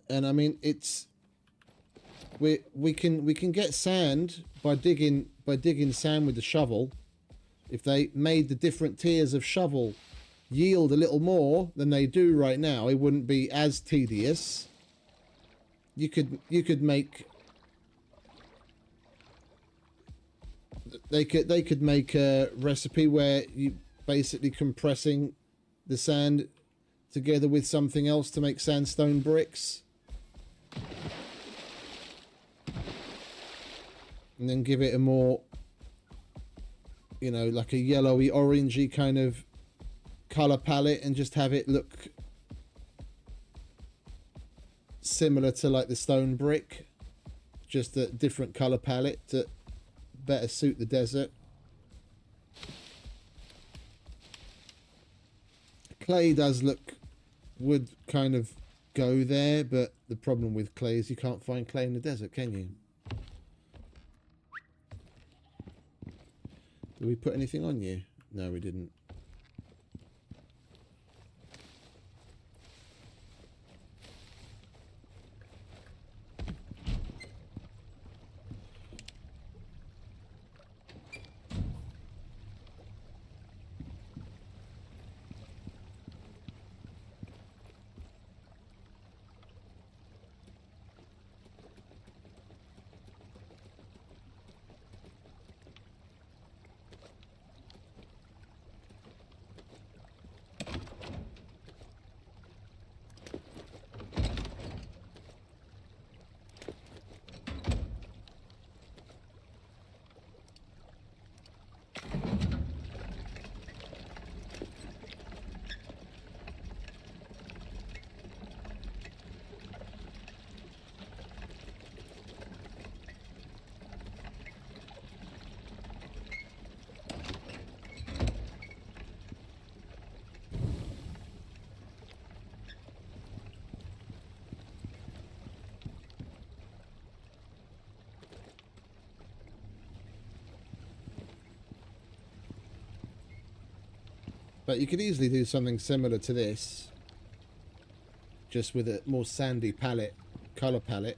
And I mean, it's we can get sand by digging sand with the shovel. If they made the different tiers of shovel yield a little more than they do right now, it wouldn't be as tedious. You could make, they could make a recipe where you basically compressing the sand together with something else to make sandstone bricks, and then give it a more, you know, like a yellowy orangey kind of color palette, and just have it look similar to like the stone brick, just a different color palette to better suit the desert. Clay does look, would kind of go there, but the problem with clay is you can't find clay in the desert, can you? Did we put anything on you? No, we didn't. But you could easily do something similar to this, just with a more sandy palette, color palette.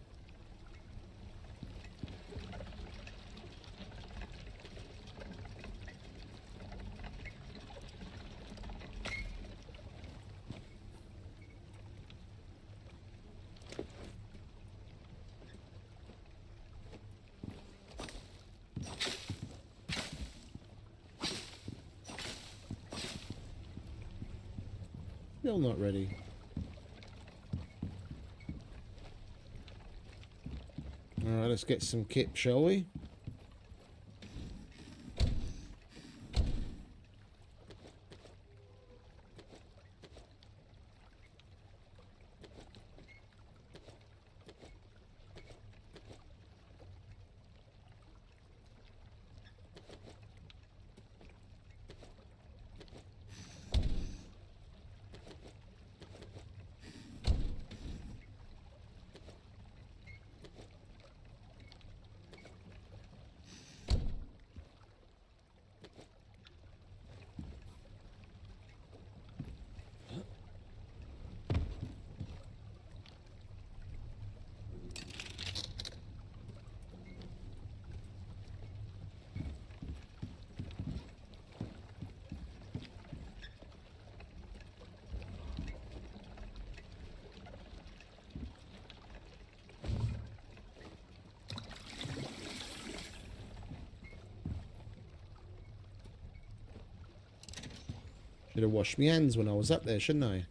Still not ready. Alright, let's get some kit, shall we? Should have washed my hands when I was up there, shouldn't I?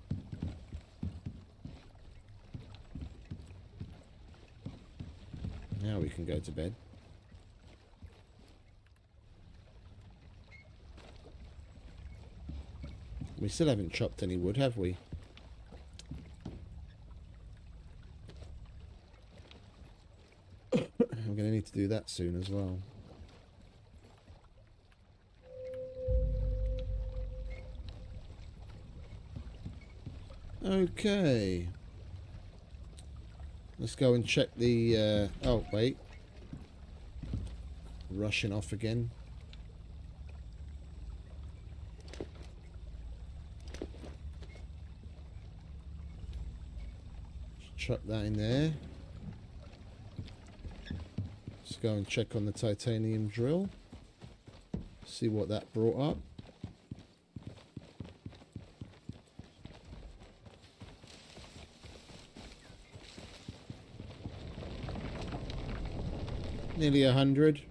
Now we can go to bed. We still haven't chopped any wood, have we? I'm going to need to do that soon as well. Okay. Let's go and check the... oh, wait. Rushing off again. Chuck that in there. Let's go and check on the titanium drill. See what that brought up. Nearly 100.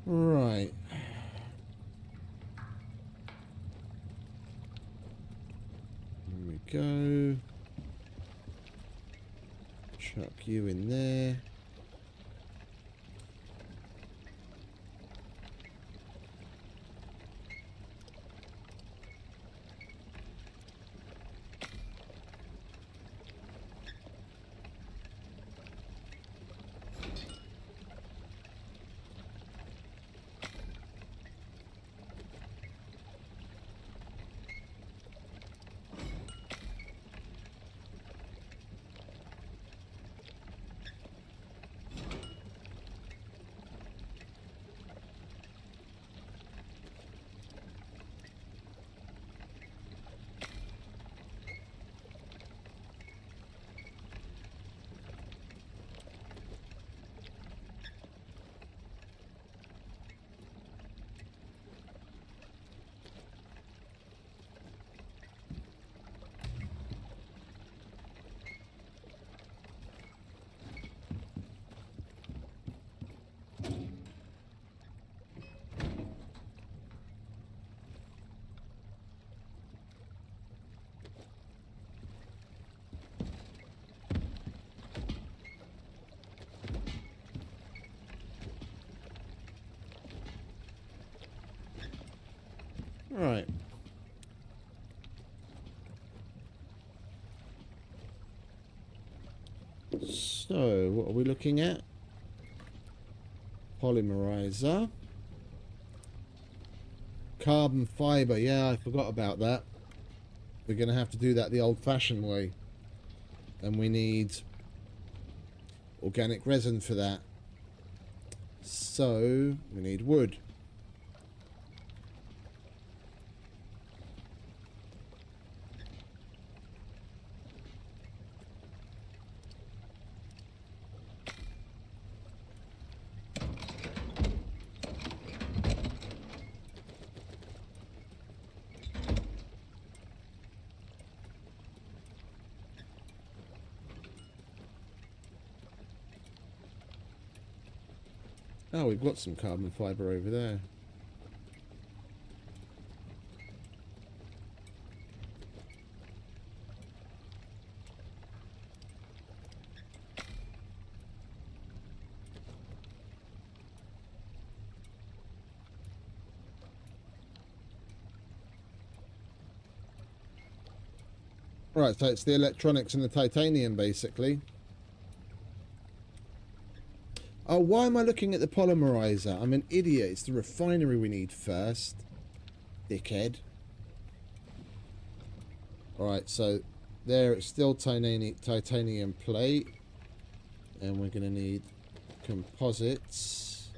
Right. Here we go. Chuck you in there. Right. So, what are we looking at? Polymerizer. Carbon fiber. Yeah, I forgot about that. We're going to have to do that the old-fashioned way. And we need organic resin for that. So, we need wood. Oh, we've got some carbon fiber over there. Right, so it's the electronics and the titanium, basically. Oh, why am I looking at the polymerizer? I'm an idiot. It's the refinery we need first. Dickhead. Alright, so there it's still titanium plate. And we're going to need composites.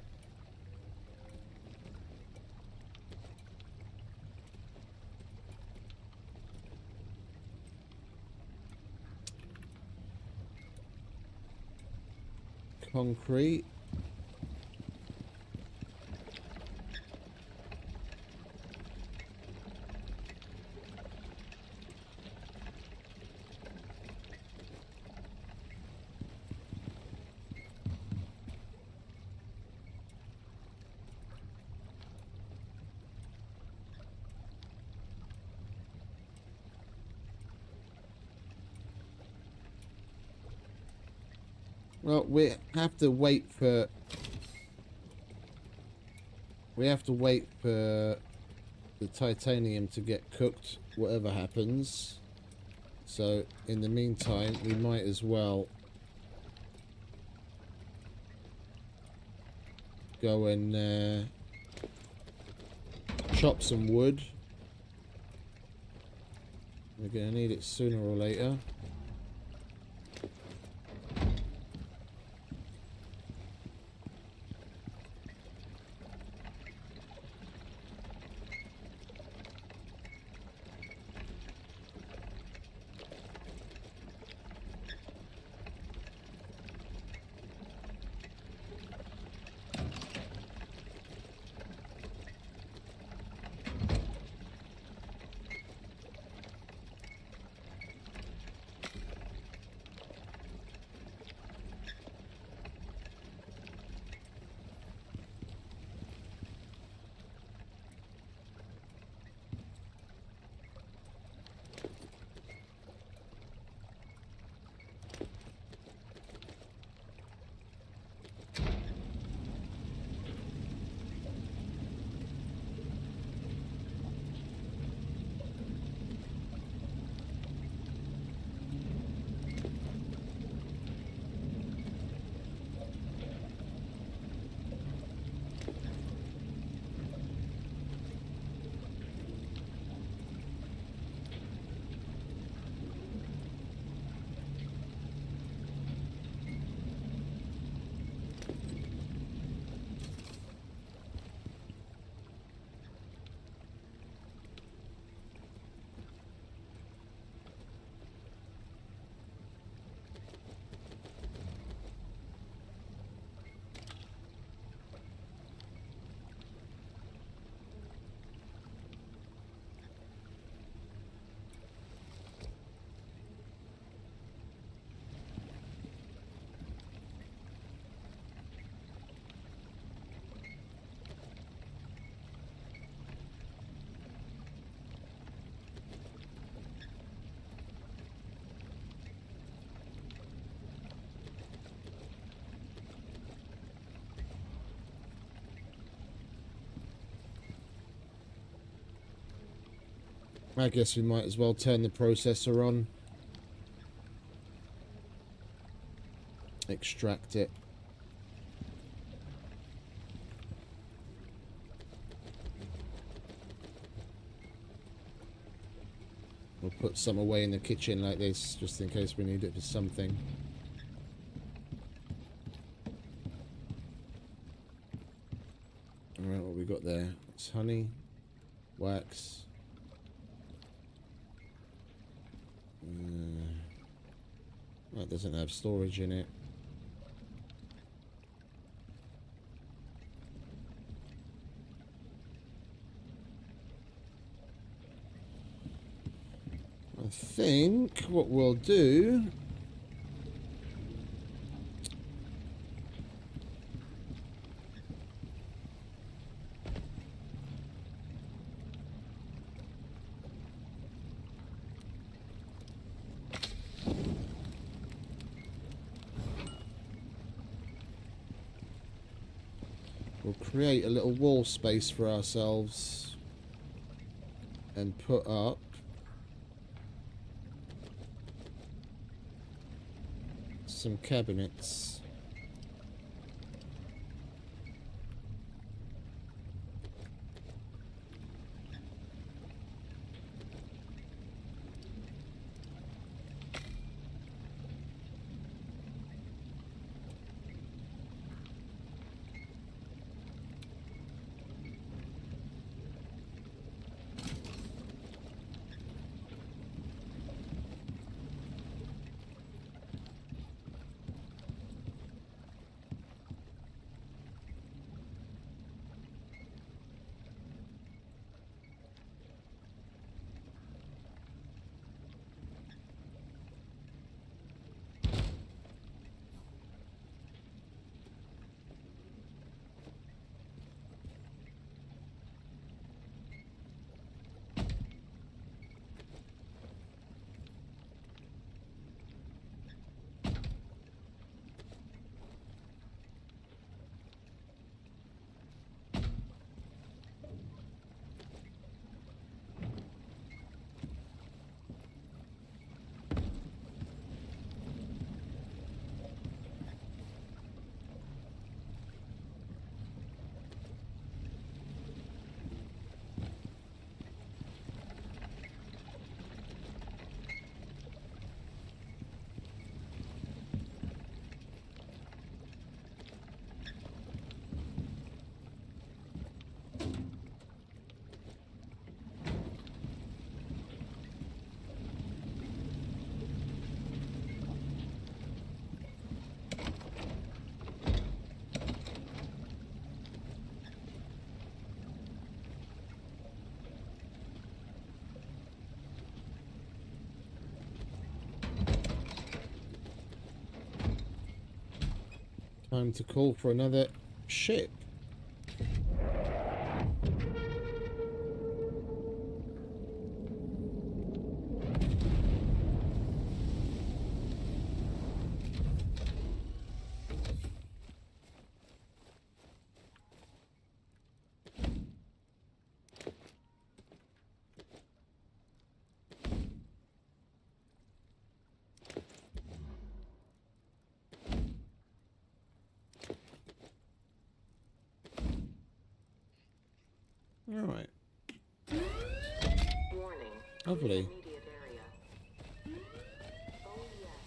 concrete. Well, we have to wait for the titanium to get cooked, whatever happens. So in the meantime, we might as well go and chop some wood. We're gonna need it sooner or later. I guess we might as well turn the processor on. Extract it. We'll put some away in the kitchen like this, just in case we need it for something. Alright, what we got there? It's honey, wax. That doesn't have storage in it. I think what we'll do we'll create a little wall space for ourselves and put up some cabinets. Time to call for another ship. All right. Warning. Lovely. Immediate area. Oh yes,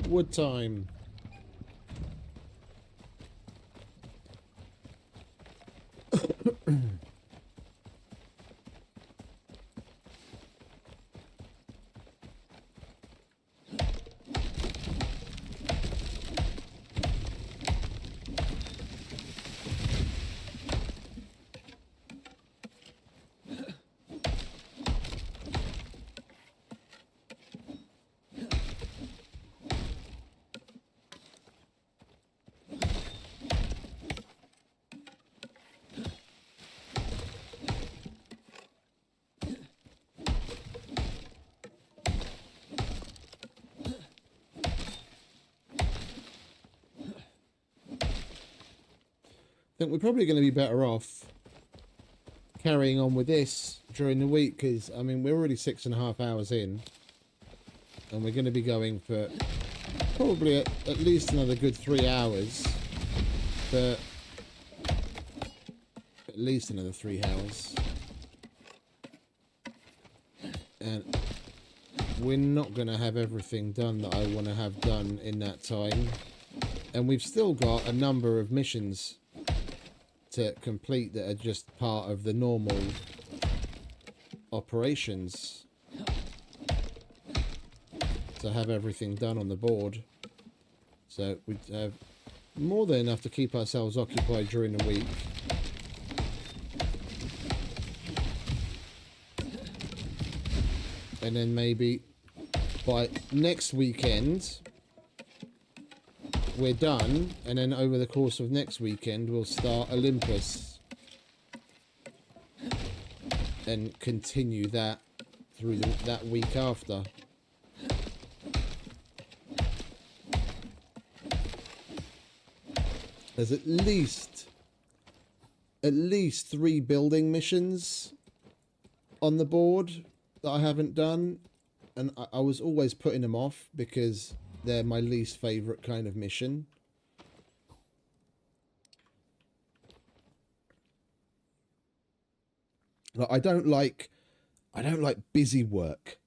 Wood time. I think we're probably going to be better off carrying on with this during the week, because I mean we're already 6.5 hours in, and we're going to be going for probably at least another good 3 hours, but at least another 3 hours, and we're not going to have everything done that I want to have done in that time, and we've still got a number of missions to complete that are just part of the normal operations to have everything done on the board. So we have more than enough to keep ourselves occupied during the week. And then maybe by next weekend we're done, and then over the course of next weekend we'll start Olympus and continue that through that week after. There's at least 3 building missions on the board that I haven't done, and I was always putting them off because they're my least favorite kind of mission. Like, I don't like busy work.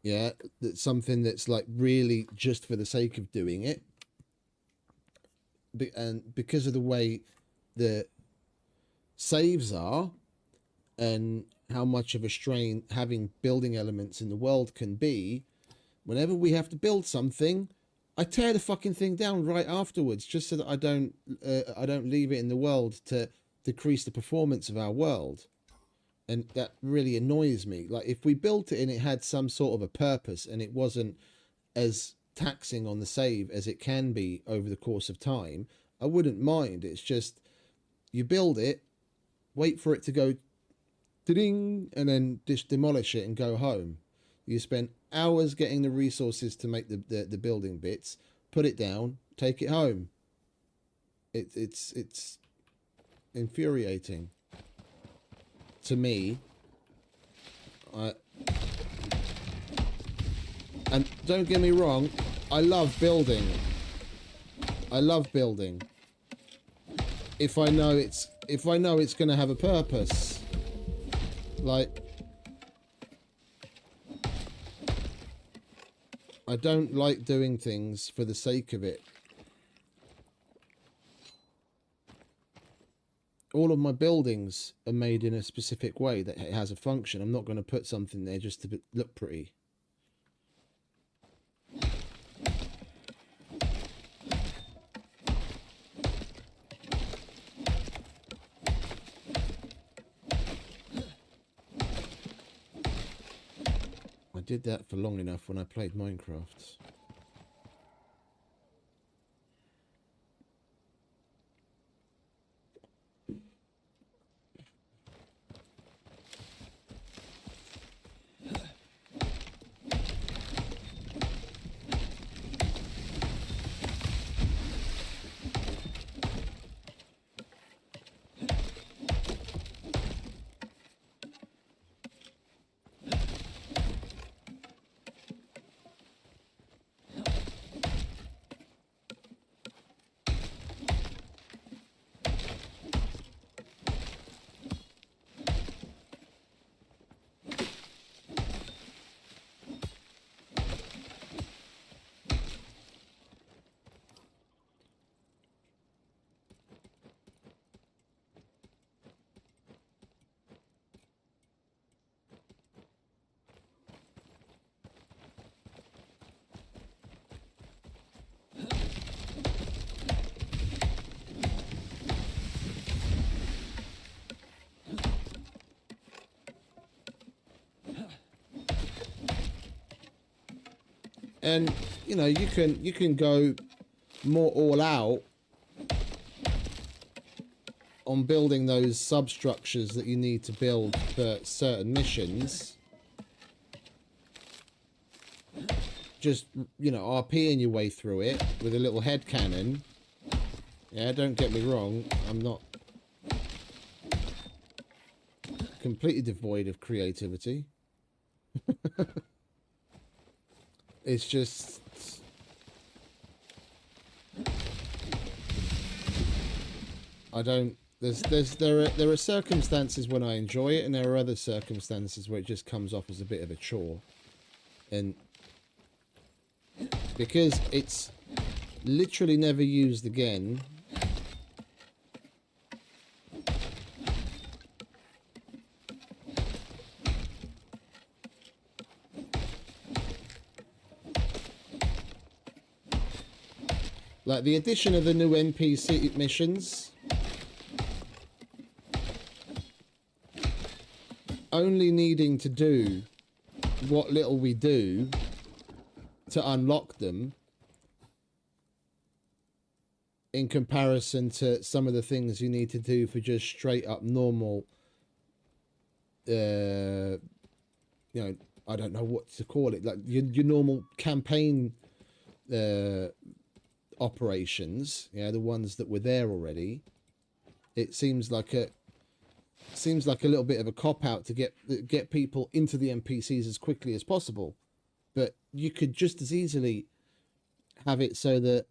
Yeah, that's something that's like really just for the sake of doing it. And because of the way the saves are and how much of a strain having building elements in the world can be, whenever we have to build something, I tear the fucking thing down right afterwards, just so that I don't leave it in the world to decrease the performance of our world. And that really annoys me. Like, if we built it and it had some sort of a purpose and it wasn't as taxing on the save as it can be over the course of time, I wouldn't mind. It's just, you build it, wait for it to go ding, and then just demolish it and go home. You spend hours getting the resources to make the building bits, put it down, take it home. It's infuriating to me. And don't get me wrong, I love building. I love building. If I know it's going to have a purpose. Like, I don't like doing things for the sake of it. all of my buildings are made in a specific way that it has a function. I'm not going to put something there just to look pretty. I did that for long enough when I played Minecraft. And you know, you can go more all out on building those substructures that you need to build for certain missions. Just, you know, RPing your way through it with a little head cannon. Yeah, don't get me wrong, I'm not completely devoid of creativity. It's just, I don't, there are circumstances when I enjoy it, and there are other circumstances where it just comes off as a bit of a chore. And because it's literally never used again, like the addition of the new NPC missions only needing to do what little we do to unlock them, in comparison to some of the things you need to do for just straight up normal, you know, I don't know what to call it, like your normal campaign operations, yeah, the ones that were there already. It seems like a little bit of a cop-out to get people into the NPCs as quickly as possible. But you could just as easily have it so that,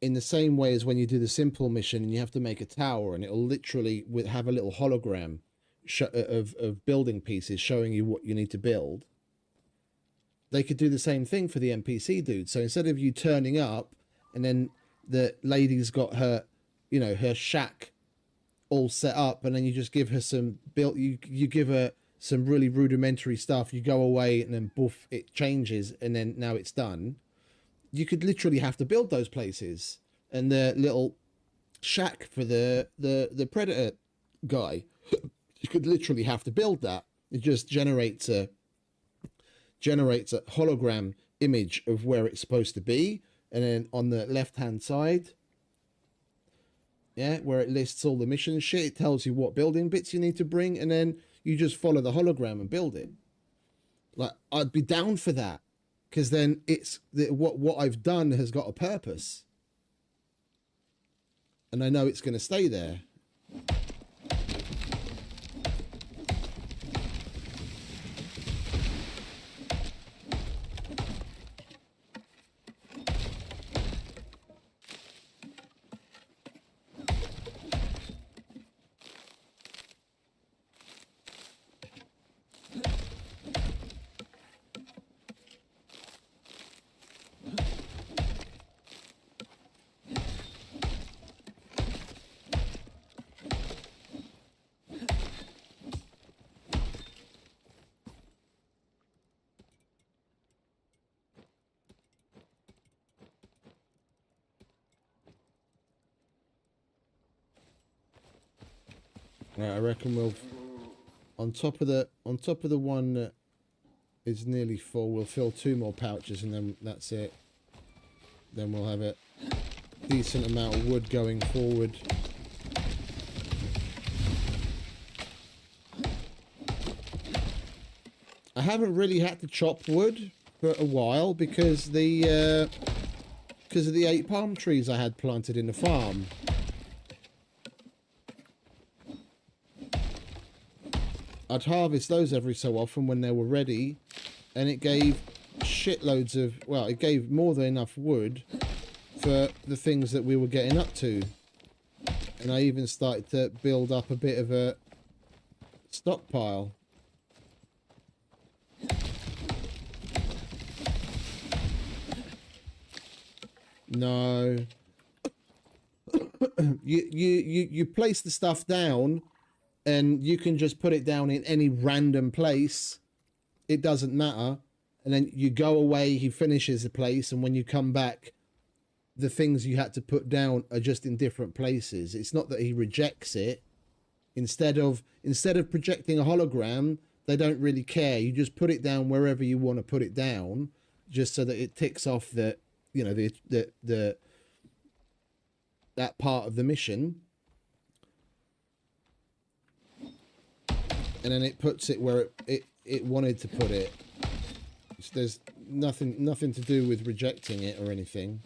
in the same way as when you do the simple mission and you have to make a tower, and it'll literally have a little hologram of building pieces showing you what you need to build, they could do the same thing for the NPC dude. So instead of you turning up and then the lady's got her, you know, her shack all set up, and then you just give her some you give her some really rudimentary stuff, you go away, and then boof, it changes, and then now it's done. You could literally have to build those places, and the little shack for the predator guy, you could literally have to build that. It just generates a hologram image of where it's supposed to be, and then on the left hand side, yeah, where it lists all the mission shit, it tells you what building bits you need to bring, and then you just follow the hologram and build it. Like, I'd be down for that, because then it's what I've done has got a purpose, and I know it's going to stay there. Right, I reckon we'll on top of the one that is nearly full, we'll fill 2 more pouches and then that's it. Then we'll have a decent amount of wood going forward. I haven't really had to chop wood for a while because of the 8 palm trees I had planted in the farm. I'd harvest those every so often when they were ready, and it gave shitloads of, well, it gave more than enough wood for the things that we were getting up to. And I even started to build up a bit of a stockpile. No. you place the stuff down and you can just put it down in any random place. It doesn't matter. And then you go away, he finishes the place, and when you come back, the things you had to put down are just in different places. It's not that he rejects it. Instead of projecting a hologram, they don't really care. You just put it down wherever you want to put it down, just so that it ticks off the, you know, that part of the mission. And then it puts it where it wanted to put it. So there's nothing to do with rejecting it or anything.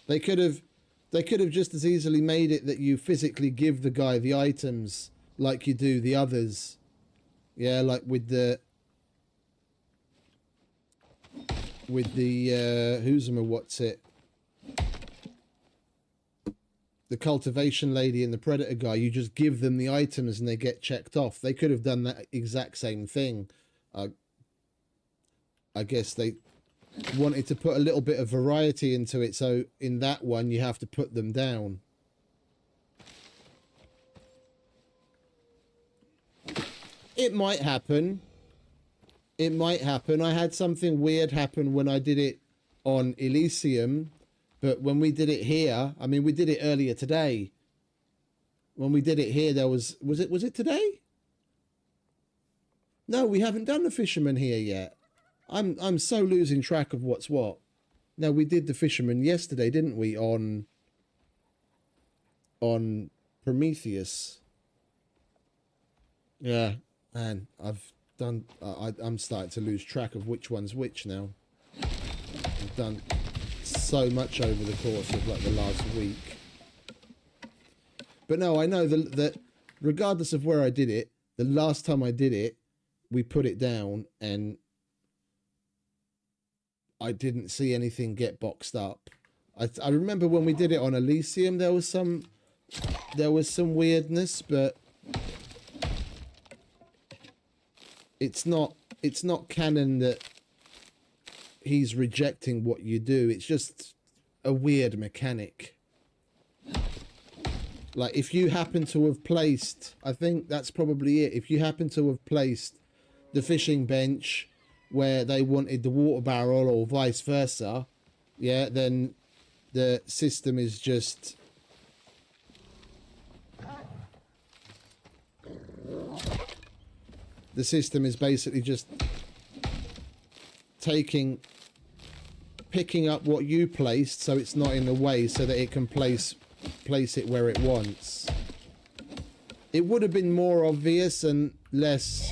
They could have just as easily made it that you physically give the guy the items like you do the others. Yeah, like with the what's it? The cultivation lady and the predator guy, you just give them the items and they get checked off. They could have done that exact same thing. I guess they wanted to put a little bit of variety into it, so in that one you have to put them down. It might happen. It might happen. I had something weird happen when I did it on Elysium, but when we did it here, I mean, we did it earlier today. When we did it here, there was it today? No, we haven't done the fisherman here yet. I'm so losing track of what's what. No, we did the fisherman yesterday, didn't we? On Prometheus. Yeah, man, I'm starting to lose track of which one's which now. I've done so much over the course of like the last week. But no, I know that regardless of where I did it, the last time I did it, we put it down and I didn't see anything get boxed up. I remember when we did it on Elysium, there was some weirdness, but it's not canon that he's rejecting what you do. It's just a weird mechanic. Like if you happen to have placed, I think that's probably it. If you happen to have placed the fishing bench where they wanted the water barrel or vice versa, yeah, then the system is just basically just picking up what you placed so it's not in the way, so that it can place it where it wants. It would have been more obvious and less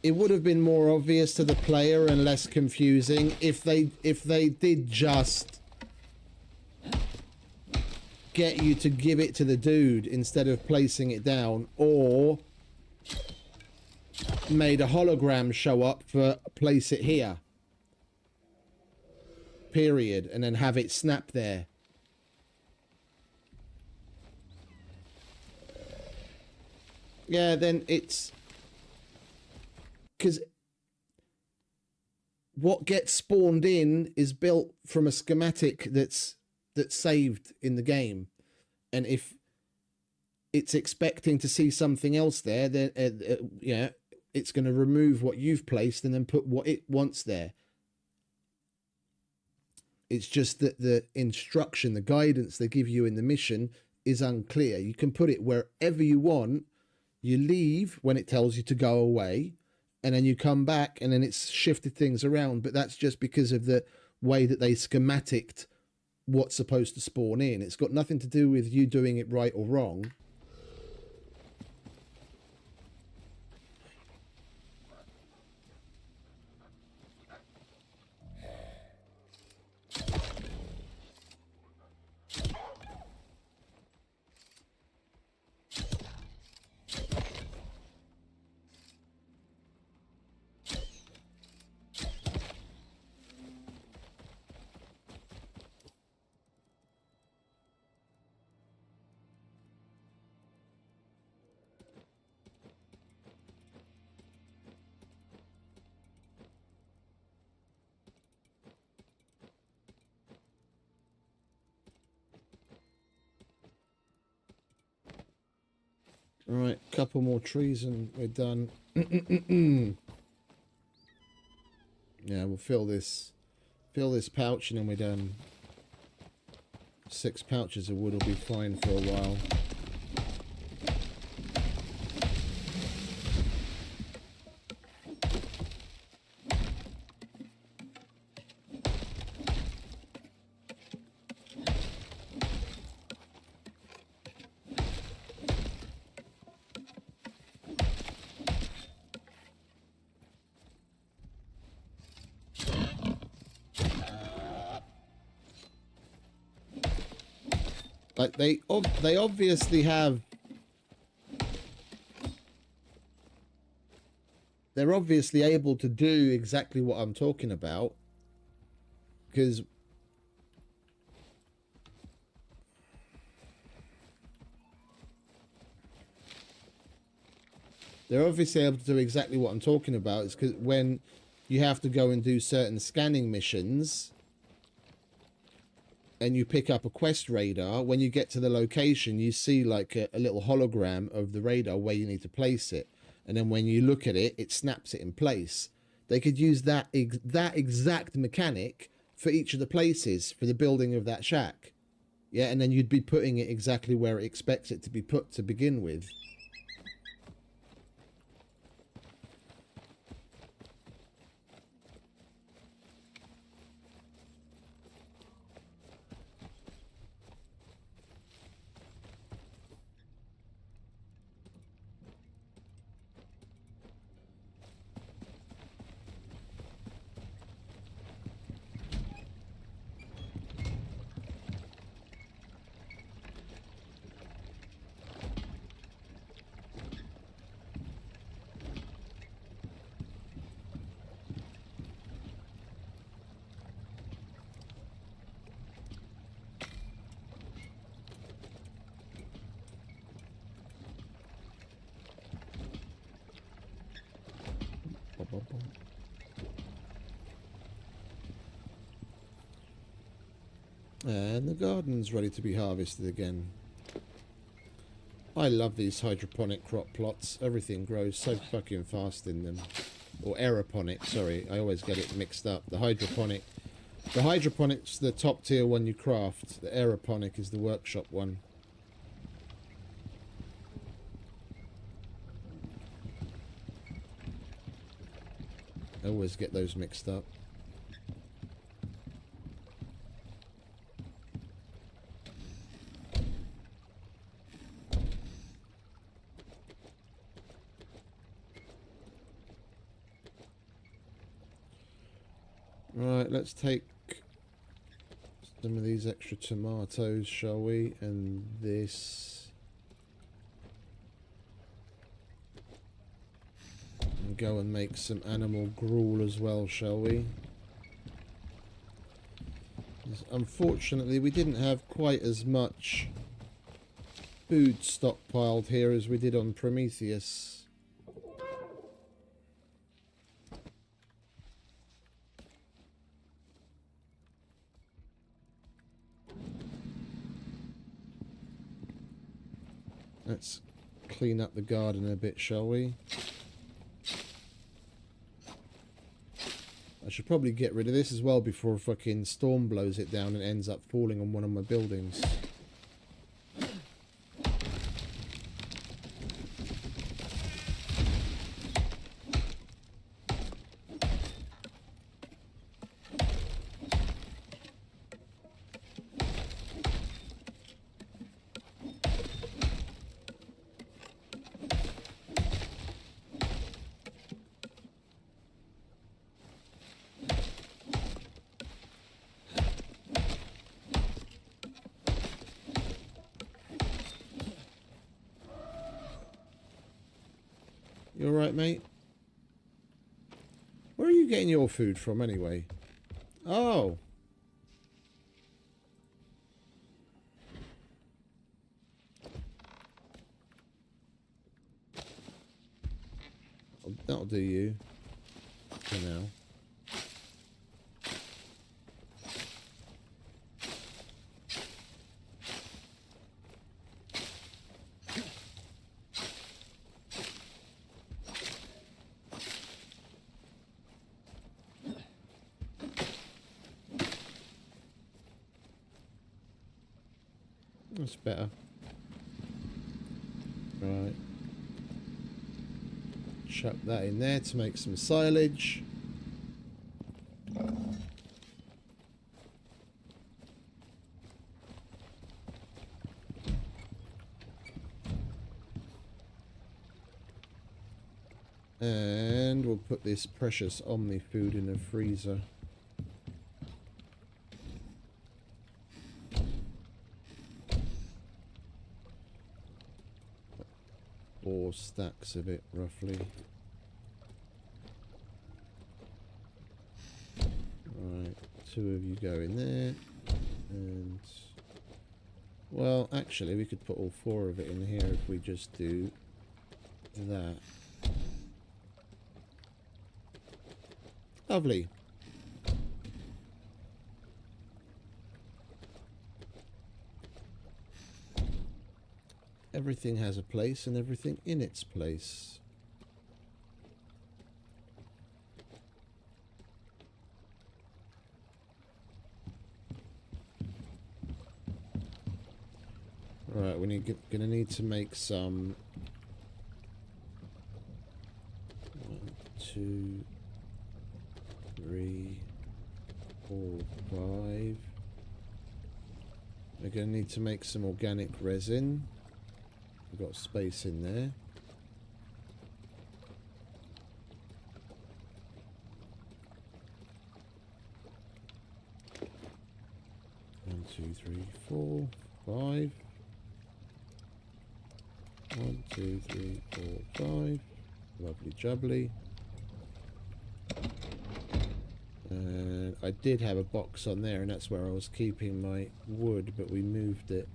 to the player and less confusing if they did just get you to give it to the dude instead of placing it down, or made a hologram show up for place it here, period, and then have it snap there. Yeah, then it's because what gets spawned in is built from a schematic that's saved in the game, and if it's expecting to see something else there, then yeah, it's going to remove what you've placed and then put what it wants there. It's just that the instruction, the guidance they give you in the mission is unclear. You can put it wherever you want. You leave when it tells you to go away, and then you come back and then it's shifted things around. But that's just because of the way that they schematiced what's supposed to spawn in. It's got nothing to do with you doing it right or wrong. All right, couple more trees and we're done. Yeah, we'll fill this pouch and then we're done. 6 pouches of wood will be fine for a while. Like they obviously have. They're obviously able to do exactly what I'm talking about, because they're obviously able to do exactly what I'm talking about. It's because when you have to go and do certain scanning missions and you pick up a quest radar, when you get to the location, you see like a little hologram of the radar where you need to place it. And then when you look at it, it snaps it in place. They could use that exact mechanic for each of the places for the building of that shack. Yeah, and then you'd be putting it exactly where it expects it to be put to begin with. And the garden's ready to be harvested again. I love these hydroponic crop plots. Everything grows so fucking fast in them. Or aeroponic, sorry. I always get it mixed up. The hydroponic's the top tier one you craft. The aeroponic is the workshop one. I always get those mixed up. Right, let's take some of these extra tomatoes, shall we? And this. And go and make some animal gruel as well, shall we? Unfortunately, we didn't have quite as much food stockpiled here as we did on Prometheus. Let's clean up the garden a bit, shall we? should probably get rid of this as well before a fucking storm blows it down and ends up falling on one of my buildings. You alright, mate? Where are you getting your food from, anyway? Oh. That'll do you. For now. That's better. Right. Chuck that in there to make some silage. And we'll put this precious Omni food in the freezer. 4 stacks of it, roughly. Right, 2 of you go in there. And, well, actually, we could put all 4 of it in here if we just do that. Lovely. Everything has a place and everything in its place. Right, we're gonna need to make some 1, 2, 3, 4, 5. We're gonna need to make some organic resin. We've got space in there. One, 2, 3, 4, 5. 1, 2, 3, 4, 5. Lovely jubbly. And I did have a box on there, and that's where I was keeping my wood, but we moved it.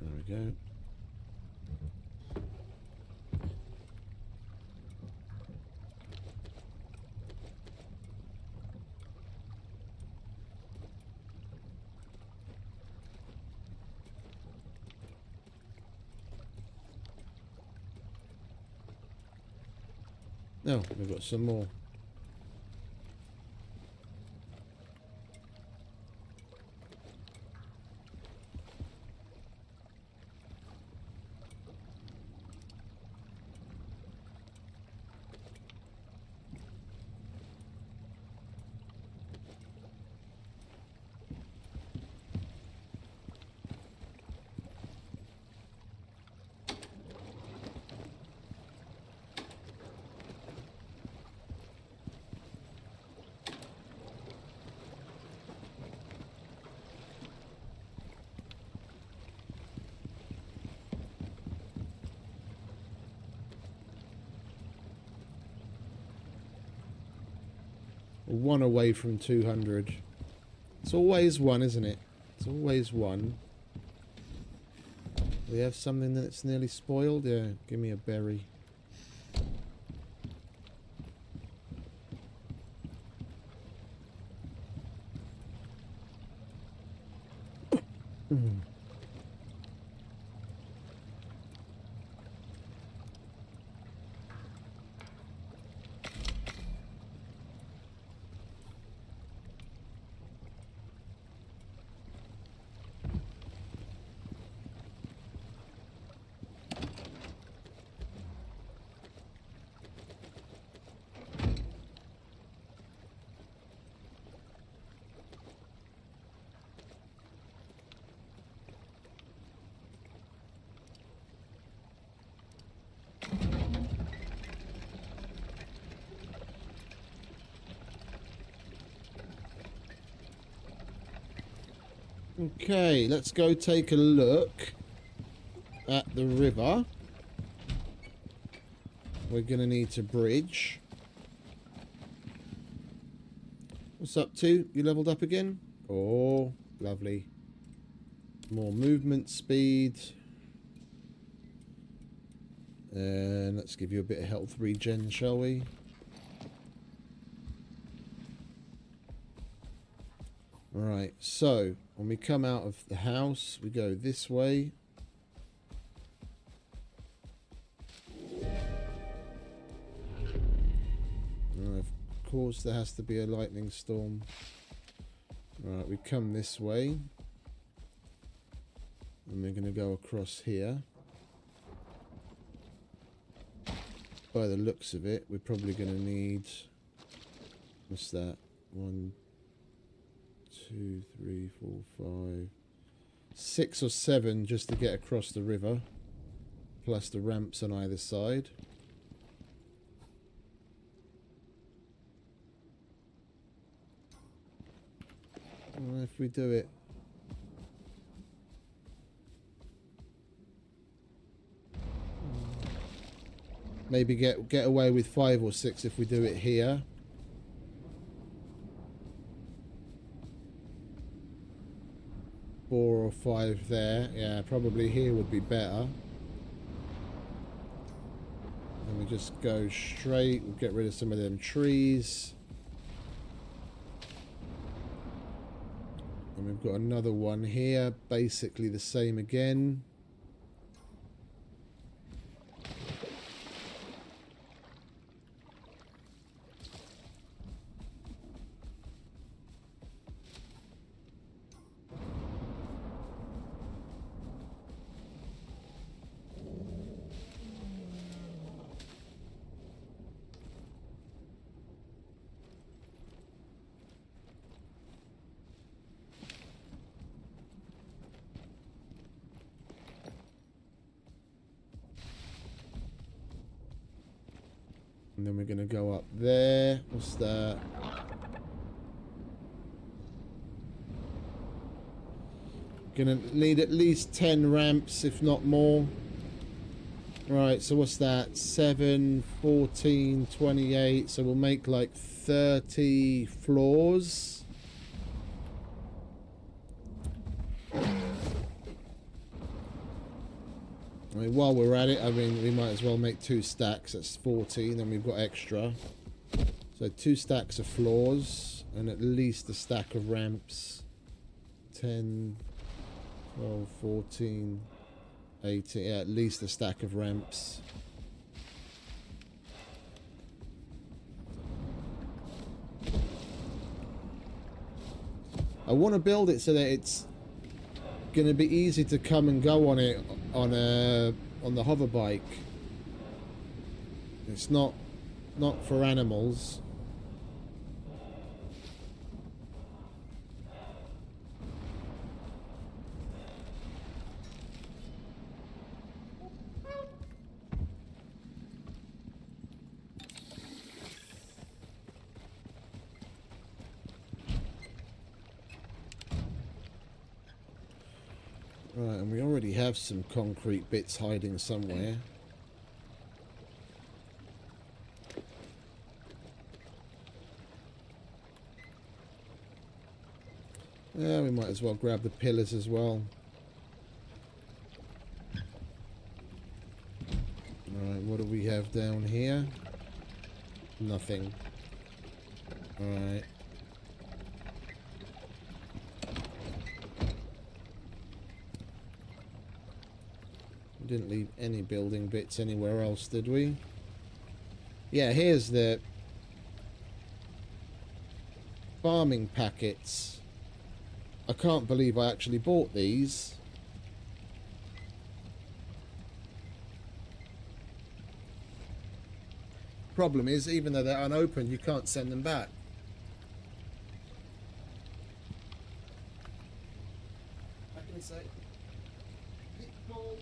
There we go. No, we've got some more. One away from 200. It's always one, isn't it? It's always one. We have something that's nearly spoiled. Yeah, give me a berry. Okay, let's go take a look at the river. We're going to need to bridge. What's up, 2? You leveled up again? Oh, lovely. More movement speed. And let's give you a bit of health regen, shall we? Alright, so when we come out of the house, we go this way. Of course, there has to be a lightning storm. Alright, we come this way. And we're going to go across here. By the looks of it, we're probably going to need... What's that? 1, 2, 3, 4, 5... 6 or 7 just to get across the river. Plus the ramps on either side. Well, if we do it... Maybe get away with 5 or 6 if we do it here. Four or 5 there. Yeah, probably here would be better. And we just go straight. We'll get rid of some of them trees. And we've got another one here. Basically the same again. And then we're going to go up there. What's that? Gonna need at least 10 ramps, if not more. Right, so what's that? 7, 14, 28. So we'll make like 30 floors. I mean, while we're at it, I mean, we might as well make 2 stacks. That's 14, and we've got extra. So 2 stacks of floors, and at least a stack of ramps. 10, 12, 14, 18. Yeah, at least a stack of ramps. I want to build it so that it's going to be easy to come and go on it on the hover bike. It's not for animals. Right, and we already have some concrete bits hiding somewhere. Yeah, we might as well grab the pillars as well. Alright, what do we have down here? Nothing. Alright. Didn't leave any building bits anywhere else, did we? Yeah, here's the farming packets. I can't believe I actually bought these. Problem is, even though they're unopened, you can't send them back. How can I say? Pitfalls.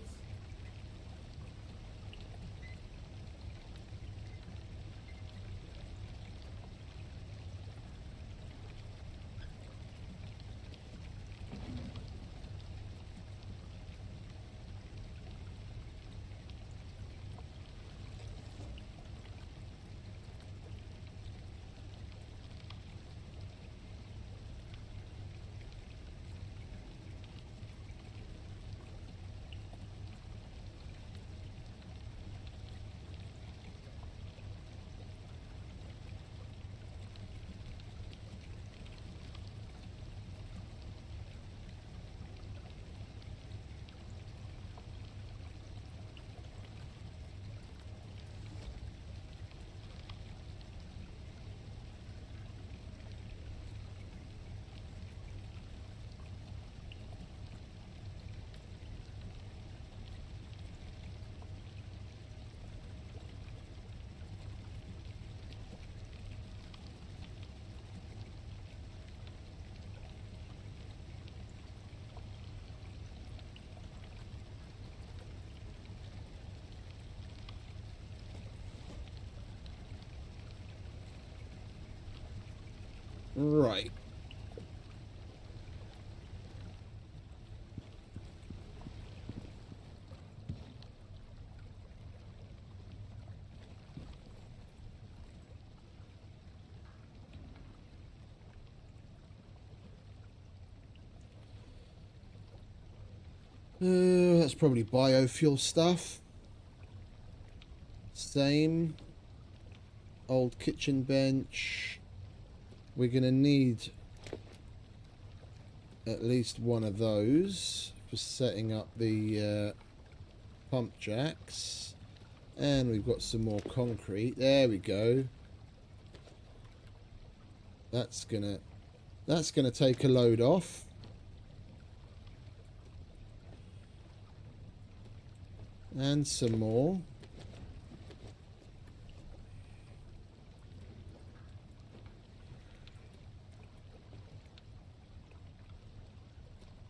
Right. That's probably biofuel stuff. Same. Old kitchen bench. We're going to need at least one of those for setting up the pump jacks. And we've got some more concrete. There we go. That's gonna take a load off. And some more.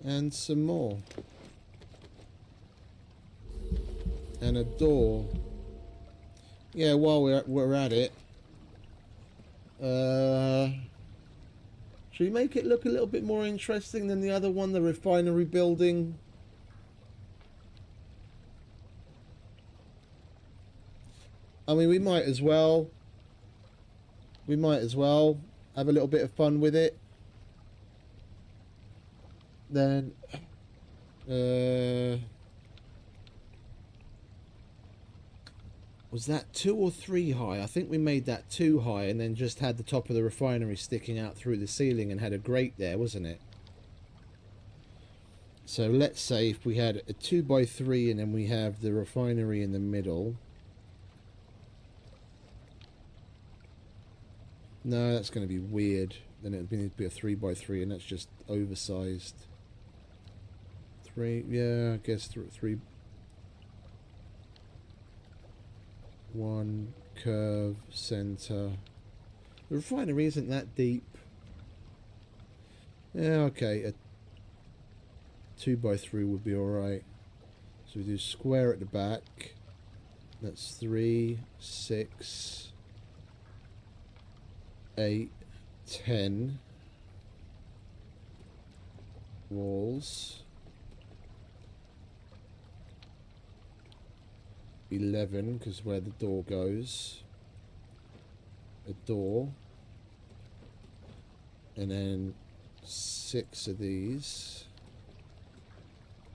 And some more. And a door. Yeah, while we're at it, should we make it look a little bit more interesting than the other one, the refinery building? I mean, we might as well. We might as well have a little bit of fun with it. Then, was that 2 or 3 high? I think we made that 2 high and then just had the top of the refinery sticking out through the ceiling and had a grate there, wasn't it? So let's say if we had a 2x3 and then we have the refinery in the middle. No, that's going to be weird. Then it would need to be a 3x3 and that's just oversized. 3, yeah, I guess 3. 1 curve center. The refinery isn't that deep. Yeah, okay. A 2x3 would be alright. So we do square at the back. That's 3, 6, 8, 10 walls. 11 because where the door goes, a door, and then 6 of these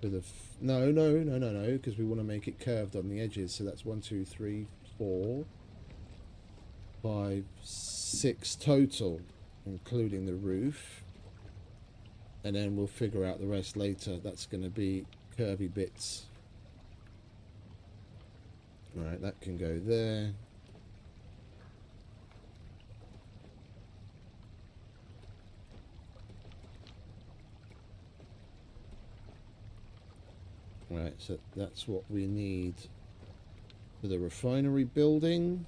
with a no because we want to make it curved on the edges, so that's 1 2 3 4 5 6 total including the roof, and then we'll figure out the rest later. That's going to be curvy bits. Alright, that can go there. Right, so that's what we need for the refinery building.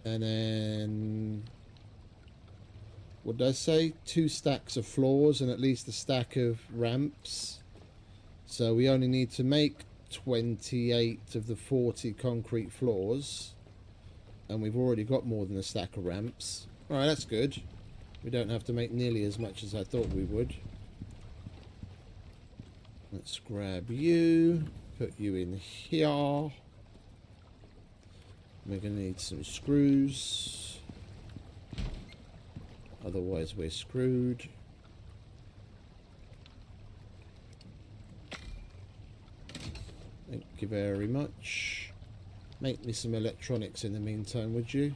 And then, what did I say? 2 stacks of floors and at least a stack of ramps. So we only need to make 28 of the 40 concrete floors, and we've already got more than a stack of ramps. Alright, that's good. We don't have to make nearly as much as I thought we would. Let's grab you, put you in here. We're going to need some screws, otherwise we're screwed. Thank you very much. Make me some electronics in the meantime, would you,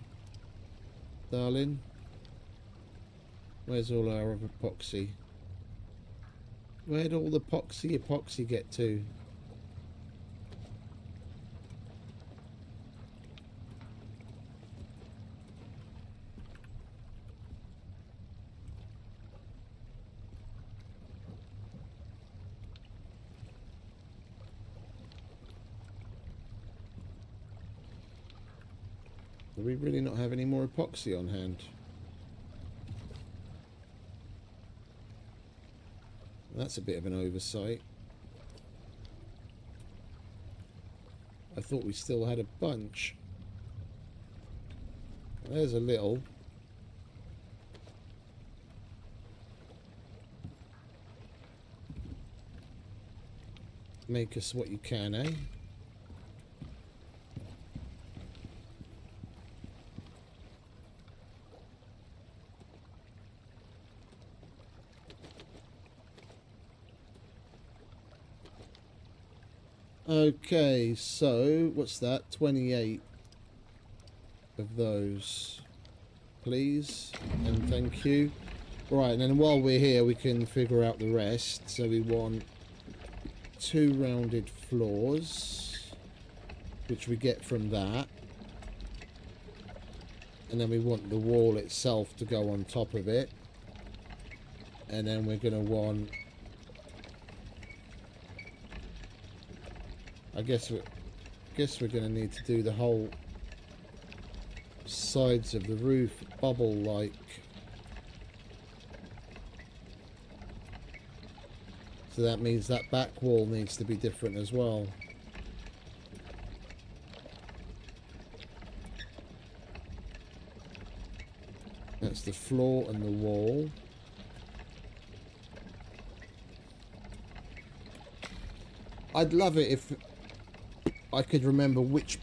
darling? Where's all our epoxy? Where'd all the epoxy get to? Do we really not have any more epoxy on hand? That's a bit of an oversight. I thought we still had a bunch. There's a little. make us what you can, eh? Okay, so what's that? 28 of those, please, and thank you. Right, and then while we're here, we can figure out the rest. So we want 2 rounded floors, which we get from that, and then we want the wall itself to go on top of it, and then we're going to want, I guess we're going to need to do the whole sides of the roof bubble like. So that means that back wall needs to be different as well. That's the floor and the wall. I'd love it if I could remember which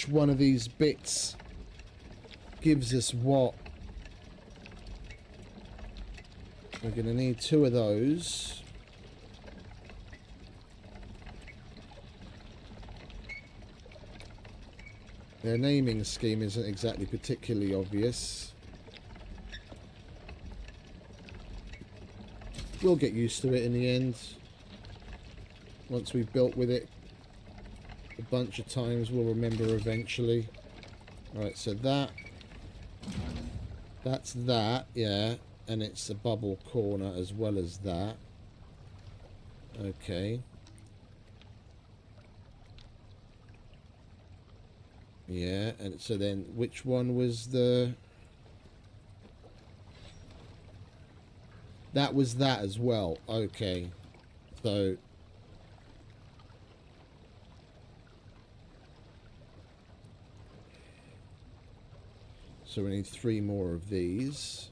one of these bits gives us what. We're going to need 2 of those. Their naming scheme isn't exactly particularly obvious. We'll get used to it in the end. Once we've built with it a bunch of times, we'll remember eventually. Alright, so that's that, yeah. And it's a bubble corner as well as that. Okay. Yeah, and so then which one was the... That was that as well. Okay. So... So we need 3 more of these.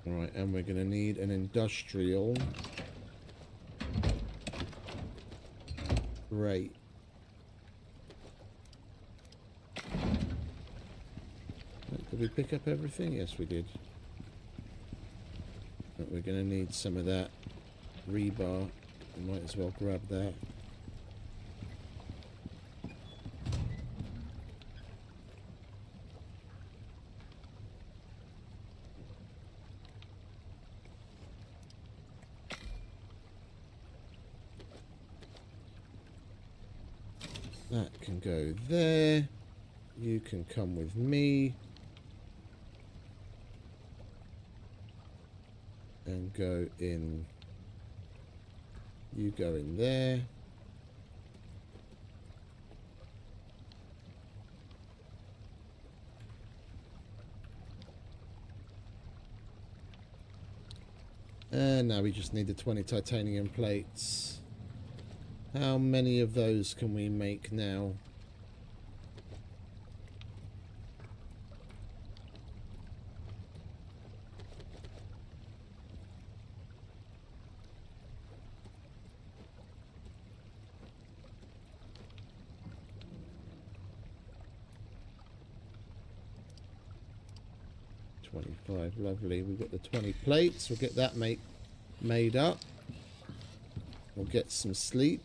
Right, and we're going to need an industrial. Great. Did we pick up everything? Yes, we did. But we're going to need some of that rebar. We might as well grab that. That can go there. You can come with me. And go in. You go in there. And now we just need the 20 titanium plates. How many of those can we make now? Lovely. We've got the 20 plates. We'll get that made up. We'll get some sleep.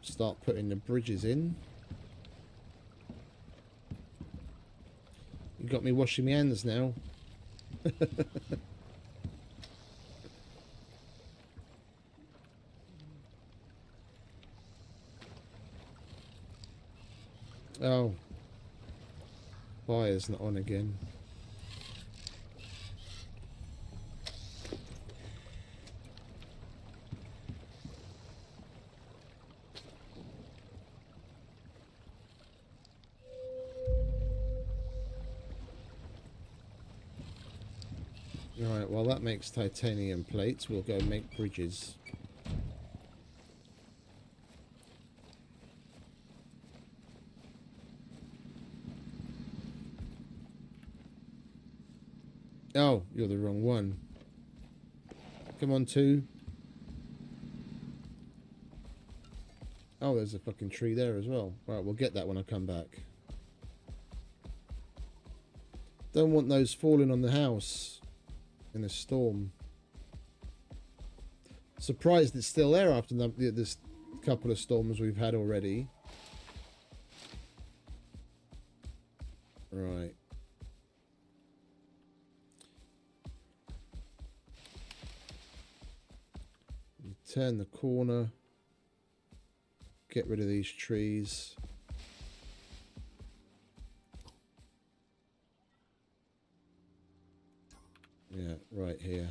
Start putting the bridges in. You got me washing my hands now. Oh. Fire's not on again. Right, well that makes titanium plates. We'll go make bridges. Oh, you're the wrong one. Come on, 2. Oh, there's a fucking tree there as well. Right, we'll get that when I come back. Don't want those falling on the house in a storm. Surprised it's still there after this couple of storms we've had already. Right. Turn the corner. Get rid of these trees. Yeah, right here.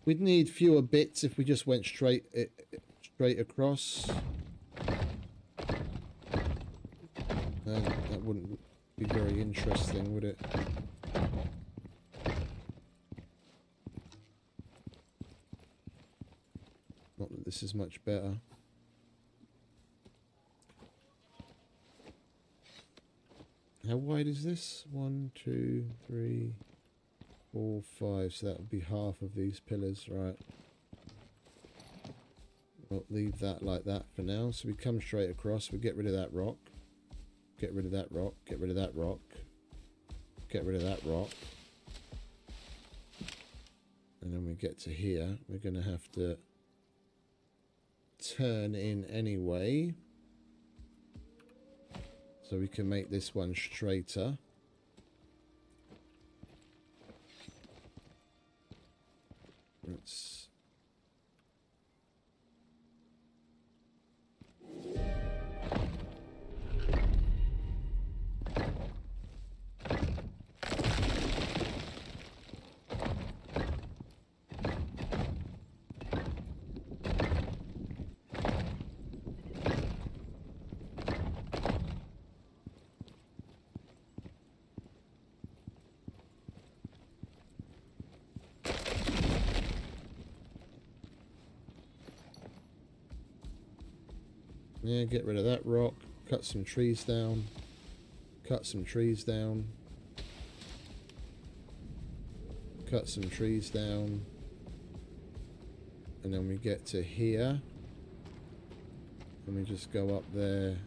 We'd need fewer bits if we just went straight across. That wouldn't be very interesting, would it? Not that this is much better. How wide is this? 1, 2, 3, 4, 5. So that would be half of these pillars, right? We'll leave that like that for now. So we come straight across. We get rid of that rock. Get rid of that rock. Get rid of that rock. Get rid of that rock. And then we get to here. We're going to have to turn in anyway. So we can make this one straighter. Let's... Yeah, get rid of that rock. Cut some trees down. Cut some trees down. Cut some trees down. And then we get to here. And we just go up there.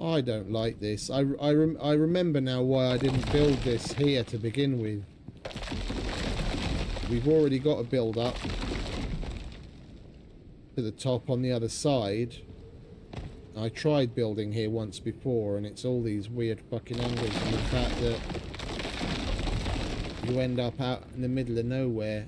I don't like this. I remember now why I didn't build this here to begin with. We've already got a build up to the top on the other side. I tried building here once before and it's all these weird fucking angles, and the fact that you end up out in the middle of nowhere.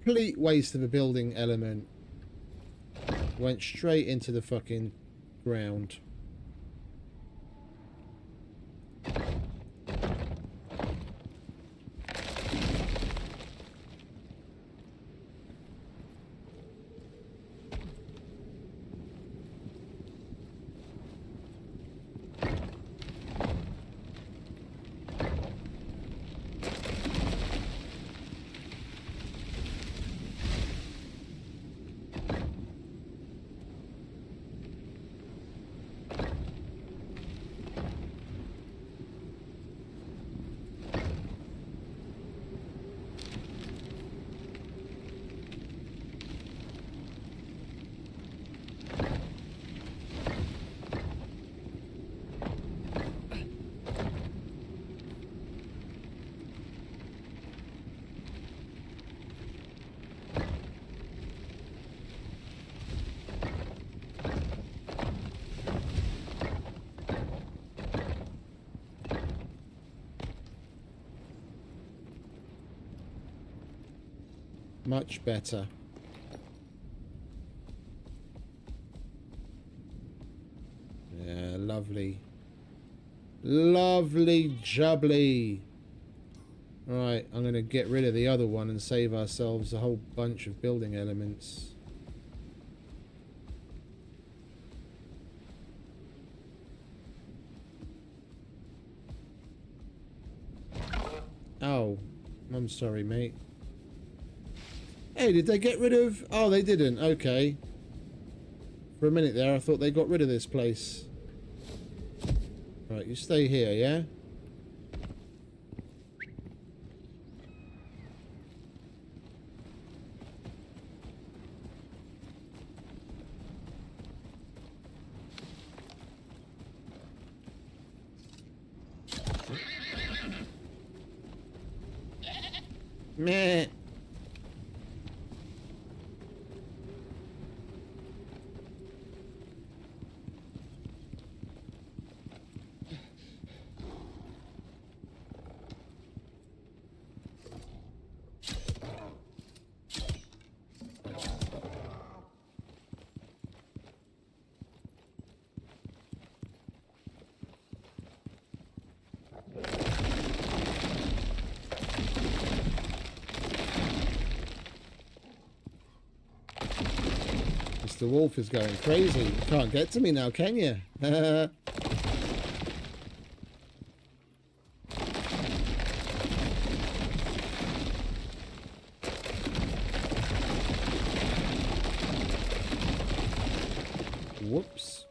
complete waste of a building element. Went straight into the fucking ground. Much better. Yeah, lovely. Lovely jubbly. Right, I'm going to get rid of the other one and save ourselves a whole bunch of building elements. Oh, I'm sorry, mate. Hey, did they get rid of... Oh, they didn't. Okay. For a minute there, I thought they got rid of this place. Right, you stay here, yeah? Meh. The wolf is going crazy. You can't get to me now, can you? Whoops.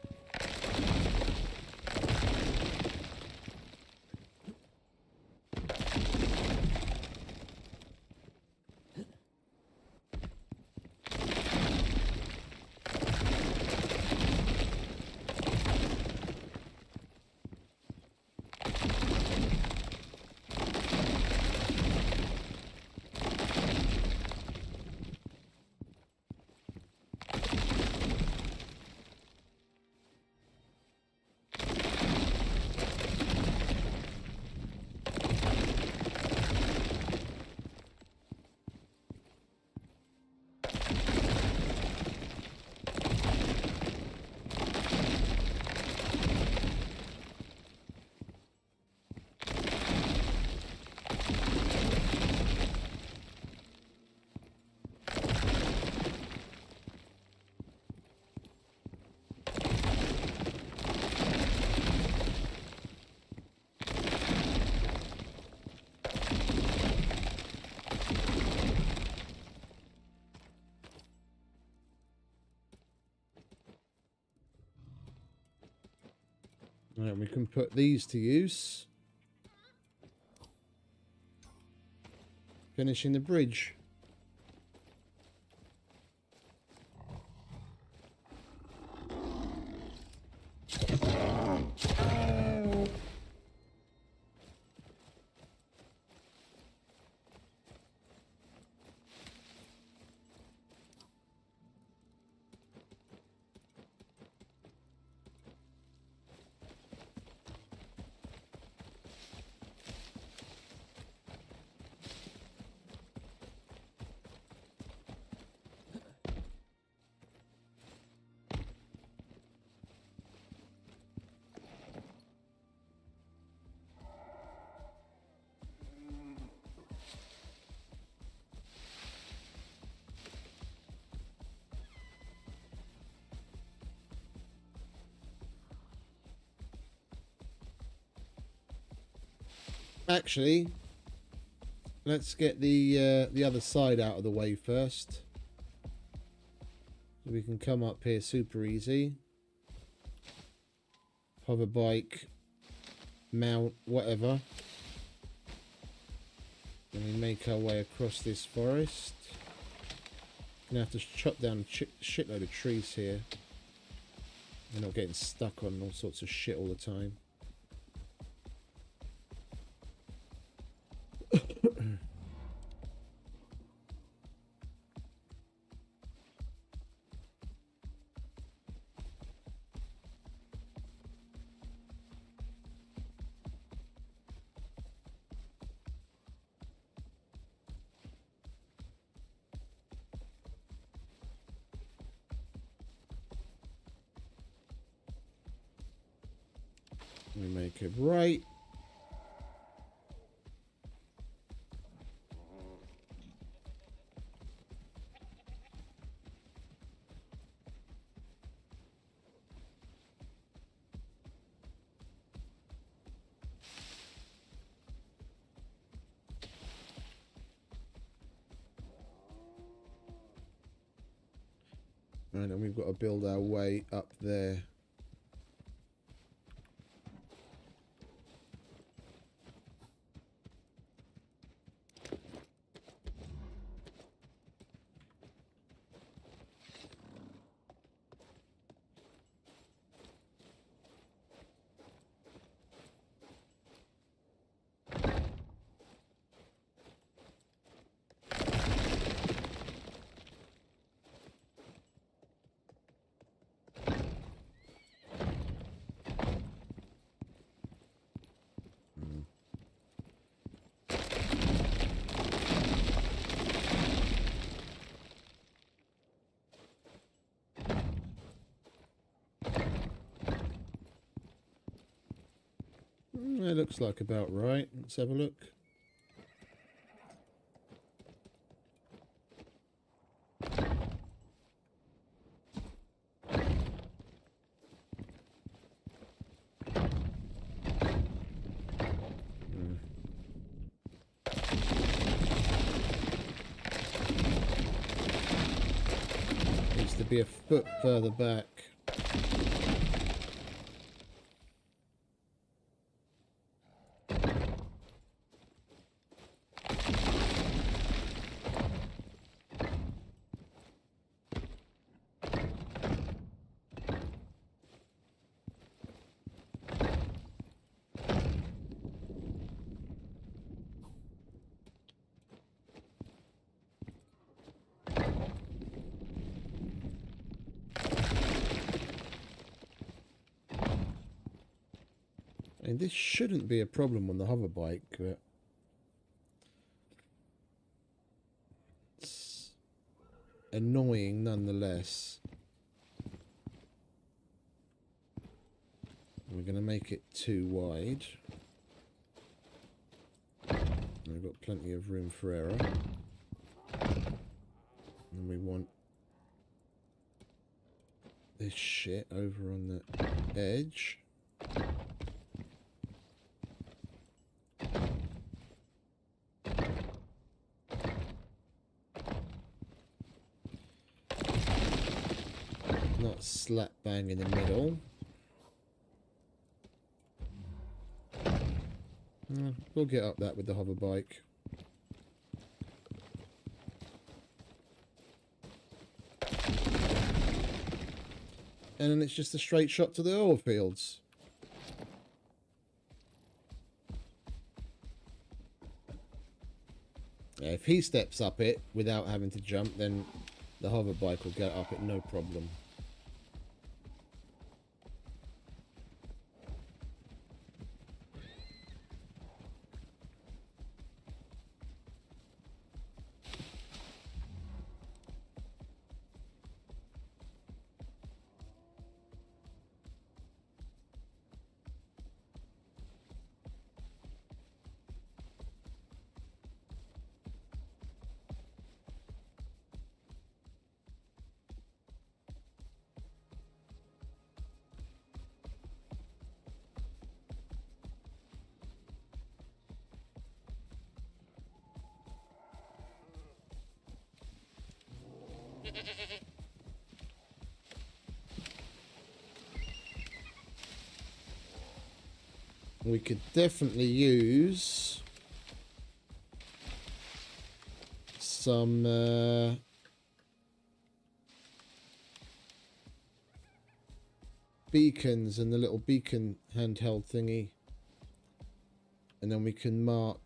Right, we can put these to use. Finishing the bridge. Actually, let's get the other side out of the way first. So we can come up here super easy. Hover bike, mount, whatever. And we make our way across this forest. Gonna have to chop down a shitload of trees here. We're not getting stuck on all sorts of shit all the time. We make it right. And then we've got to build our way up there. That looks like about right. Let's have a look. Needs to be a foot further back. And this shouldn't be a problem on the hover bike, but it's annoying nonetheless. We're going to make it too wide. We've got plenty of room for error. And we want this shit over on the edge. Not slap bang in the middle. We'll get up that with the hover bike. And then it's just a straight shot to the oil fields. Yeah, if he steps up it without having to jump, then the hover bike will get up it no problem. We could definitely use some beacons and the little beacon handheld thingy, and then we can mark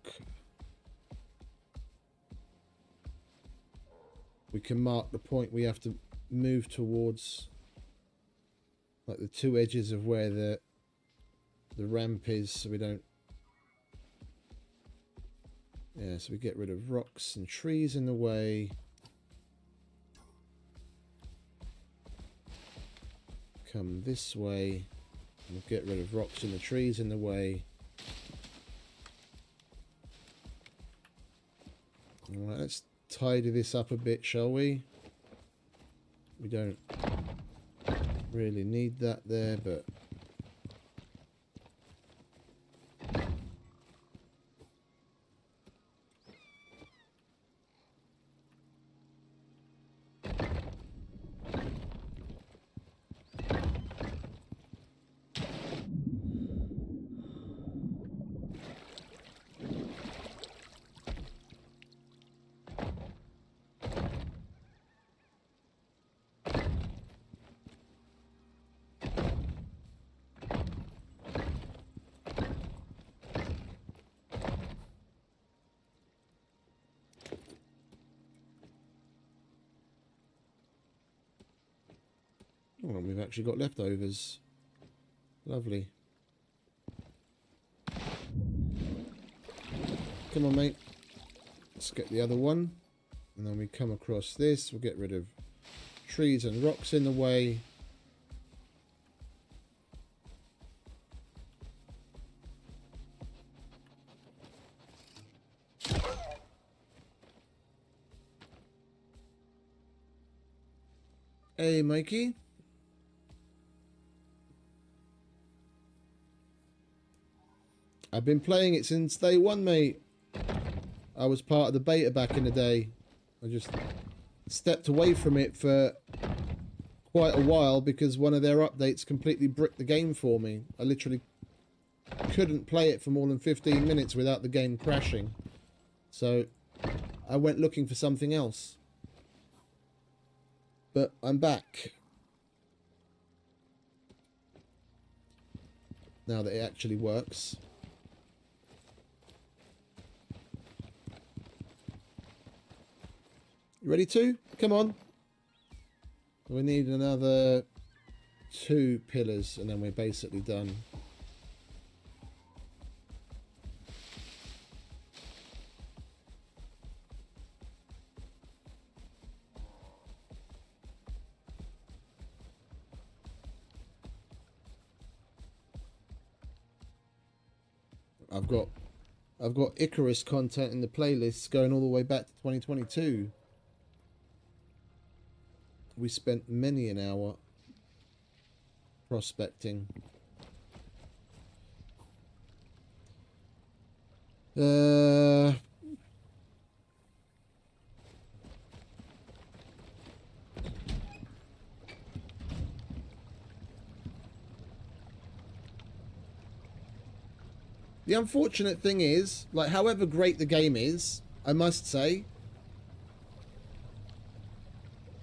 the point we have to move towards, like the two edges of where the ramp is, so we don't, yeah, so we get rid of rocks and trees in the way. Come this way, and we'll get rid of rocks and the trees in the way. Alright, let's tidy this up a bit, shall we? We don't really need that there, but oh, we've actually got leftovers. Lovely. Come on, mate. Let's get the other one. And then we come across this. We'll get rid of trees and rocks in the way. Hey, Mikey. I've been playing it since day one, mate. I was part of the beta back in the day. I just stepped away from it for quite a while because one of their updates completely bricked the game for me. I literally couldn't play it for more than 15 minutes without the game crashing. So I went looking for something else. But I'm back. Now that it actually works. You ready to? Come on. We need another 2 pillars and then we're basically done. I've got Icarus content in the playlists going all the way back to 2022. We spent many an hour prospecting. The unfortunate thing is, like, however great the game is, I must say,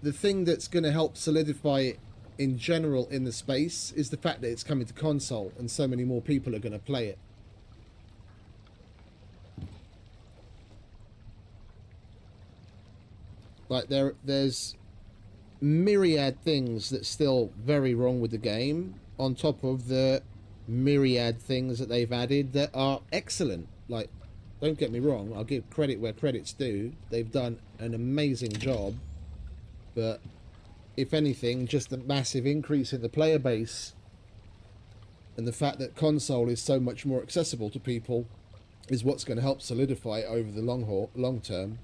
the thing that's going to help solidify it in general in the space is the fact that it's coming to console and so many more people are going to play it. Like, there's myriad things that's still very wrong with the game, on top of the myriad things that they've added that are excellent. Like, don't get me wrong, I'll give credit where credit's due. They've done an amazing job. But if anything, just the massive increase in the player base and the fact that console is so much more accessible to people is what's going to help solidify it over the long term.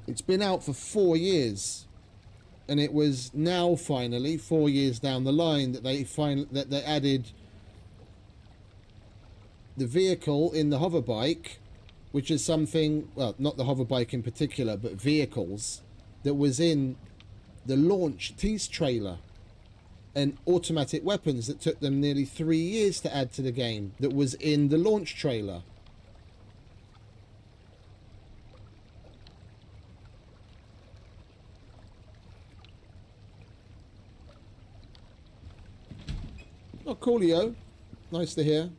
It's been out for 4 years. And it was now finally 4 years down the line that they added the vehicle in the hover bike, which is something, well, not the hover bike in particular, but vehicles that was in the launch tease trailer, and automatic weapons that took them nearly 3 years to add to the game that was in the launch trailer. Oh, coolio. Nice to hear.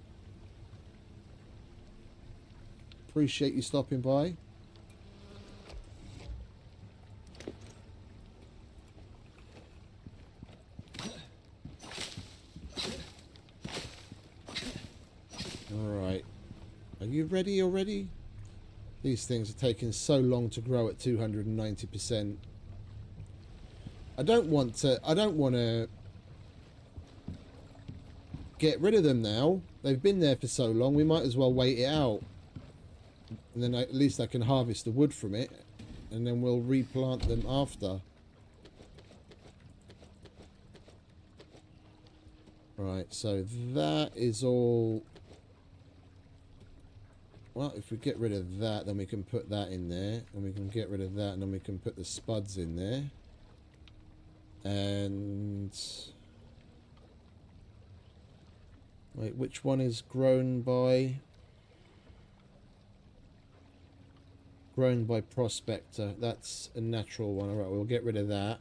Appreciate you stopping by. Alright. Are you ready already? These things are taking so long to grow at 290%. I don't want to get rid of them now. They've been there for so long, we might as well wait it out. And then at least I can harvest the wood from it, and then we'll replant them after. Right, so that is all. Well, if we get rid of that, then we can put that in there, and we can get rid of that, and then we can put the spuds in there. And wait, which one is grown by? Grown by prospector. That's a natural one. Alright, we'll get rid of that.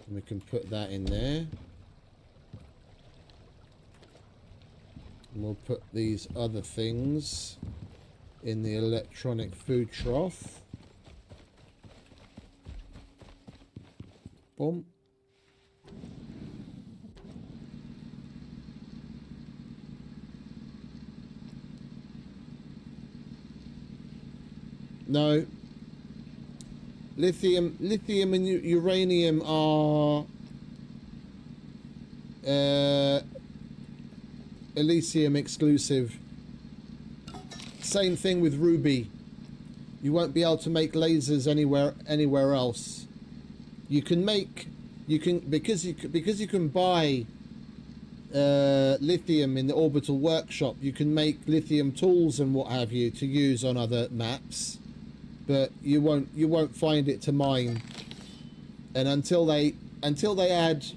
And we can put that in there. And we'll put these other things in the electronic food trough. Boom. No. Lithium and uranium are Elysium exclusive. Same thing with ruby. You won't be able to make lasers anywhere else. Because you can buy lithium in the orbital workshop. You can make lithium tools and what have you to use on other maps. But you won't find it to mine, and until they add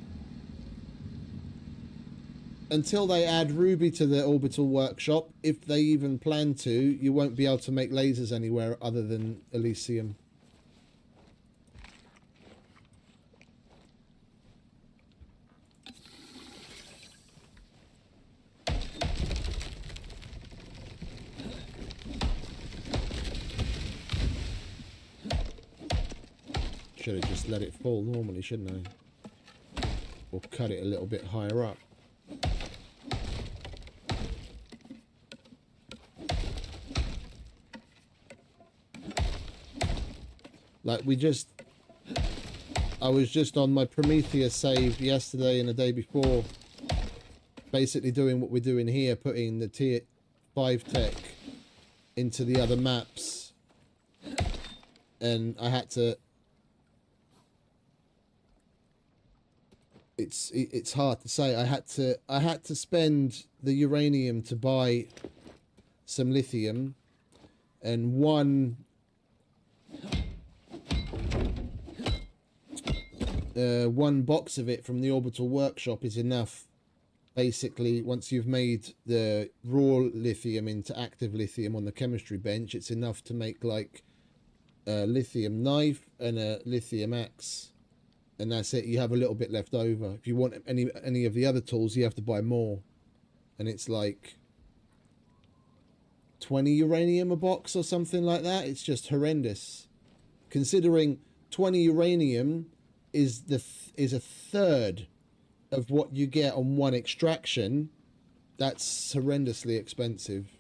ruby to the orbital workshop, if they even plan to, you won't be able to make lasers anywhere other than Elysium. Should have just let it fall normally, shouldn't I? Or cut it a little bit higher up. Like I was just on my Prometheus save yesterday and the day before, basically doing what we're doing here, putting the tier 5 tech into the other maps, and I had to. It's hard to say. I had to spend the uranium to buy some lithium, and one box of it from the orbital workshop is enough. Basically, once you've made the raw lithium into active lithium on the chemistry bench, it's enough to make like a lithium knife and a lithium axe. And that's it. You have a little bit left over. If you want any of the other tools, you have to buy more. And it's like 20 uranium a box or something like that. It's just horrendous. Considering 20 uranium is a third of what you get on one extraction, that's horrendously expensive.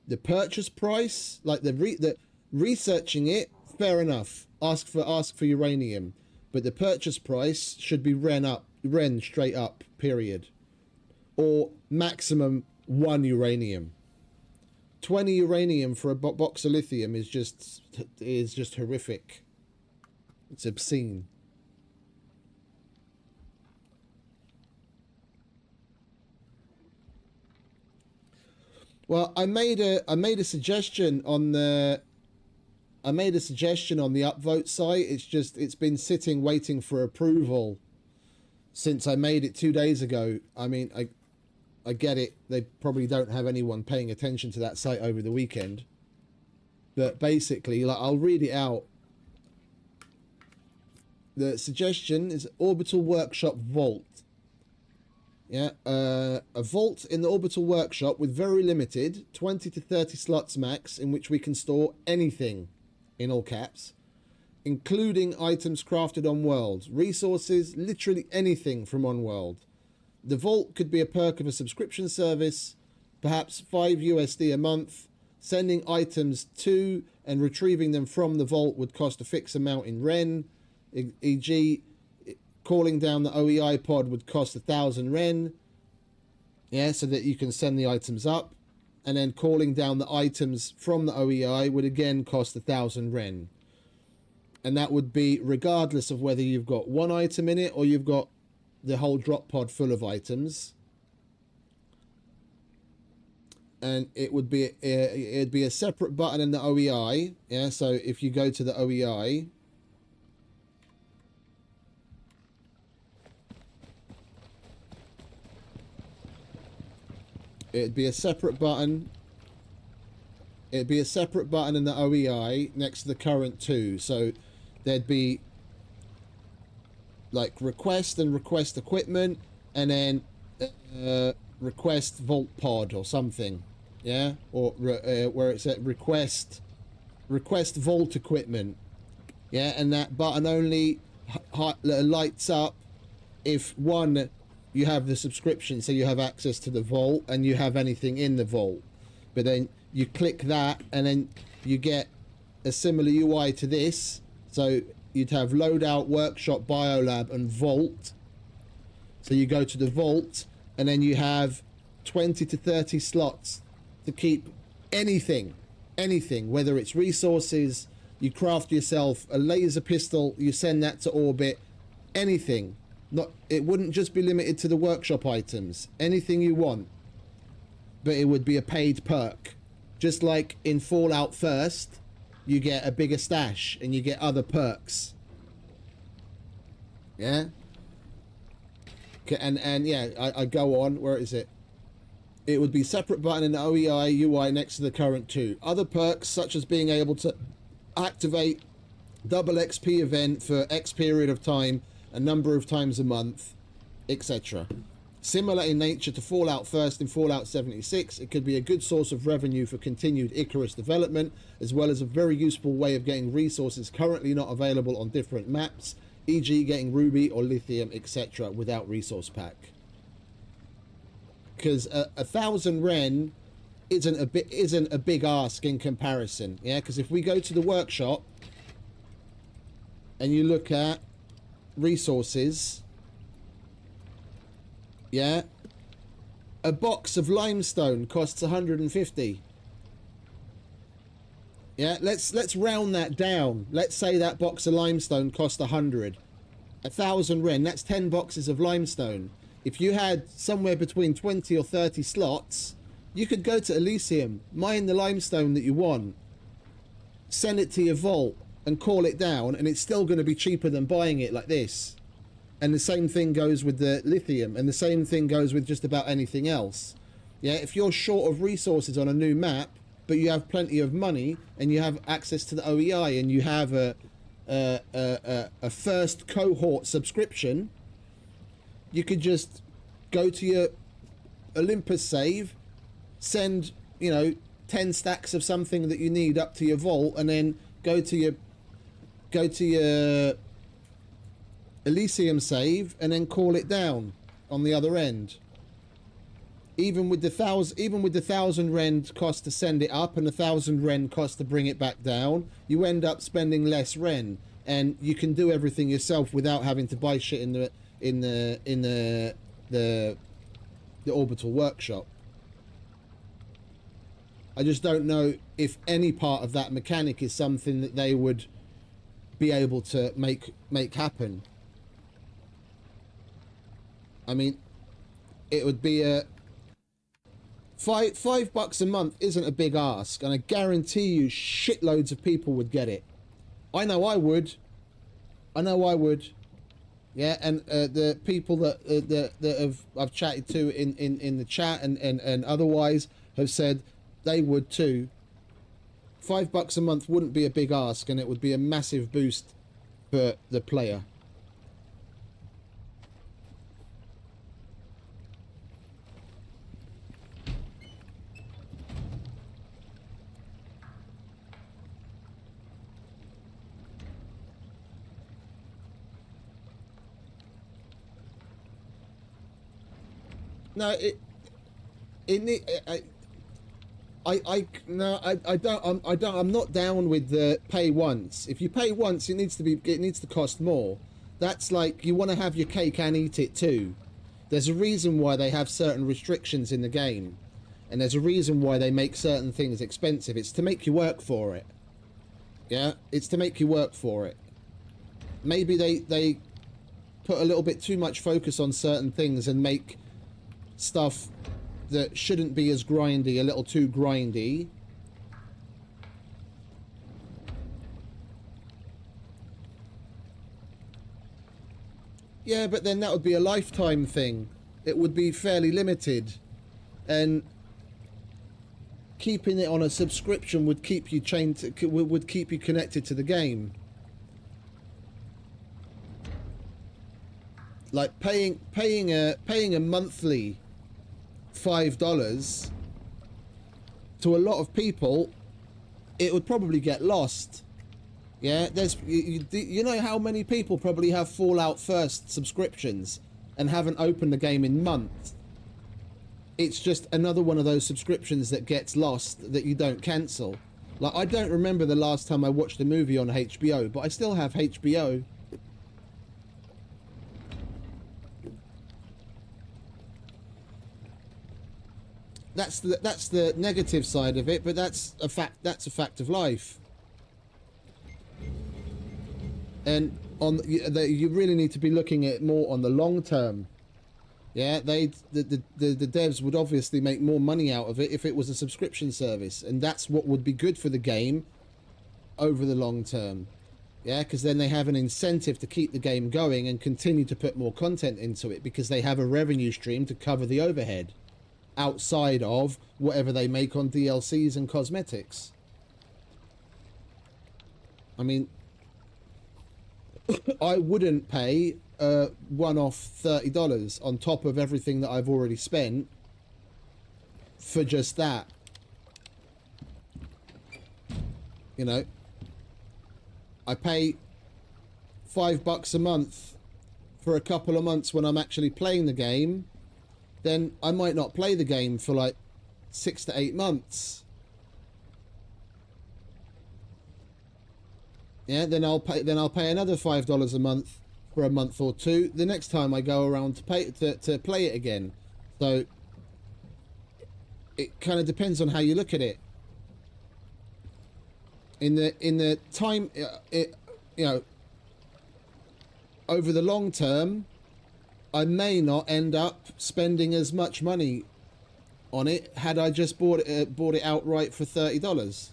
The purchase price, like the researching it, fair enough. Ask for uranium, but the purchase price should be ren straight up, period, or maximum 1 uranium. 20 uranium for a box of lithium is just horrific. It's obscene. Well, I made a suggestion on the upvote site. It's been sitting waiting for approval since I made it 2 days ago. I mean, I get it. They probably don't have anyone paying attention to that site over the weekend. But basically, like, I'll read it out. The suggestion is Orbital Workshop Vault. Yeah, a vault in the Orbital Workshop with very limited 20 to 30 slots max, in which we can store anything, in all caps, including items crafted on world, resources, literally anything from on world. The vault could be a perk of a subscription service, perhaps $5 a month. Sending items to and retrieving them from the vault would cost a fixed amount in Ren, e.g. calling down the OEI pod would cost 1,000 Ren, yeah, so that you can send the items up, and then calling down the items from the OEI would again cost 1,000 Ren. And that would be regardless of whether you've got one item in it or you've got the whole drop pod full of items. And it would be it'd be a separate button in the OEI, yeah. So if you go to the OEI, it'd be a separate button. It'd be a separate button in the OEI next to the current two. So there'd be like request and request equipment, and then request vault pod or something. Yeah, or where it's at request vault equipment. Yeah, and that button only lights up if one, you have the subscription, so you have access to the vault and you have anything in the vault. But then you click that and then you get a similar UI to this. So you'd have loadout, workshop, biolab, and vault. So you go to the vault and then you have 20 to 30 slots to keep anything, whether it's resources, you craft yourself a laser pistol, you send that to orbit, anything. It wouldn't just be limited to the workshop items, anything you want, but it would be a paid perk. Just like in Fallout First, you get a bigger stash and you get other perks. Yeah. And yeah, I go on. Where is it? It would be separate button in the OEI UI next to the current two. Other perks such as being able to activate double XP event for X period of time, a number of times a month, etc. Similar in nature to Fallout First in Fallout 76, it could be a good source of revenue for continued Icarus development, as well as a very useful way of getting resources currently not available on different maps, e.g. getting ruby or lithium, etc. without resource pack. Because 1,000 Ren isn't a big ask in comparison, yeah. Because if we go to the workshop and you look at resources, yeah, a box of limestone costs 150. Yeah, let's round that down. Let's say that box of limestone cost 100. 1,000 Ren, that's 10 boxes of limestone. If you had somewhere between 20 or 30 slots, you could go to Elysium, mine the limestone that you want, send it to your vault and call it down, and it's still going to be cheaper than buying it like this. And the same thing goes with the lithium, and the same thing goes with just about anything else. Yeah, if you're short of resources on a new map, but you have plenty of money and you have access to the OEI and you have a first cohort subscription, you could just go to your Olympus save, send 10 stacks of something that you need up to your vault, and then go to your Elysium save and then call it down on the other end. Even with the 1,000 Ren cost to send it up and 1,000 Ren cost to bring it back down, you end up spending less Ren, and you can do everything yourself without having to buy shit in the Orbital Workshop. I just don't know if any part of that mechanic is something that they would be able to make happen. I mean, it would be a $5 a month isn't a big ask, and I guarantee you shitloads of people would get it. I know I would. Yeah, and the people that I've chatted to in the chat and otherwise have said they would too. $5 a month wouldn't be a big ask, and it would be a massive boost for the player. No, I'm not down with the pay once. If you pay once, it needs to cost more. That's like, you want to have your cake and eat it too. There's a reason why they have certain restrictions in the game, and there's a reason why they make certain things expensive. It's to make you work for it. Yeah, it's to make you work for it. Maybe they put a little bit too much focus on certain things and make stuff that shouldn't be as grindy a little too grindy. Yeah, but then that would be a lifetime thing. It would be fairly limited, and keeping it on a subscription would keep you would keep you connected to the game. Like paying a monthly $5 to a lot of people, it would probably get lost. Yeah, you know how many people probably have Fallout First subscriptions and haven't opened the game in months. It's just another one of those subscriptions that gets lost that you don't cancel. Like, I don't remember the last time I watched a movie on HBO, but I still have HBO. That's the negative side of it, but that's a fact of life. And you really need to be looking at more on the long term. Yeah, the devs would obviously make more money out of it if it was a subscription service, and that's what would be good for the game over the long term. Yeah, because then they have an incentive to keep the game going and continue to put more content into it, because they have a revenue stream to cover the overhead outside of whatever they make on DLCs and cosmetics. I mean, I wouldn't pay one-off $30 on top of everything that I've already spent for just that. You know, I pay $5 a month for a couple of months when I'm actually playing the game. Then I might not play the game for like 6 to 8 months. Yeah, then I'll pay another $5 a month for a month or two the next time I go around to play it again. So it kind of depends on how you look at it. In the time, you know, over the long term, I may not end up spending as much money on it had I just bought it outright for $30.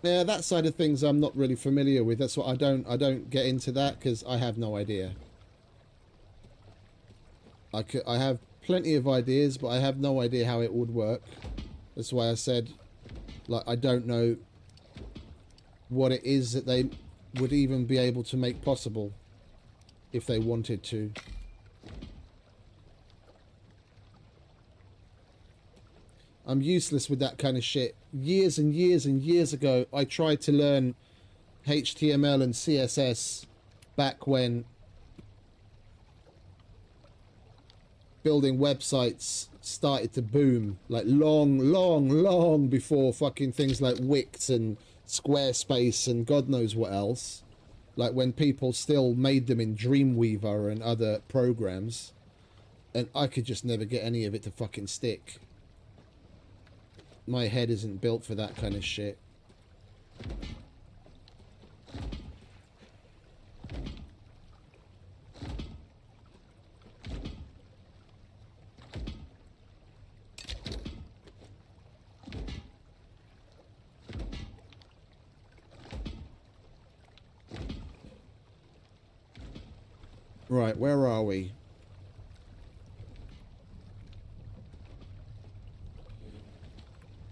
Yeah, that side of things I'm not really familiar with. That's what I don't get into that, because I have no idea. I have plenty of ideas, but I have no idea how it would work. That's why I said, like, I don't know what it is that they would even be able to make possible if they wanted to. I'm useless with that kind of shit. Years and years and years ago, I tried to learn HTML and CSS back when building websites started to boom, like long before fucking things like Wix and Squarespace and God knows what else. Like when people still made them in Dreamweaver and other programs, and I could just never get any of it to fucking stick. My head isn't built for that kind of shit. Right, where are we?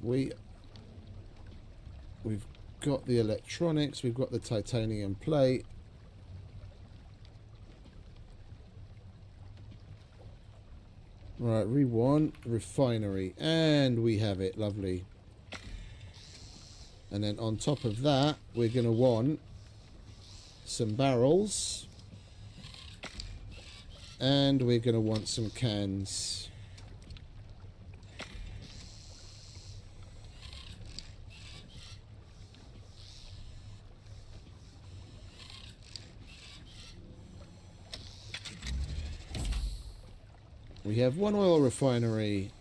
We've got the electronics, we've got the titanium plate. Right, we want refinery, and we have it, lovely. And then on top of that, we're going to want some barrels. And we're going to want some cans. We have one oil refinery.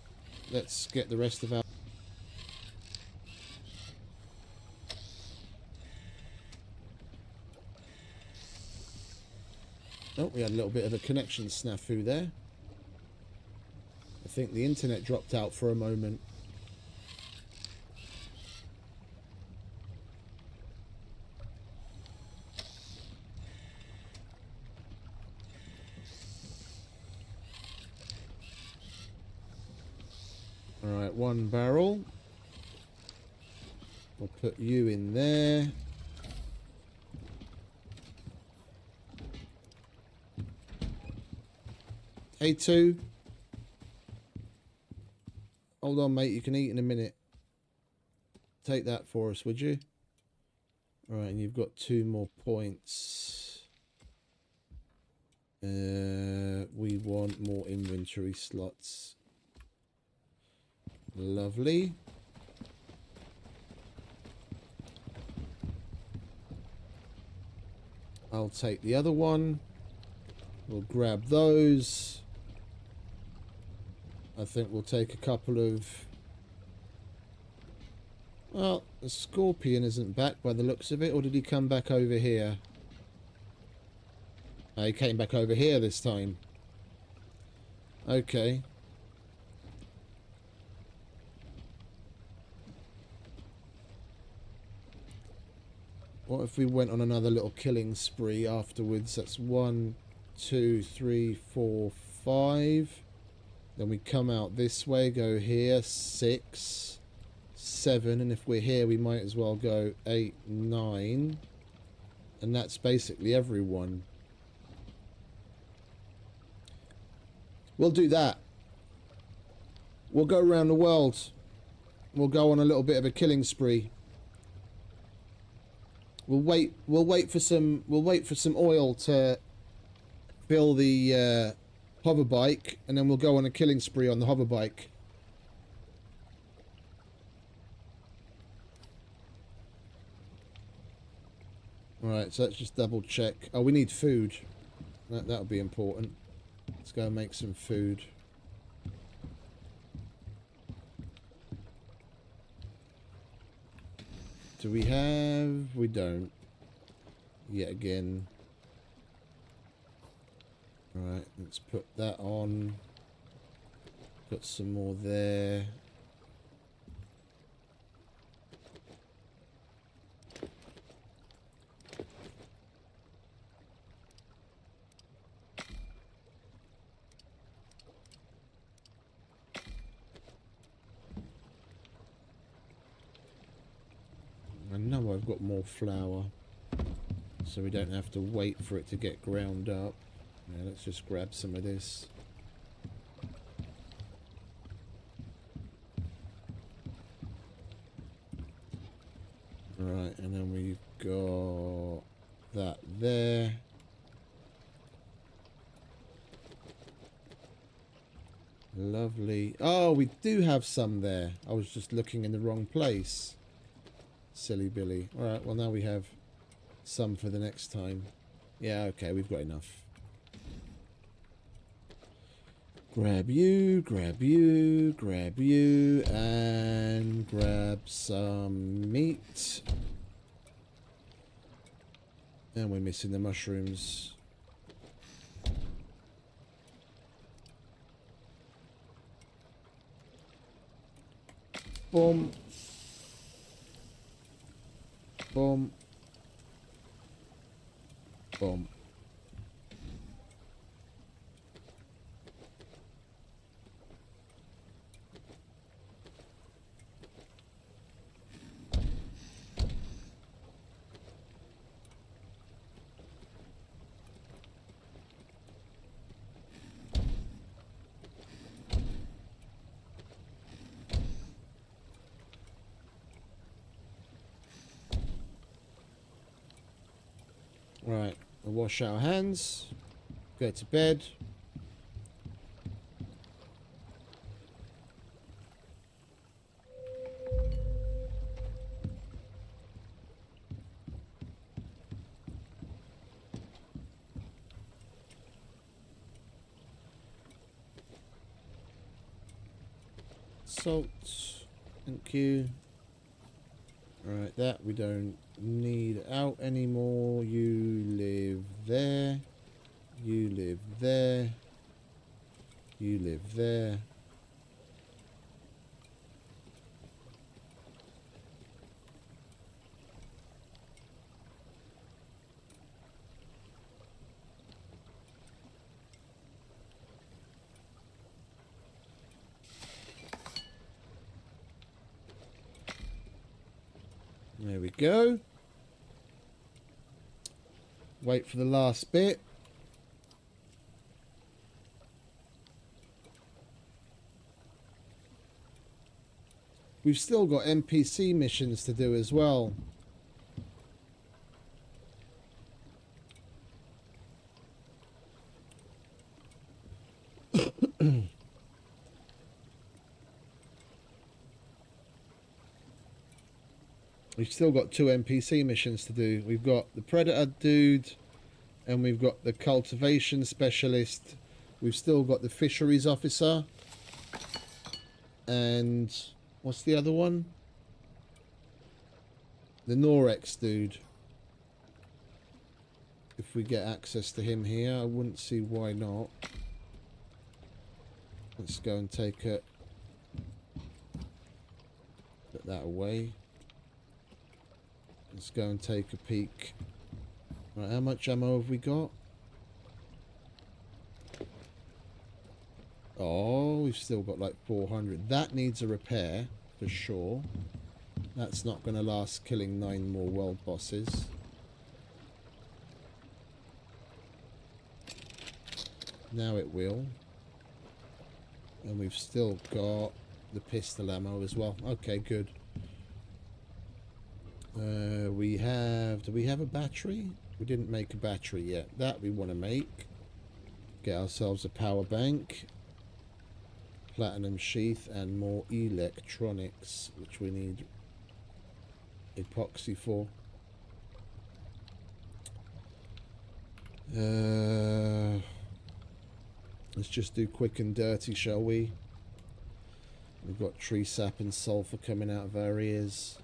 Let's get the rest of our... Oh, we had a little bit of a connection snafu there. I think the internet dropped out for a moment. Alright, one barrel. We'll put you in there. Hey, two. Hold on, mate. You can eat in a minute. Take that for us, would you? Alright, and you've got 2 more points. We want more inventory slots. Lovely. I'll take the other one. We'll grab those. I think we'll take a couple of... Well, the scorpion isn't back by the looks of it, or did he come back over here? Oh, he came back over here this time. Okay. What if we went on another little killing spree afterwards? That's 1, 2, 3, 4, 5. Then we come out this way, go here, 6, 7, and if we're here we might as well go 8, 9. And that's basically everyone. We'll do that. We'll go around the world. We'll go on a little bit of a killing spree. We'll wait for some oil to fill the hover bike, and then we'll go on a killing spree on the hover bike. Alright, so let's just double check. Oh, we need food. That'll be important. Let's go and make some food. Do we have... We don't. Yet again. Alright, let's put that on. Put some more there. I know I've got more flour, so we don't have to wait for it to get ground up. Yeah, let's just grab some of this. Right, and then we've got that there. Lovely. Oh, we do have some there. I was just looking in the wrong place. Silly Billy. Alright, well now we have some for the next time. Yeah, okay, we've got enough. Grab you, grab you, grab you, and grab some meat. And we're missing the mushrooms. Boom. Boom. Boom. Right, we'll wash our hands, go to bed. Salt, thank you. Right, that we don't need out anymore. You live there. You live there. You live there. There we go. Wait for the last bit. We've still got NPC missions to do as well. We've still got 2 NPC missions to do. We've got the Predator dude and we've got the Cultivation Specialist. We've still got the Fisheries Officer. And what's the other one? The Norex dude. If we get access to him here, I wouldn't see why not. Let's go and take it. Put that away. Let's go and take a peek. Right, how much ammo have we got? Oh, we've still got like 400. That needs a repair, for sure. That's not going to last killing 9 more world bosses. Now it will. And we've still got the pistol ammo as well. Okay, good. Do we have a battery? We didn't make a battery yet. That we want to make. Get ourselves a power bank, platinum sheath, and more electronics, which we need epoxy for. Let's just do quick and dirty, shall we? We've got tree sap and sulfur coming out of our ears.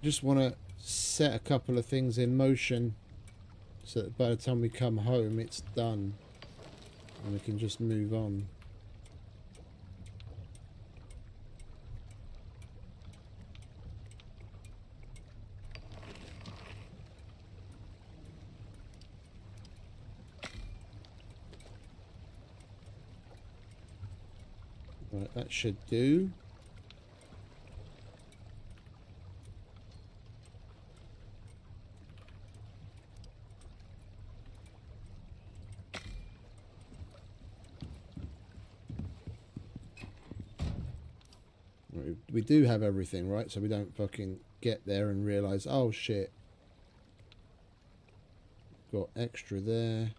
Just want to set a couple of things in motion so that by the time we come home it's done and we can just move on. Right, that should do. We do have everything, right? So we don't fucking get there and realise, oh shit, got extra there.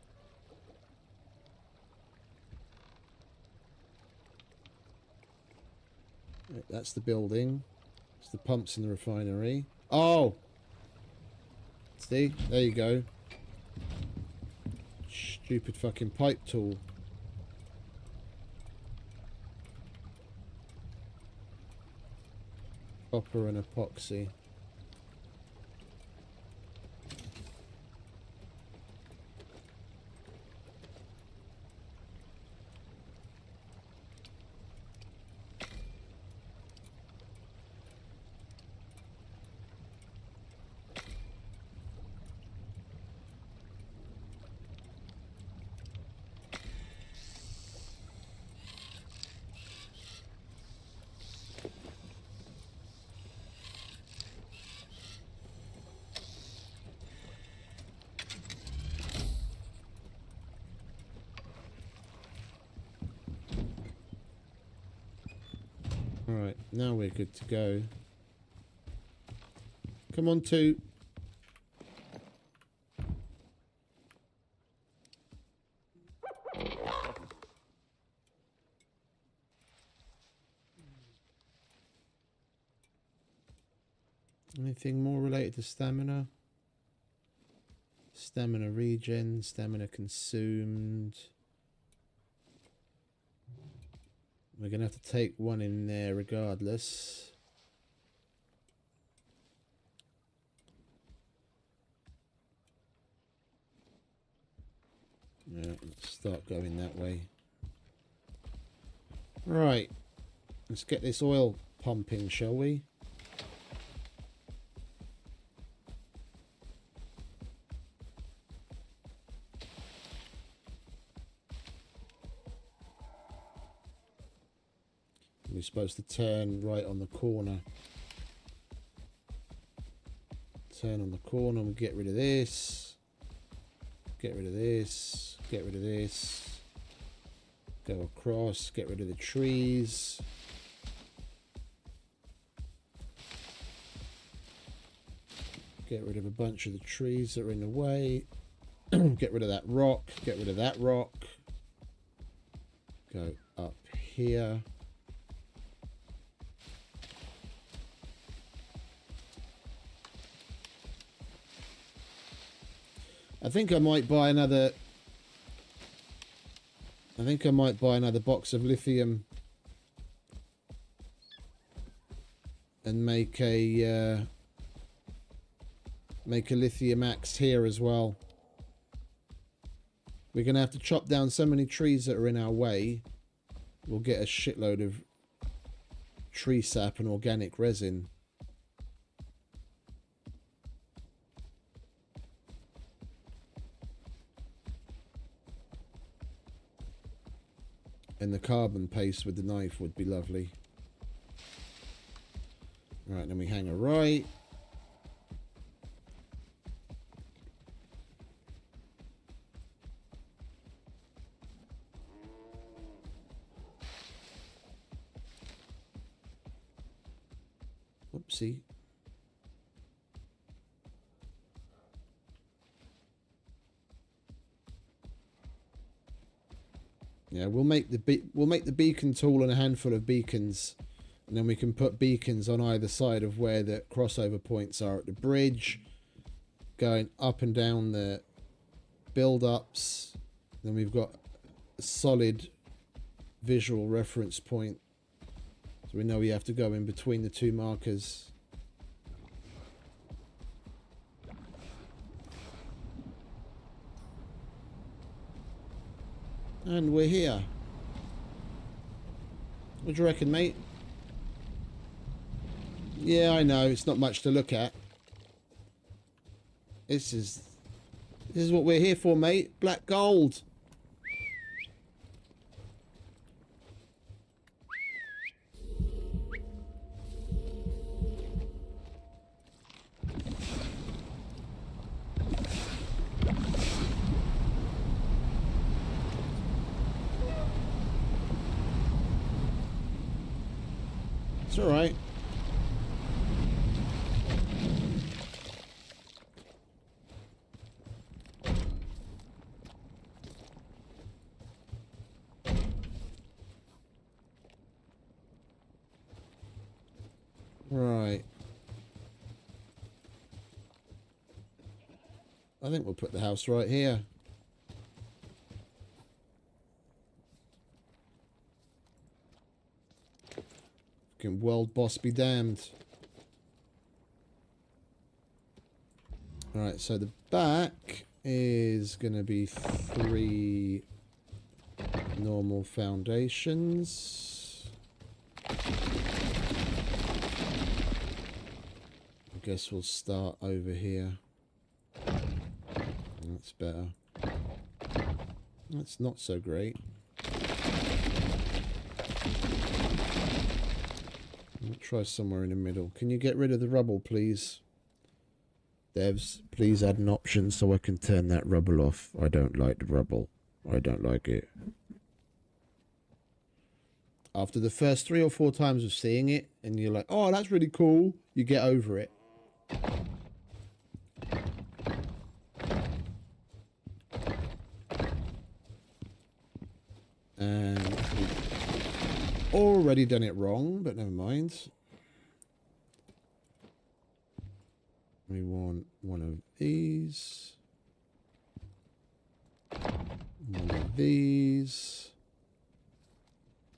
Right, that's the building. It's the pumps in the refinery. Oh! See? There you go. Stupid fucking pipe tool. Copper and epoxy. Alright, now we're good to go. Come on, two. Anything more related to stamina? Stamina regen, stamina consumed. We're going to have to take one in there regardless. Yeah, let's start going that way. Right. Let's get this oil pumping, shall we? We're supposed to turn right on the corner. Turn on the corner and get rid of this. Get rid of this. Get rid of this. Go across. Get rid of the trees. Get rid of a bunch of the trees that are in the way. Get rid of that rock. Get rid of that rock. Go up here. I think I might buy another box of lithium and make a lithium axe here as well. We're gonna have to chop down so many trees that are in our way. We'll get a shitload of tree sap and organic resin. And the carbon paste with the knife would be lovely. Right, then we hang a right. Oopsie. Yeah, we'll make the beacon tool and a handful of beacons, and then we can put beacons on either side of where the crossover points are at the bridge, going up and down the build-ups. Then we've got a solid visual reference point, so we know we have to go in between the two markers. And we're here. What do you reckon, mate? Yeah, I know. It's not much to look at. This is what we're here for, mate. Black gold. It's all right. Right. I think we'll put the house right here. Fucking world boss be damned. Alright, so the back is going to be 3 normal foundations. I guess we'll start over here. That's better. That's not so great. I'll try somewhere in the middle. Can you get rid of the rubble, please? Devs, please add an option so I can turn that rubble off. I don't like the rubble. I don't like it. After the first 3 or 4 times of seeing it, and you're like, oh, that's really cool, you get over it. And we've already done it wrong, but never mind. We want one of these. One of these.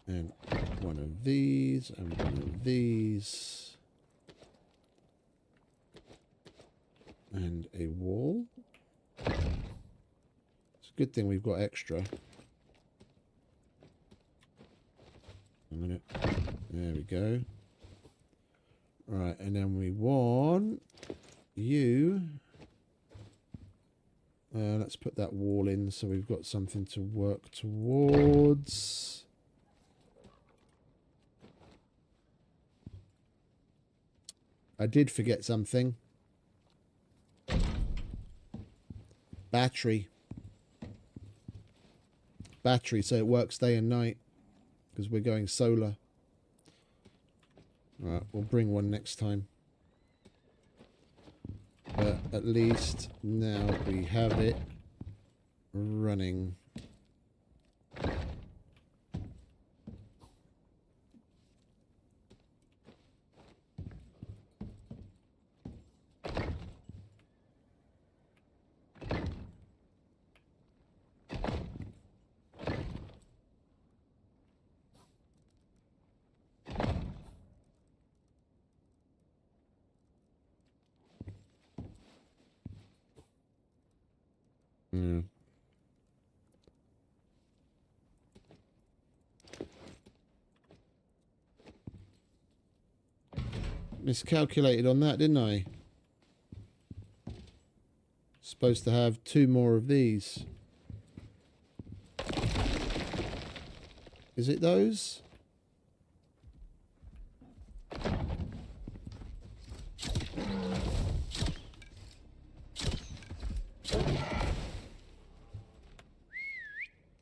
And one of these. And one of these. And a wall. It's a good thing we've got extra. A minute. There we go. Right, and then we want you. Let's put that wall in so we've got something to work towards. I did forget something. Battery. Battery, so it works day and night. Because we're going solar. Alright, we'll bring one next time. But at least now we have it running. Yeah. Miscalculated on that, didn't I? Supposed to have 2 more of these. Is it those?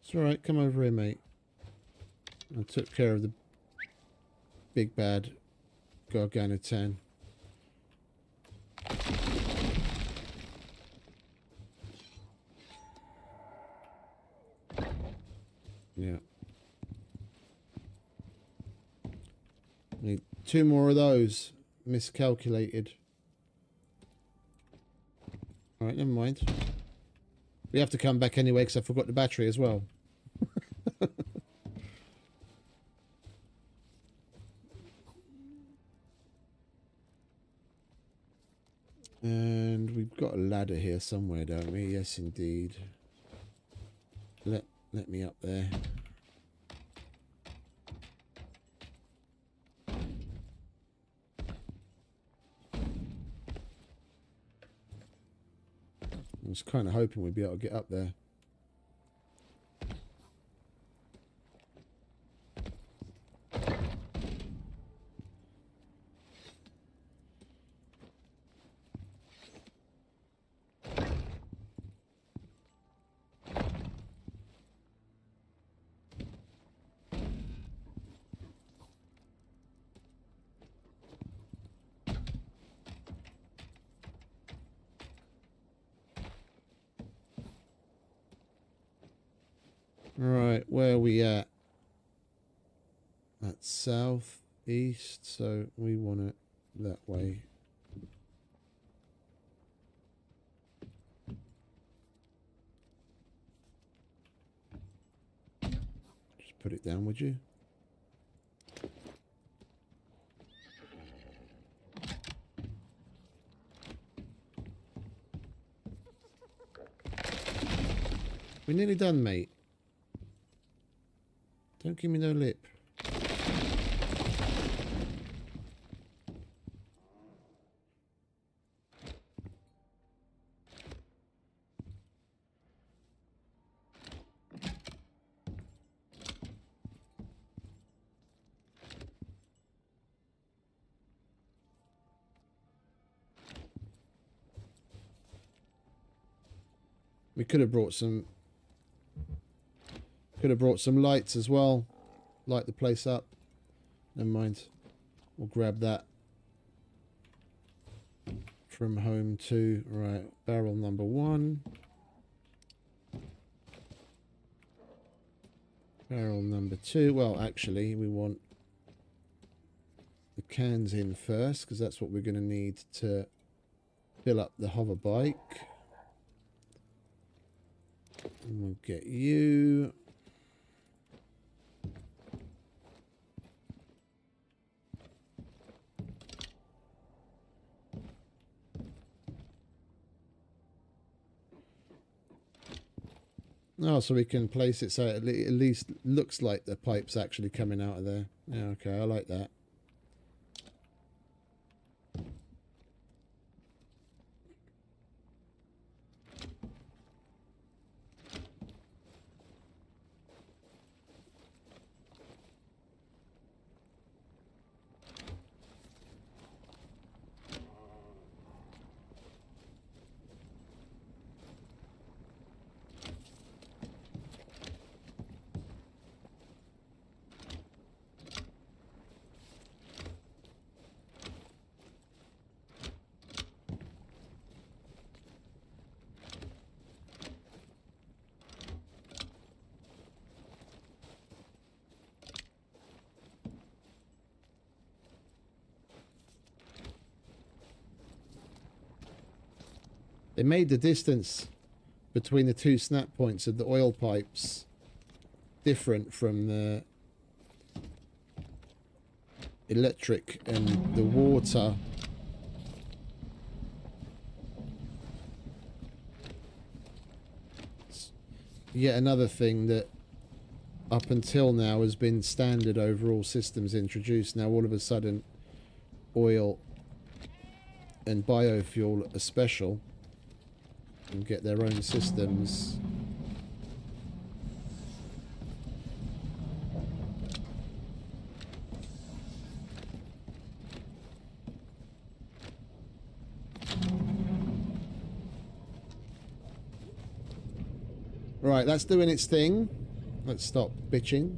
It's alright, come over here, mate. I took care of the big bad Garganitan. Yeah. Need 2 more of those. Miscalculated. Alright, never mind. We have to come back anyway because I forgot the battery as well. And we've got a ladder here somewhere, don't we? Yes, indeed. let me up there. I was kind of hoping we'd be able to get up there. Right, where are we at? That's south, east, so we want it that way. Just put it down, would you? We're nearly done, mate. Don't give me no lip. We could have brought some lights as well. Light the place up. Never mind. We'll grab that from home too. Right, barrel number 1. Barrel number 2. Well, actually, we want the cans in first because that's what we're going to need to fill up the hover bike. And we'll get you. Oh, so we can place it so it at least looks like the pipe's actually coming out of there. Yeah, okay, I like that. They made the distance between the 2 snap points of the oil pipes different from the electric and the water. It's yet another thing that up until now has been standard over all systems introduced. Now all of a sudden oil and biofuel are special and get their own systems. Right, that's doing its thing. Let's stop bitching.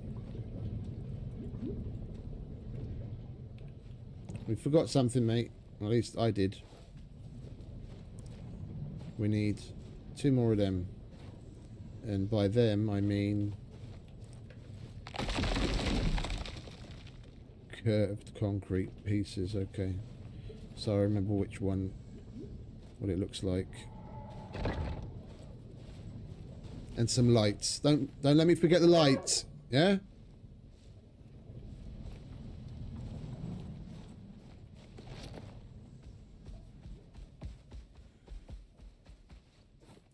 We forgot something, mate. At least I did. We need 2 more of them. And by them, I mean curved concrete pieces. Okay. So I remember which one, what it looks like. And some lights. Don't let me forget the lights. Yeah?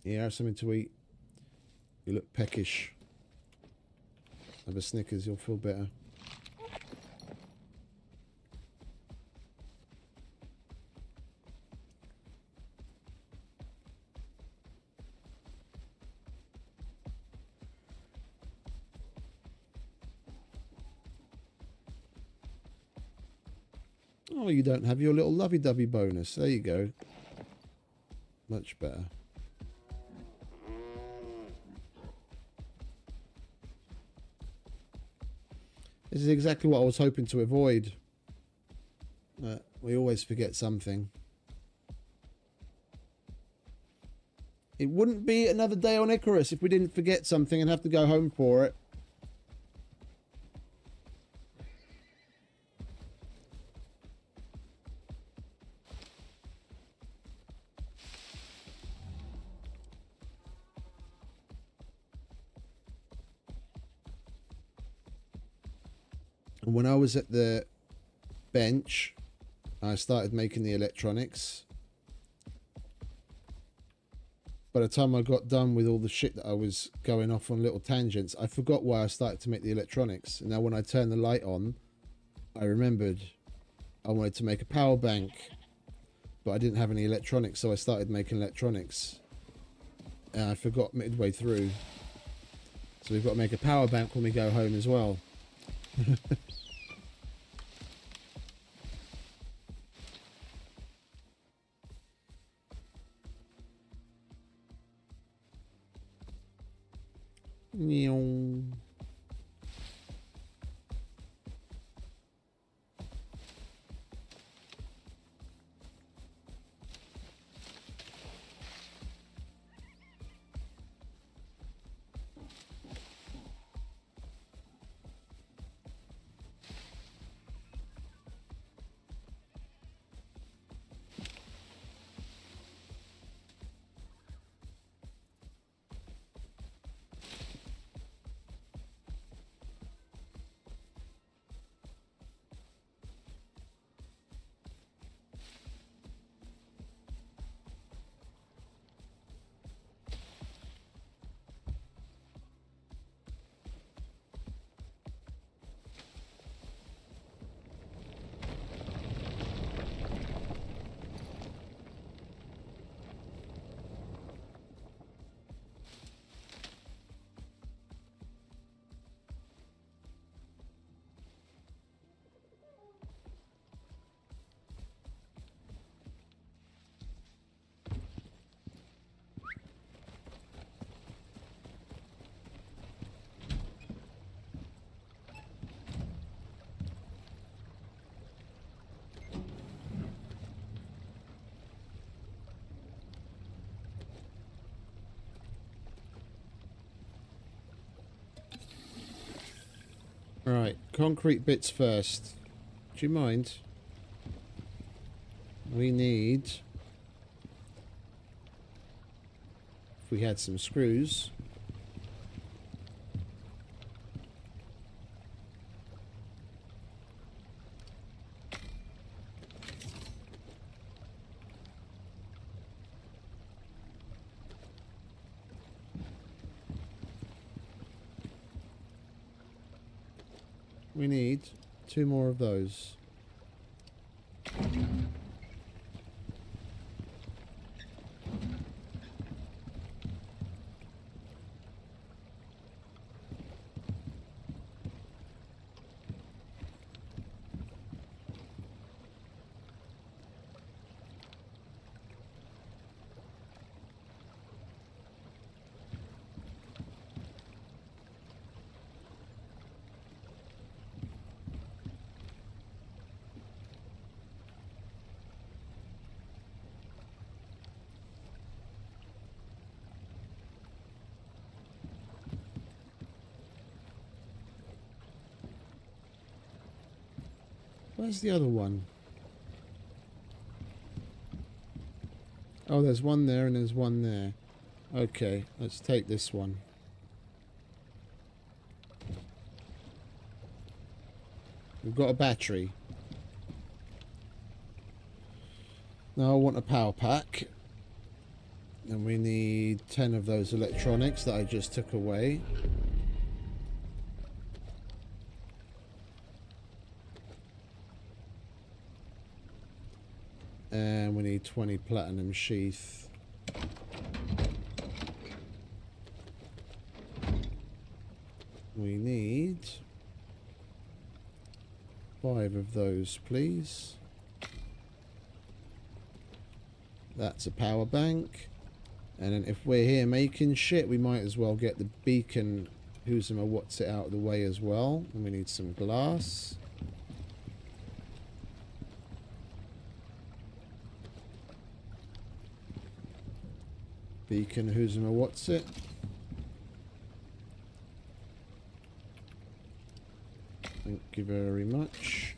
Yeah, have something to eat. You look peckish. Have a Snickers, you'll feel better. Oh, you don't have your little lovey-dovey bonus. There you go. Much better. This is exactly what I was hoping to avoid. We always forget something. It wouldn't be another day on Icarus if we didn't forget something and have to go home for it. And when I was at the bench, I started making the electronics. By the time I got done with all the shit that I was going off on little tangents, I forgot why I started to make the electronics. And now when I turned the light on, I remembered I wanted to make a power bank, but I didn't have any electronics, so I started making electronics. And I forgot midway through. So we've got to make a power bank when we go home as well. Meow. Right, concrete bits first. Do you mind? We need... If we had some screws... We need 2 more of those. Where's the other one? Oh, there's one there and there's one there. Okay, let's take this one. We've got a battery. Now I want a power pack. And we need 10 of those electronics that I just took away. And we need 20 platinum sheath. We need 5 of those, please. That's a power bank. And then if we're here making shit, we might as well get the beacon who's what's it out of the way as well. And we need some glass. Beacon who's what's it. Thank you very much.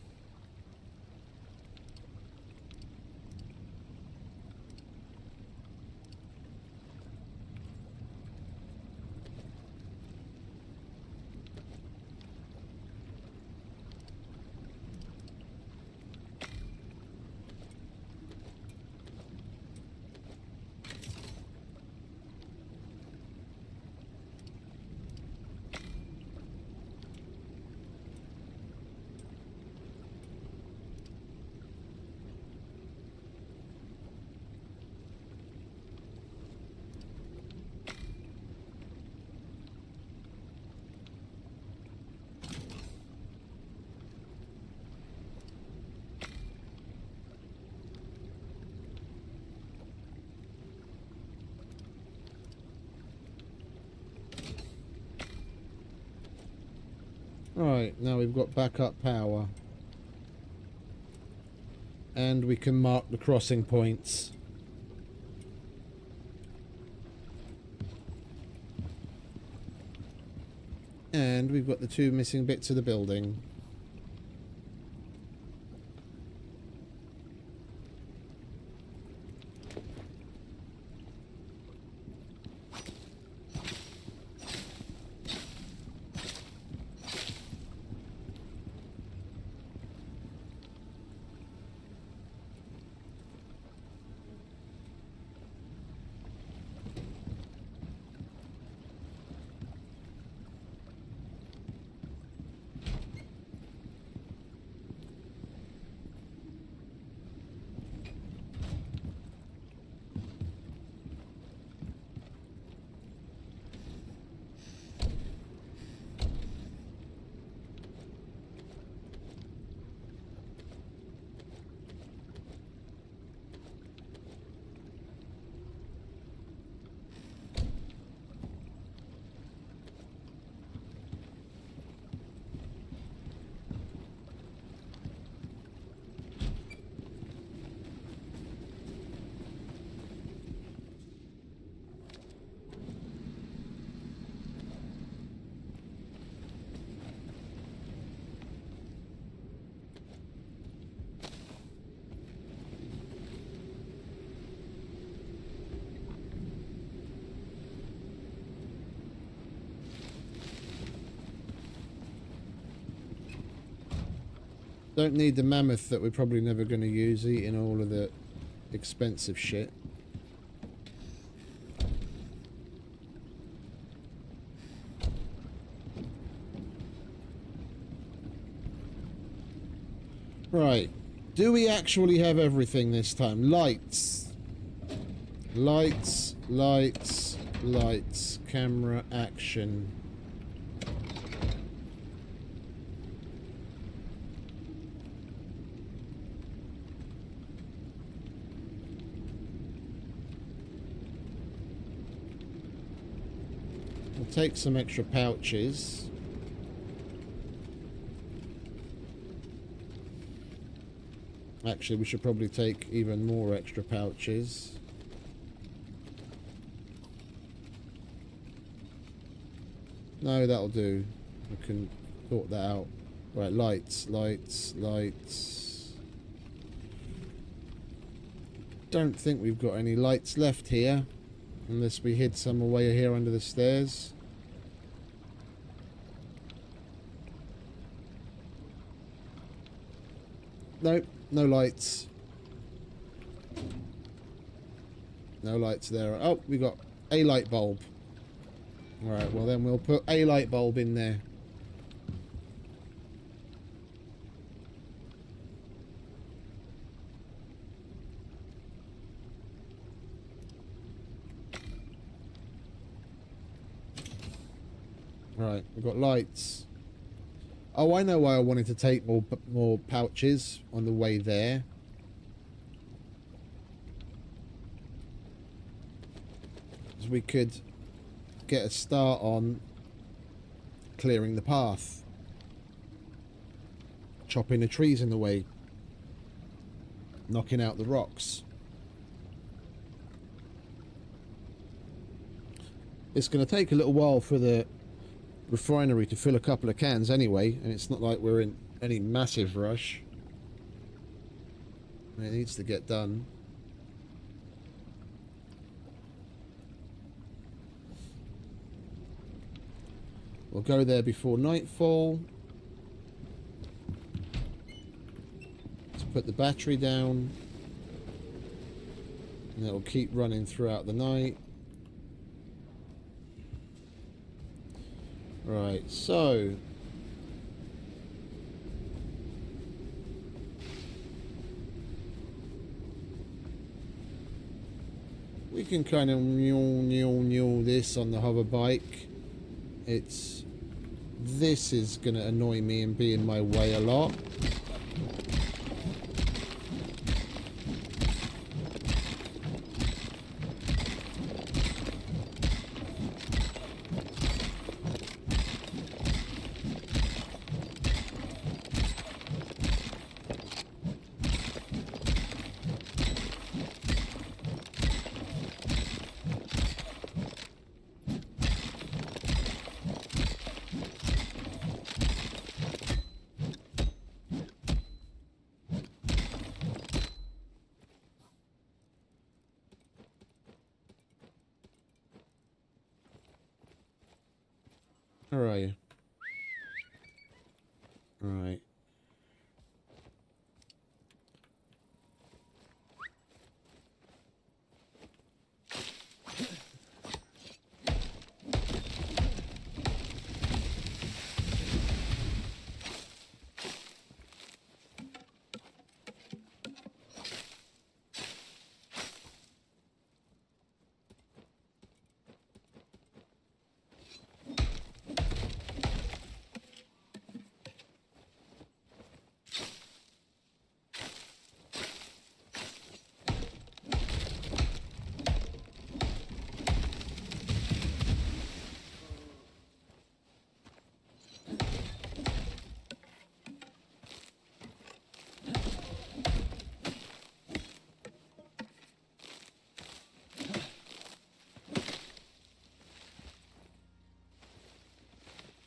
Right, now we've got backup power. And we can mark the crossing points. And we've got the 2 missing bits of the building. Don't need the mammoth that we're probably never going to use eating all of the expensive shit. Right. Do we actually have everything this time? Lights. Lights, lights, lights. Camera action. We'll take some extra pouches. Actually, we should probably take even more extra pouches. No, that'll do. We can sort that out. Right, lights, lights, lights. Don't think we've got any lights left here. Unless we hid some away here under the stairs. Nope, no lights. No lights there. Oh, we got a light bulb. Alright, well then we'll put a light bulb in there. Right, we've got lights. Oh, I know why I wanted to take more pouches on the way there. Because we could get a start on clearing the path. Chopping the trees in the way. Knocking out the rocks. It's going to take a little while for the refinery to fill a couple of cans anyway, and it's not like we're in any massive rush. It needs to get done. We'll go there before nightfall. Let's put the battery down, and it'll keep running throughout the night. Right, so we can kind of mule this on the hover bike. This is going to annoy me and be in my way a lot. Where are you? Right.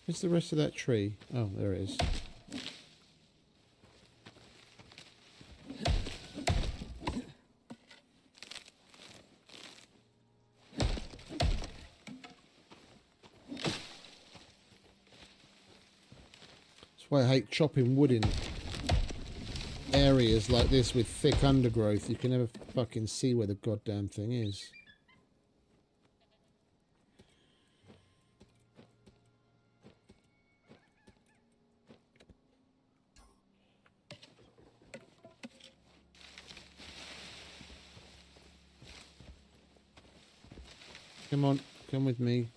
Where's the rest of that tree? Oh, there it is. That's why I hate chopping wood in areas like this with thick undergrowth. You can never fucking see where the goddamn thing is. Come on, come with me.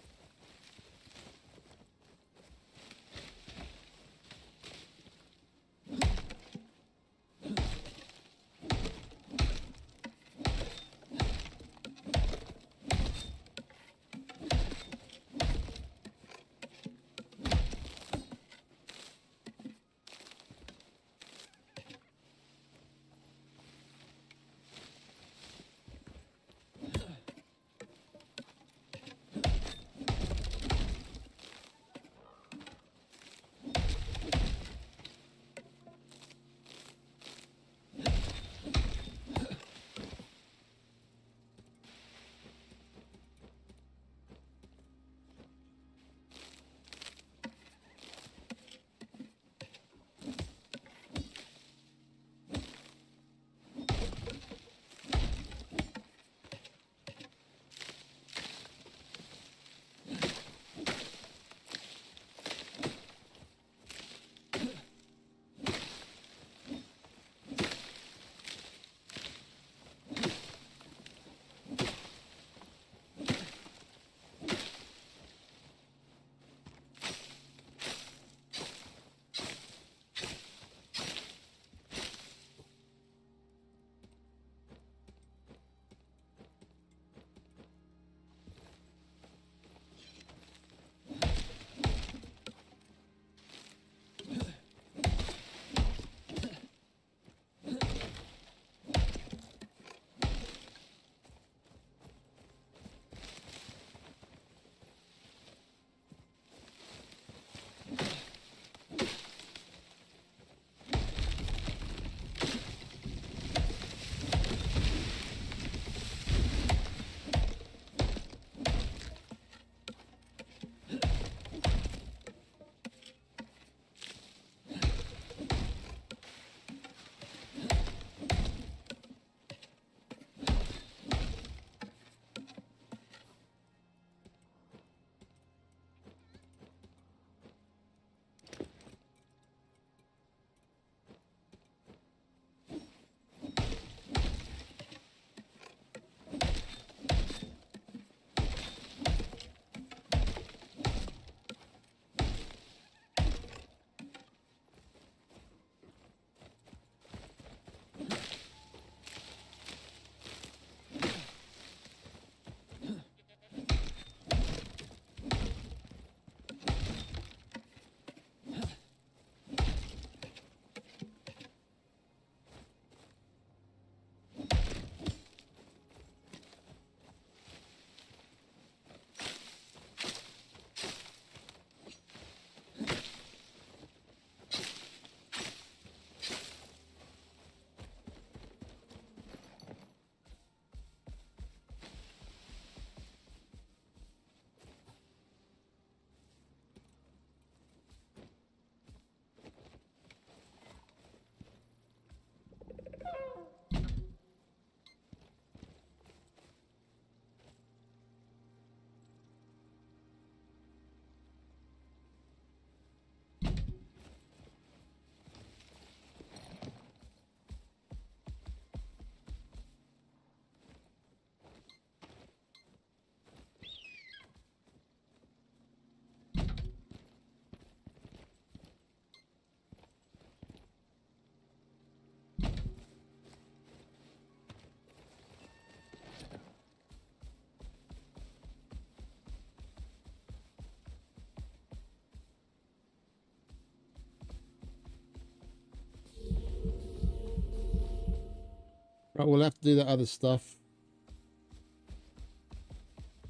Right, we'll have to do that other stuff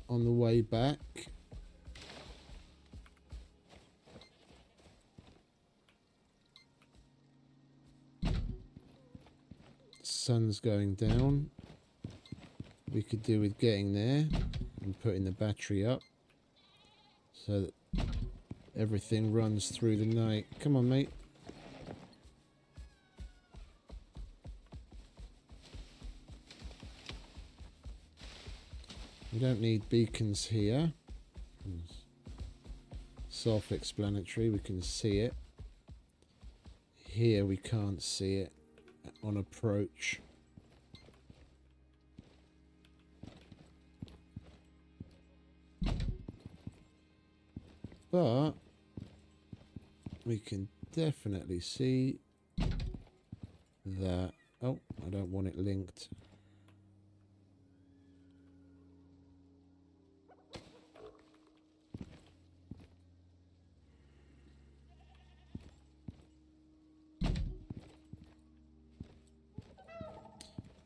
on the way back. Sun's going down. We could do with getting there and putting the battery up so that everything runs through the night. Come on, mate. We don't need beacons here. Self-explanatory, we can see it. Here we can't see it on approach. But we can definitely see that. Oh, I don't want it linked.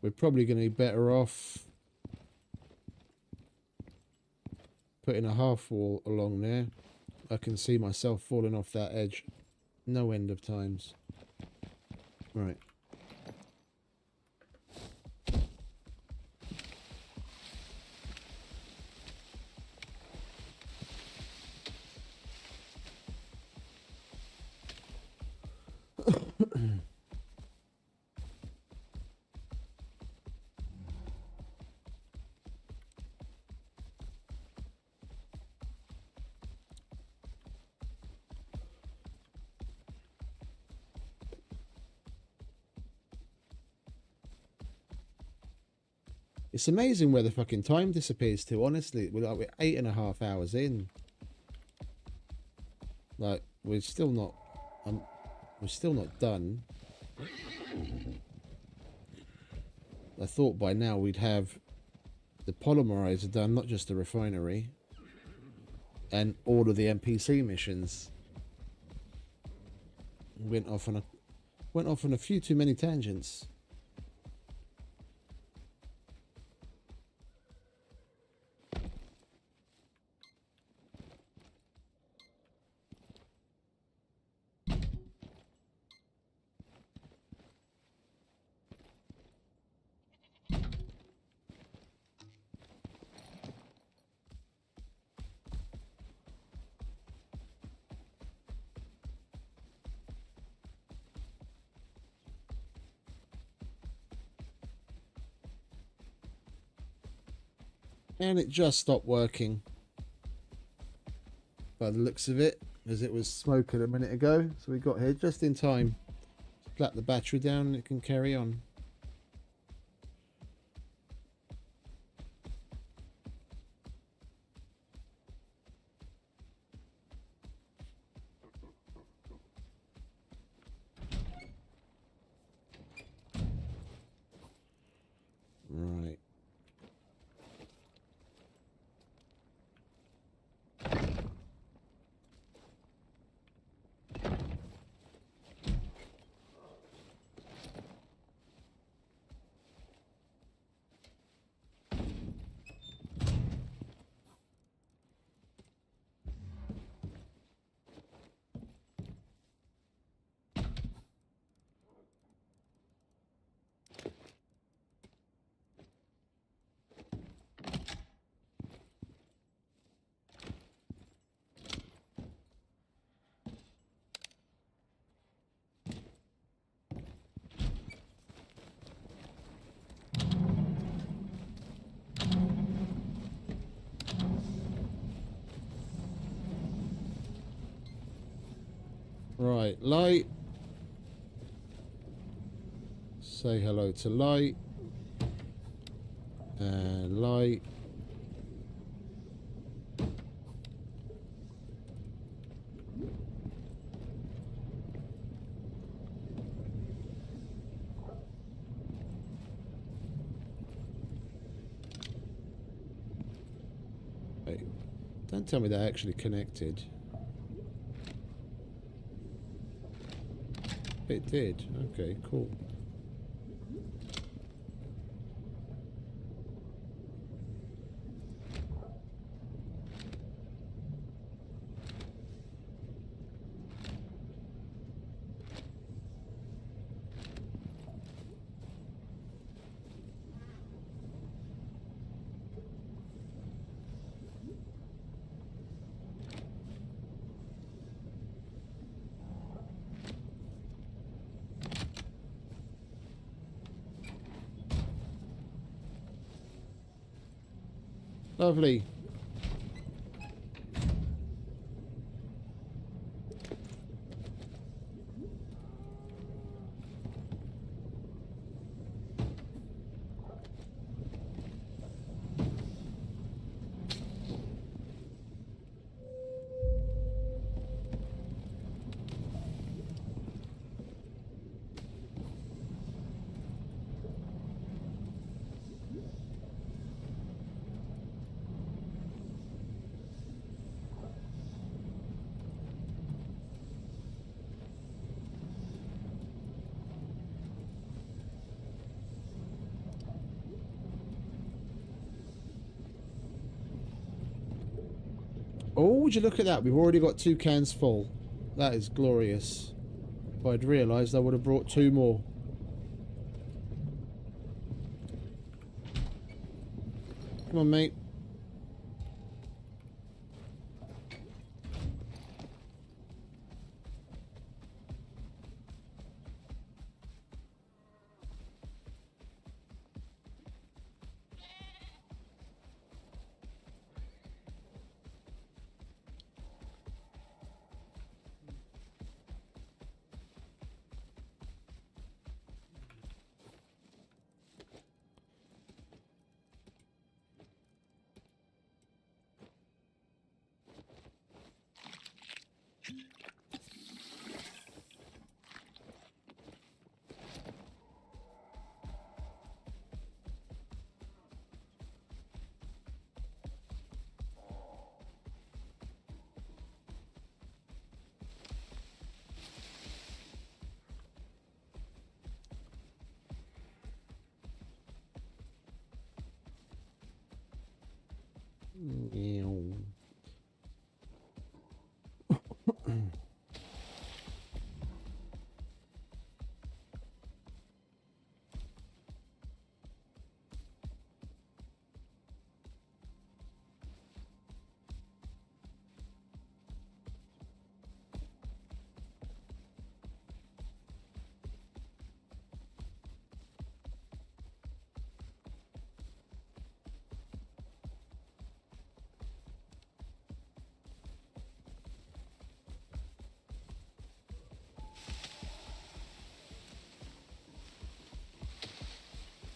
We're probably going to be better off putting a half wall along there. I can see myself falling off that edge no end of times. Right. It's amazing where the fucking time disappears to, honestly. We're 8.5 hours in. Like, we're still not done. I thought by now we'd have the polymerizer done, not just the refinery, and all of the NPC missions. Went off on a few too many tangents. And it just stopped working by the looks of it, as it was smoking a minute ago. So we got here just in time to clap the battery down and it can carry on. Right. Right, light. Say hello to light. And light. Hey, don't tell me they're actually connected. It did. Okay, cool. Lovely. Oh, would you look at that? We've already got 2 cans full. That is glorious. If I'd realised, I would have brought 2 more. Come on, mate.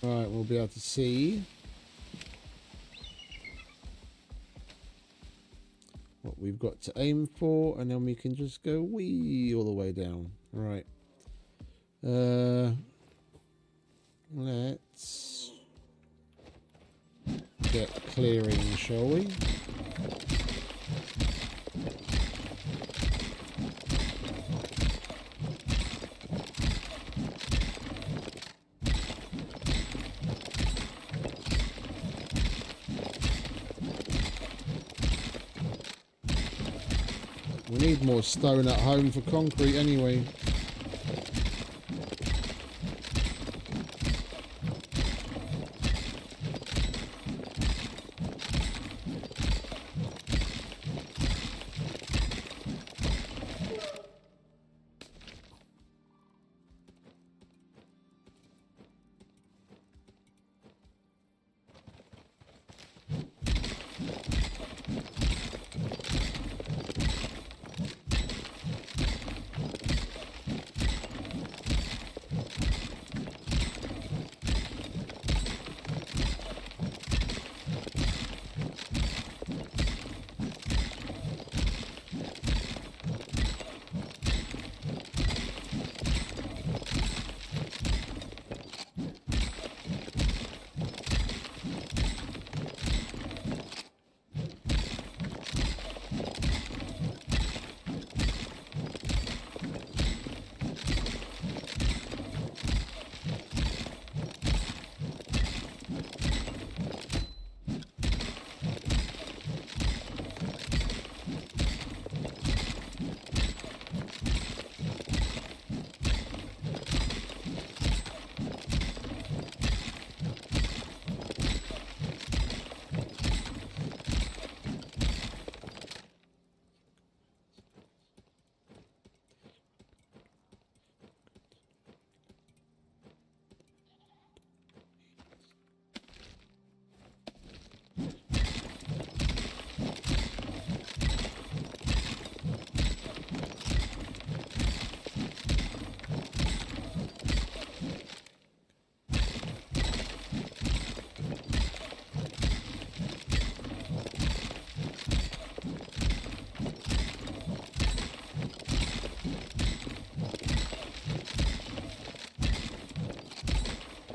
Right, we'll be able to see what we've got to aim for, and then we can just go wee all the way down. Right. Let's get clearing, shall we? We need more stone at home for concrete anyway.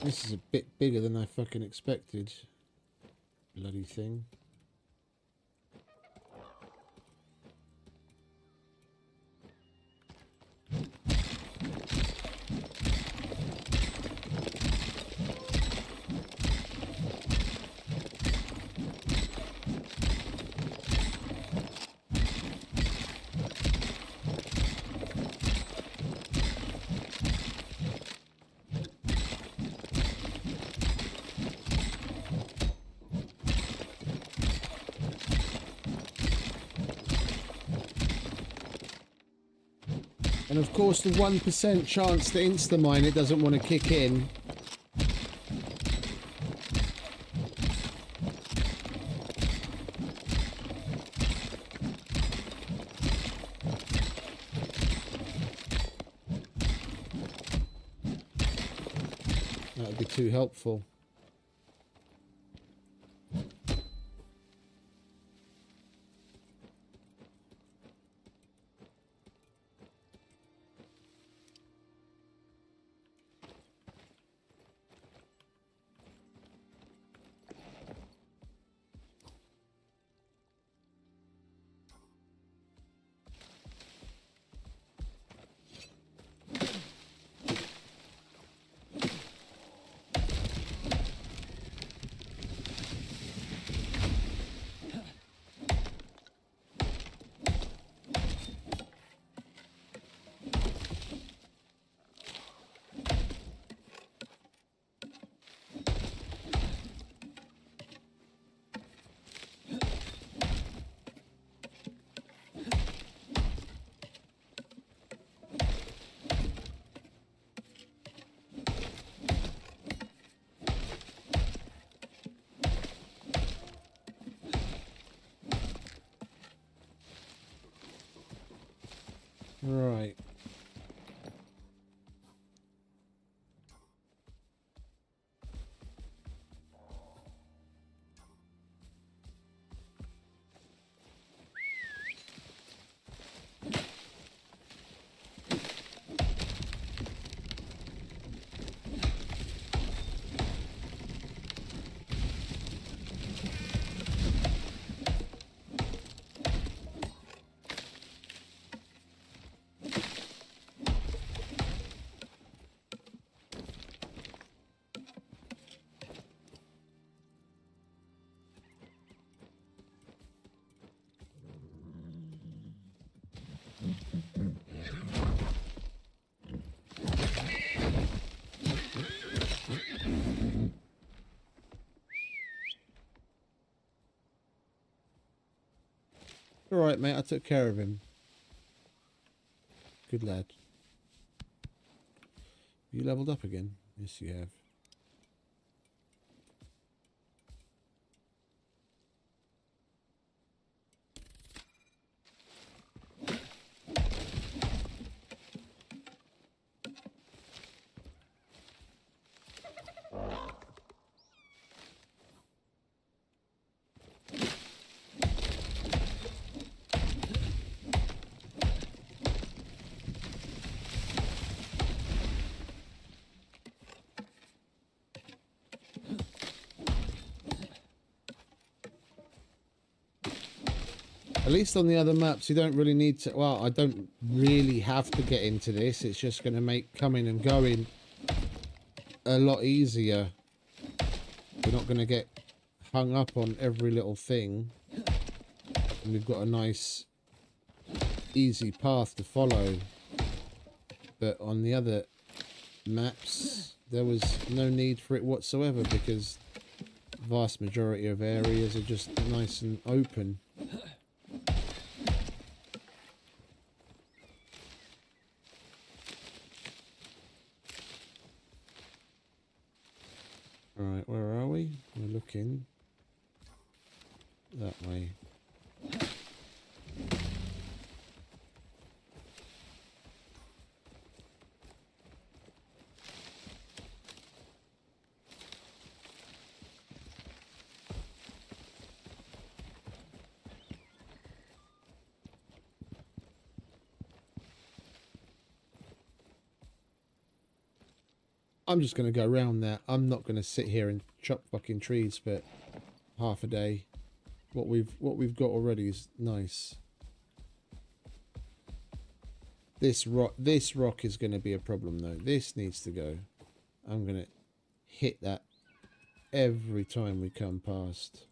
This is a bit bigger than I fucking expected. Bloody thing. And of course the 1% chance to insta-mine it doesn't want to kick in. That would be too helpful. Right. All right, mate. I took care of him. Good lad. You leveled up again? Yes, you have. At least on the other maps, you don't really need to... Well, I don't really have to get into this. It's just going to make coming and going a lot easier. We're not going to get hung up on every little thing. And we've got a nice, easy path to follow. But on the other maps, there was no need for it whatsoever because the vast majority of areas are just nice and open. Alright, where are we? We're looking that way. I'm just going to go around that. I'm not going to sit here and chop fucking trees for half a day. What we've got already is nice. This rock is going to be a problem though. This needs to go. I'm going to hit that every time we come past.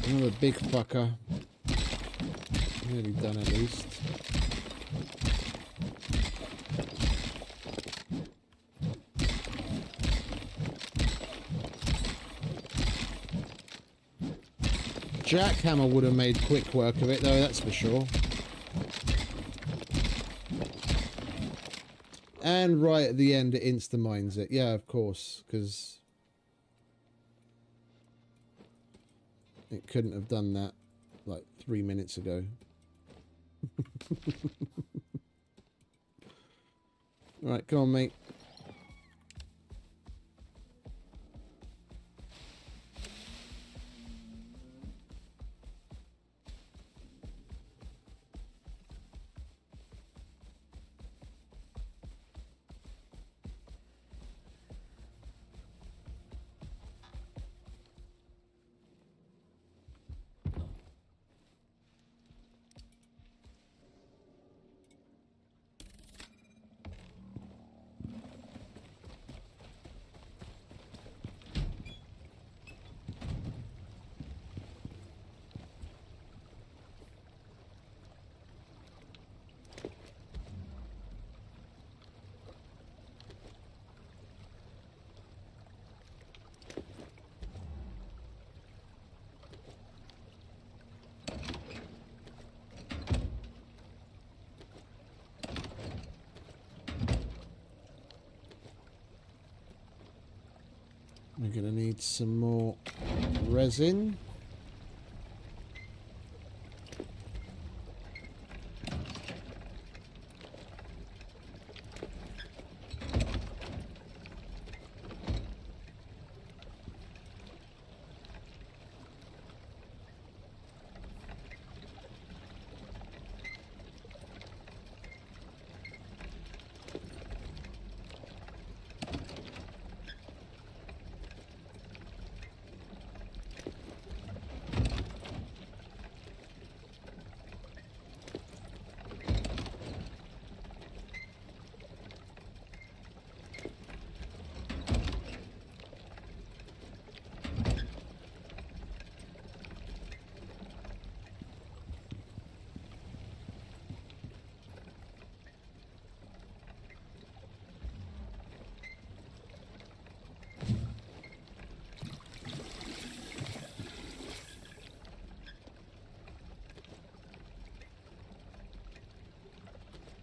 Another big fucker. Nearly done at least. Jackhammer would have made quick work of it though, that's for sure. And right at the end it insta-mines it. Yeah, of course, because it couldn't have done that like 3 minutes ago. Right, come on, mate. We're going to need some more resin.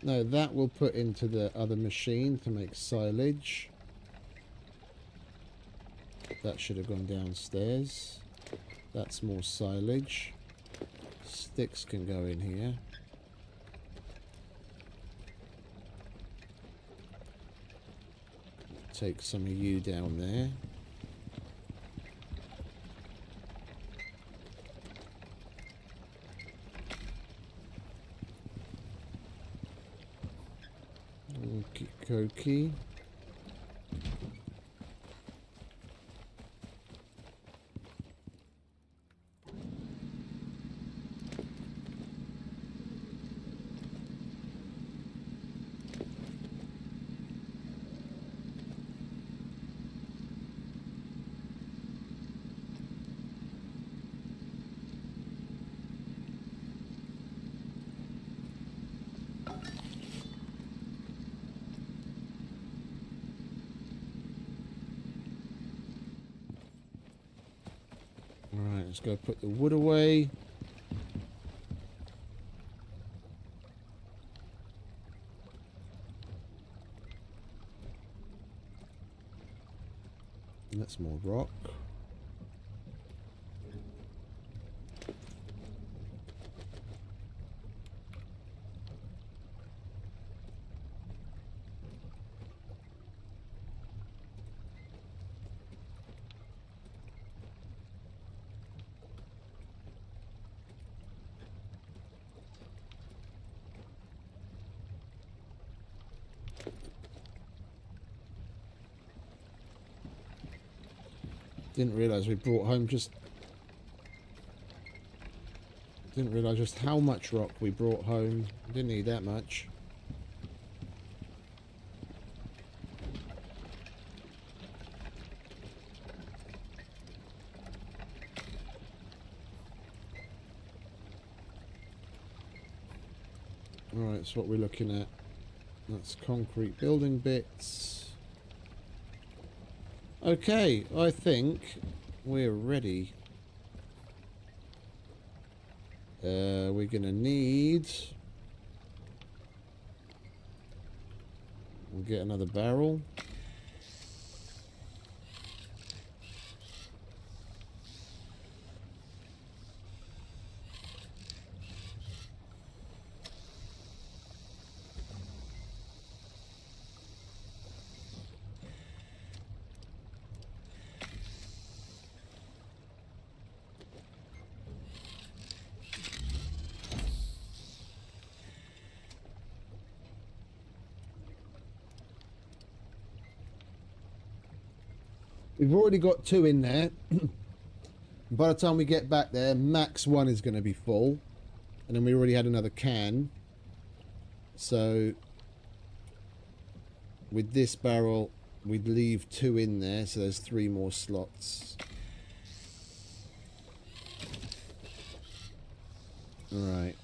No, that we'll put into the other machine to make silage. That should have gone downstairs. That's more silage. Styx can go in here. Take some of you down there. Okie dokie. Alright, let's go put the wood away. And that's more rock. Didn't realise we brought home just... Didn't realise just how much rock we brought home. Didn't need that much. Alright, that's what we're looking at. That's concrete building bits. Okay, I think we're ready. We're gonna need... We'll get another barrel. We've already got 2 in there. By the time we get back there, max 1 is going to be full. And then we already had another can. So, with this barrel, we'd leave 2 in there. So there's 3 more slots. Alright.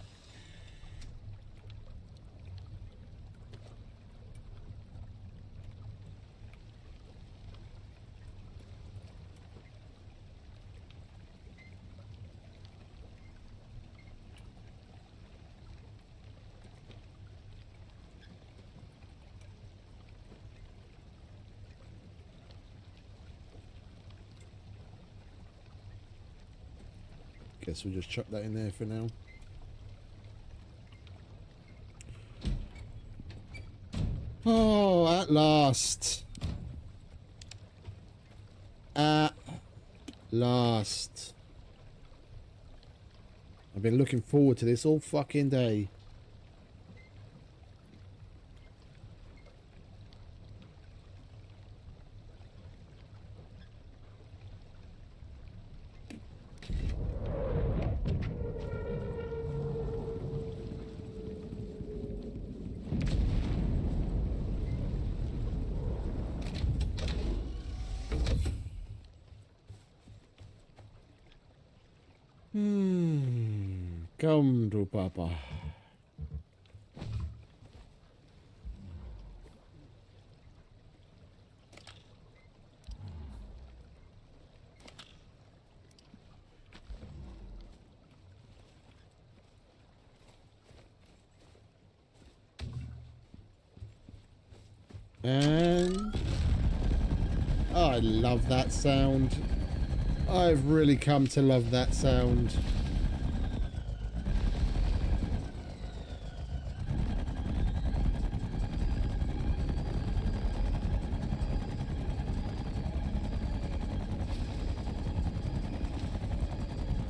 Guess we'll just chuck that in there for now. Oh, at last. At last. I've been looking forward to this all fucking day. Come to Papa. And oh, I love that sound. I've really come to love that sound.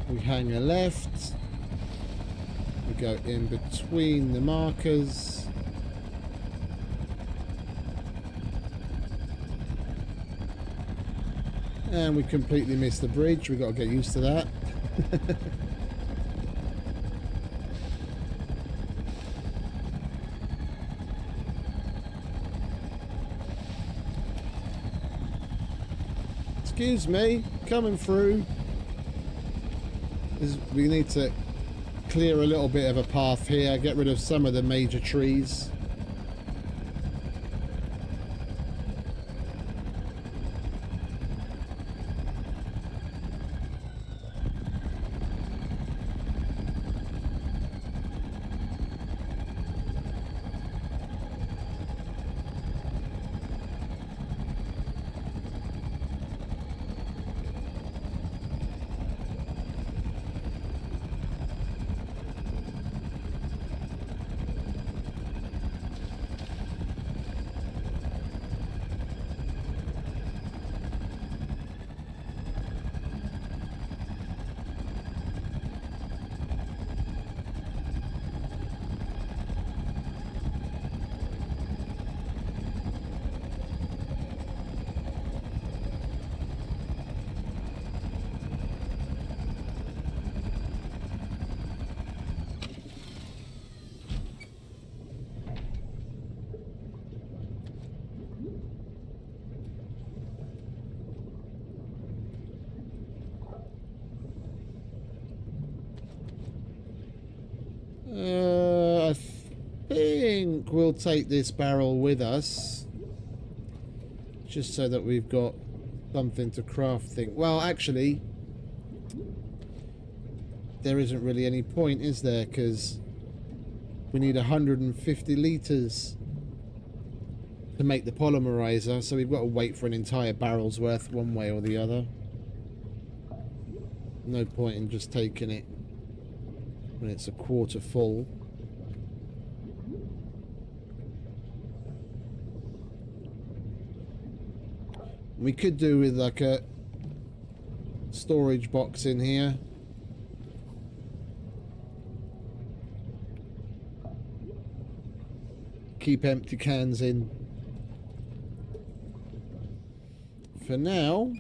We hang a left. We go in between the markers. And we completely missed the bridge. We've got to get used to that. Excuse me, coming through. We need to clear a little bit of a path here, get rid of some of the major trees. I think we'll take this barrel with us, just so that we've got something to craft things. Well, actually, there isn't really any point, is there? Because we need 150 litres to make the polymerizer, so we've got to wait for an entire barrel's worth one way or the other. No point in just taking it when it's a quarter full. We could do with like a storage box in here. Keep empty cans in. For now,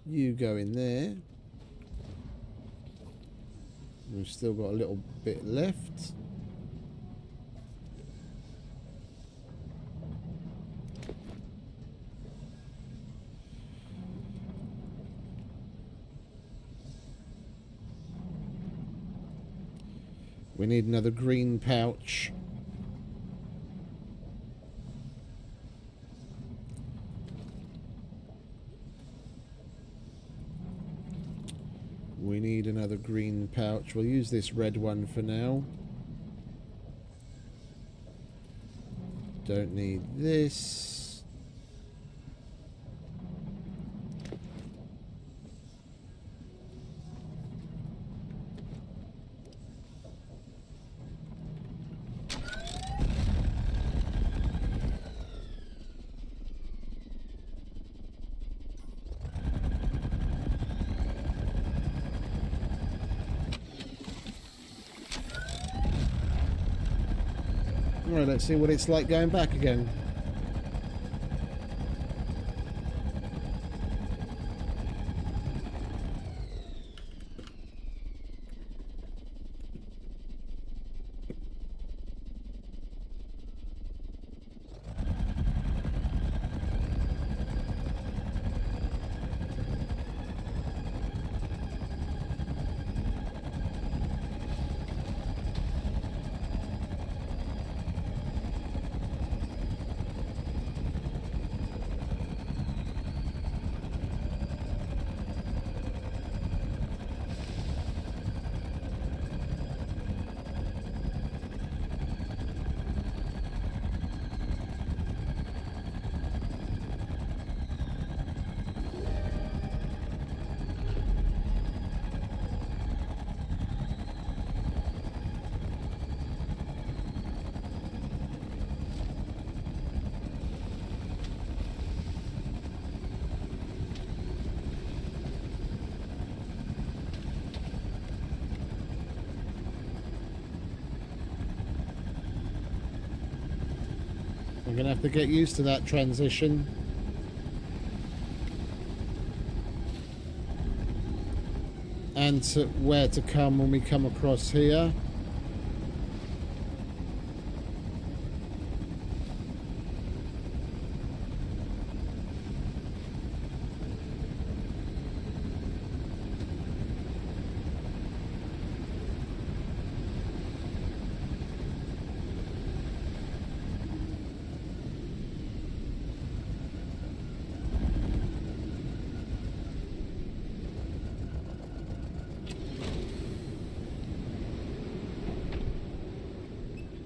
you go in there. We've still got a little bit left. We need another green pouch. We need another green pouch. We'll use this red one for now. Don't need this. Alright, let's see what it's like going back again. I'm gonna have to get used to that transition. And to where to come when we come across here.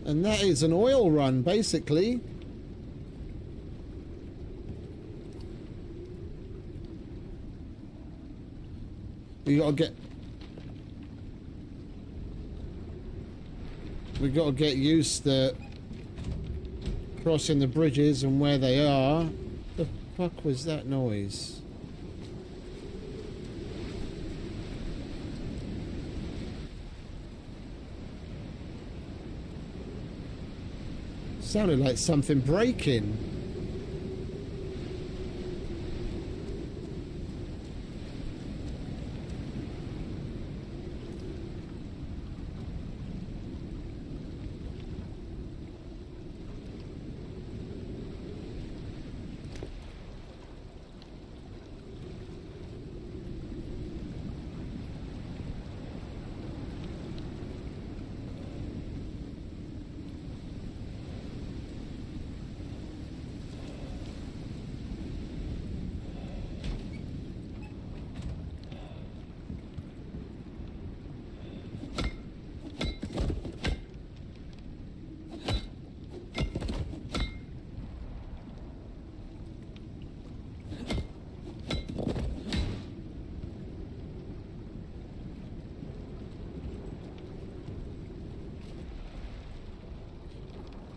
And that is an oil run, basically. We gotta get used to crossing the bridges and where they are. The fuck was that noise? Sounded like something breaking.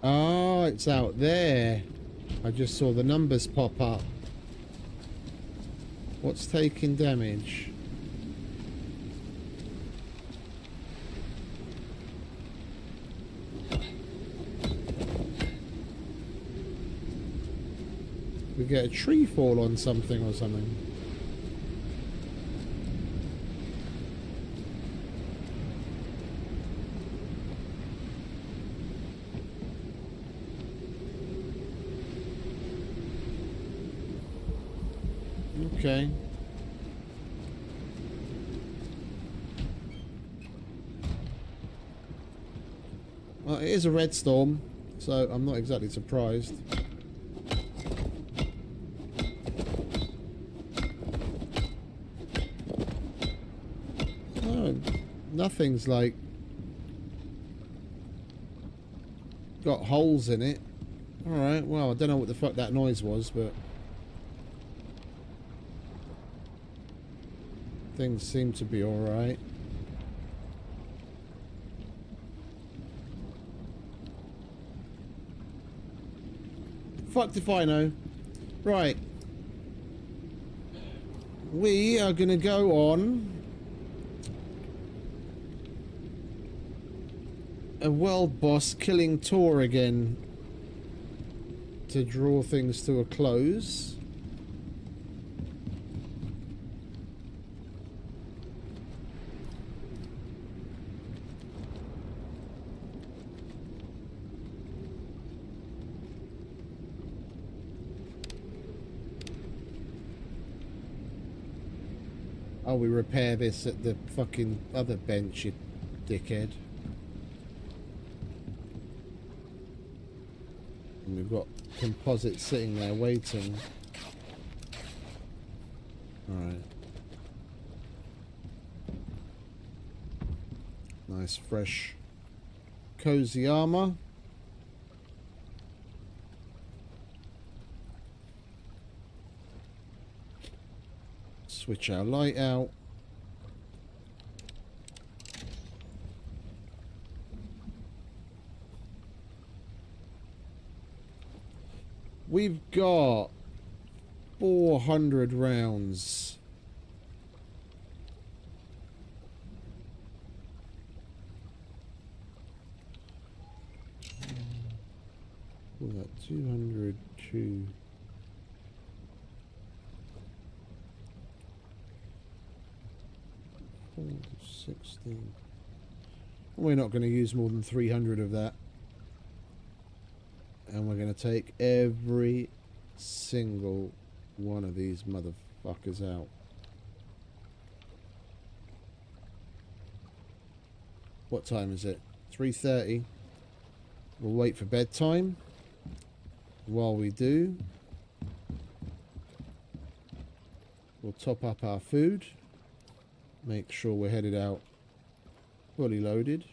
Oh, it's out there. I just saw the numbers pop up. What's taking damage? We get a tree fall on something or something. Okay. Well, it is a red storm, so I'm not exactly surprised. Oh, nothing's like got holes in it. Alright, well, I don't know what the fuck that noise was, but things seem to be alright. Fucked if I know. Right. We are gonna go on a world boss killing tour again to draw things to a close. Oh, we repair this at the fucking other bench, you dickhead. And we've got composite sitting there waiting. Alright. Nice, fresh, cozy armor. Switch our light out. We've got 400 rounds. What was that? 200 to 16. We're not going to use more than 300 of that. And we're going to take every single one of these motherfuckers out. What time is it? 3:30. We'll wait for bedtime. While we do, we'll top up our food. Make sure we're headed out fully loaded.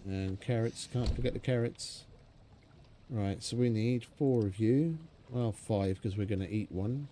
And carrots, can't forget the carrots. Right, so we need 4 of you. Well, 5 because we're going to eat one.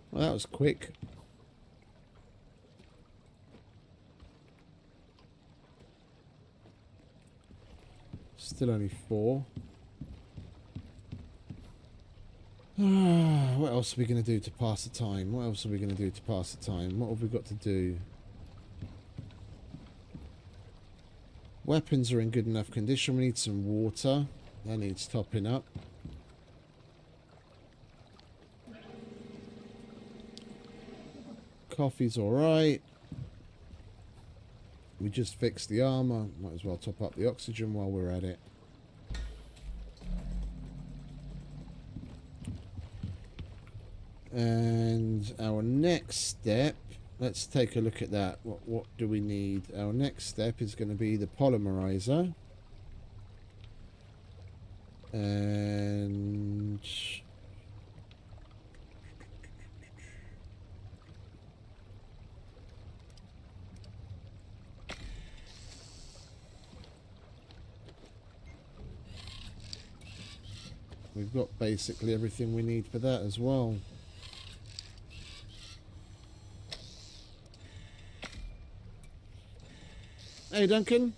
Well, that was quick. Still only 4. What else are we going to do to pass the time? What else are we going to do to pass the time? What have we got to do? Weapons are in good enough condition. We need some water. That needs topping up. Coffee's alright. We just fixed the armor. Might as well top up the oxygen while we're at it. And our next step, let's take a look at that. What do we need? Our next step is going to be the polymerizer. And we've got basically everything we need for that as well. Hey Duncan,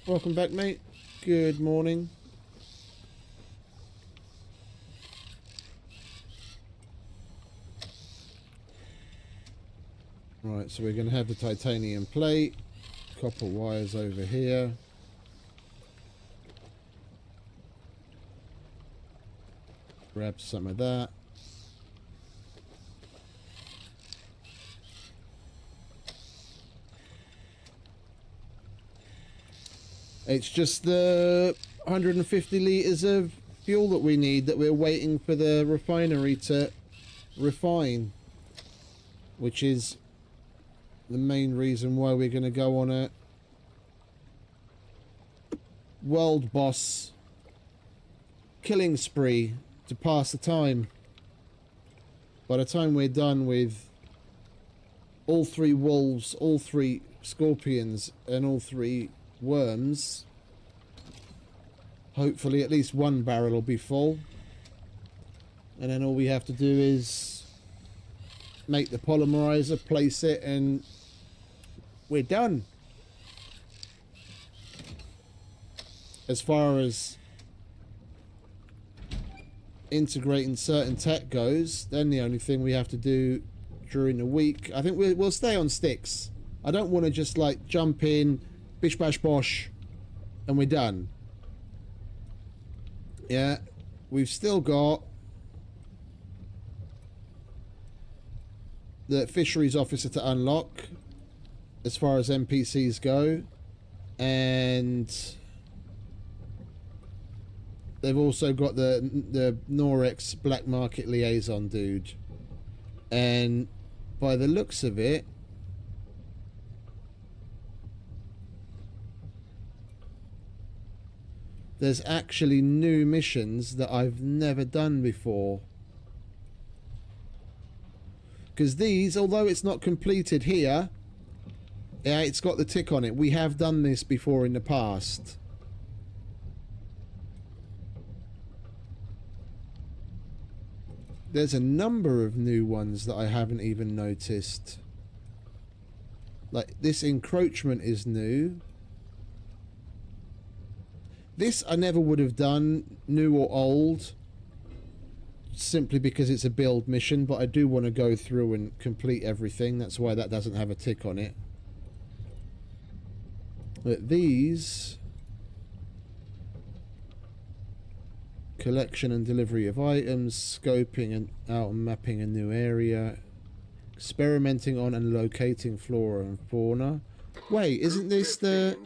welcome back mate. Good morning. Right, so we're going to have the titanium plate, copper wires over here. Grab some of that. It's just the 150 litres of fuel that we need that we're waiting for the refinery to refine, which is the main reason why we're going to go on a world boss killing spree to pass the time. By the time we're done with all 3 wolves, all 3 scorpions and all 3 worms, hopefully at least 1 barrel will be full, and then all we have to do is make the polymerizer, place it, and we're done. As far as integrating certain tech goes, then the only thing we have to do during the week, I think we'll stay on Styx. I don't want to just like jump in, bish bash bosh, and we're done. Yeah, we've still got the fisheries officer to unlock as far as NPCs go, and they've also got the Norex black market liaison dude, and by the looks of it, there's actually new missions that I've never done before. Because these, although it's not completed here, yeah, it's got the tick on it. We have done this before in the past. There's a number of new ones that I haven't even noticed. Like, this encroachment is new. This I never would have done, new or old, simply because it's a build mission, but I do want to go through and complete everything. That's why that doesn't have a tick on it. But these... collection and delivery of items, scoping and out and mapping a new area, experimenting on and locating flora and fauna. Wait, isn't this the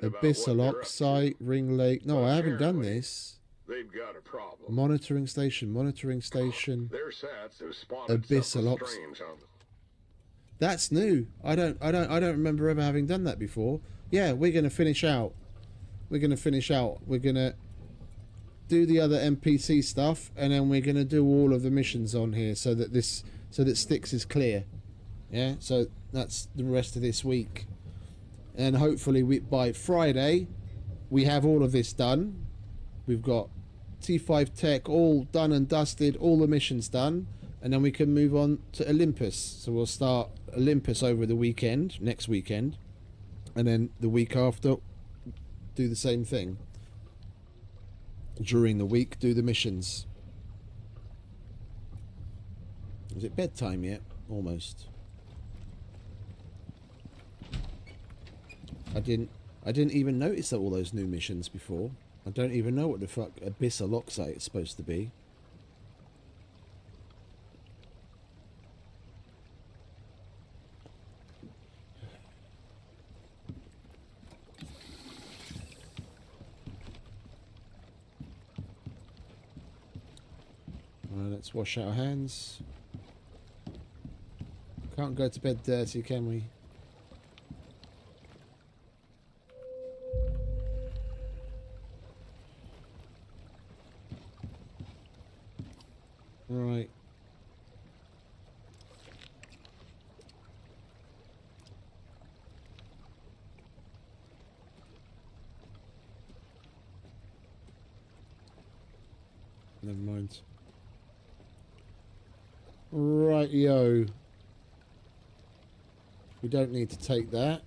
Abyssal Oxide, Ring Lake? No, I haven't done this. They've got a problem. Monitoring station, monitoring station. Their sats have spotted Abyssal something strange on them. That's new. I don't remember ever having done that before. Yeah, we're gonna finish out. We're gonna do the other NPC stuff, and then we're gonna do all of the missions on here so that Styx is clear. Yeah, so that's the rest of this week, and hopefully by Friday we have all of this done. We've got T5 tech all done and dusted, all the missions done, and then we can move on to Olympus. So we'll start Olympus over the weekend, next weekend, and then the week after do the same thing. During the week, do the missions. Is it bedtime yet? Almost. I didn't even notice all those new missions before. I don't even know what the fuck Abyssal Oxide is supposed to be. Let's wash our hands. Can't go to bed dirty, can we? Right. Never mind. Right-yo. We don't need to take that.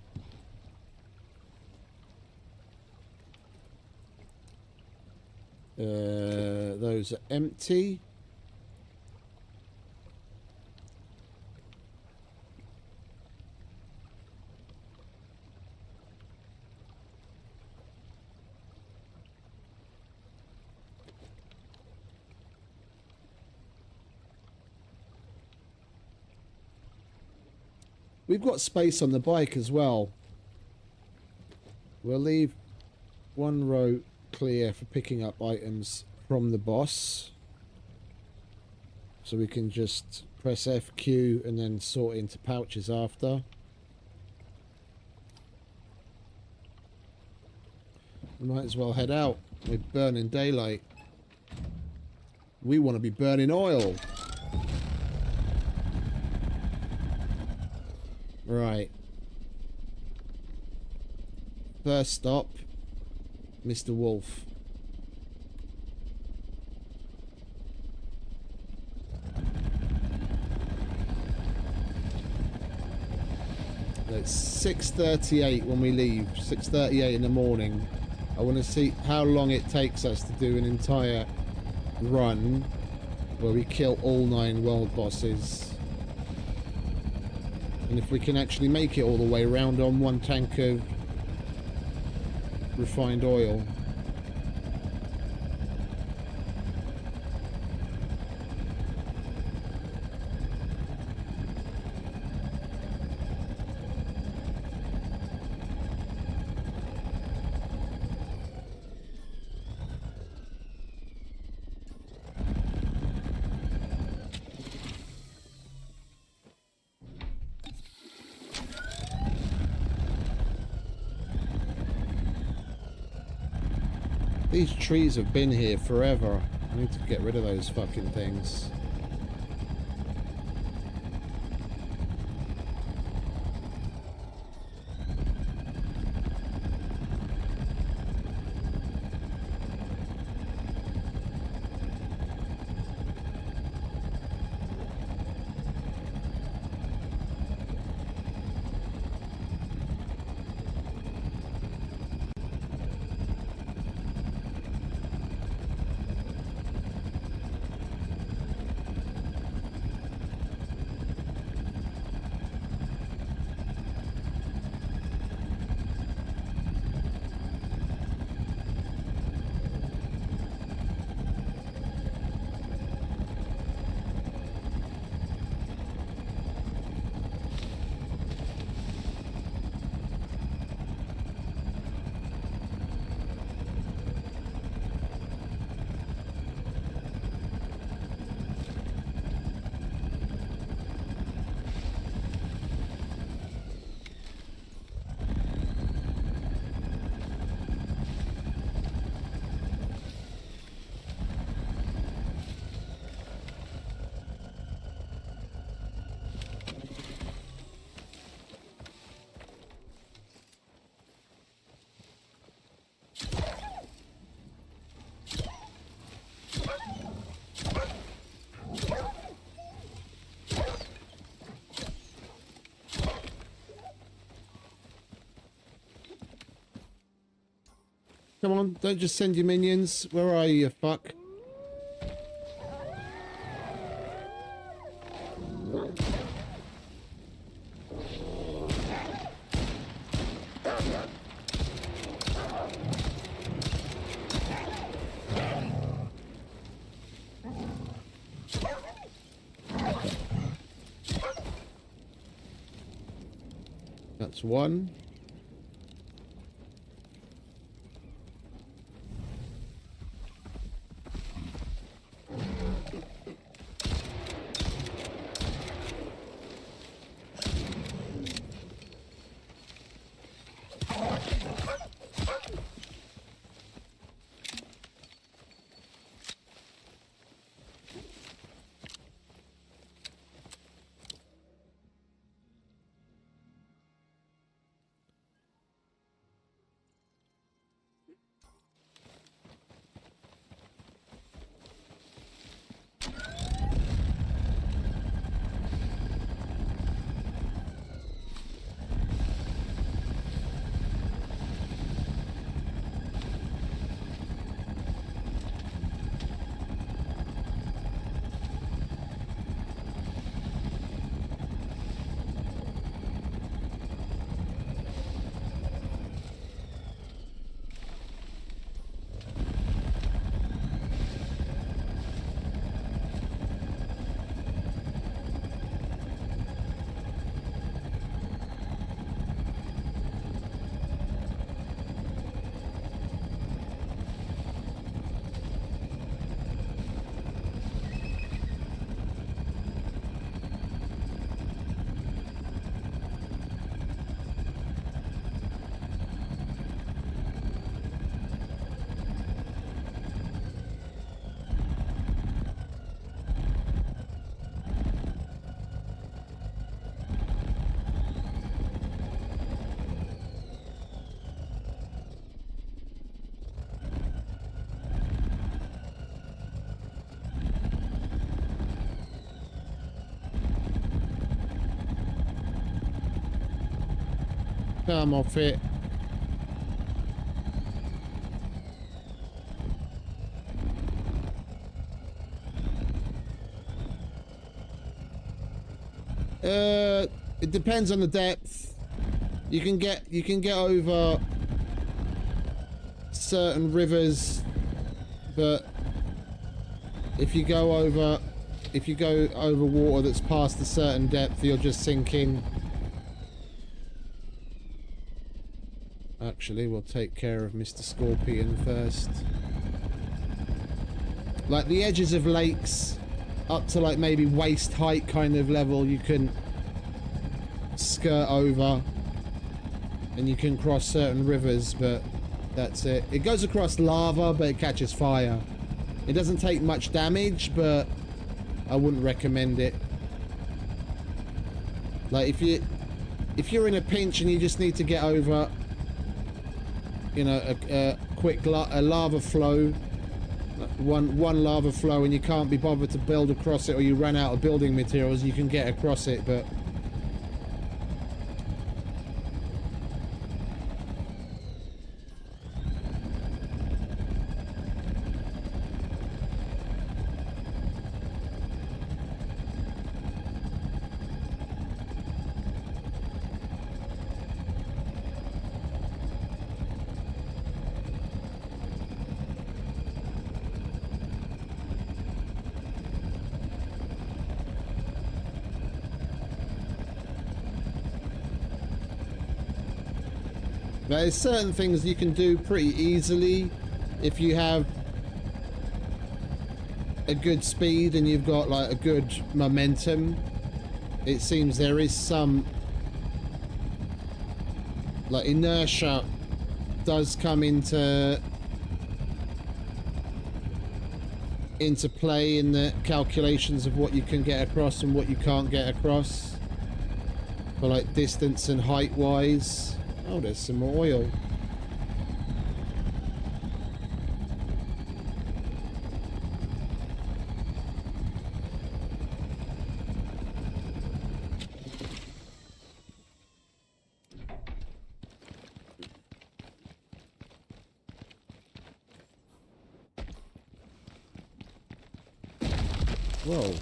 Those are empty. We've got space on the bike as well. We'll leave one row clear for picking up items from the boss. So we can just press FQ and then sort into pouches after. We might as well head out. We're burning daylight. We want to be burning oil. Right. First stop, Mr. Wolf. It's 6:38 when we leave. 6:38 in the morning. I want to see how long it takes us to do an entire run where we kill all 9 world bosses. And if we can actually make it all the way around on 1 tank of refined oil. These trees have been here forever. I need to get rid of those fucking things. Come on, don't just send your minions. Where are you, you fuck? That's one. Come off it. It depends on the depth. You can get over certain rivers, but if you go over water that's past a certain depth, you'll just sink in. Actually, we'll take care of Mr. Scorpion first. Like the edges of lakes, up to like maybe waist height kind of level, you can skirt over, and you can cross certain rivers, but that's it. It goes across lava, but it catches fire. It doesn't take much damage, but I wouldn't recommend it. Like if you're in a pinch and you just need to get over, you know, a quick lava flow, one lava flow, and you can't be bothered to build across it, or you run out of building materials, you can get across it, but there's certain things you can do pretty easily if you have a good speed and you've got like a good momentum. It seems there is some like inertia does come into play in the calculations of what you can get across and what you can't get across, for like distance and height wise. Oh, there's some more oil. Whoa.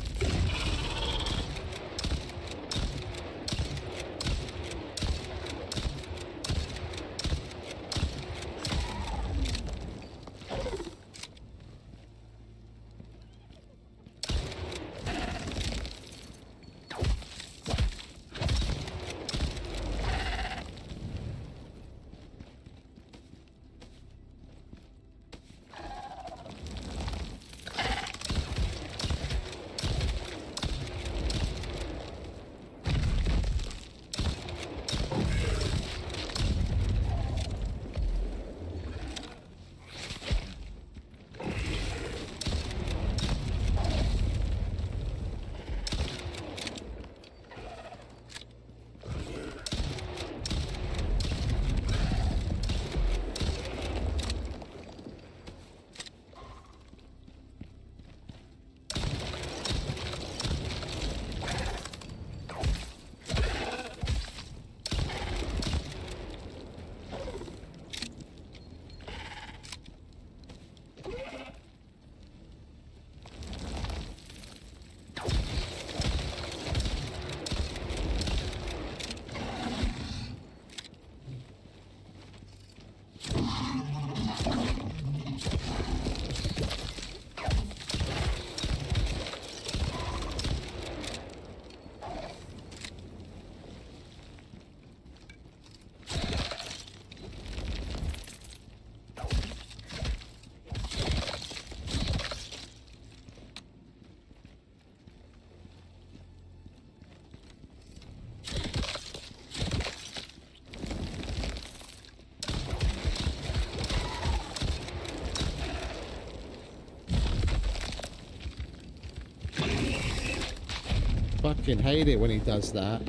Fucking hate it when he does that.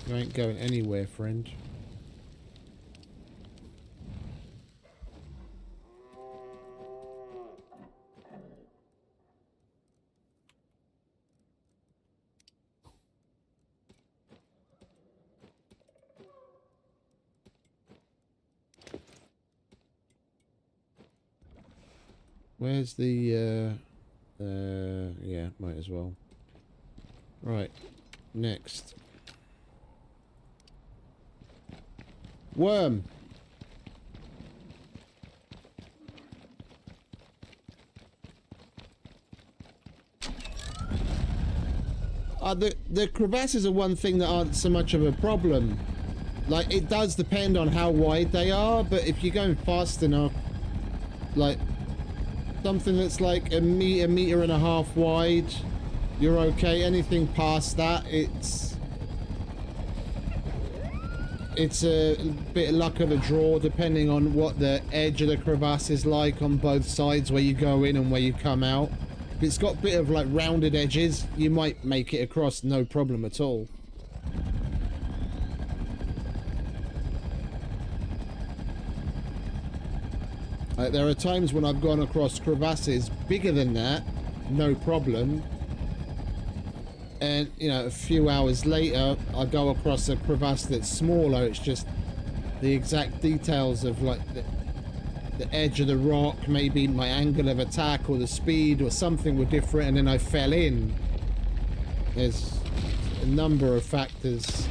You ain't going anywhere, friend. Where's the, yeah, might as well. Right, next. Worm! The crevasses are one thing that aren't so much of a problem. Like, it does depend on how wide they are, but if you're going fast enough, like, something that's like a meter and a half wide, you're okay. Anything past that, it's a bit of luck of the draw, depending on what the edge of the crevasse is like on both sides, where you go in and where you come out. If it's got a bit of like rounded edges, you might make it across no problem at all. Like, there are times when I've gone across crevasses bigger than that, no problem. And, you know, a few hours later, I go across a crevasse that's smaller. It's just the exact details of, like, the edge of the rock, maybe my angle of attack or the speed or something were different, and then I fell in. There's a number of factors.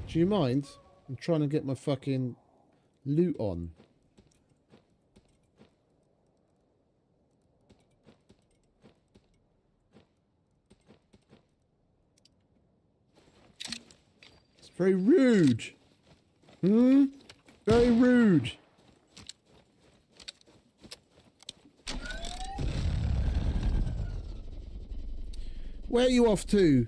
Do you mind? I'm trying to get my fucking loot on. It's very rude. Very rude. Where are you off to?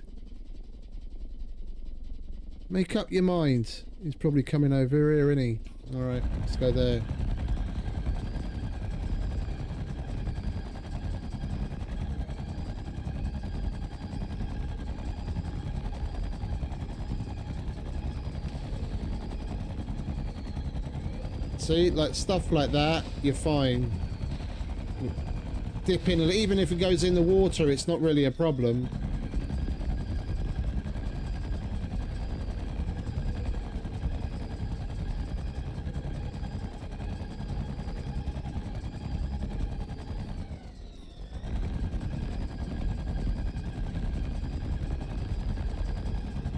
Make up your mind. He's probably coming over here, isn't he? Alright, let's go there. See, like stuff like that, you're fine. Dip in, even if it goes in the water, it's not really a problem.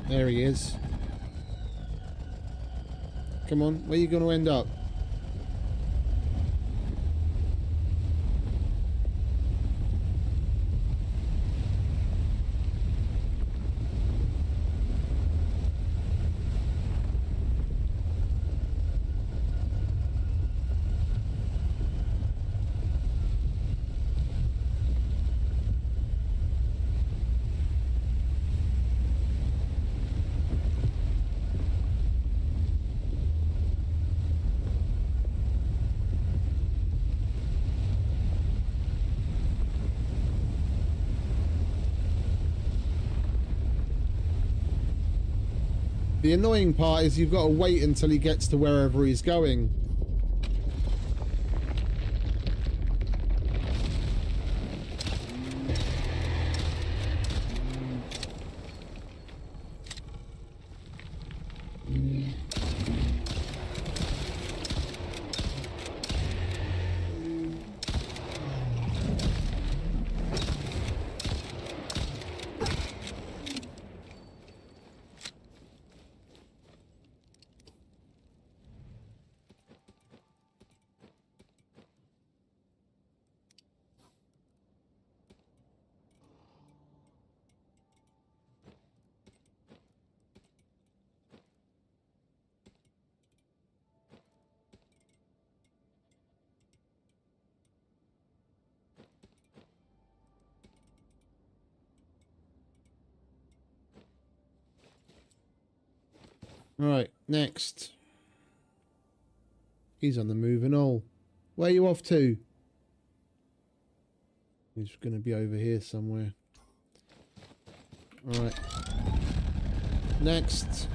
There he is. Come on, where are you going to end up? The annoying part is you've got to wait until he gets to wherever he's going. Right, next. He's on the move and all. Where are you off to? He's going to be over here somewhere. Alright. Next.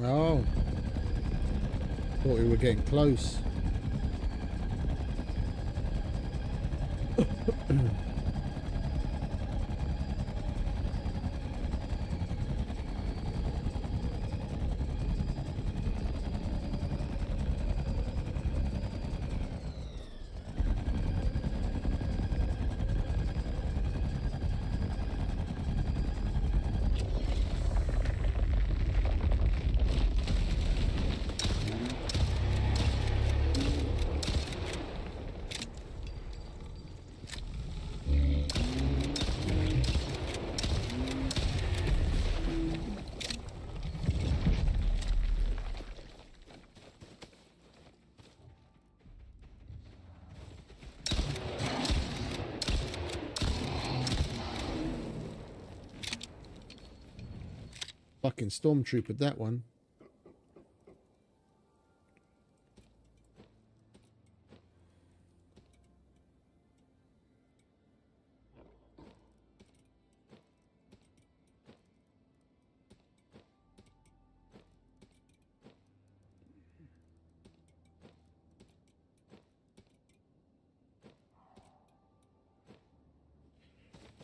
Oh. Thought we were getting close. Fucking stormtrooper, that one.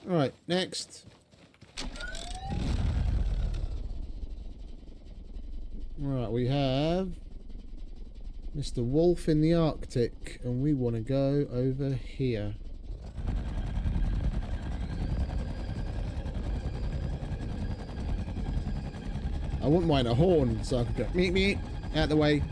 All right, next. Right, we have Mr. Wolf in the Arctic, and we want to go over here. I wouldn't mind a horn, so I could go meet me out the way.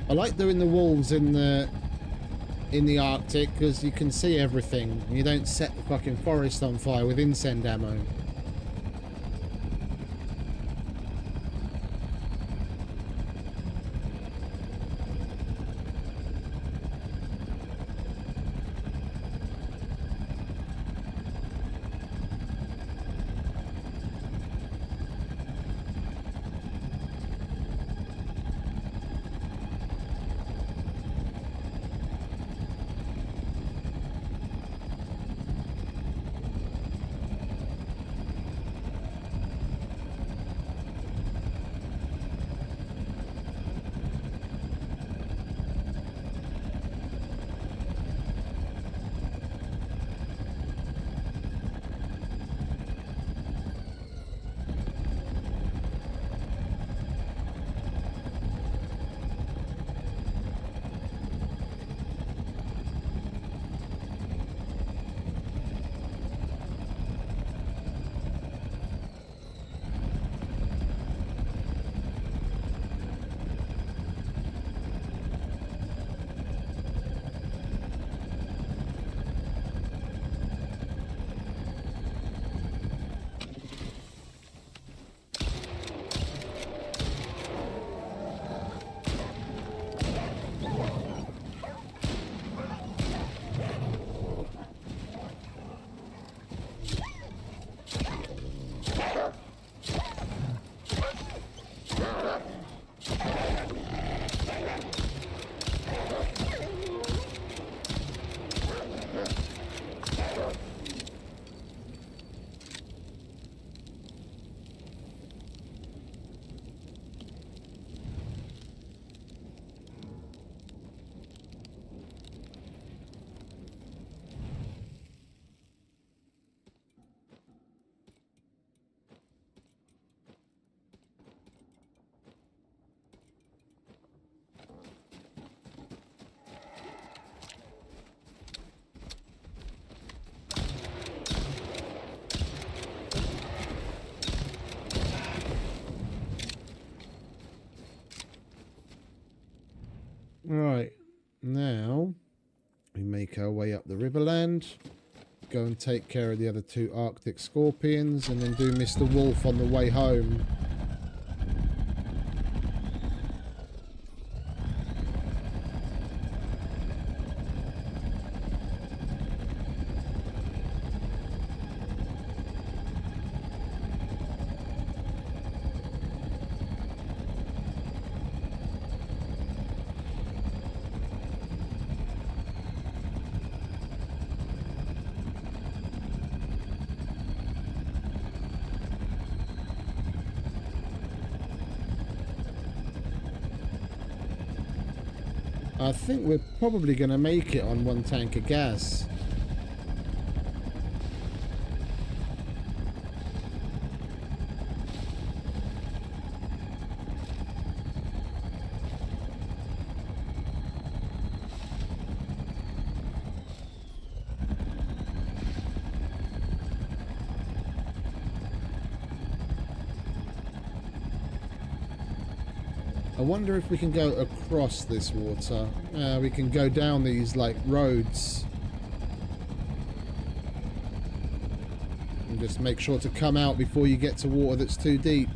I like doing the walls in the Arctic because you can see everything. You don't set the fucking forest on fire with incend ammo. Right, now we make our way up the Riverland, go and take care of the other 2 Arctic scorpions, and then do Mr. Wolf on the way home. I think we're probably going to make it on 1 tank of gas. I wonder if we can go across this water. We can go down these, like, roads. And just make sure to come out before you get to water that's too deep.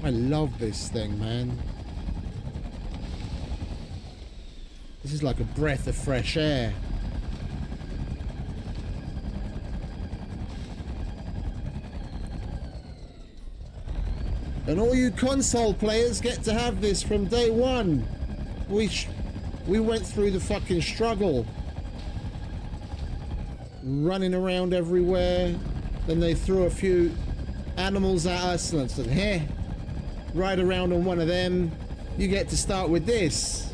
I love this thing, man. This is like a breath of fresh air. And all you console players get to have this from day one. We went through the fucking struggle. Running around everywhere. Then they threw a few animals at us and I said, hey, ride around on one of them. You get to start with this.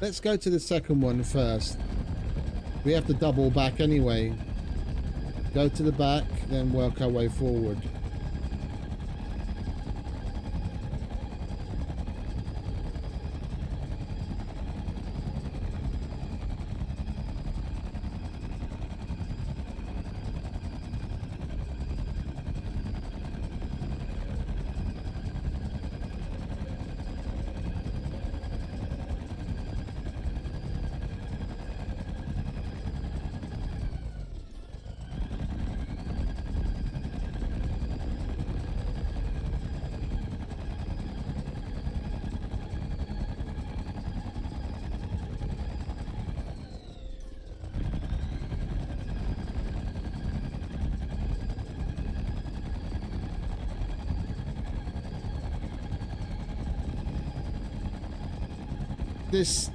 Let's go to the second one first. We have to double back anyway. Go to the back, then work our way forward.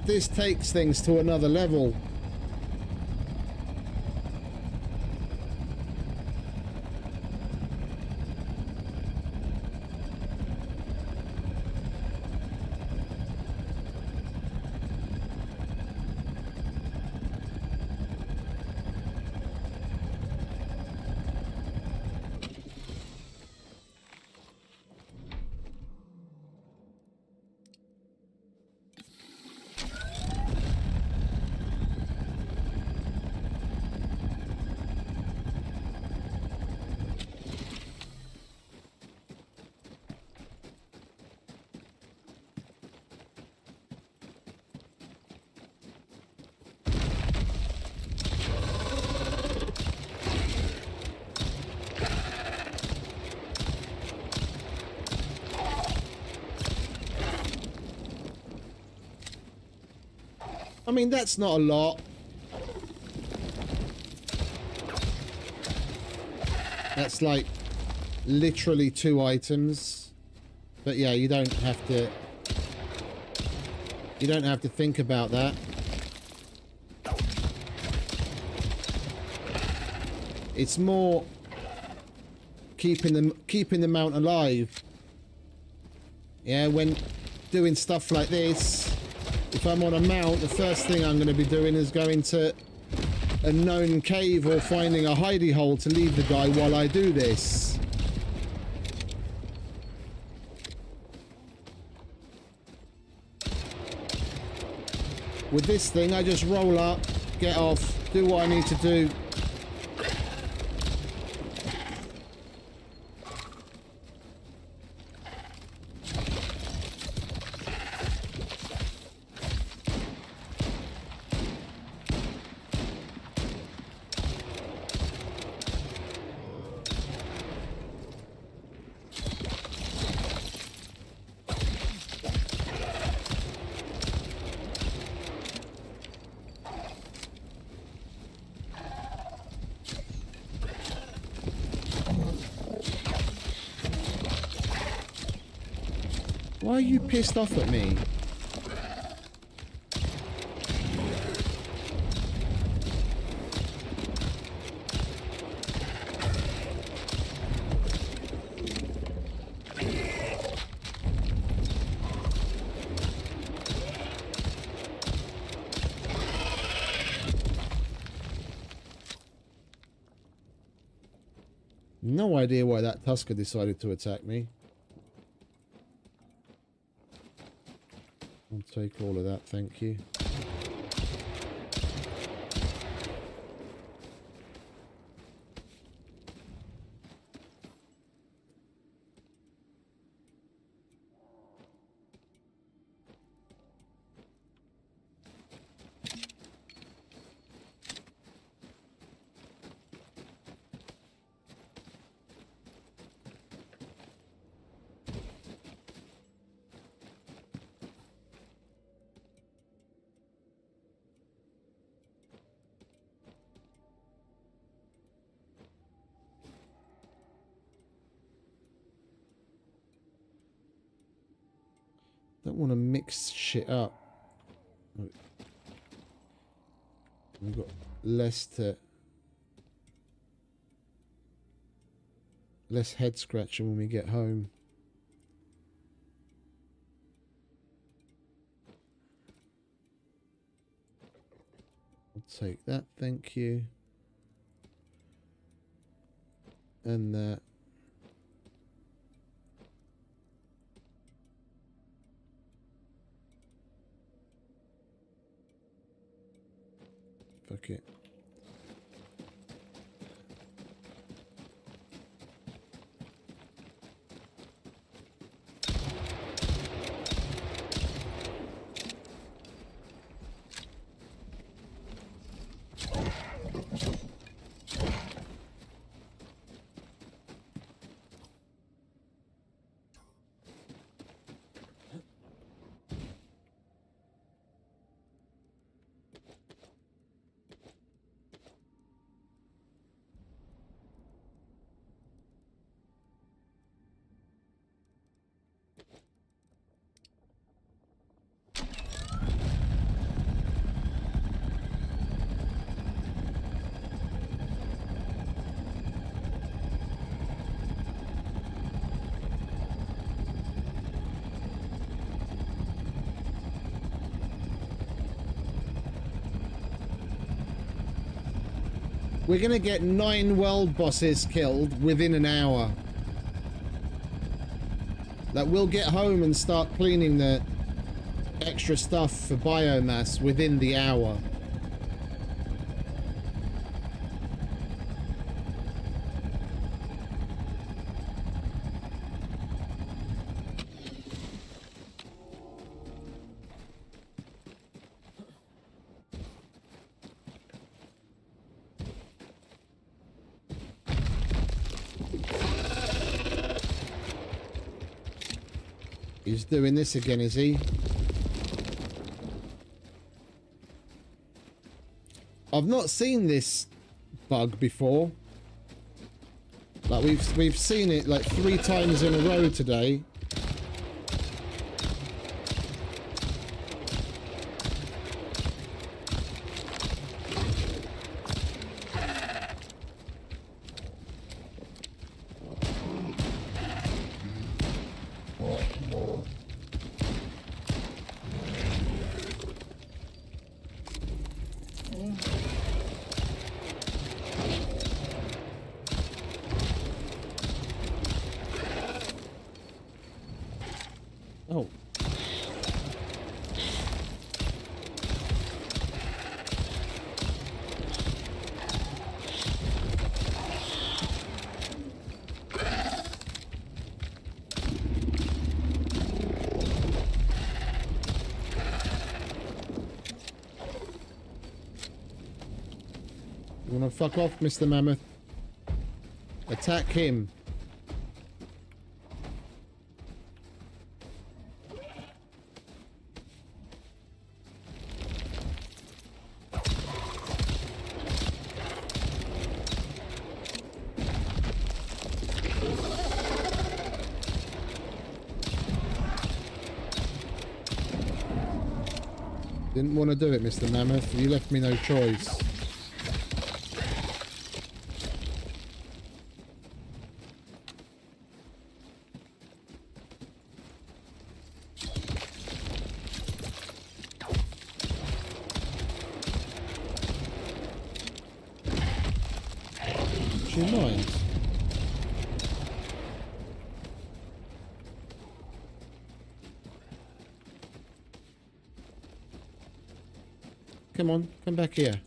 This takes things to another level. I mean, that's not a lot. That's like literally 2 items. But yeah, you don't have to think about that. It's more keeping the mount alive. Yeah, when doing stuff like this, if I'm on a mount, the first thing I'm going to be doing is going to a known cave or finding a hidey hole to leave the guy while I do this. With this thing, I just roll up, get off, do what I need to do. Why are you pissed off at me? No idea why that Tusker decided to attack me. I'll take all of that, thank you. Don't want to mix shit up. We've got less head scratching when we get home. I'll take that, thank you. And that. Fuck it. We're going to get 9 world bosses killed within an hour. Like, we'll get home and start cleaning the extra stuff for biomass within the hour. He's doing this again, is he? I've not seen this bug before. Like we've seen it like 3 times in a row today. Oh. You wanna fuck off, Mr. Mammoth? Attack him. Didn't want to do it, Mr. Mammoth. You left me no choice. Do you mind? Come on, come back here.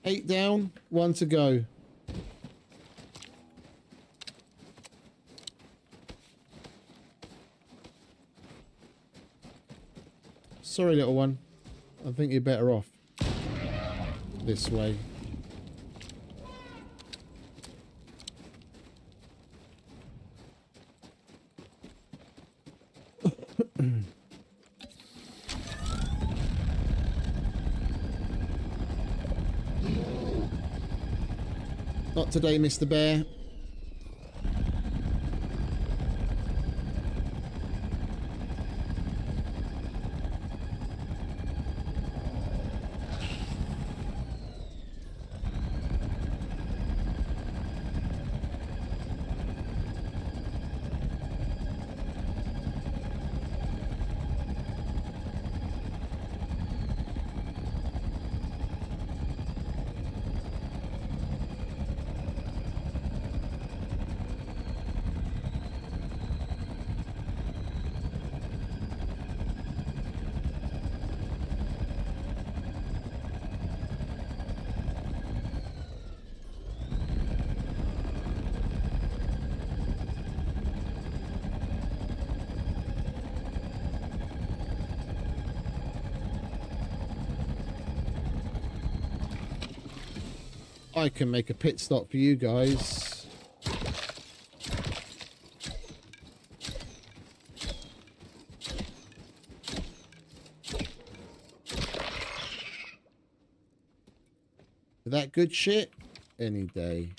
Eight down, one to go. Sorry, little one. I think you're better off this way. Not today, Mr. Bear. I can make a pit stop for you guys. That good shit? Any day.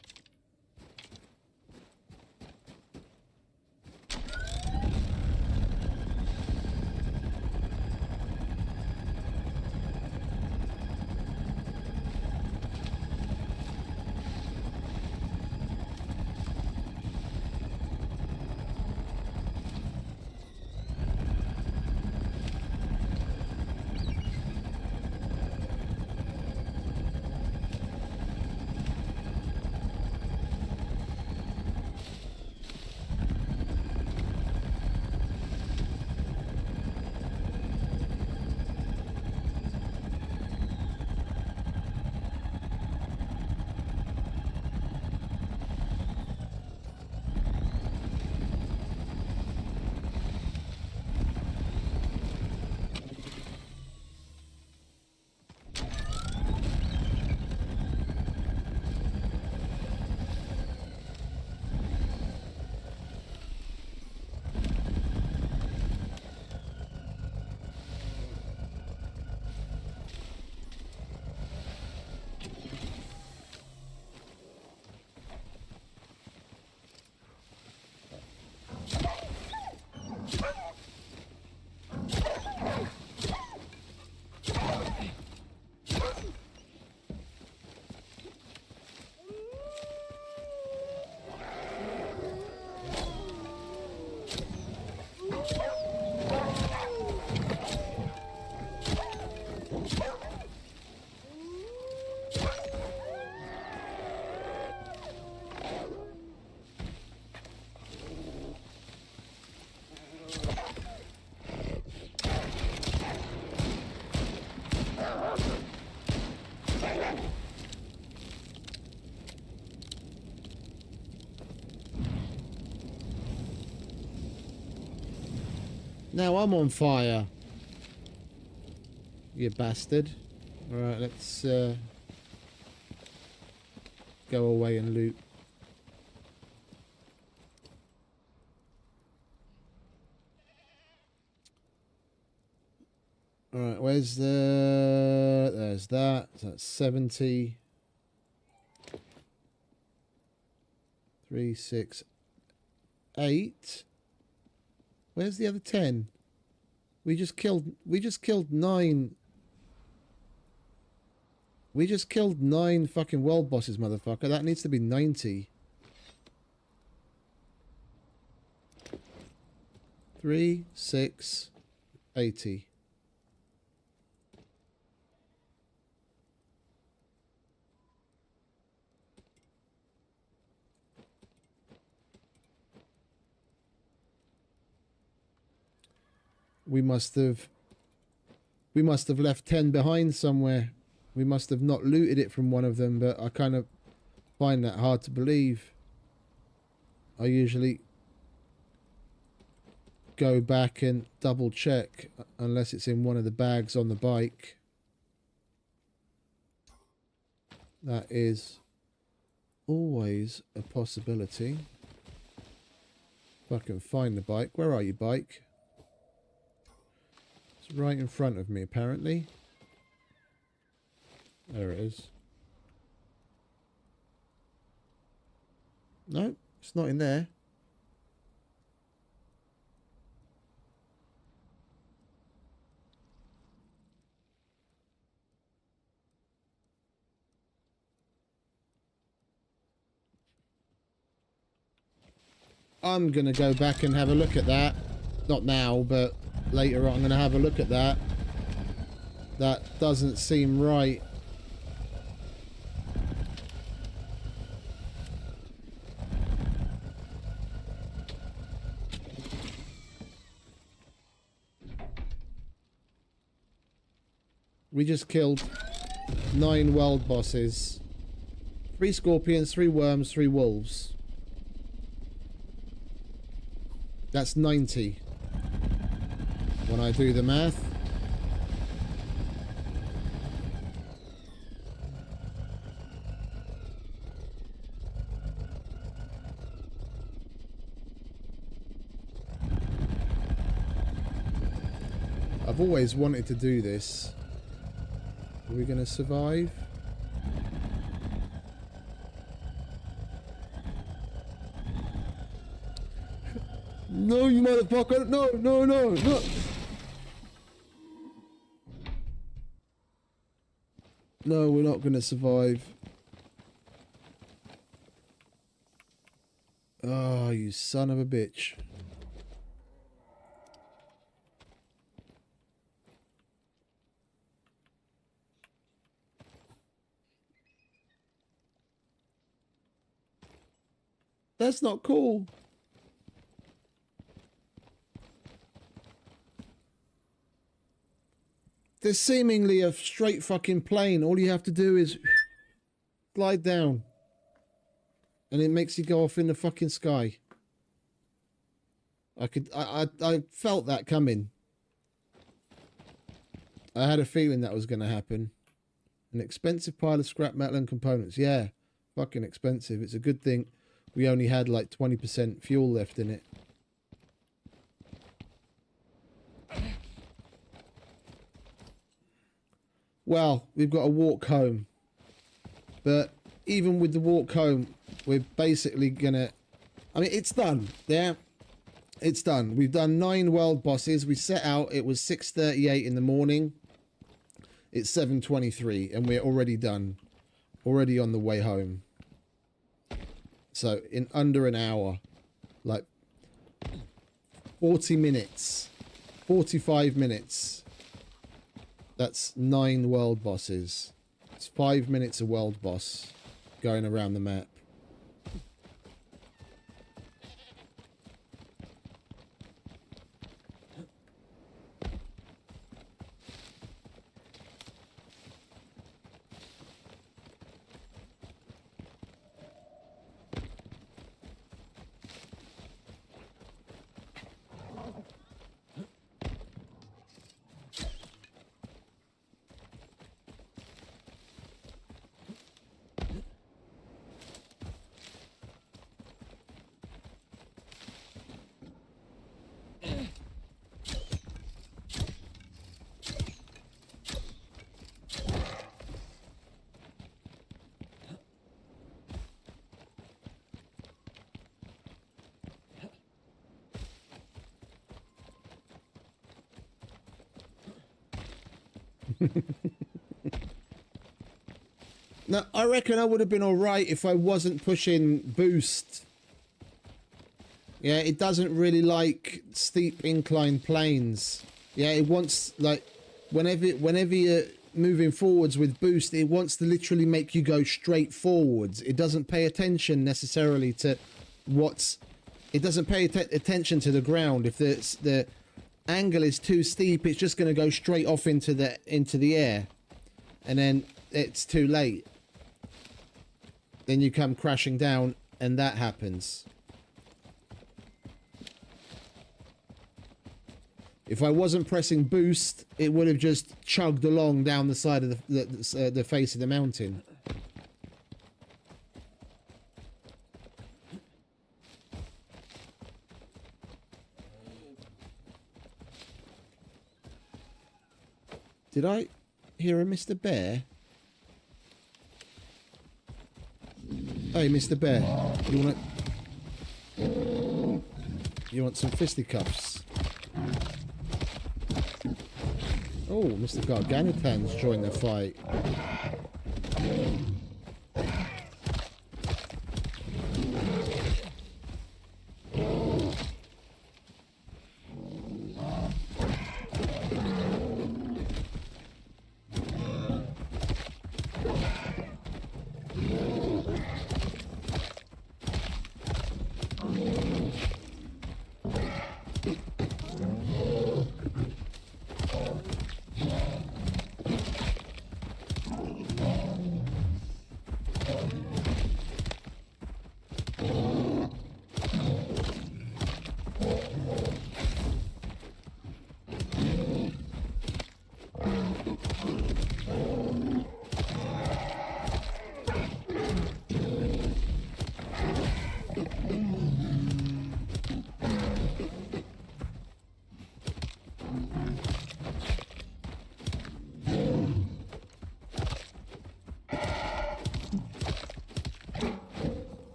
Now I'm on fire. You bastard. Alright, let's go away and loot. Alright, where's the... There's that. So that's 70. 3, 6, 8. Where's the other 10? We just killed 9. We just killed 9 fucking world bosses, motherfucker. That needs to be 90. 3, 6, 80. We must have left 10 behind somewhere. We must have not looted it from one of them, but I kind of find that hard to believe. I usually go back and double check unless it's in one of the bags on the bike. That is always a possibility. If I can find the bike. Where are you, bike? It's right in front of me, apparently. There it is. No, it's not in there. I'm going to go back and have a look at that. Not now, but later on I'm going to have a look at that. That doesn't seem right. We just killed 9 world bosses. 3 scorpions, 3 worms, 3 wolves. That's 90. When I do the math. I've always wanted to do this. Are we going to survive? No, you motherfucker! No, no, no, no! No, we're not going to survive. Oh, you son of a bitch. That's not cool. There's seemingly a straight fucking plane. All you have to do is glide down. And it makes you go off in the fucking sky. I felt that coming. I had a feeling that was going to happen. An expensive pile of scrap metal and components. Yeah, fucking expensive. It's a good thing we only had like 20% fuel left in it. Well, we've got to walk home. But even with the walk home, we're basically gonna... I mean, it's done. Yeah? It's done. We've done 9 world bosses. We set out, it was 6:38 in the morning. It's 7:23 and we're already done. Already on the way home. So, in under an hour. Like, 40 minutes. 45 minutes. That's 9 world bosses. It's 5 minutes a world boss going around the map. No, I reckon I would have been alright if I wasn't pushing boost. Yeah, it doesn't really like steep incline planes. Yeah, it wants, like, whenever you're moving forwards with boost, it wants to literally make you go straight forwards. It doesn't pay attention necessarily to what's... It doesn't pay attention to the ground. If the angle is too steep, it's just going to go straight off into the air. And then it's too late. Then you come crashing down, and that happens. If I wasn't pressing boost, it would have just chugged along down the side of the face of the mountain. Did I hear a Mr. Bear? Hey, Mr. Bear, you want some fisticuffs? Oh, Mr. Garganitan's joined the fight.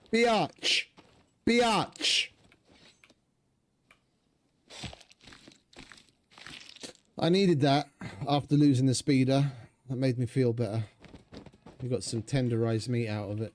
Biatch! Biatch! I needed that after losing the speeder. That made me feel better. We got some tenderized meat out of it.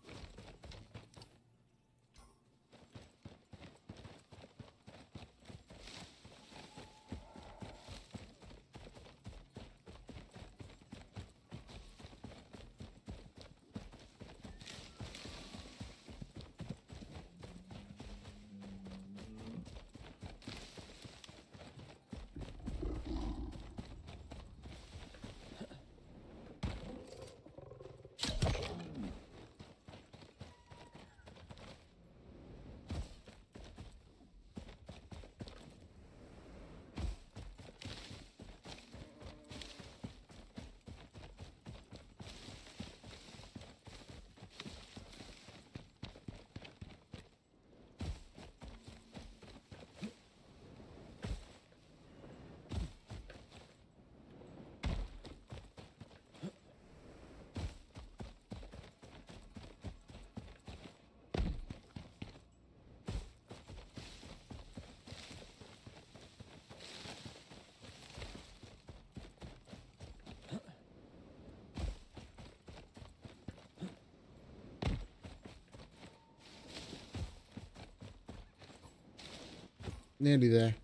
Nearly there.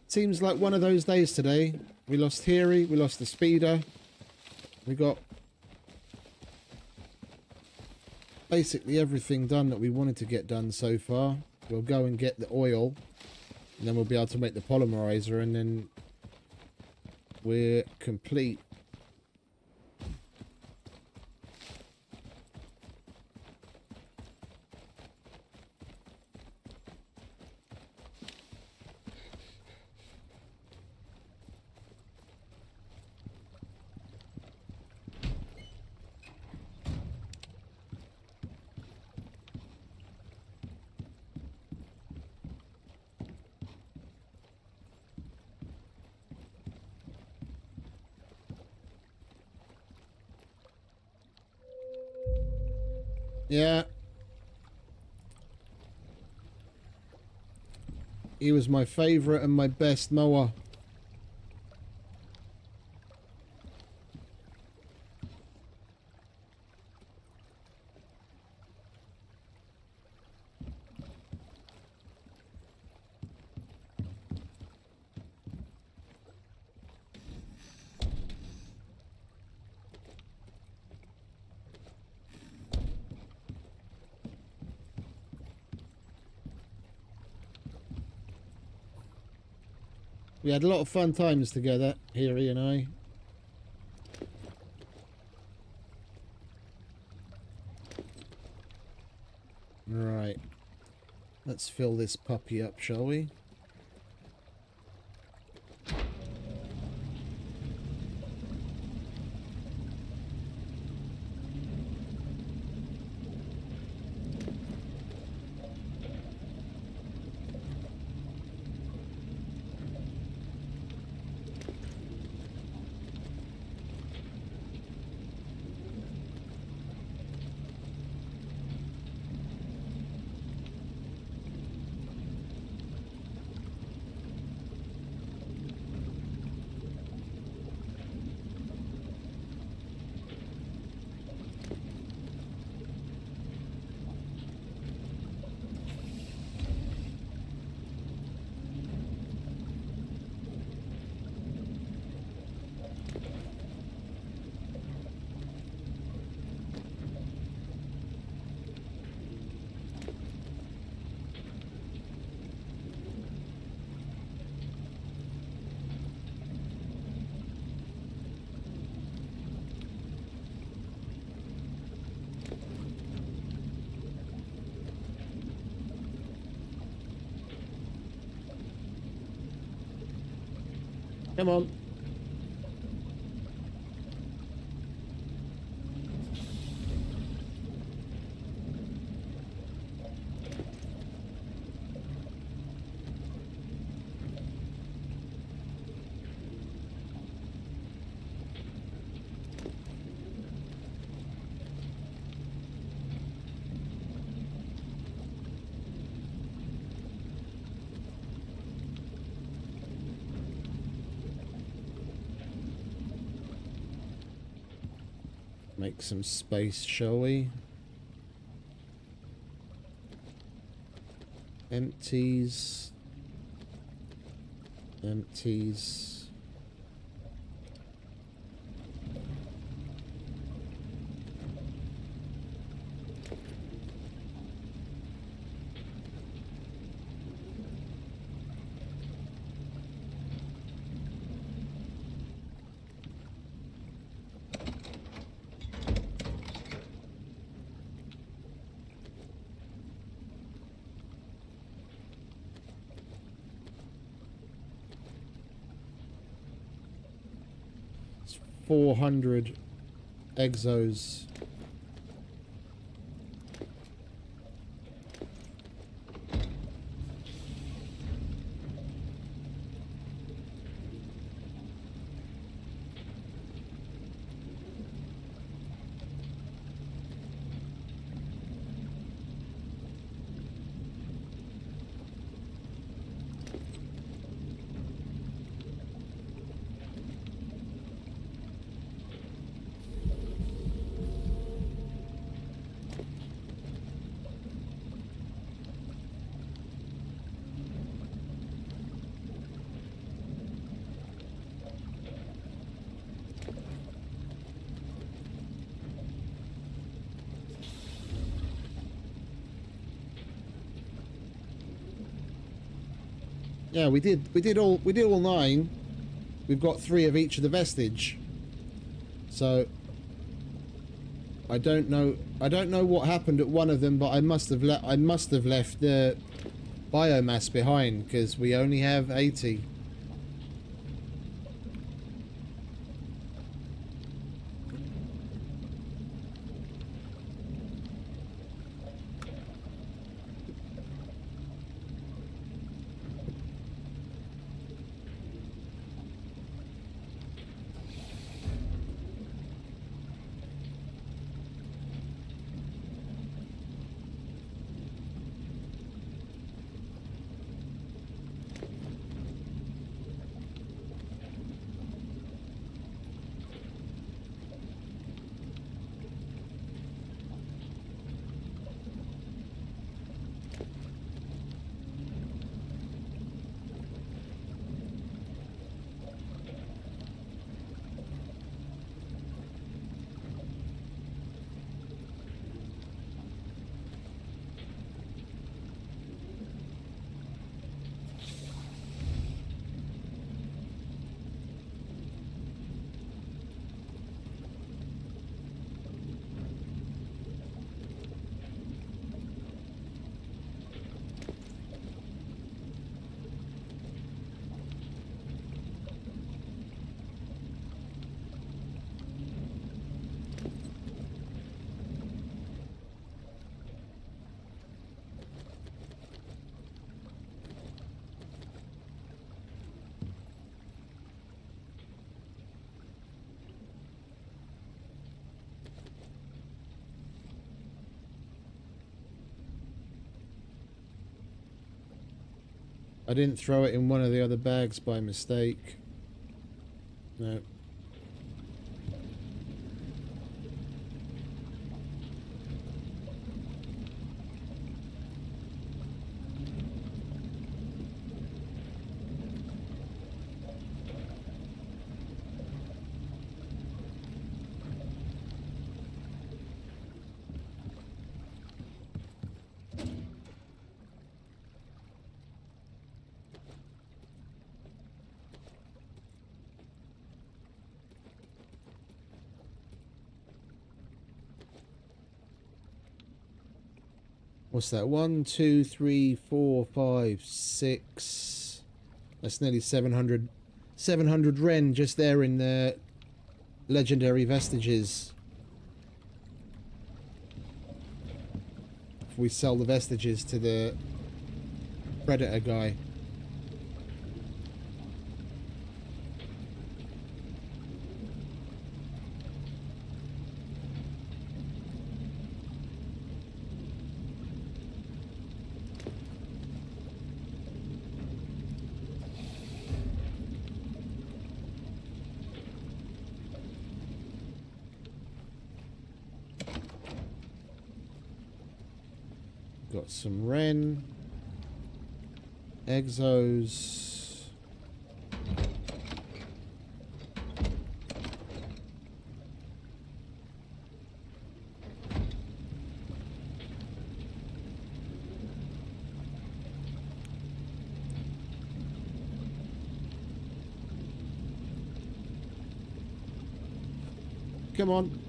Seems like one of those days today. We lost Heary, we lost the speeder. We got basically everything done that we wanted to get done so far. We'll go and get the oil, and then we'll be able to make the polymerizer, and then we're complete. Yeah. He was my favourite and my best mower. We had a lot of fun times together, Hiri and I. Right. Let's fill this puppy up, shall we? Come on. Make some space, shall we? Empties. Empties. It's 400 exos. Yeah, we did all 9. We've got 3 of each of the vestige. So I don't know what happened at one of them, but I must have left the biomass behind because we only have 80. I didn't throw it in one of the other bags by mistake. No. What's that? 1, 2, 3, 4, 5, 6. That's nearly 700. 700 Ren just there in the legendary vestiges. If we sell the vestiges to the predator guy. Got some Ren. Exos. Come on.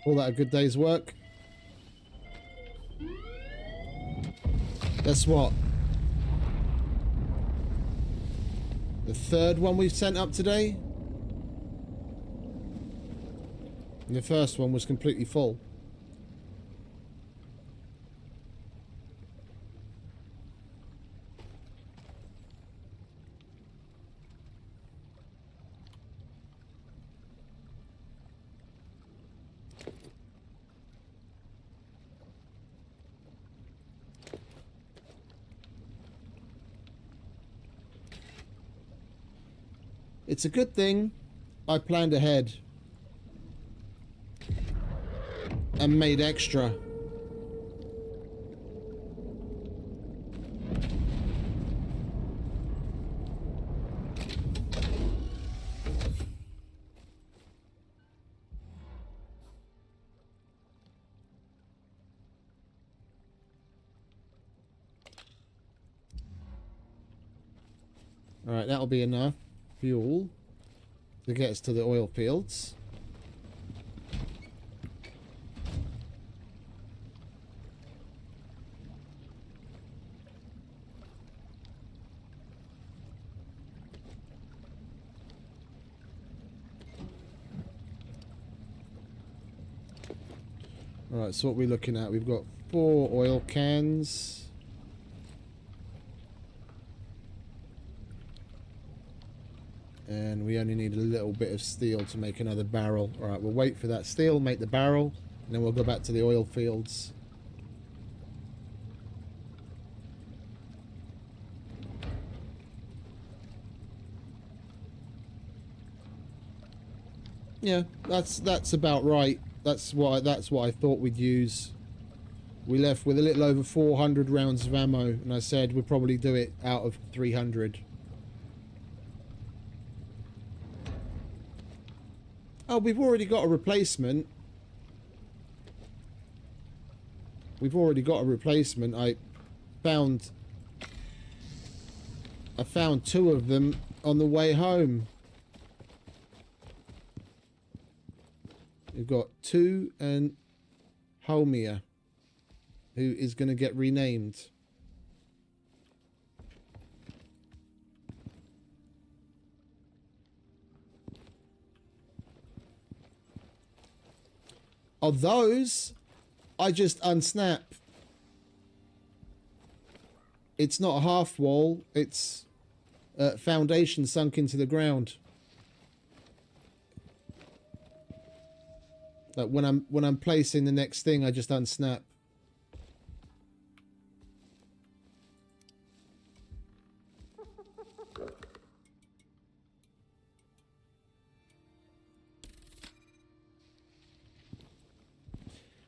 All that a good day's work. That's what? The third one we've sent up today? And the first one was completely full. It's a good thing I planned ahead and made extra. All right, that'll be enough fuel to get us to the oil fields. All right, so what we're looking at, we've got 4 oil cans. And we only need a little bit of steel to make another barrel. All right, we'll wait for that steel, make the barrel, and then we'll go back to the oil fields. Yeah, that's about right. That's what I thought we'd use. We left with a little over 400 rounds of ammo, and I said we'd probably do it out of 300. Oh, we've already got a replacement. We've already got a replacement. I found 2 of them on the way home. We've got 2 and Homia, who is going to get renamed. Of those, I just unsnap. It's not a half wall, it's foundation sunk into the ground. Like when I'm placing the next thing, I just unsnap.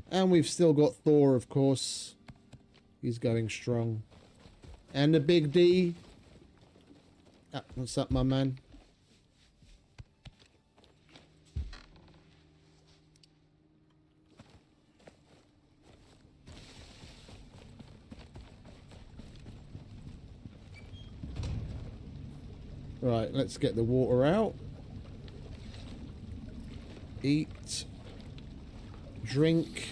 And we've still got Thor, of course. He's going strong. And the Big D. Ah, what's up, my man? Right, let's get the water out. Eat. Drink.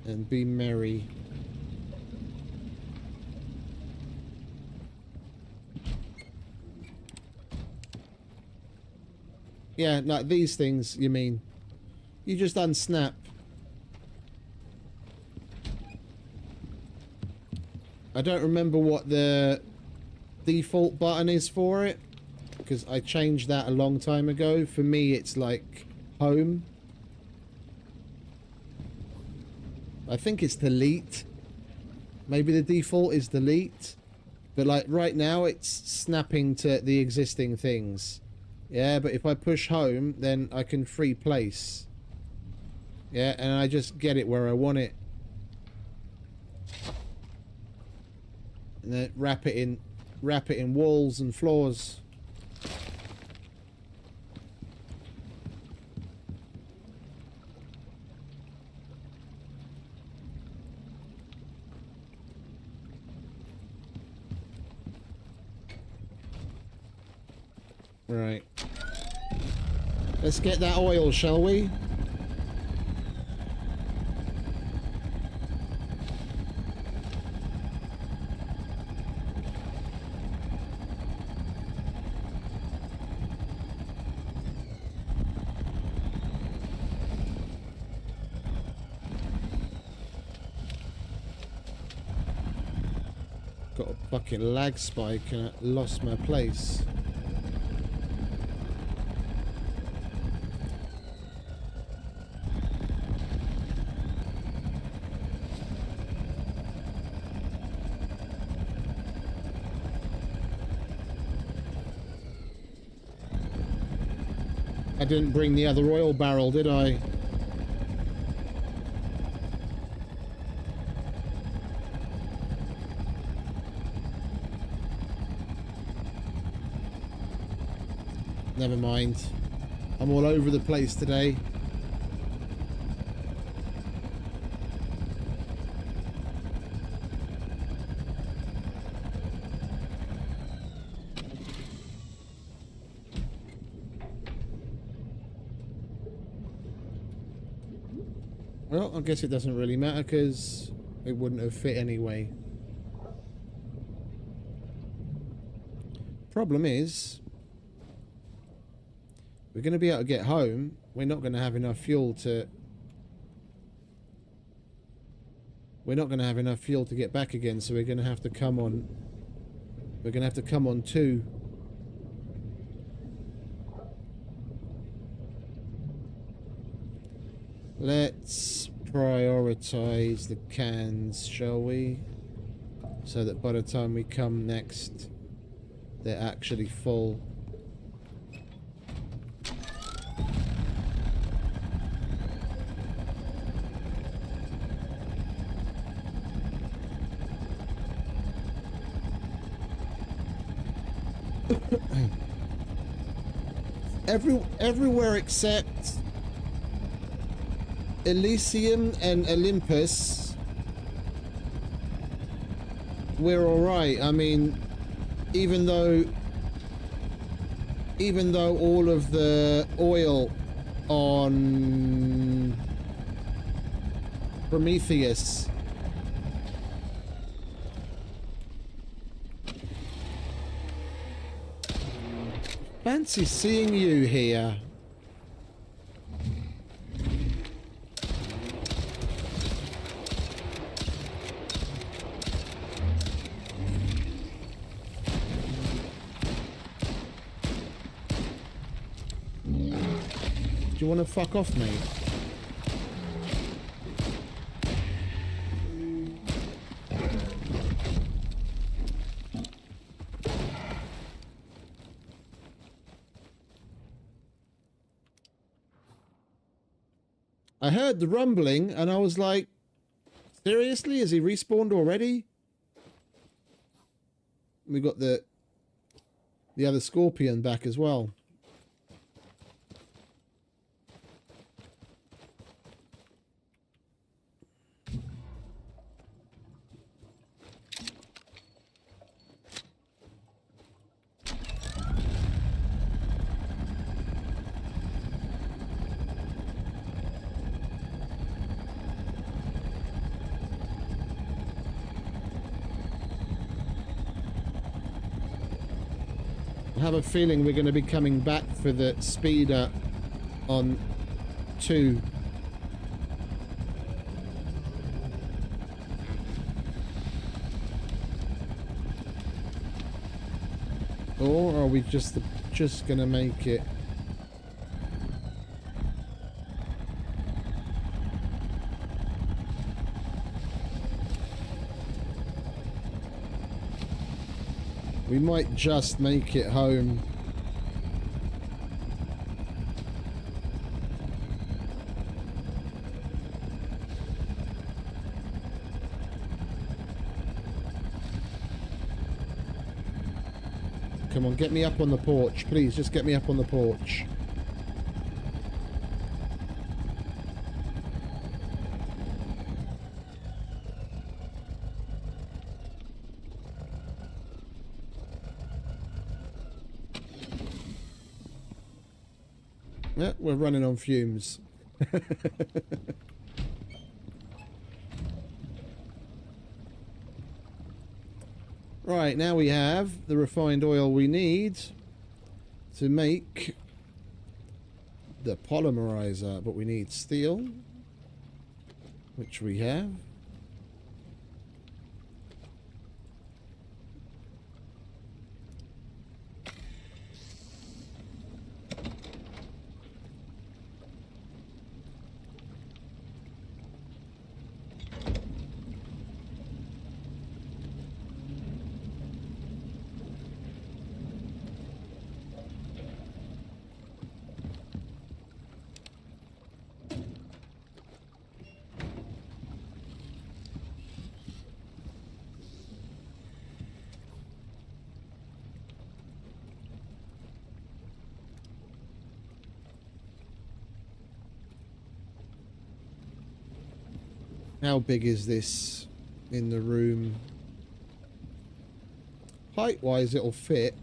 And be merry. Yeah, like these things, you mean. You just unsnap. I don't remember what the default button is for it, because I changed that a long time ago. For me, it's like home. I think it's delete. Maybe the default is delete. But like right now, it's snapping to the existing things. Yeah, but if I push home, then I can free place. Yeah, and I just get it where I want it. And then wrap it in walls and floors. Right. Let's get that oil, shall we? Got a fucking lag spike and I lost my place. I didn't bring the other oil barrel, did I? Never mind. I'm all over the place today. Well, I guess it doesn't really matter because it wouldn't have fit anyway. Problem is, we're going to be able to get home. We're not going to have enough fuel to... We're not going to have enough fuel to get back again, so we're going to have to come on... We're going to have to come on 2. Let's prioritize the cans, shall we? So that by the time we come next, they're actually full. Everywhere except Elysium and Olympus, we're alright. I mean, even though all of the oil on Prometheus. Fancy seeing you here. Do you want to fuck off, mate? I heard the rumbling and I was like, seriously? Is he respawned already? We got the other scorpion back as well. I have a feeling we're going to be coming back for the speeder on 2. Or are we just going to make it? We might just make it home. Come on, get me up on the porch. Please, just get me up on the porch. Yeah, we're running on fumes. Right, now we have the refined oil we need to make the polymerizer, but we need steel, which we have. How big is this in the room? Height-wise, it'll fit.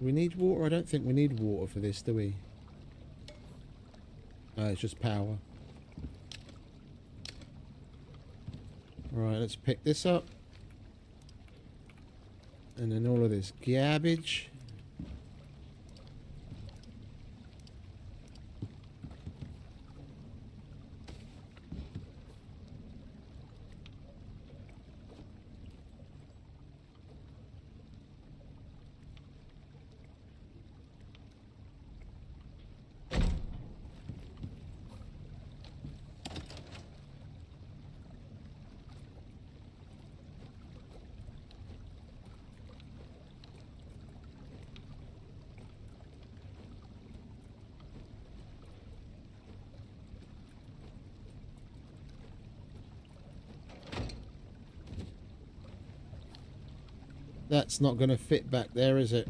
We need water? I don't think we need water for this, do we? It's just power. Right, let's pick this up. And then all of this garbage. That's not going to fit back there, is it?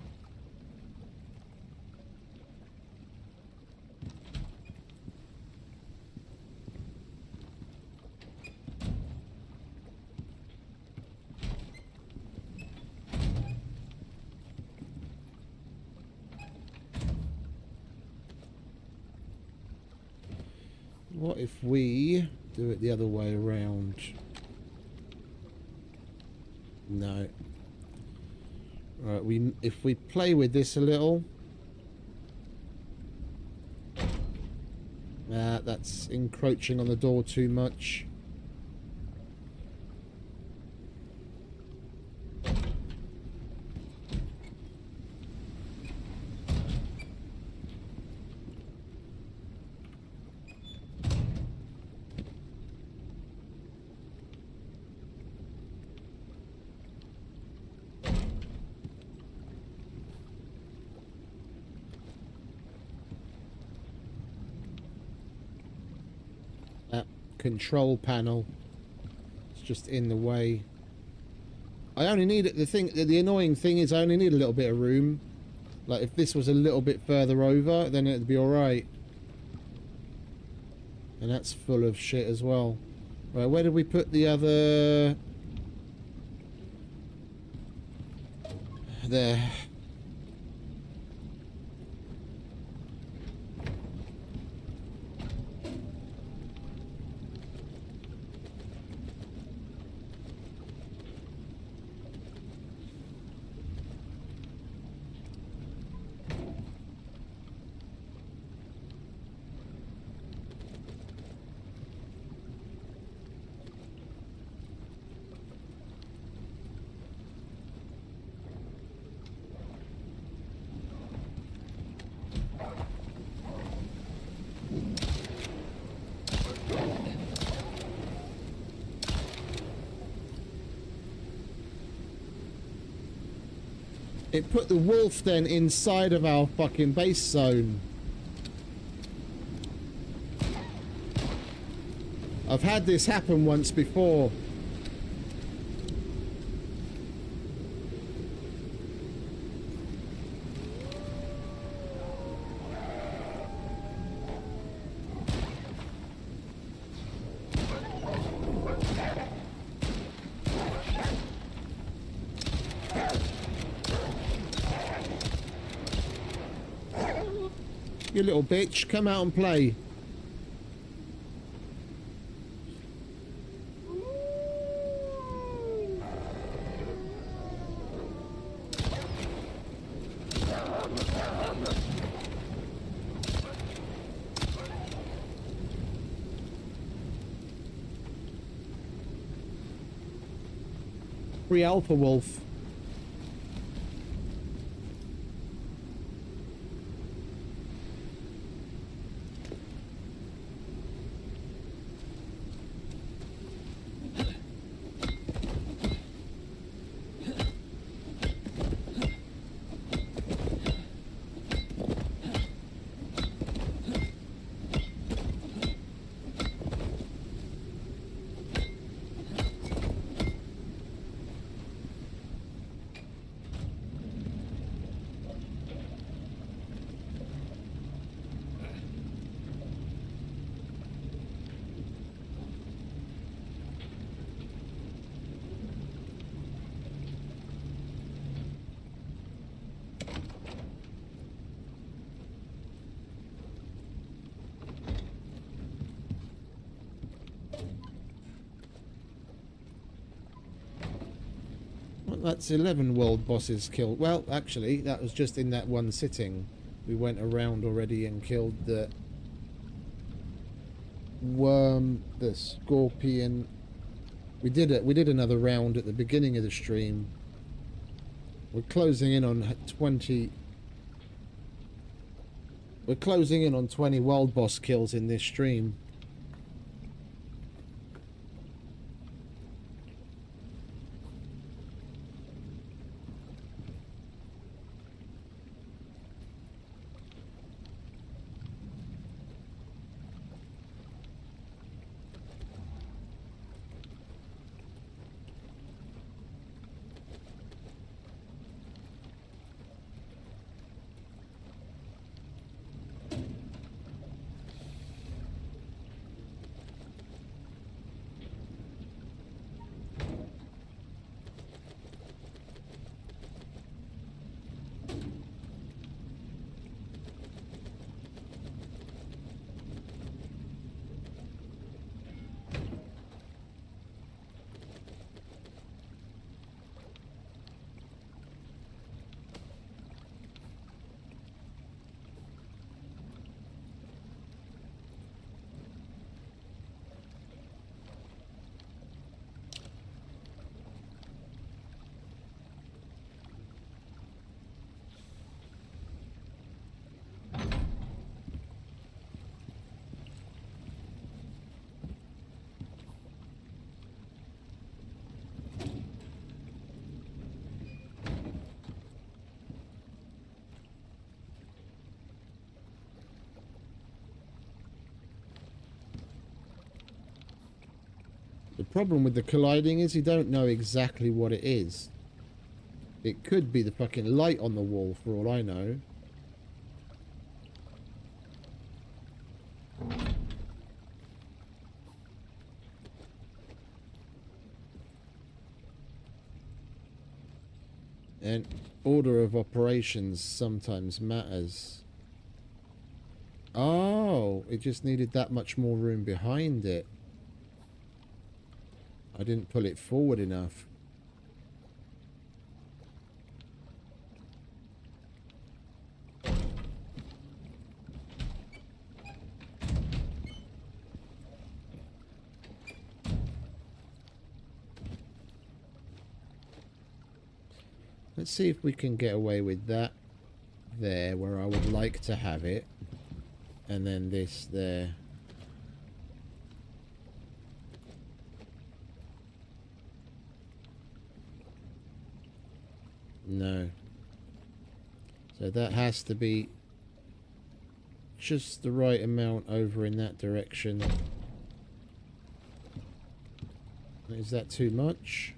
What if we do it the other way around? No. Right, if we play with this a little. That's encroaching on the door too much. Control panel. It's just in the way. I only need it. The annoying thing is I only need a little bit of room. Like if this was a little bit further over, then it'd be all right. And that's full of shit as well. Right, where did we put the other? There. It put the wolf then inside of our fucking base zone. I've had this happen once before. You little bitch, come out and play. Free alpha wolf. That's 11 world bosses killed. Well, actually, that was just in that one sitting. We went around already and killed the worm, the scorpion. We did another round at the beginning of the stream. We're closing in on 20. We're closing in on 20 world boss kills in this stream. The problem with the colliding is you don't know exactly what it is. It could be the fucking light on the wall for all I know. And order of operations sometimes matters. Oh, it just needed that much more room behind it. I didn't pull it forward enough. Let's see if we can get away with that there where I would like to have it. And then this there. No. So that has to be just the right amount over in that direction. Is that too much?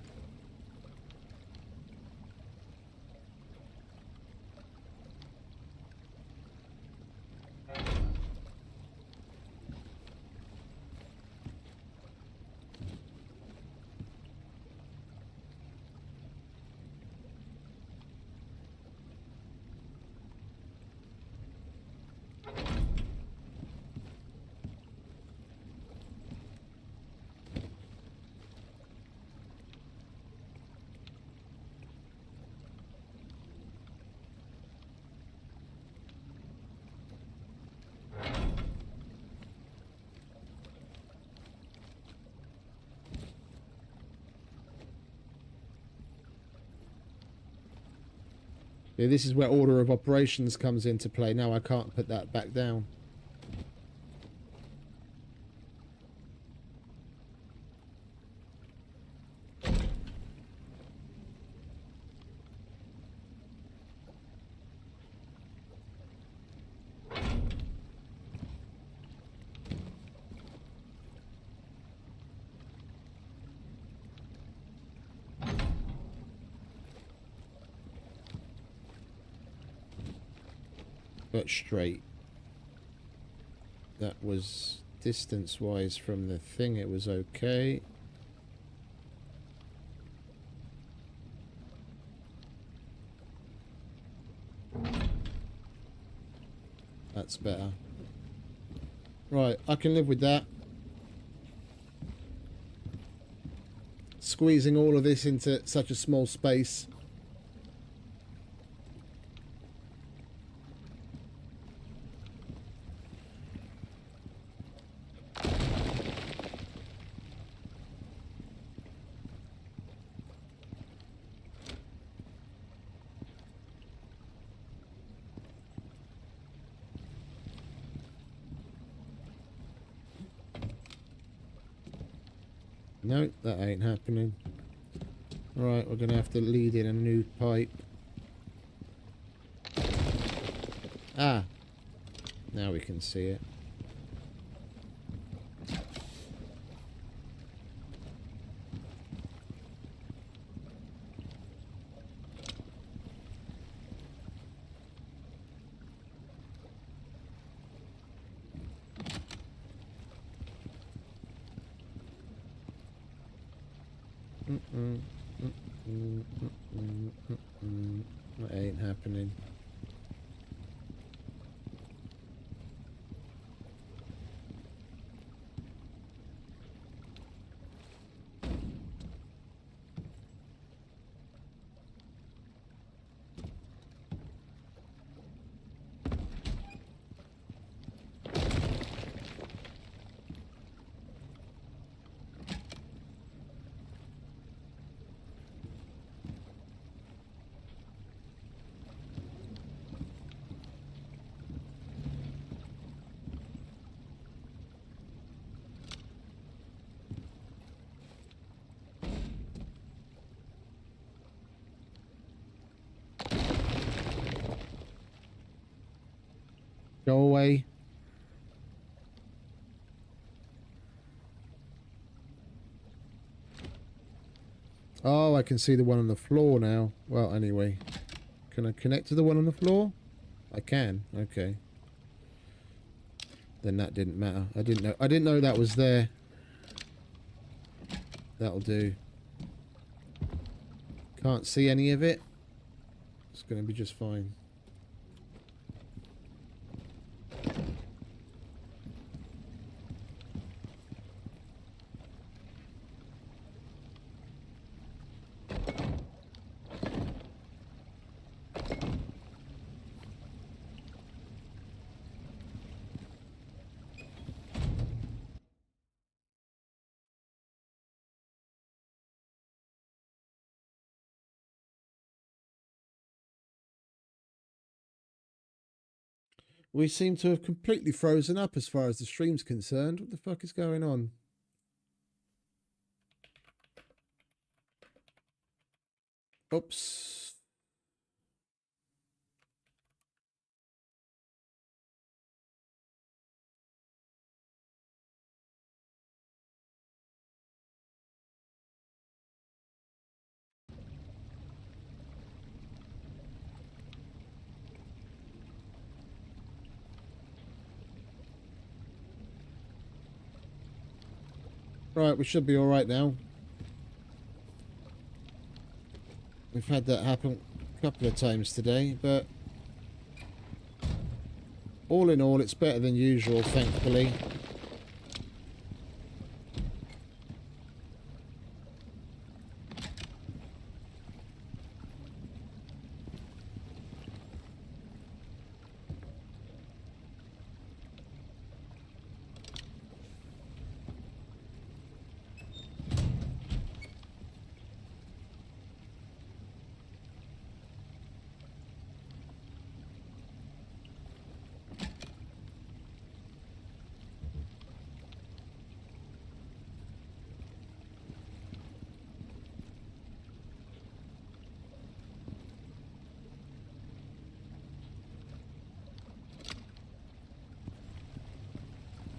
Yeah, this is where order of operations comes into play. Now I can't put that back down. But straight. That was distance-wise from the thing, it was okay. That's better. Right, I can live with that. Squeezing all of this into such a small space. No, that ain't happening. Right, we're going to have to lead in a new pipe. Ah! Now we can see it. That ain't happening. Go away. Oh, I can see the one on the floor now. Well, anyway. Can I connect to the one on the floor? I can. Okay. Then that didn't matter. I didn't know that was there. That'll do. Can't see any of it. It's going to be just fine. We seem to have completely frozen up as far as the stream's concerned. What the fuck is going on? Oops. Right, we should be alright now. We've had that happen a couple of times today, but all in all, it's better than usual, thankfully.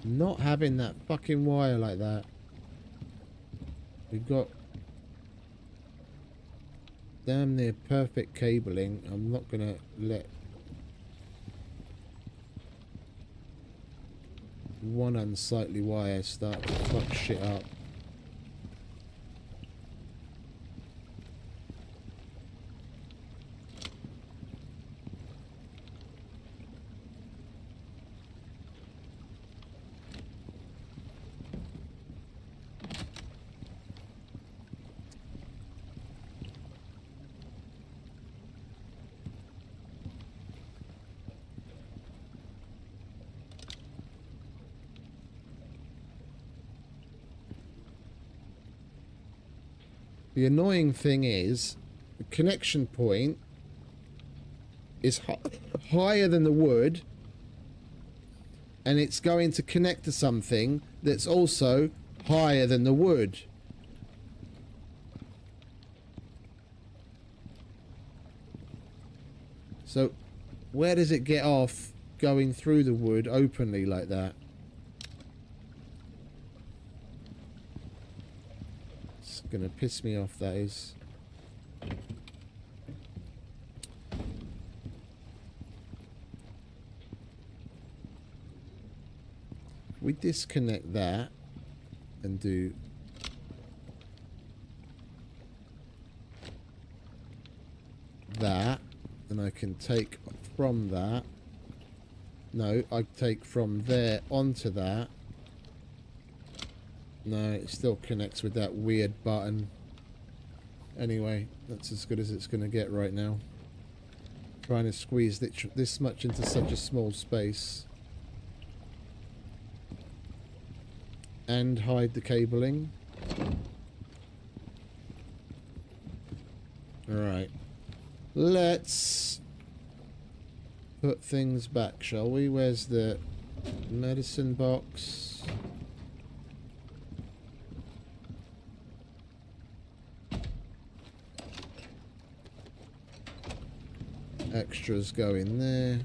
Not having that fucking wire like that. We've got damn near perfect cabling. I'm not gonna let one unsightly wire start to fuck shit up. The annoying thing is, the connection point is higher than the wood, and it's going to connect to something that's also higher than the wood. So, where does it get off going through the wood openly like that? Gonna piss me off, that is. We disconnect that and do that, and I can take from that. No, I take from there onto that. No, it still connects with that weird button. Anyway, that's as good as it's going to get right now. Trying to squeeze this much into such a small space. And hide the cabling. Alright. Let's put things back, shall we? Where's the medicine box? Extras go in there.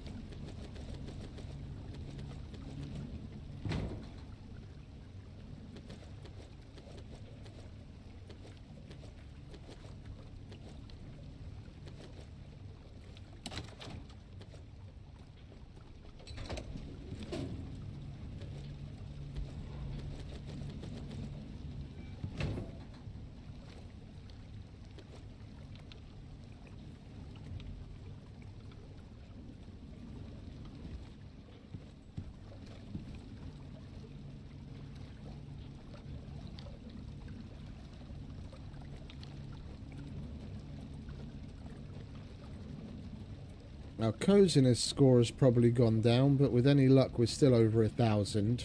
Our coziness score has probably gone down, but with any luck we're still over 1,000.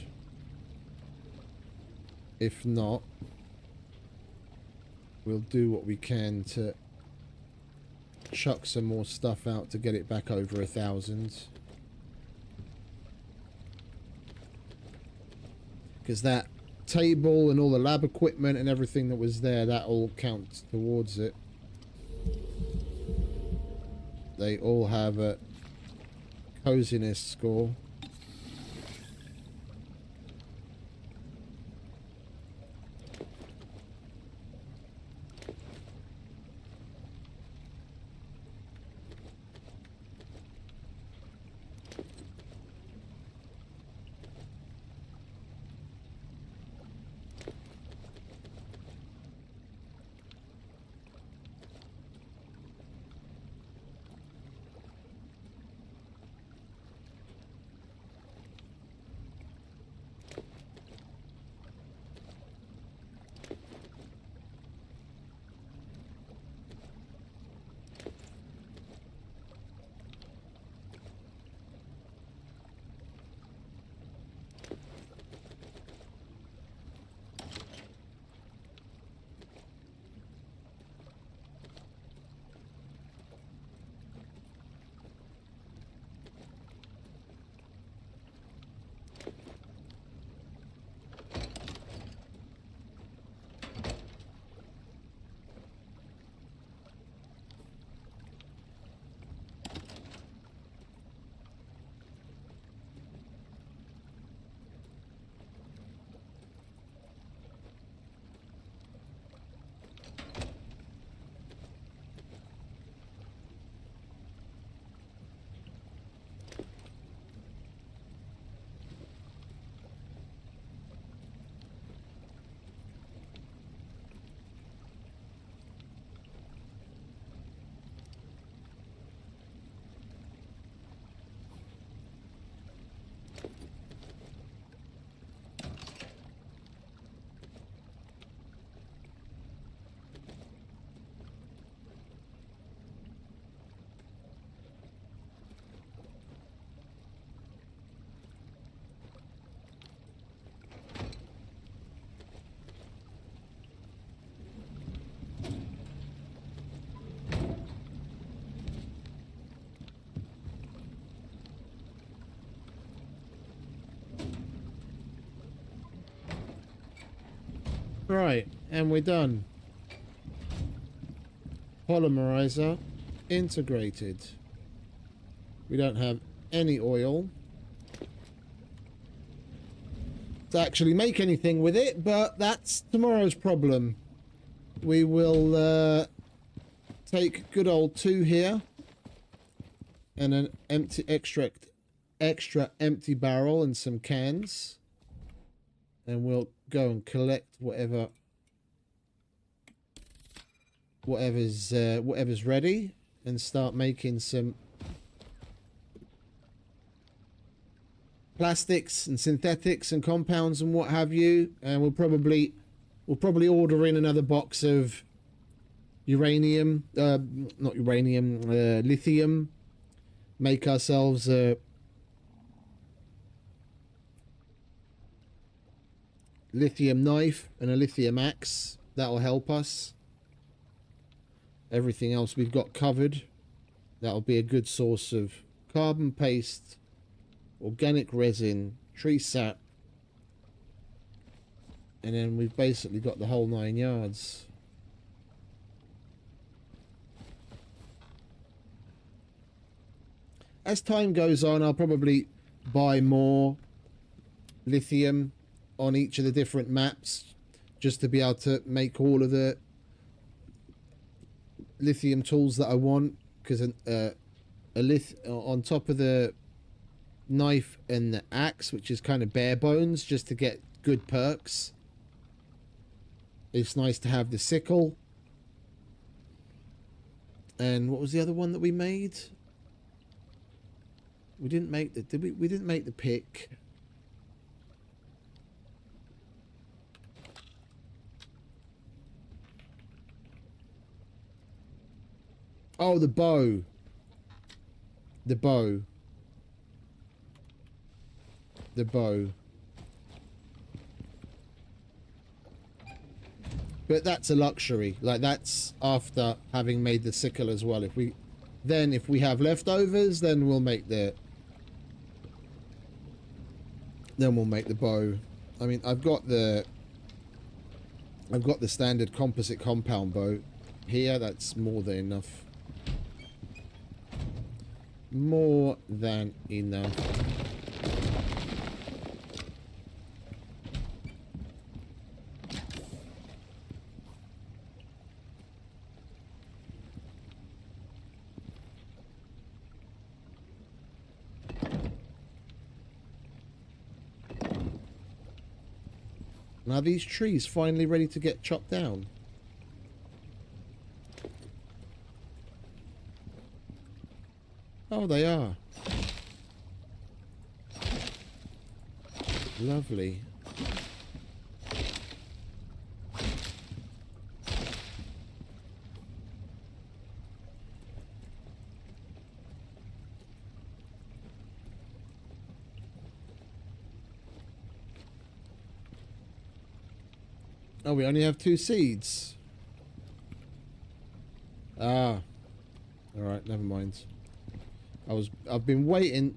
If not, we'll do what we can to chuck some more stuff out to get it back over 1,000. Because that table and all the lab equipment and everything that was there, that all counts towards it. They all have a coziness score. Right, and we're done. Polymerizer integrated. We don't have any oil to actually make anything with it, but that's tomorrow's problem. We will take good old 2 here and an empty extra empty barrel and some cans, and we'll go and collect whatever's ready and start making some plastics and synthetics and compounds and what have you. And we'll probably order in another box of lithium, make ourselves a lithium knife and a lithium axe. That'll help us. Everything else we've got covered. That'll be a good source of carbon paste, organic resin, tree sap, and then we've basically got the whole 9 yards. As time goes on, I'll probably buy more lithium on each of the different maps just to be able to make all of the lithium tools that I want, because on top of the knife and the axe, which is kind of bare bones just to get good perks, it's nice to have the sickle. And what was the other one that we made? We didn't make the we didn't make the pick. Oh, the bow. the bow. The bow. But that's a luxury. Like, that's after having made the sickle as well. If we have leftovers, then we'll make the bow. I mean, I've got the standard composite compound bow here. That's more than enough. More than enough. Now these trees finally ready to get chopped down. Oh, they are. Lovely. Oh, we only have 2 seeds. Ah. Alright, never mind. I've been waiting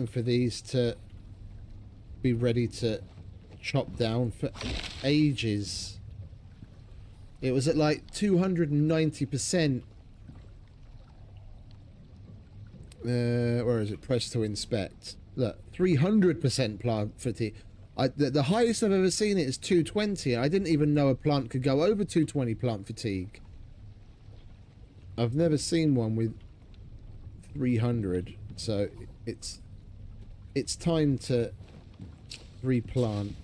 for these to be ready to chop down for ages. It was at like 290%. Where is it? Press to inspect. Look, 300% plant fatigue. The highest I've ever seen it is 220. I didn't even know a plant could go over 220 plant fatigue. I've never seen one with 300. So it's time to replant.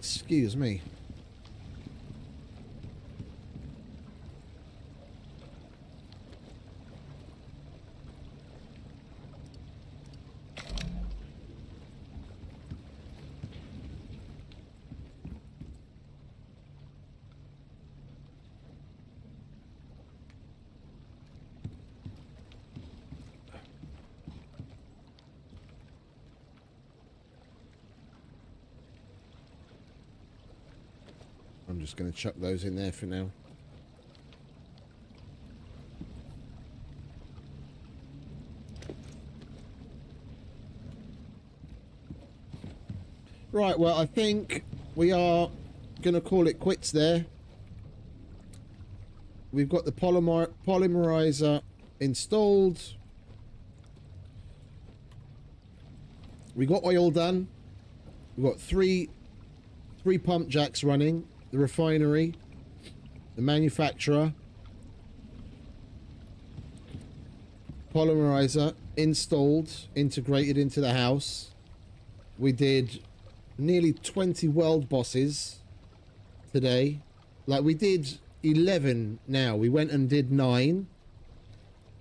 Excuse me. I'm just going to chuck those in there for now. Right, well, I think we are going to call it quits there. We've got the polymerizer installed. We got oil done. We've got three pump jacks running. The refinery, the manufacturer, polymerizer installed, integrated into the house. We did nearly 20 world bosses today. Like, we did 11 now. We went and did 9.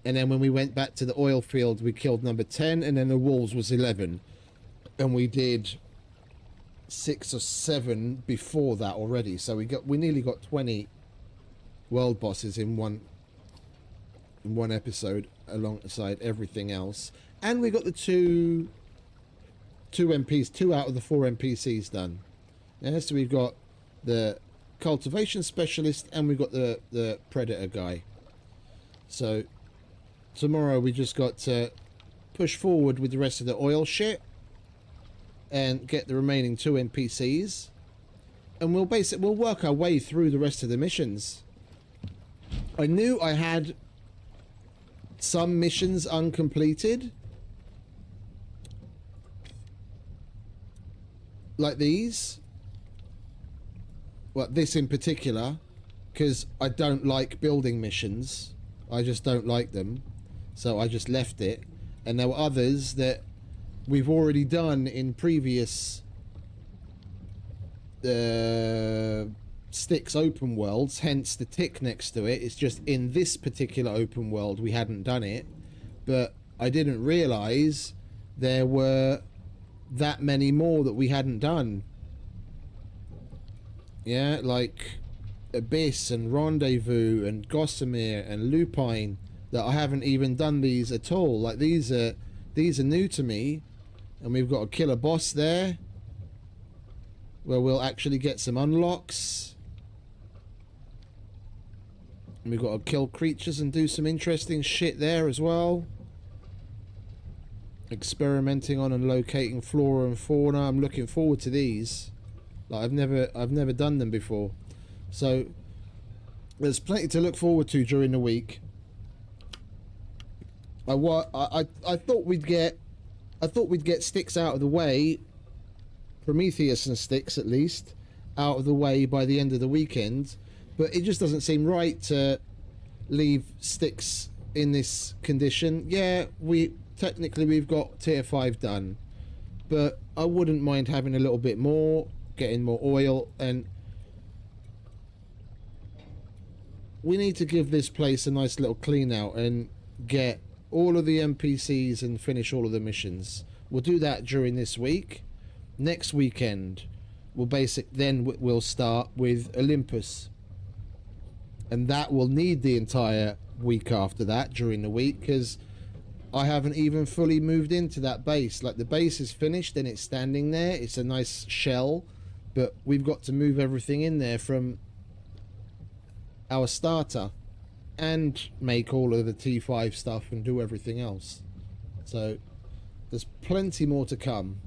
And then when we went back to the oil field, we killed number 10. And then the walls was 11. And we did 6 or 7 before that already, so we nearly got 20 world bosses in one episode alongside everything else. And we got the two MPs, 2 out of the 4 NPCs done. Yeah, so we've got the cultivation specialist and we've got the predator guy. So tomorrow we just got to push forward with the rest of the oil shit and get the remaining 2 NPCs, and we'll work our way through the rest of the missions. I knew I had some missions uncompleted, like these. Well, this in particular, because I don't like building missions. I just don't like them, so I just left it. And there were others that we've already done in previous Styx open worlds, hence the tick next to it. It's just in this particular open world we hadn't done it, but I didn't realize there were that many more that we hadn't done. Yeah, like Abyss and Rendezvous and Gossamer and Lupine, that I haven't even done these at all. Like these are new to me, and we've got a killer boss there where we'll actually get some unlocks. And we've got to kill creatures and do some interesting shit there as well. Experimenting on and locating flora and fauna. I'm looking forward to these. Like I've never done them before. So there's plenty to look forward to during the week. I thought we'd get Styx out of the way, Prometheus and Styx at least, out of the way by the end of the weekend, but it just doesn't seem right to leave Styx in this condition. Yeah, we've got tier 5 done, but I wouldn't mind having a little bit more, getting more oil, and we need to give this place a nice little clean out and get all of the NPCs and finish all of the missions. We'll do that during this week. Next weekend we'll start with Olympus, and that will need the entire week after that during the week, because I haven't even fully moved into that base. Like the base is finished and it's standing there, it's a nice shell, but we've got to move everything in there from our starter and make all of the T5 stuff and do everything else. So there's plenty more to come.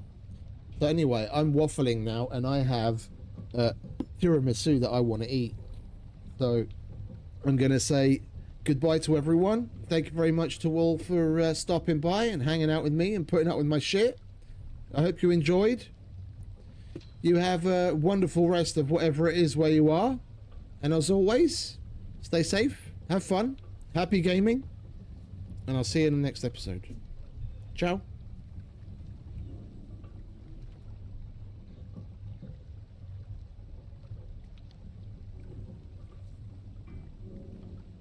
So anyway, I'm waffling now, and I have tiramisu that I want to eat. So I'm going to say goodbye to everyone. Thank you very much to all for stopping by and hanging out with me and putting up with my shit. I hope you enjoyed. You have a wonderful rest of whatever it is where you are. And as always, stay safe, have fun, happy gaming, and I'll see you in the next episode. Ciao.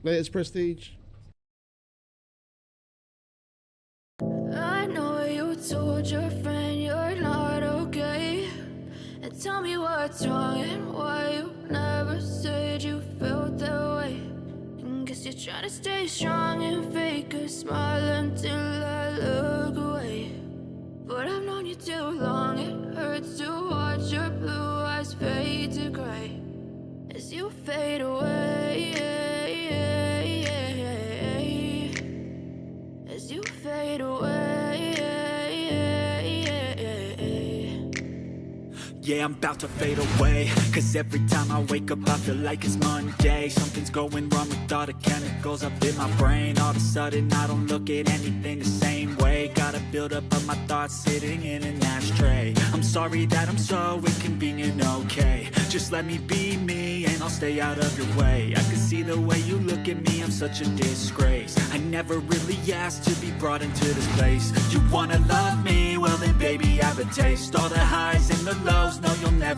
Latest Prestige. I know you told your friend you're not okay, and tell me what's wrong and why you never said you felt that way. And guess you're trying to stay strong and fake a smile until I look away. But I've known you too long, it hurts to watch your blue eyes fade to gray as you fade away, as you fade away. Yeah, I'm about to fade away, cause every time I wake up I feel like it's Monday. Something's going wrong with all the chemicals up in my brain. All of a sudden I don't look at anything the same way. Gotta build up of my thoughts sitting in an ashtray. I'm sorry that I'm so inconvenient, okay. Just let me be me and I'll stay out of your way. I can see the way you look at me, I'm such a disgrace. I never really asked to be brought into this place. You wanna love me? Well then baby, have a taste. All the highs and the lows, no you'll never